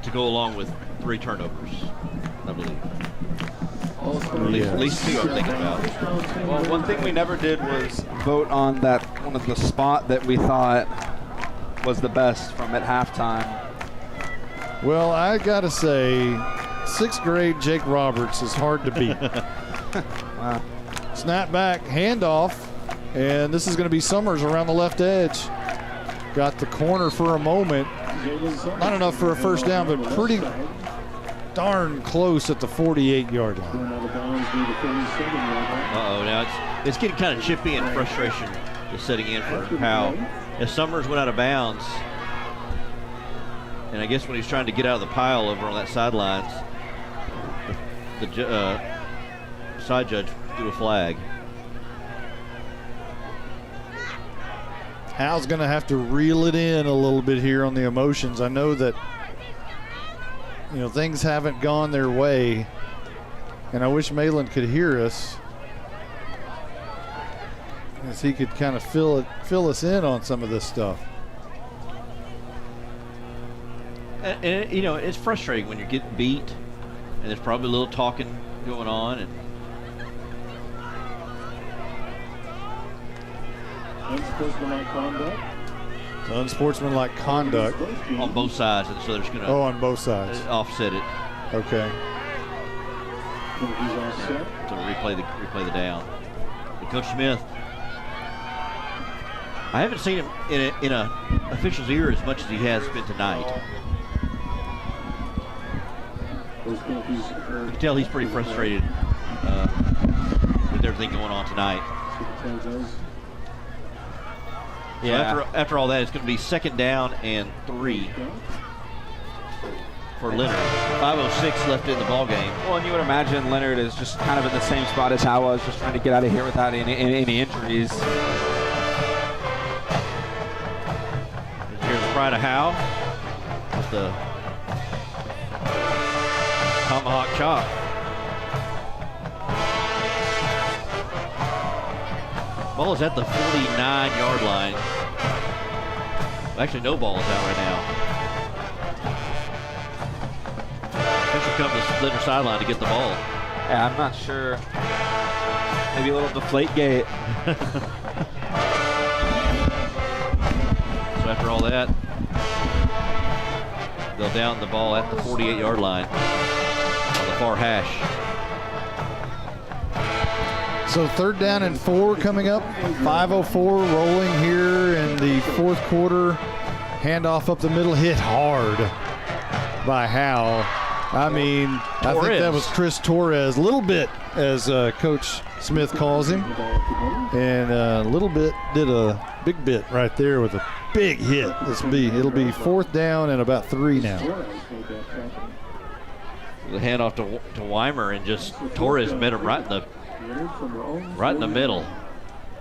Speaker 22: To go along with 3 turnovers, I believe.
Speaker 5: Yes.
Speaker 22: At least 2 I'm thinking about.
Speaker 23: Well, one thing we never did was vote on that one of the spot that we thought was the best from at halftime.
Speaker 5: Well, I got to say, 6th grade Jake Roberts is hard to beat.
Speaker 23: Wow.
Speaker 5: Snap back, handoff, and this is going to be Summers around the left edge. Got the corner for a moment. Not enough for a first down, but pretty darn close at the 48-yard line.
Speaker 22: Uh-oh, now it's getting kind of chippy and frustration is setting in for Howe. As Summers went out of bounds, and I guess when he's trying to get out of the pile over on that sidelines, the side judge threw a flag.
Speaker 5: Howe's going to have to reel it in a little bit here on the emotions. I know that, things haven't gone their way, and I wish Malin could hear us, as he could kind of fill us in on some of this stuff.
Speaker 22: And it's frustrating when you're getting beat, and there's probably a little talking going on, and
Speaker 5: unsportsmanlike conduct. It's unsportsmanlike conduct
Speaker 22: on both sides, and so there's going to
Speaker 5: on both sides
Speaker 22: offset it.
Speaker 5: Okay.
Speaker 22: To replay the down. But Coach Smith, I haven't seen him in a official's ear as much as he has been tonight. You can tell he's pretty frustrated with everything going on tonight. Yeah. So after all that, it's going to be 2nd down and 3 for Leonard. 5:06 left in the ball game.
Speaker 23: Well, and you would imagine Leonard is just kind of in the same spot as Howe was, just trying to get out of here without any injuries.
Speaker 22: Here's the pride of Howe with the tomahawk chop. Ball is at the 49-yard line. Actually, no ball is out right now. Official comes to the Leonard sideline to get the ball.
Speaker 23: Yeah, I'm not sure. Maybe a little deflate gate.
Speaker 22: So after all that, they'll down the ball at the 48-yard line on the far hash.
Speaker 5: So 3rd down and 4 coming up. 5:04 rolling here in the 4th quarter. Handoff up the middle, hit hard by Howe. I mean, I think that was Chris Torres, a little bit, as Coach Smith calls him. And a little bit, did a big bit right there with a big hit. It'll be 4th down and about 3 now.
Speaker 22: The handoff to Weimer, and just Torres met him right in the middle.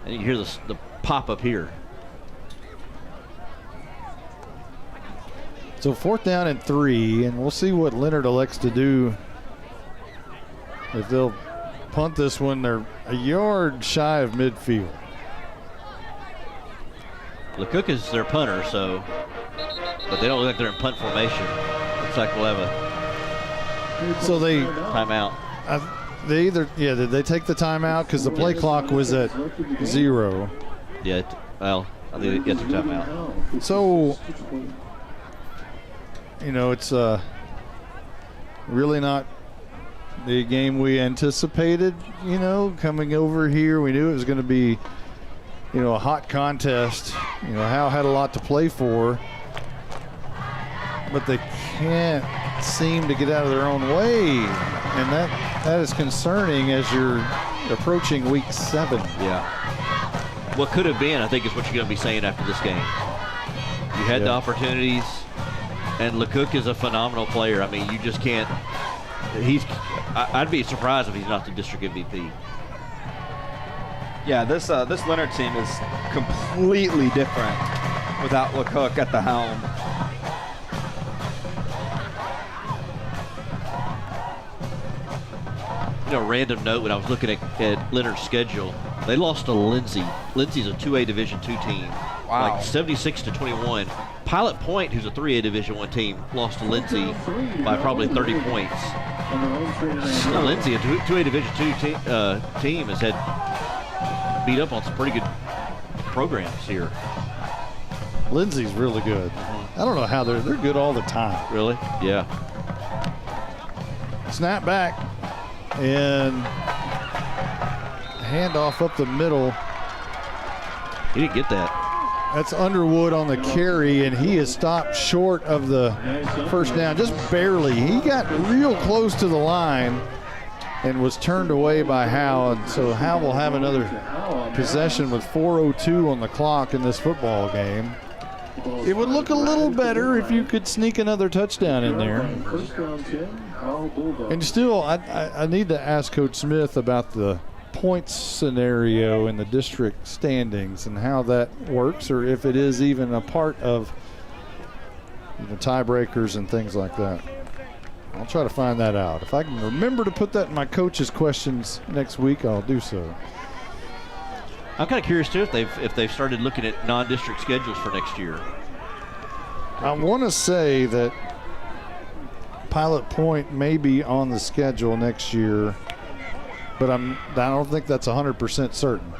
Speaker 22: And you hear the pop up here.
Speaker 5: So 4th down and 3, and we'll see what Leonard elects to do. If they'll punt this one, they're a yard shy of midfield.
Speaker 22: LeCook is their punter, but they don't look like they're in punt formation. Looks like we'll have a timeout.
Speaker 5: Did they take the timeout? Because the play clock was at 0.
Speaker 22: Yeah, I think they get the timeout.
Speaker 5: So, it's really not the game we anticipated, coming over here. We knew it was going to be, a hot contest. Howe had a lot to play for, but they can't seem to get out of their own way, and that is concerning as you're approaching week 7.
Speaker 22: Yeah. What could have been, I think, is what you're going to be saying after this game. You had the opportunities, and LeCook is a phenomenal player. I mean, you just can't. I'd be surprised if he's not the district MVP.
Speaker 23: Yeah, this Leonard team is completely different without LeCook at the helm.
Speaker 22: Random note, when I was looking at Leonard's schedule, they lost to Lindsay. Lindsay's a 2A Division II team.
Speaker 23: Wow.
Speaker 22: Like 76-21. Pilot Point, who's a 3A Division I team, lost to Lindsay by probably 30 points. Lindsay, a 2A Division II team, has had beat up on some pretty good programs here.
Speaker 5: Lindsay's really good. I don't know how they're good all the time.
Speaker 22: Really? Yeah.
Speaker 5: Snap back. And handoff up the middle.
Speaker 22: He didn't get that.
Speaker 5: That's Underwood on the carry, and he is stopped short of the first down, just barely. He got real close to the line and was turned away by Howe. And so Howe will have another possession with 4:02 on the clock in this football game. It would look a little better if you could sneak another touchdown in there. And still, I need to ask Coach Smith about the points scenario in the district standings and how that works, or if it is even a part of tiebreakers and things like that. I'll try to find that out. If I can remember to put that in my coach's questions next week, I'll do so.
Speaker 22: I'm kind of curious too if they've started looking at non-district schedules for next year.
Speaker 5: I want to say that Pilot Point may be on the schedule next year, but I don't think that's 100% certain.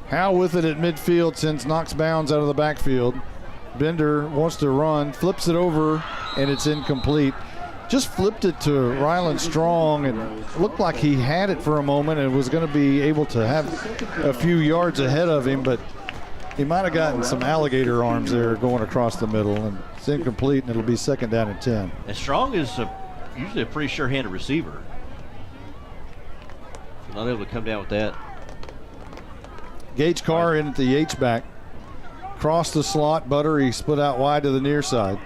Speaker 5: Howe with it at midfield, sends Knox Bounds out of the backfield. Bender wants to run, flips it over, and it's incomplete. Just flipped it to Ryland Strong, and looked like he had it for a moment and was going to be able to have a few yards ahead of him, but he might have gotten some alligator arms there going across the middle, and it's incomplete, and it'll be 2nd down and 10.
Speaker 22: And Strong is usually a pretty sure-handed receiver. So not able to come down with that.
Speaker 5: Gage Carr in at the H-back. Cross the slot, Buttery split out wide to the near side.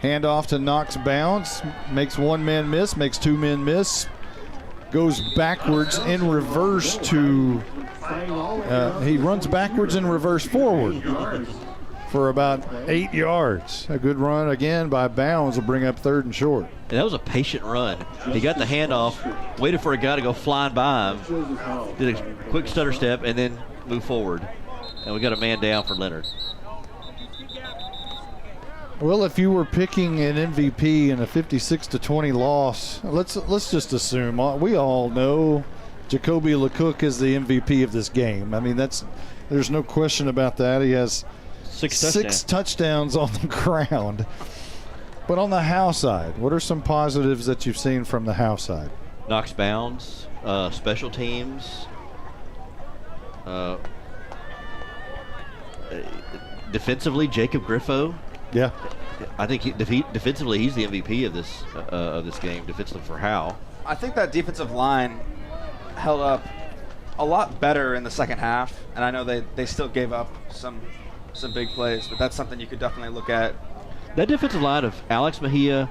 Speaker 5: Hand off to Knox Bounds, makes one man miss, makes two men miss. Goes backwards in reverse to, he runs backwards in reverse forward for about 8 yards. A good run again by Bounds will bring up 3rd and short.
Speaker 22: And that was a patient run. He got the handoff, waited for a guy to go flying by him, did a quick stutter step, and then moved forward. And we got a man down for Leonard.
Speaker 5: Well, if you were picking an MVP in a 56-20 loss, let's just assume we all know Jacoby LeCook is the MVP of this game. I mean, there's no question about that. He has six touchdowns on the ground. But on the Howe side, what are some positives that you've seen from the Howe side?
Speaker 22: Knox Bounds, special teams, defensively, Jacob Griffo.
Speaker 5: Yeah,
Speaker 22: I think defensively he's the MVP of this game. Defensively for Howe.
Speaker 23: I think that defensive line held up a lot better in the second half, and I know they still gave up some big plays, but that's something you could definitely look at.
Speaker 22: That defensive line of Alex Mejia,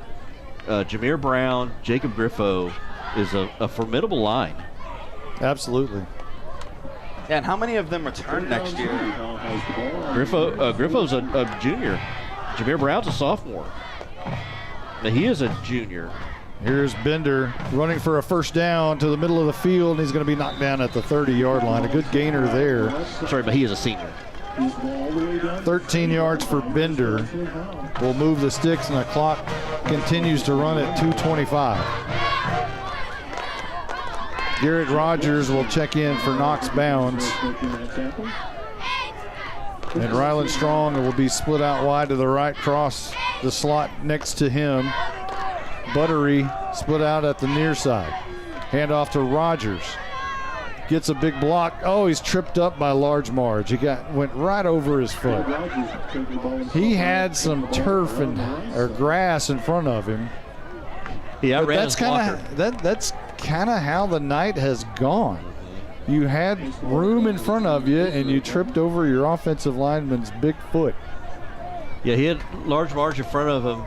Speaker 22: Jameer Brown, Jacob Griffo is a formidable line.
Speaker 5: Absolutely.
Speaker 23: Yeah, and how many of them return next year?
Speaker 22: Griffo's a junior. Jameer Brown's a sophomore. Mejia's a junior.
Speaker 5: Here's Bender running for a 1st down to the middle of the field, and he's going to be knocked down at the 30-yard line. A good gainer there.
Speaker 22: Sorry, Mejia's a senior.
Speaker 5: 13 yards for Bender. Will move the sticks, and the clock continues to run at 2:25. Garrett Rogers will check in for Knox Bounds. And Ryland Strong will be split out wide to the right, cross the slot next to him. Buttery split out at the near side. Hand off to Rogers. Gets a big block. Oh, he's tripped up by Large Marge. He went right over his foot. He had some turf or grass in front of him.
Speaker 22: Yeah,
Speaker 5: that's kind of how the night has gone. You had room in front of you, and you tripped over your offensive lineman's big foot.
Speaker 22: Yeah, he had Large Marge in front of him,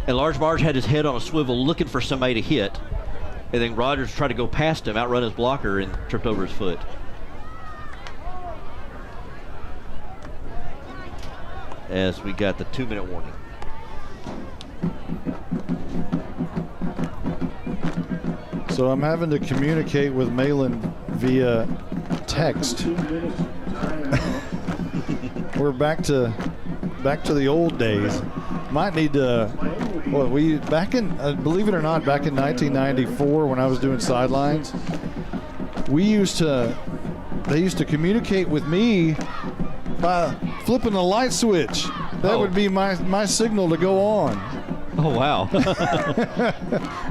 Speaker 22: and Large Marge had his head on a swivel looking for somebody to hit. and then Rogers tried to go past him, outrun his blocker, and tripped over his foot. As we got the 2-minute warning.
Speaker 5: So I'm having to communicate with Malin via text. We're back to the old days. Might need to. Well, believe it or not, back in 1994 when I was doing sidelines, they used to communicate with me by flipping the light switch. That would be my signal to go on.
Speaker 22: Oh, wow.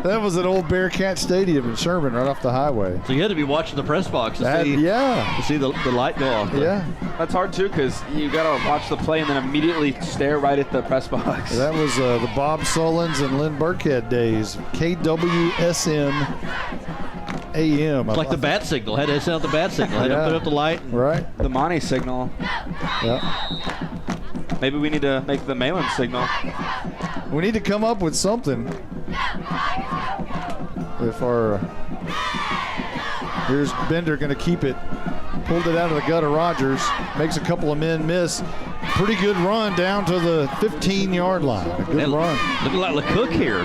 Speaker 5: That was at old Bearcat Stadium in Sherman, right off the highway.
Speaker 22: So you had to be watching the press box to see the light go off.
Speaker 5: Yeah.
Speaker 23: That's hard, too, because you got to watch the play and then immediately stare right at the press box.
Speaker 5: That was the Bob Sullins and Lynn Burkhead days. KWSM AM.
Speaker 22: It's like the bat signal. Had to sound the bat signal. Had to put up the light.
Speaker 5: Right.
Speaker 23: The Monty signal.
Speaker 5: Yeah.
Speaker 23: Maybe we need to make the Malin signal.
Speaker 5: We need to come up with something. Here's Bender going to keep it. Pulled it out of the gut of Rogers. Makes a couple of men miss. Pretty good run down to the 15-yard line. A good run.
Speaker 22: Looking like LeCook here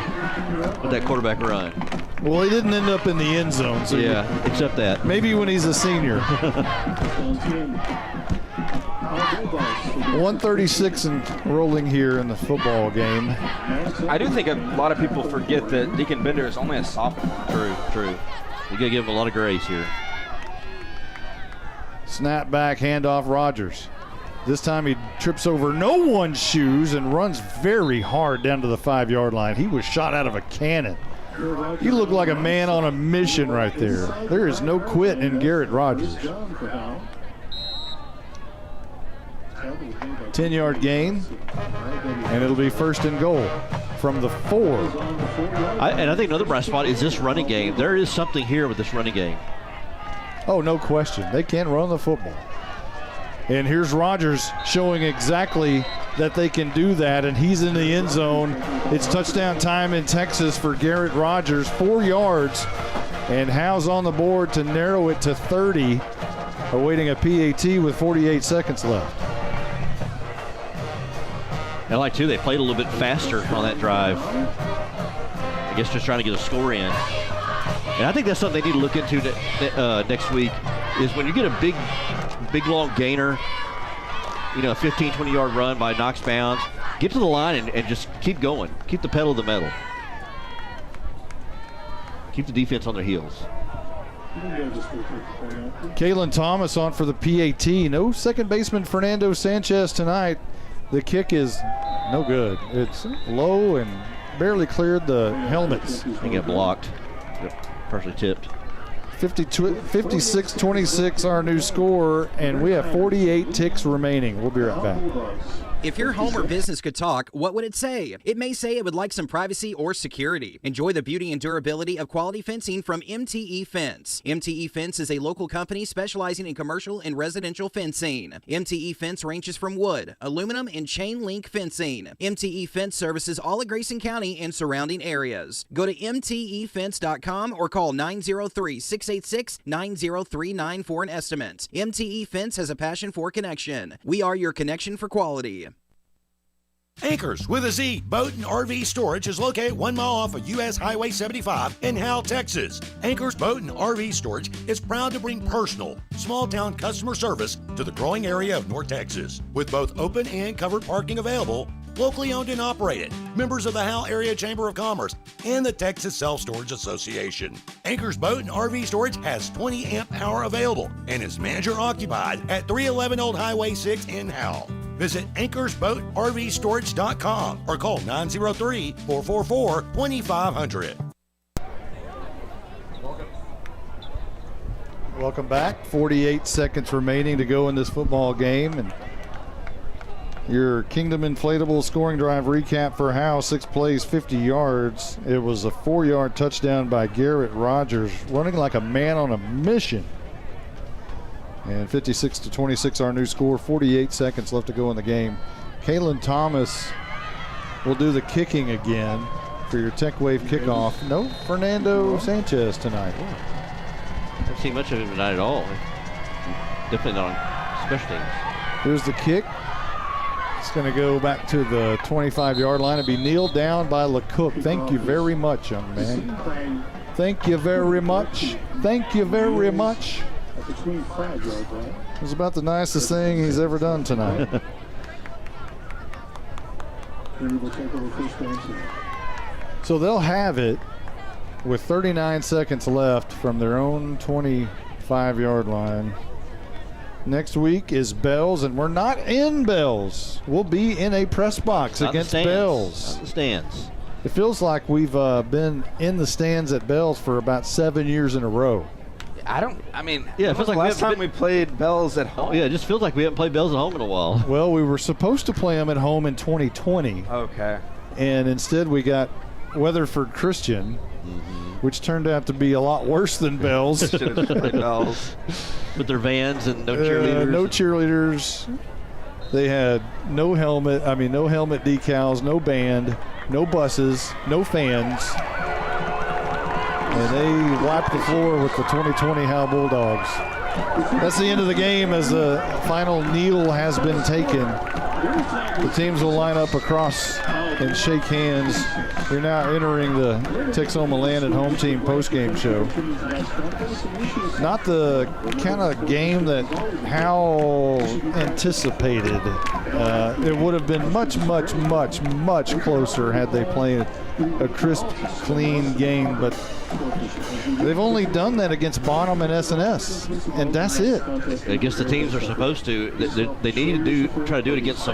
Speaker 22: with that quarterback run.
Speaker 5: Well, he didn't end up in the end zone. So
Speaker 22: except that.
Speaker 5: Maybe when he's a senior. 136 and rolling here in the football game.
Speaker 23: I do think a lot of people forget that Deacon Bender is only a sophomore.
Speaker 22: True. You got to give him a lot of grace here.
Speaker 5: Snap back, handoff Rogers. This time he trips over no one's shoes and runs very hard down to the 5-yard line. He was shot out of a cannon. He looked like a man on a mission right there. There is no quit in Garrett Rogers. 10-yard gain, and it'll be 1st and goal from the 4.
Speaker 22: I think another bright spot is this running game. There is something here with this running game.
Speaker 5: Oh, no question. They can run the football. And here's Rogers showing exactly that they can do that, and he's in the end zone. It's touchdown time in Texas for Garrett Rogers, 4 yards, and Howe's on the board to narrow it to 30, awaiting a PAT with 48 seconds left.
Speaker 22: I like, too, they played a little bit faster on that drive. I guess just trying to get a score in. And I think that's something they need to look into next week, is when you get a big long gainer, a 15, 20-yard run by Knox Bounds, get to the line and just keep going. Keep the pedal to the metal. Keep the defense on their heels.
Speaker 5: Kalen Thomas on for the PAT. No second baseman Fernando Sanchez tonight. The kick is no good. It's low and barely cleared the helmets.
Speaker 22: They get blocked. Partially tipped.
Speaker 5: 56-26 our new score, and we have 48 ticks remaining. We'll be right back.
Speaker 8: If your home or business could talk, what would it say? It may say it would like some privacy or security. Enjoy the beauty and durability of quality fencing from MTE Fence. MTE Fence is a local company specializing in commercial and residential fencing. MTE Fence ranges from wood, aluminum, and chain link fencing. MTE Fence services all of Grayson County and surrounding areas. Go to mtefence.com or call 903-686-9039 for an estimate. MTE Fence has a passion for connection. We are your connection for quality.
Speaker 1: Anchors with a Z Boat and RV Storage is located 1 mile off of US Highway 75 in Howe, Texas. Anchors Boat and RV Storage is proud to bring personal, small-town customer service to the growing area of North Texas. With both open and covered parking available, locally owned and operated, members of the Howe Area Chamber of Commerce and the Texas Self-Storage Association. Anchors Boat and RV Storage has 20 amp power available and is manager occupied at 311 Old Highway 6 in Howe. Visit anchorsboatrvstorage.com or call 903-444-2500.
Speaker 5: Welcome back. 48 seconds remaining to go in this football game. And your Kingdom Inflatable scoring drive recap for Howe, 6 plays, 50 yards. It was a 4-yard touchdown by Garrett Rogers, running like a man on a mission. And 56-26 our new score, 48 seconds left to go in the game. Kalen Thomas will do the kicking again. for your Tech Wave kickoff. No Fernando Sanchez tonight.
Speaker 22: I haven't seen much of him tonight at all. Definitely not on special teams.
Speaker 5: Here's the kick. It's going to go back to the 25-yard line and be kneeled down by LeCook. Thank you very much, young man. Thank you very much. Thank you very much. It was about the nicest thing he's ever done tonight. So they'll have it with 39 seconds left from their own 25-yard line. Next week is Bells, and we're not in Bells. We'll be in a press box against Bells.
Speaker 22: Not the stands.
Speaker 5: It feels like we've been in the stands at Bells for about 7 years in a row.
Speaker 22: Yeah, it feels like
Speaker 17: last time we played Bells at home.
Speaker 22: Yeah, it just feels like we haven't played Bells at home in a while.
Speaker 5: Well, we were supposed to play them at home in 2020.
Speaker 17: Okay.
Speaker 5: And instead we got Weatherford Christian, which turned out to be a lot worse than Bells.
Speaker 17: Should have just played Bells.
Speaker 22: With their vans and no cheerleaders.
Speaker 5: No cheerleaders. They had no helmet decals, no band, no buses, no fans. And they wiped the floor with the 2020 Howe Bulldogs. That's the end of the game as the final kneel has been taken. The teams will line up across and shake hands. We're now entering the Texoma Land and home team postgame show. Not the kind of game that Howe anticipated. It would have been much, much, much, much closer had they played a crisp, clean game, but they've only done that against Bonham and SNS, and that's it.
Speaker 22: I guess the teams are supposed to. They need to try to do it against some.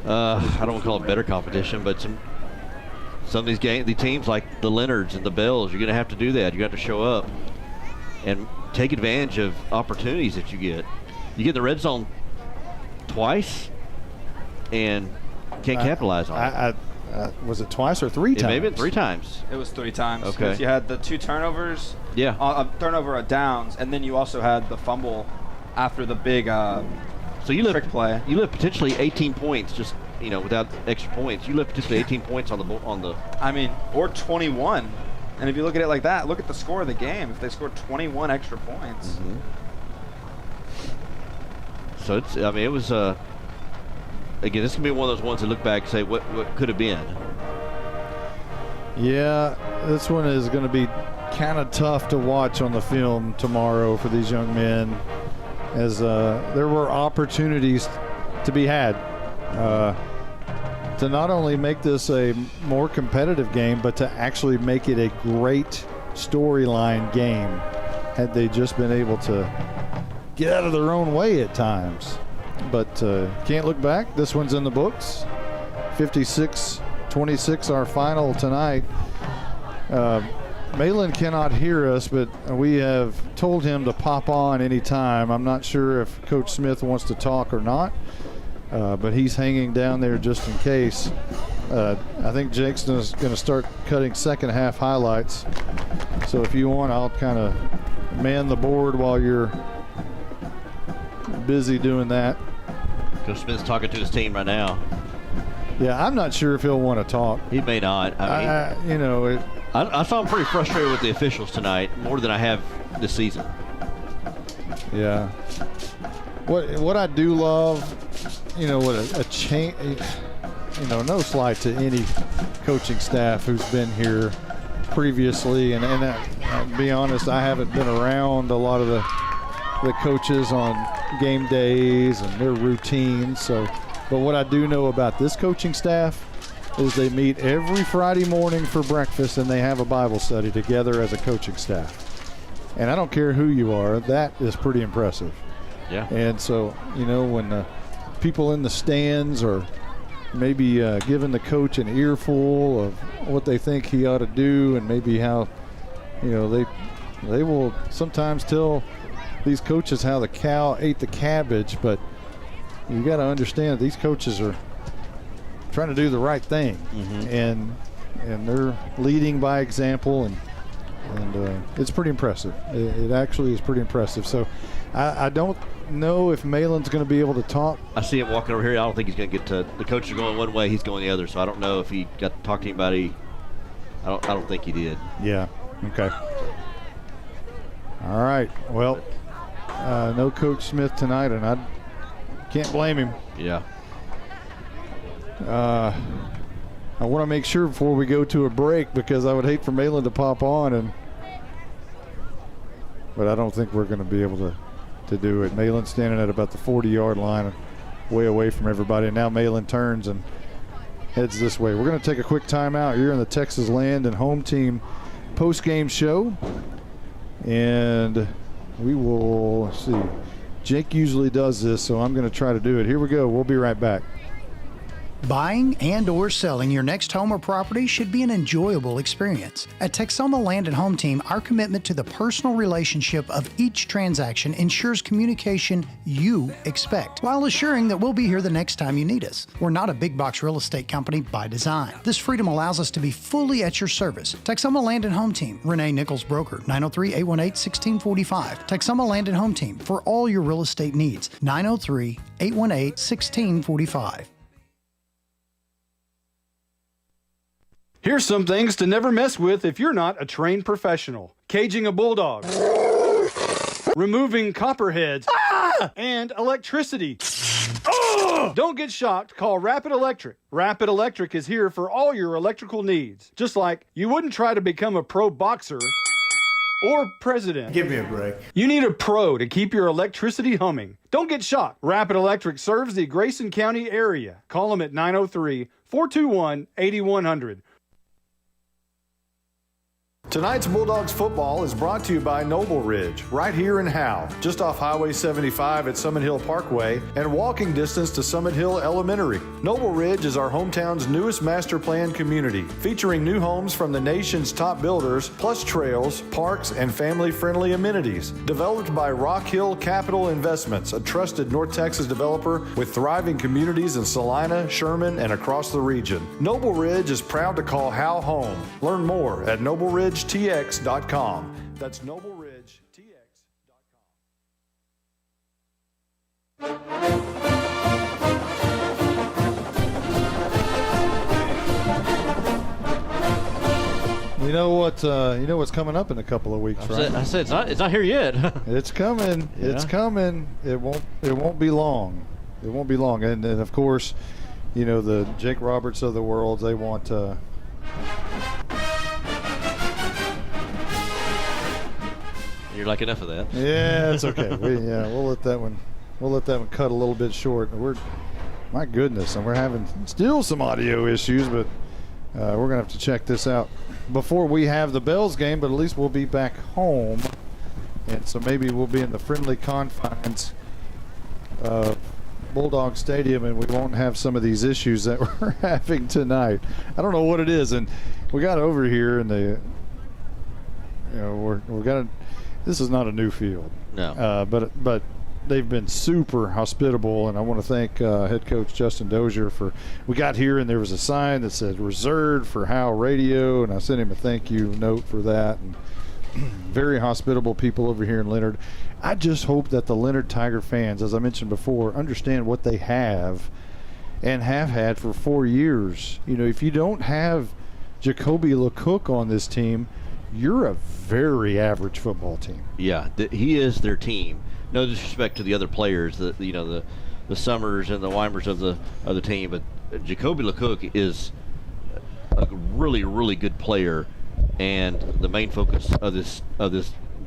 Speaker 22: I don't want to call it better competition, but some of these teams like the Leonards and the Bells. You're going to have to do that. You got to show up and take advantage of opportunities that you get. You get in the red zone twice and can't capitalize on it.
Speaker 5: Was it twice or three times?
Speaker 22: Maybe 3 times.
Speaker 17: It was 3 times.
Speaker 22: Okay.
Speaker 17: You had the 2 turnovers.
Speaker 22: Yeah.
Speaker 17: A turnover at downs, and then you also had the fumble after the big trick play.
Speaker 22: You left potentially 18 points just without extra points. You left potentially 18 points on the.
Speaker 17: I mean, or 21. And if you look at it like that, look at the score of the game. If they scored 21 extra points.
Speaker 22: Mm-hmm. So it was. Again, this can be one of those ones that look back and say what could have been.
Speaker 5: Yeah, this one is going to be kind of tough to watch on the film tomorrow for these young men, as there were opportunities to be had to not only make this a more competitive game, but to actually make it a great storyline game had they just been able to get out of their own way at times. But can't look back. This one's in the books. 56-26, our final tonight. Malin cannot hear us, but we have told him to pop on anytime. I'm not sure if Coach Smith wants to talk or not, but he's hanging down there just in case. I think Jake's going to start cutting second half highlights. So if you want, I'll kind of man the board while you're busy doing that.
Speaker 22: Coach Smith's talking to his team right now.
Speaker 5: Yeah, I'm not sure if he'll want to talk.
Speaker 22: He may not. I saw him pretty frustrated with the officials tonight, more than I have this season.
Speaker 5: Yeah. What I do love, what a change. No slight to any coaching staff who's been here previously, and I'll be honest, I haven't been around a lot of the coaches on game days and their routines. But what I do know about this coaching staff is they meet every Friday morning for breakfast and they have a Bible study together as a coaching staff. And I don't care who you are, that is pretty impressive.
Speaker 22: Yeah.
Speaker 5: And so, when people in the stands are maybe giving the coach an earful of what they think he ought to do, and maybe how, they will sometimes tell these coaches how the cow ate the cabbage, but you got to understand that these coaches are trying to do the right thing, and they're leading by example, and And it's pretty impressive. It actually is pretty impressive. So I don't know if Malin's going to be able to talk.
Speaker 22: I see him walking over here. I don't think he's going to get to – the coach is going one way, he's going the other. So I don't know if he got to talk to anybody. I don't think he did.
Speaker 5: Yeah, okay. All right, well, no Coach Smith tonight, and I can't blame him.
Speaker 22: Yeah.
Speaker 5: I want to make sure before we go to a break, because I would hate for Malin to pop on, but I don't think we're going to be able to do it. Malin standing at about the 40-yard line, way away from everybody, and now Malin turns and heads this way. We're going to take a quick timeout here in the Texas Land and Home Team post-game show, and we will, let's see. Jake usually does this, so I'm going to try to do it. Here we go. We'll be right back.
Speaker 2: Buying and or selling your next home or property should be an enjoyable experience. At Texoma Land and Home Team, our commitment to the personal relationship of each transaction ensures communication you expect, while assuring that we'll be here the next time you need us. We're not a big box real estate company by design. This freedom allows us to be fully at your service. Texoma Land and Home Team, Renee Nichols Broker, 903-818-1645. Texoma Land and Home Team, for all your real estate needs, 903-818-1645.
Speaker 7: Here's some things to never mess with if you're not a trained professional. Caging a bulldog. Removing copperheads. And electricity. Don't get shocked. Call Rapid Electric. Rapid Electric is here for all your electrical needs. Just like you wouldn't try to become a pro boxer or president.
Speaker 18: Give me a break.
Speaker 7: You need a pro to keep your electricity humming. Don't get shocked. Rapid Electric serves the Grayson County area. Call them at 903-421-8100.
Speaker 6: Tonight's Bulldogs football is brought to you by Noble Ridge, right here in Howe, just off Highway 75 at Summit Hill Parkway and walking distance to Summit Hill Elementary. Noble Ridge is our hometown's newest master plan community, featuring new homes from the nation's top builders, plus trails, parks, and family-friendly amenities. Developed by Rock Hill Capital Investments, a trusted North Texas developer with thriving communities in Salina, Sherman, and across the region. Noble Ridge is proud to call Howe home. Learn more at NobleRidgeTX.com. That's NobleRidgeTX.com.
Speaker 5: You know what's coming up in a couple of weeks, right?
Speaker 22: I said it's not here yet.
Speaker 5: It's coming. Yeah. It's coming. It won't be long. It won't be long. And of course, the Jake Roberts of the world, they want
Speaker 22: You're like enough of that.
Speaker 5: Yeah, it's okay. We'll let that one cut a little bit short. My goodness, and we're having still some audio issues, but we're gonna have to check this out before we have the Bells game. But at least we'll be back home, and so maybe we'll be in the friendly confines of Bulldog Stadium, and we won't have some of these issues that we're having tonight. I don't know what it is, and we got over here, and we're gonna. This is not a new field.
Speaker 22: No.
Speaker 5: But they've been super hospitable, and I want to thank head coach Justin Dozier for. We got here and there was a sign that said reserved for Howe Radio, and I sent him a thank you note for that. And very hospitable people over here in Leonard. I just hope that the Leonard Tiger fans, as I mentioned before, understand what they have and have had for 4 years. If you don't have Jacoby LeCook on this team, you're a very average football team.
Speaker 22: Yeah, he is their team. No disrespect to the other players, the Summers and the Weimers of the team, but Jacoby LeCook is a really, really good player and the main focus of this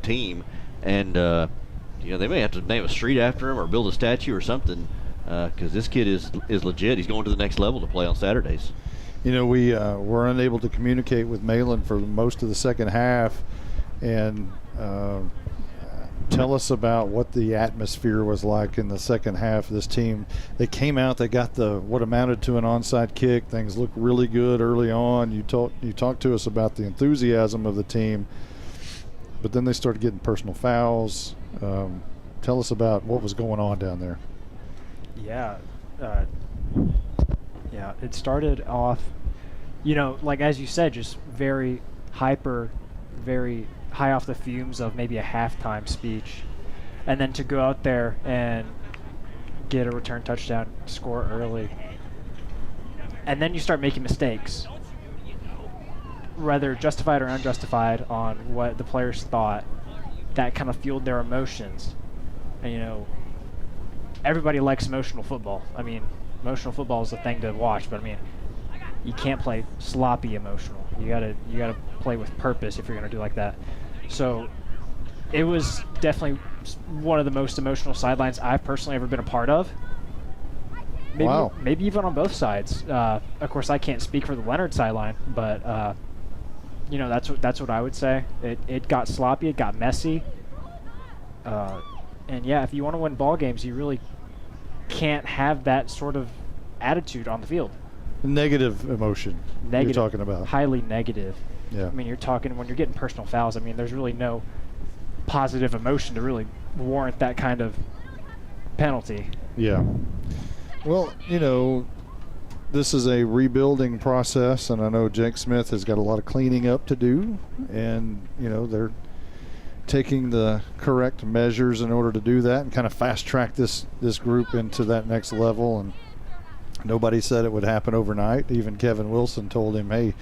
Speaker 22: team. And they may have to name a street after him or build a statue or something, because this kid is legit. He's going to the next level to play on Saturdays.
Speaker 5: We were unable to communicate with Malin for most of the second half, and tell us about what the atmosphere was like in the second half of this team. They came out, they got what amounted to an onside kick. Things looked really good early on. You talked to us about the enthusiasm of the team, but then they started getting personal fouls. Tell us about what was going on down there.
Speaker 4: Yeah, it started off, like as you said, just very hyper very high off the fumes of maybe a halftime speech, and then to go out there and get a return touchdown, score early, and then you start making mistakes, whether justified or unjustified, on what the players thought. That kind of fueled their emotions. And, you know, everybody likes emotional football. I mean, emotional football is a thing to watch, but I mean, you can't play sloppy emotional. You gotta play with purpose if you're gonna do like that. So it was definitely one of the most emotional sidelines I've personally ever been a part of. Maybe even on both sides. Of course, I can't speak for the Leonard sideline, but you know, that's what I would say. It got sloppy, it got messy, and yeah, if you want to win ball games, you really can't have that sort of attitude on the field.
Speaker 5: Negative emotion.
Speaker 4: Negative,
Speaker 5: you're talking about.
Speaker 4: Highly negative.
Speaker 5: Yeah.
Speaker 4: I mean, you're talking when you're getting personal fouls. I mean, there's really no positive emotion to really warrant that kind of penalty.
Speaker 5: Yeah. Well, you know, this is a rebuilding process, and I know Jake Smith has got a lot of cleaning up to do, and, you know, they're taking the correct measures in order to do that and kind of fast-track this group into that next level. And nobody said it would happen overnight. Even Kevin Wilson told him, hey,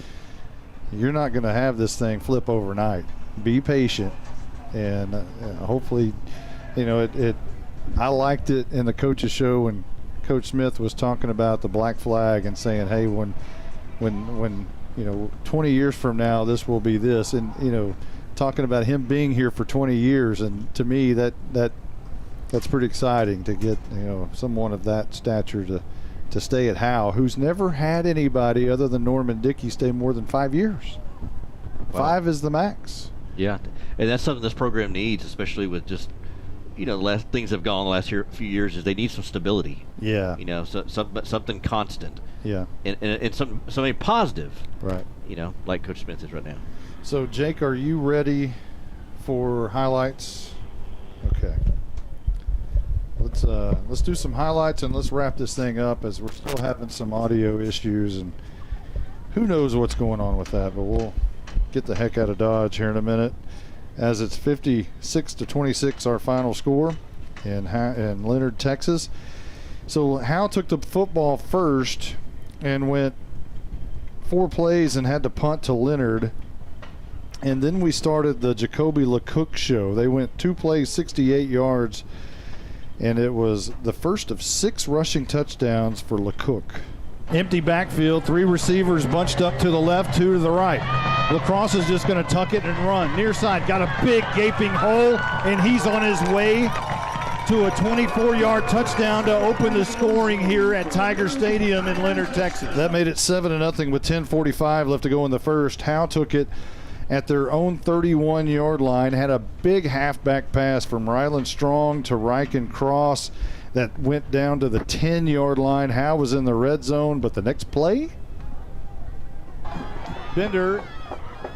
Speaker 5: you're not going to have this thing flip overnight. Be patient. And hopefully, you know, I liked it in the coach's show when Coach Smith was talking about the black flag and saying, hey, when you know, 20 years from now, this will be this. And, you know, talking about him being here for 20 years. And to me, that's pretty exciting to get, you know, someone of that stature to stay at Howe, who's never had anybody other than Norman Dickey stay more than 5 years. Wow. 5 is the max.
Speaker 22: Yeah, and that's something this program needs, especially with just, you know, things have gone the last few years, is they need some stability.
Speaker 5: Yeah.
Speaker 22: You know, something constant.
Speaker 5: Yeah.
Speaker 22: And something positive.
Speaker 5: Right.
Speaker 22: You know, like Coach Smith is right now.
Speaker 5: So, Jake, are you ready for highlights? Okay. Let's do some highlights and let's wrap this thing up, as we're still having some audio issues, and who knows what's going on with that, but we'll get the heck out of Dodge here in a minute, as it's 56-26 our final score in Leonard, Texas. So Howe took the football first and went 4 plays and had to punt to Leonard. And then we started the Jacoby LeCook show. They went 2 plays, 68 yards, and it was the first of 6 rushing touchdowns for LeCook. Empty backfield, 3 receivers bunched up to the left, 2 to the right. Lacrosse is just going to tuck it and run. Near side, got a big gaping hole, and he's on his way to a 24-yard touchdown to open the scoring here at Tiger Stadium in Leonard, Texas. That made it 7-0 with 10:45 left to go in the first. Howe took it at their own 31-yard line, had a big halfback pass from Ryland Strong to Riken Cross that went down to the 10-yard line. Howe was in the red zone, but the next play, Bender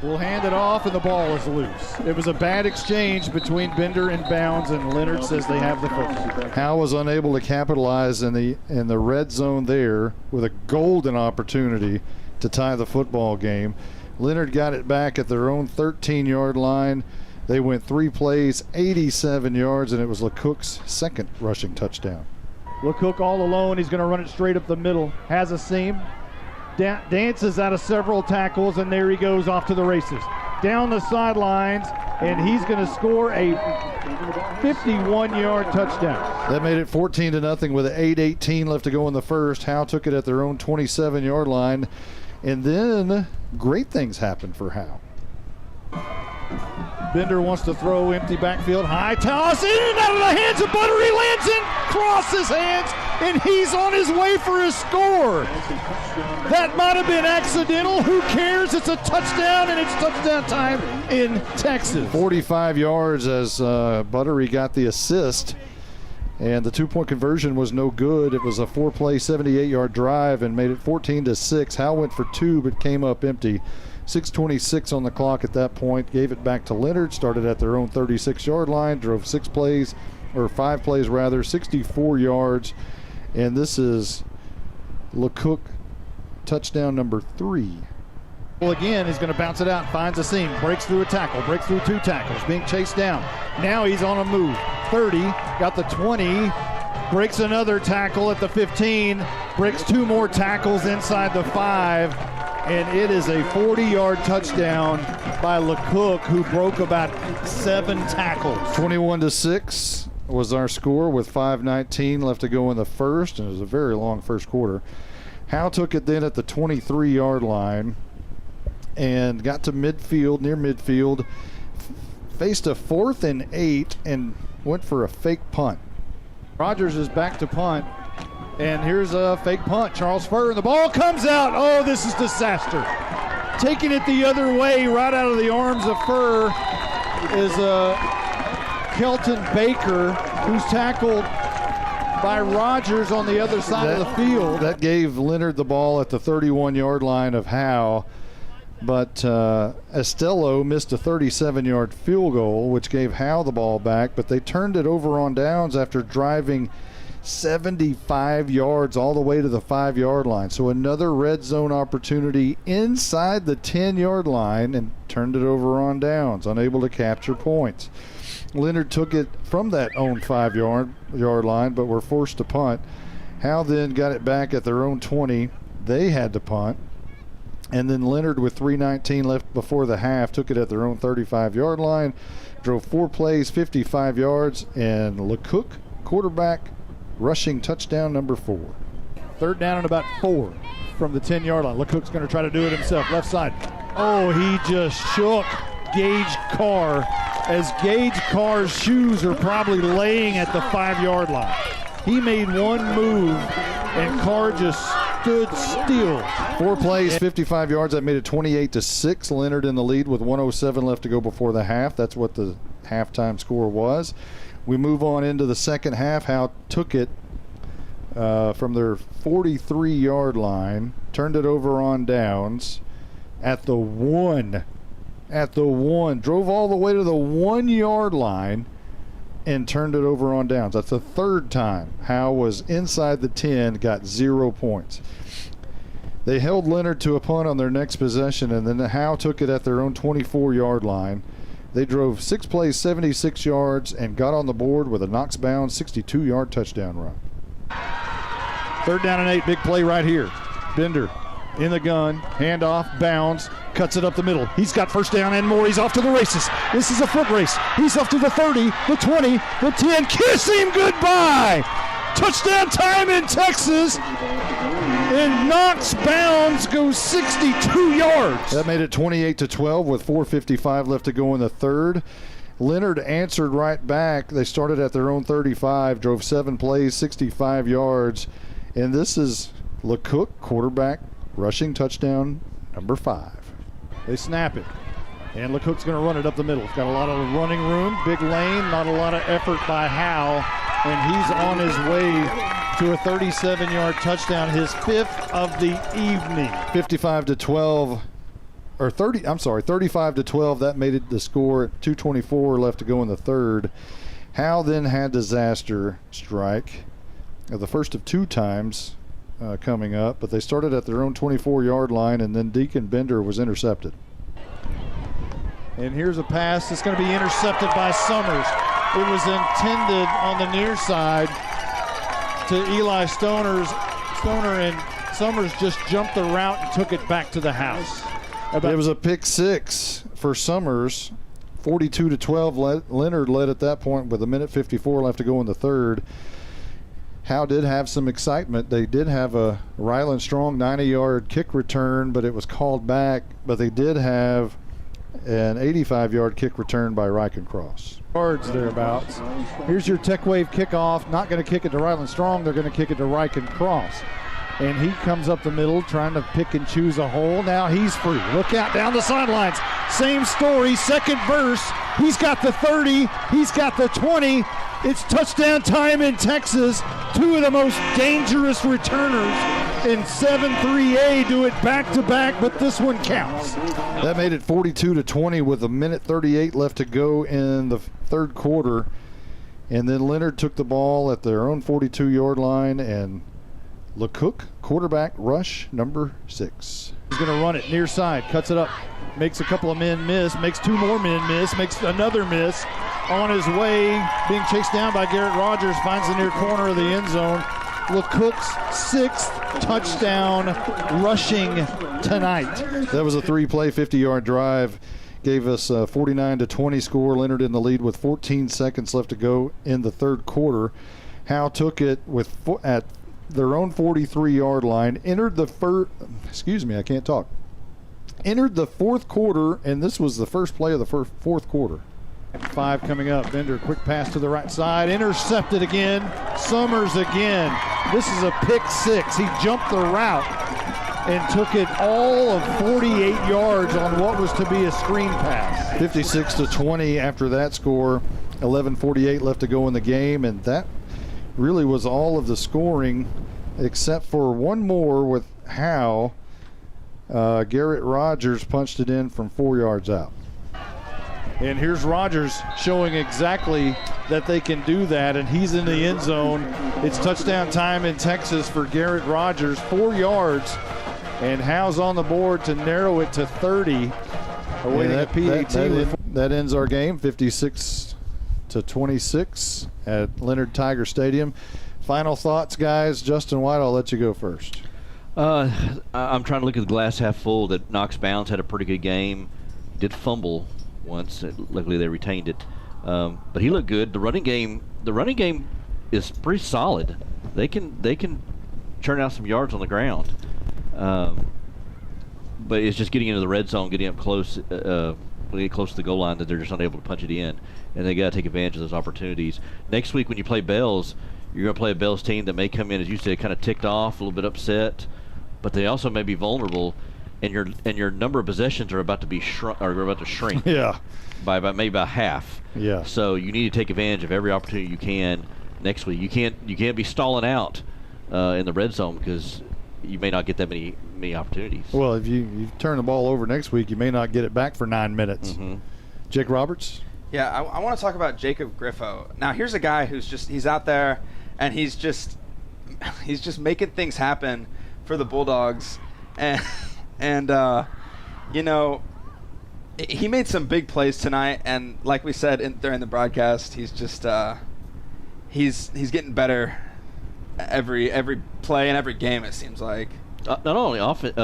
Speaker 5: will hand it off, and the ball is loose. It was a bad exchange between Bender and Bounds, and Leonard says they have the football. Howe was unable to capitalize in the red zone there with a golden opportunity to tie the football game. Leonard got it back at their own 13-yard line. They went 3 plays, 87 yards, and it was LeCook's second rushing touchdown. LeCook all alone. He's going to run it straight up the middle. Has a seam. Dances out of several tackles, and there he goes off to the races. Down the sidelines, and he's going to score a 51-yard touchdown. That made it 14-0 with 8:18 left to go in the first. Howe took it at their own 27-yard line. And then great things happened for Howe. Bender wants to throw, empty backfield, high toss, in and out of the hands of Buttery, lands in, crosses hands, and he's on his way for a score. That might have been accidental. Who cares? It's a touchdown, and it's touchdown time in Texas. 45 yards as Buttery got the assist. And the 2-point conversion was no good. It was a 4-play, 78-yard drive and made it 14-6. Howe went for 2 but came up empty. 6:26 on the clock at that point. Gave it back to Leonard. Started at their own 36-yard line. Drove 5 plays, 64 yards. And this is LeCook touchdown number 3 Well, again, he's going to bounce it out, finds a seam, breaks through a tackle, breaks through 2 tackles, being chased down. Now he's on a move. 30, got the 20, breaks another tackle at the 15, breaks 2 more tackles inside the 5, and it is a 40-yard touchdown by LeCook, who broke about 7 tackles. 21-6 was our score with 5:19 left to go in the first, and it was a very long first quarter. Howe took it then at the 23-yard line and got to midfield, near midfield, faced a 4th and 8 and went for a fake punt. Rogers is back to punt, and here's a fake punt. Charles Furr, and the ball comes out. Oh, this is disaster. Taking it the other way, right out of the arms of Furr, is Kelton Baker, who's tackled by Rogers on the other side of the field. That gave Leonard the ball at the 31-yard line of Howe, but Estello missed a 37-yard field goal, which gave Howe the ball back, but they turned it over on downs after driving 75 yards all the way to the 5-yard line. So another red zone opportunity inside the 10-yard line, and turned it over on downs, unable to capture points. Leonard took it from that own 5-yard line, but were forced to punt. Howe then got it back at their own 20. They had to punt. And then Leonard, with 3:19 left before the half, took it at their own 35-yard line, drove 4 plays, 55 yards, and LeCook, quarterback, rushing touchdown number 4. 3rd down and about 4 from the 10-yard line. LeCook's going to try to do it himself, left side. Oh, he just shook Gage Carr, as Gage Carr's shoes are probably laying at the 5-yard line. He made one move, and Carr just stood still. 4 plays, 55 yards. That made it 28-6. Leonard in the lead with 1:07 left to go before the half. That's what the halftime score was. We move on into the second half. Howe took it from their 43-yard line, turned it over on downs at the 1. Drove all the way to the 1-yard line and turned it over on downs. That's the 3rd time Howe was inside the 10, got 0 points. They held Leonard to a punt on their next possession, and then Howe took it at their own 24-yard line. They drove 6 plays, 76 yards, and got on the board with a Knox-bound 62-yard touchdown run. 3rd down and 8, big play right here. Bender in the gun, handoff, bounds, cuts it up the middle. He's got first down and more. He's off to the races. This is a foot race. He's off to the 30, the 20, the 10. Kiss him goodbye. Touchdown time in Texas. And Knox bounds goes 62 yards. That made it 28-12 with 4:55 left to go in the third. Leonard answered right back. They started at their own 35, drove 7 plays, 65 yards. And this is LeCook, quarterback, rushing touchdown number 5. They snap it. And LeCook's going to run it up the middle. It's got a lot of running room, big lane, not a lot of effort by Howe. And he's on his way to a 37-yard touchdown, his 5th of the evening. 35-12. Or 35-12, that made it the score at 2:24 left to go in the third. Howe then had disaster strike, the first of 2 times coming up, but they started at their own 24-yard line, and then Deacon Bender was intercepted. And here's a pass that's going to be intercepted by Summers. It was intended on the near side to Eli Stoner, and Summers just jumped the route and took it back to the house. It was a pick 6 for Summers. 42-12. Leonard led at that point with 1:54 left to go in the third. Howe did have some excitement. They did have a Ryland Strong 90-yard kick return, but it was called back. But they did have an 85-yard kick return by Ryken-Cross. Yards thereabouts. Here's your Tech Wave kickoff. Not going to kick it to Ryland Strong. They're going to kick it to Ryken-Cross. And he comes up the middle trying to pick and choose a hole. Now he's free. Look out down the sidelines. Same story, second verse. He's got the 30. He's got the 20. It's touchdown time in Texas. 2 of the most dangerous returners in 7-3A do it back-to-back, but this one counts. That made it 42-20 with 1:38 left to go in the third quarter. And then Leonard took the ball at their own 42-yard line, and LeCook, quarterback, rush number 6. going to run it near side, cuts it up, makes a couple of men miss, makes 2 more men miss, makes another miss. On his way, being chased down by Garrett Rogers, finds the near corner of the end zone. LeCook's 6th touchdown rushing tonight. That was a 3-play, 50-yard drive. Gave us a 49-20 score. Leonard in the lead with 14 seconds left to go in the third quarter. Howe took it at their own 43-yard line. Entered the fourth quarter, and this was the first play of the fourth quarter. 5 coming up. Bender, quick pass to the right side. Intercepted again. Summers again. This is a pick 6. He jumped the route and took it all of 48 yards on what was to be a screen pass. 56-20 after that score. 11:48 left to go in the game, and that really was all of the scoring except for one more with Howe. Garrett Rogers punched it in from 4 yards out. And here's Rogers showing exactly that they can do that, and he's in the end zone. It's touchdown time in Texas for Garrett Rogers, 4 yards, and Howe's on the board to narrow it to 30. Awaiting a PAT. That ends our game, 56-26 at Leonard Tiger Stadium. Final thoughts, guys. Justin White, I'll let you go first.
Speaker 22: I'm trying to look at the glass half full. That Knox Bounds had a pretty good game. Did fumble once. Luckily, they retained it. But he looked good. The running game is pretty solid. They can churn out some yards on the ground. But it's just getting into the red zone, getting up close, when they get close to the goal line, that they're just not able to punch it in, and they got to take advantage of those opportunities. Next week when you play Bells, you're going to play a Bells team that may come in, as you said, kind of ticked off, a little bit upset, but they also may be vulnerable, and your number of possessions are about to be about to shrink.
Speaker 5: Yeah.
Speaker 22: By about maybe by half.
Speaker 5: Yeah.
Speaker 22: So you need to take advantage of every opportunity you can next week. You can't be stalling out in the red zone, because you may not get that many opportunities.
Speaker 5: Well, if you turn the ball over next week, you may not get it back for 9 minutes.
Speaker 22: Mm-hmm.
Speaker 5: Jake Roberts?
Speaker 17: Yeah, I want to talk about Jacob Griffo. Now, here's a guy he's out there, and he's just making things happen for the Bulldogs. And you know, he made some big plays tonight, and like we said during the broadcast, he's just he's getting better every play and every game, it seems like.
Speaker 22: Not only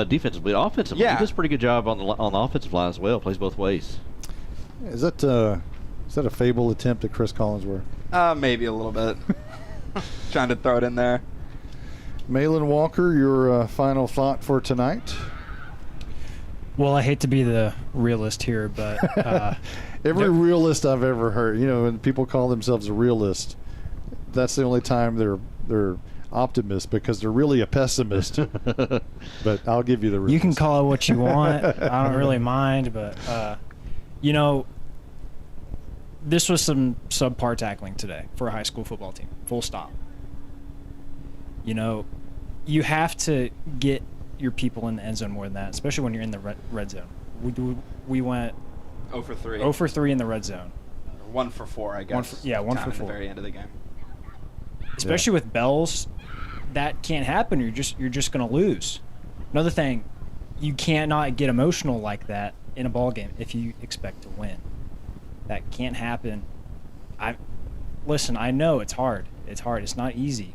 Speaker 22: defensively, but offensively.
Speaker 17: Yeah.
Speaker 22: He does a pretty good job on the offensive line as well. Plays both ways.
Speaker 5: Is that a fabled attempt at Chris Collinsworth?
Speaker 17: Maybe a little bit. Trying to throw it in there.
Speaker 5: Malin Walker, your final thought for tonight?
Speaker 4: Well, I hate to be the realist here, but
Speaker 5: every realist I've ever heard, when people call themselves a realist, that's the only time they're optimist, because they're really a pessimist. But I'll give you the realist.
Speaker 4: You can call it what you want. I don't really mind, but this was some subpar tackling today for a high school football team. Full stop. You have to get your people in the end zone more than that, especially when you're in the red zone. We went
Speaker 17: 0 for 3.
Speaker 4: 0 for 3 in the red zone.
Speaker 17: 1 for 4, I guess.
Speaker 4: 1 for 4.
Speaker 17: At the very end of the game.
Speaker 4: Especially with Bells, that can't happen. You're just going to lose. Another thing, you cannot get emotional like that in a ball game if you expect to win. That can't happen. Listen, I know it's hard. It's hard. It's not easy.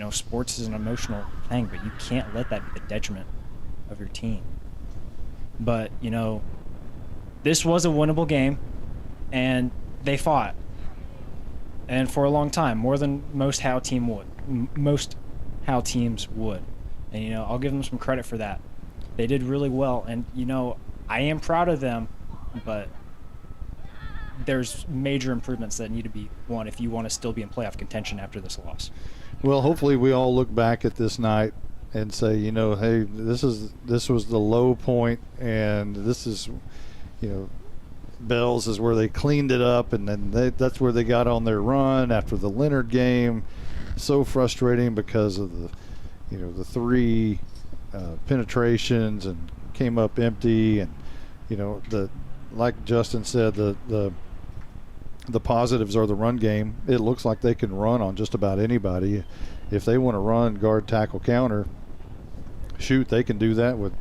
Speaker 4: Sports is an emotional thing, but you can't let that be the detriment of your team. But, this was a winnable game, and they fought. And for a long time, more than most Howe teams would. And, I'll give them some credit for that. They did really well. And, I am proud of them, but there's major improvements that need to be won if you want to still be in playoff contention after this loss.
Speaker 5: Well, hopefully we all look back at this night and say, hey, this was the low point, and this is, Bells is where they cleaned it up, and then that's where they got on their run after the Leonard game. So frustrating because of the 3 penetrations and came up empty, and like Justin said, the positives are the run game. It looks like they can run on just about anybody. If they want to run guard, tackle, counter, shoot, they can do that with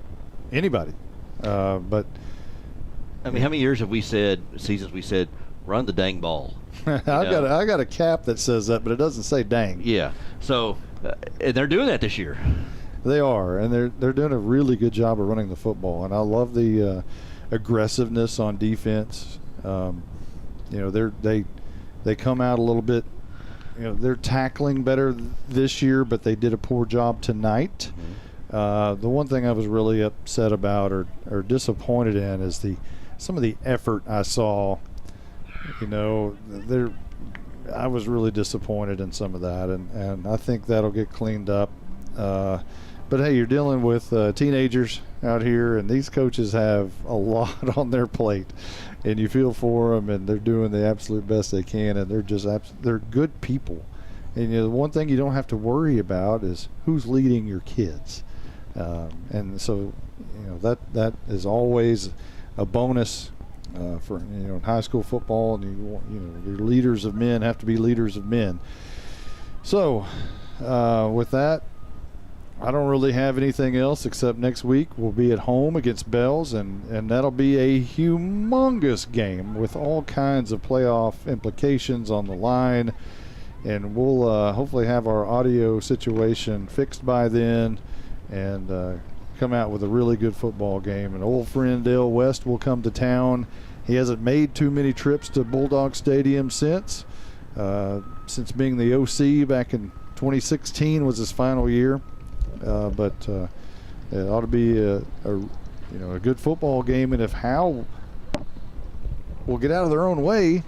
Speaker 5: anybody. But
Speaker 22: I mean, how many years have we said, seasons we said, run the dang ball?
Speaker 5: I got a cap that says that, but it doesn't say dang.
Speaker 22: Yeah. So, and they're doing that this year.
Speaker 5: They are, and they're doing a really good job of running the football. And I love the aggressiveness on defense. They come out a little bit. They're tackling better this year, but they did a poor job tonight. The one thing I was really upset about or disappointed in is some of the effort I saw. I was really disappointed in some of that, and I think that'll get cleaned up. But hey, you're dealing with teenagers out here, and these coaches have a lot on their plate, and you feel for them, and they're doing the absolute best they can, and they're good people. And the one thing you don't have to worry about is who's leading your kids, and so that is always a bonus. For in high school football, and your leaders of men have to be leaders of men. So, with that, I don't really have anything else except next week we'll be at home against Bells, and that'll be a humongous game with all kinds of playoff implications on the line. And we'll hopefully have our audio situation fixed by then, and come out with a really good football game. An old friend, Dale West, will come to town. He hasn't made too many trips to Bulldog Stadium since being the OC back in 2016 was his final year. But it ought to be a good football game, and if Howe will get out of their own way,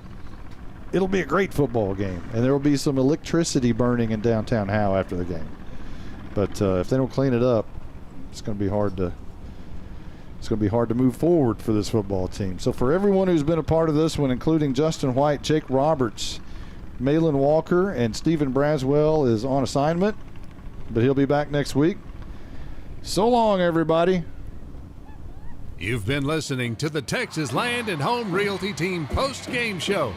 Speaker 5: it'll be a great football game, and there will be some electricity burning in downtown Howe after the game. But if they don't clean it up, it's going to be hard to move forward for this football team. So for everyone who's been a part of this one, including Justin White, Jake Roberts, Malin Walker, and Stephen Braswell is on assignment, but he'll be back next week. So long, everybody.
Speaker 3: You've been listening to the Texas Land and Home Realty Team post-game show.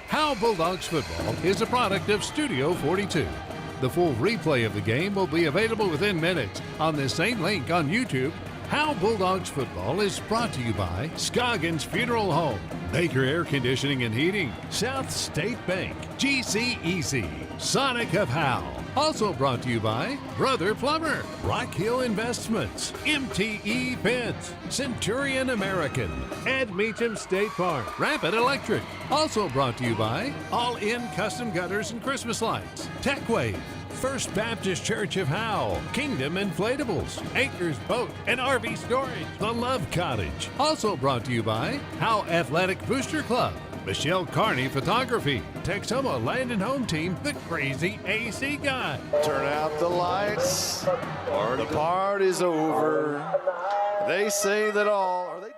Speaker 3: Howe Bulldogs football is a product of Studio 42. The full replay of the game will be available within minutes on this same link on YouTube. Howe Bulldogs football is brought to you by Scoggins Funeral Home, Baker Air Conditioning and Heating, South State Bank, GCEC, Sonic of Howe. Also brought to you by Brother Plumber, Rock Hill Investments, MTE Pens, Centurion American, Ed Meacham State Park, Rapid Electric. Also brought to you by All In Custom Gutters and Christmas Lights, TechWave, First Baptist Church of Howe, Kingdom Inflatables, Anchors Boat and RV Storage, The Love Cottage. Also brought to you by Howe Athletic Booster Club, Michelle Carney Photography, Texoma Land and Home Team, the Crazy AC Guy.
Speaker 5: Turn out the lights. The party's over. They say that all. Are they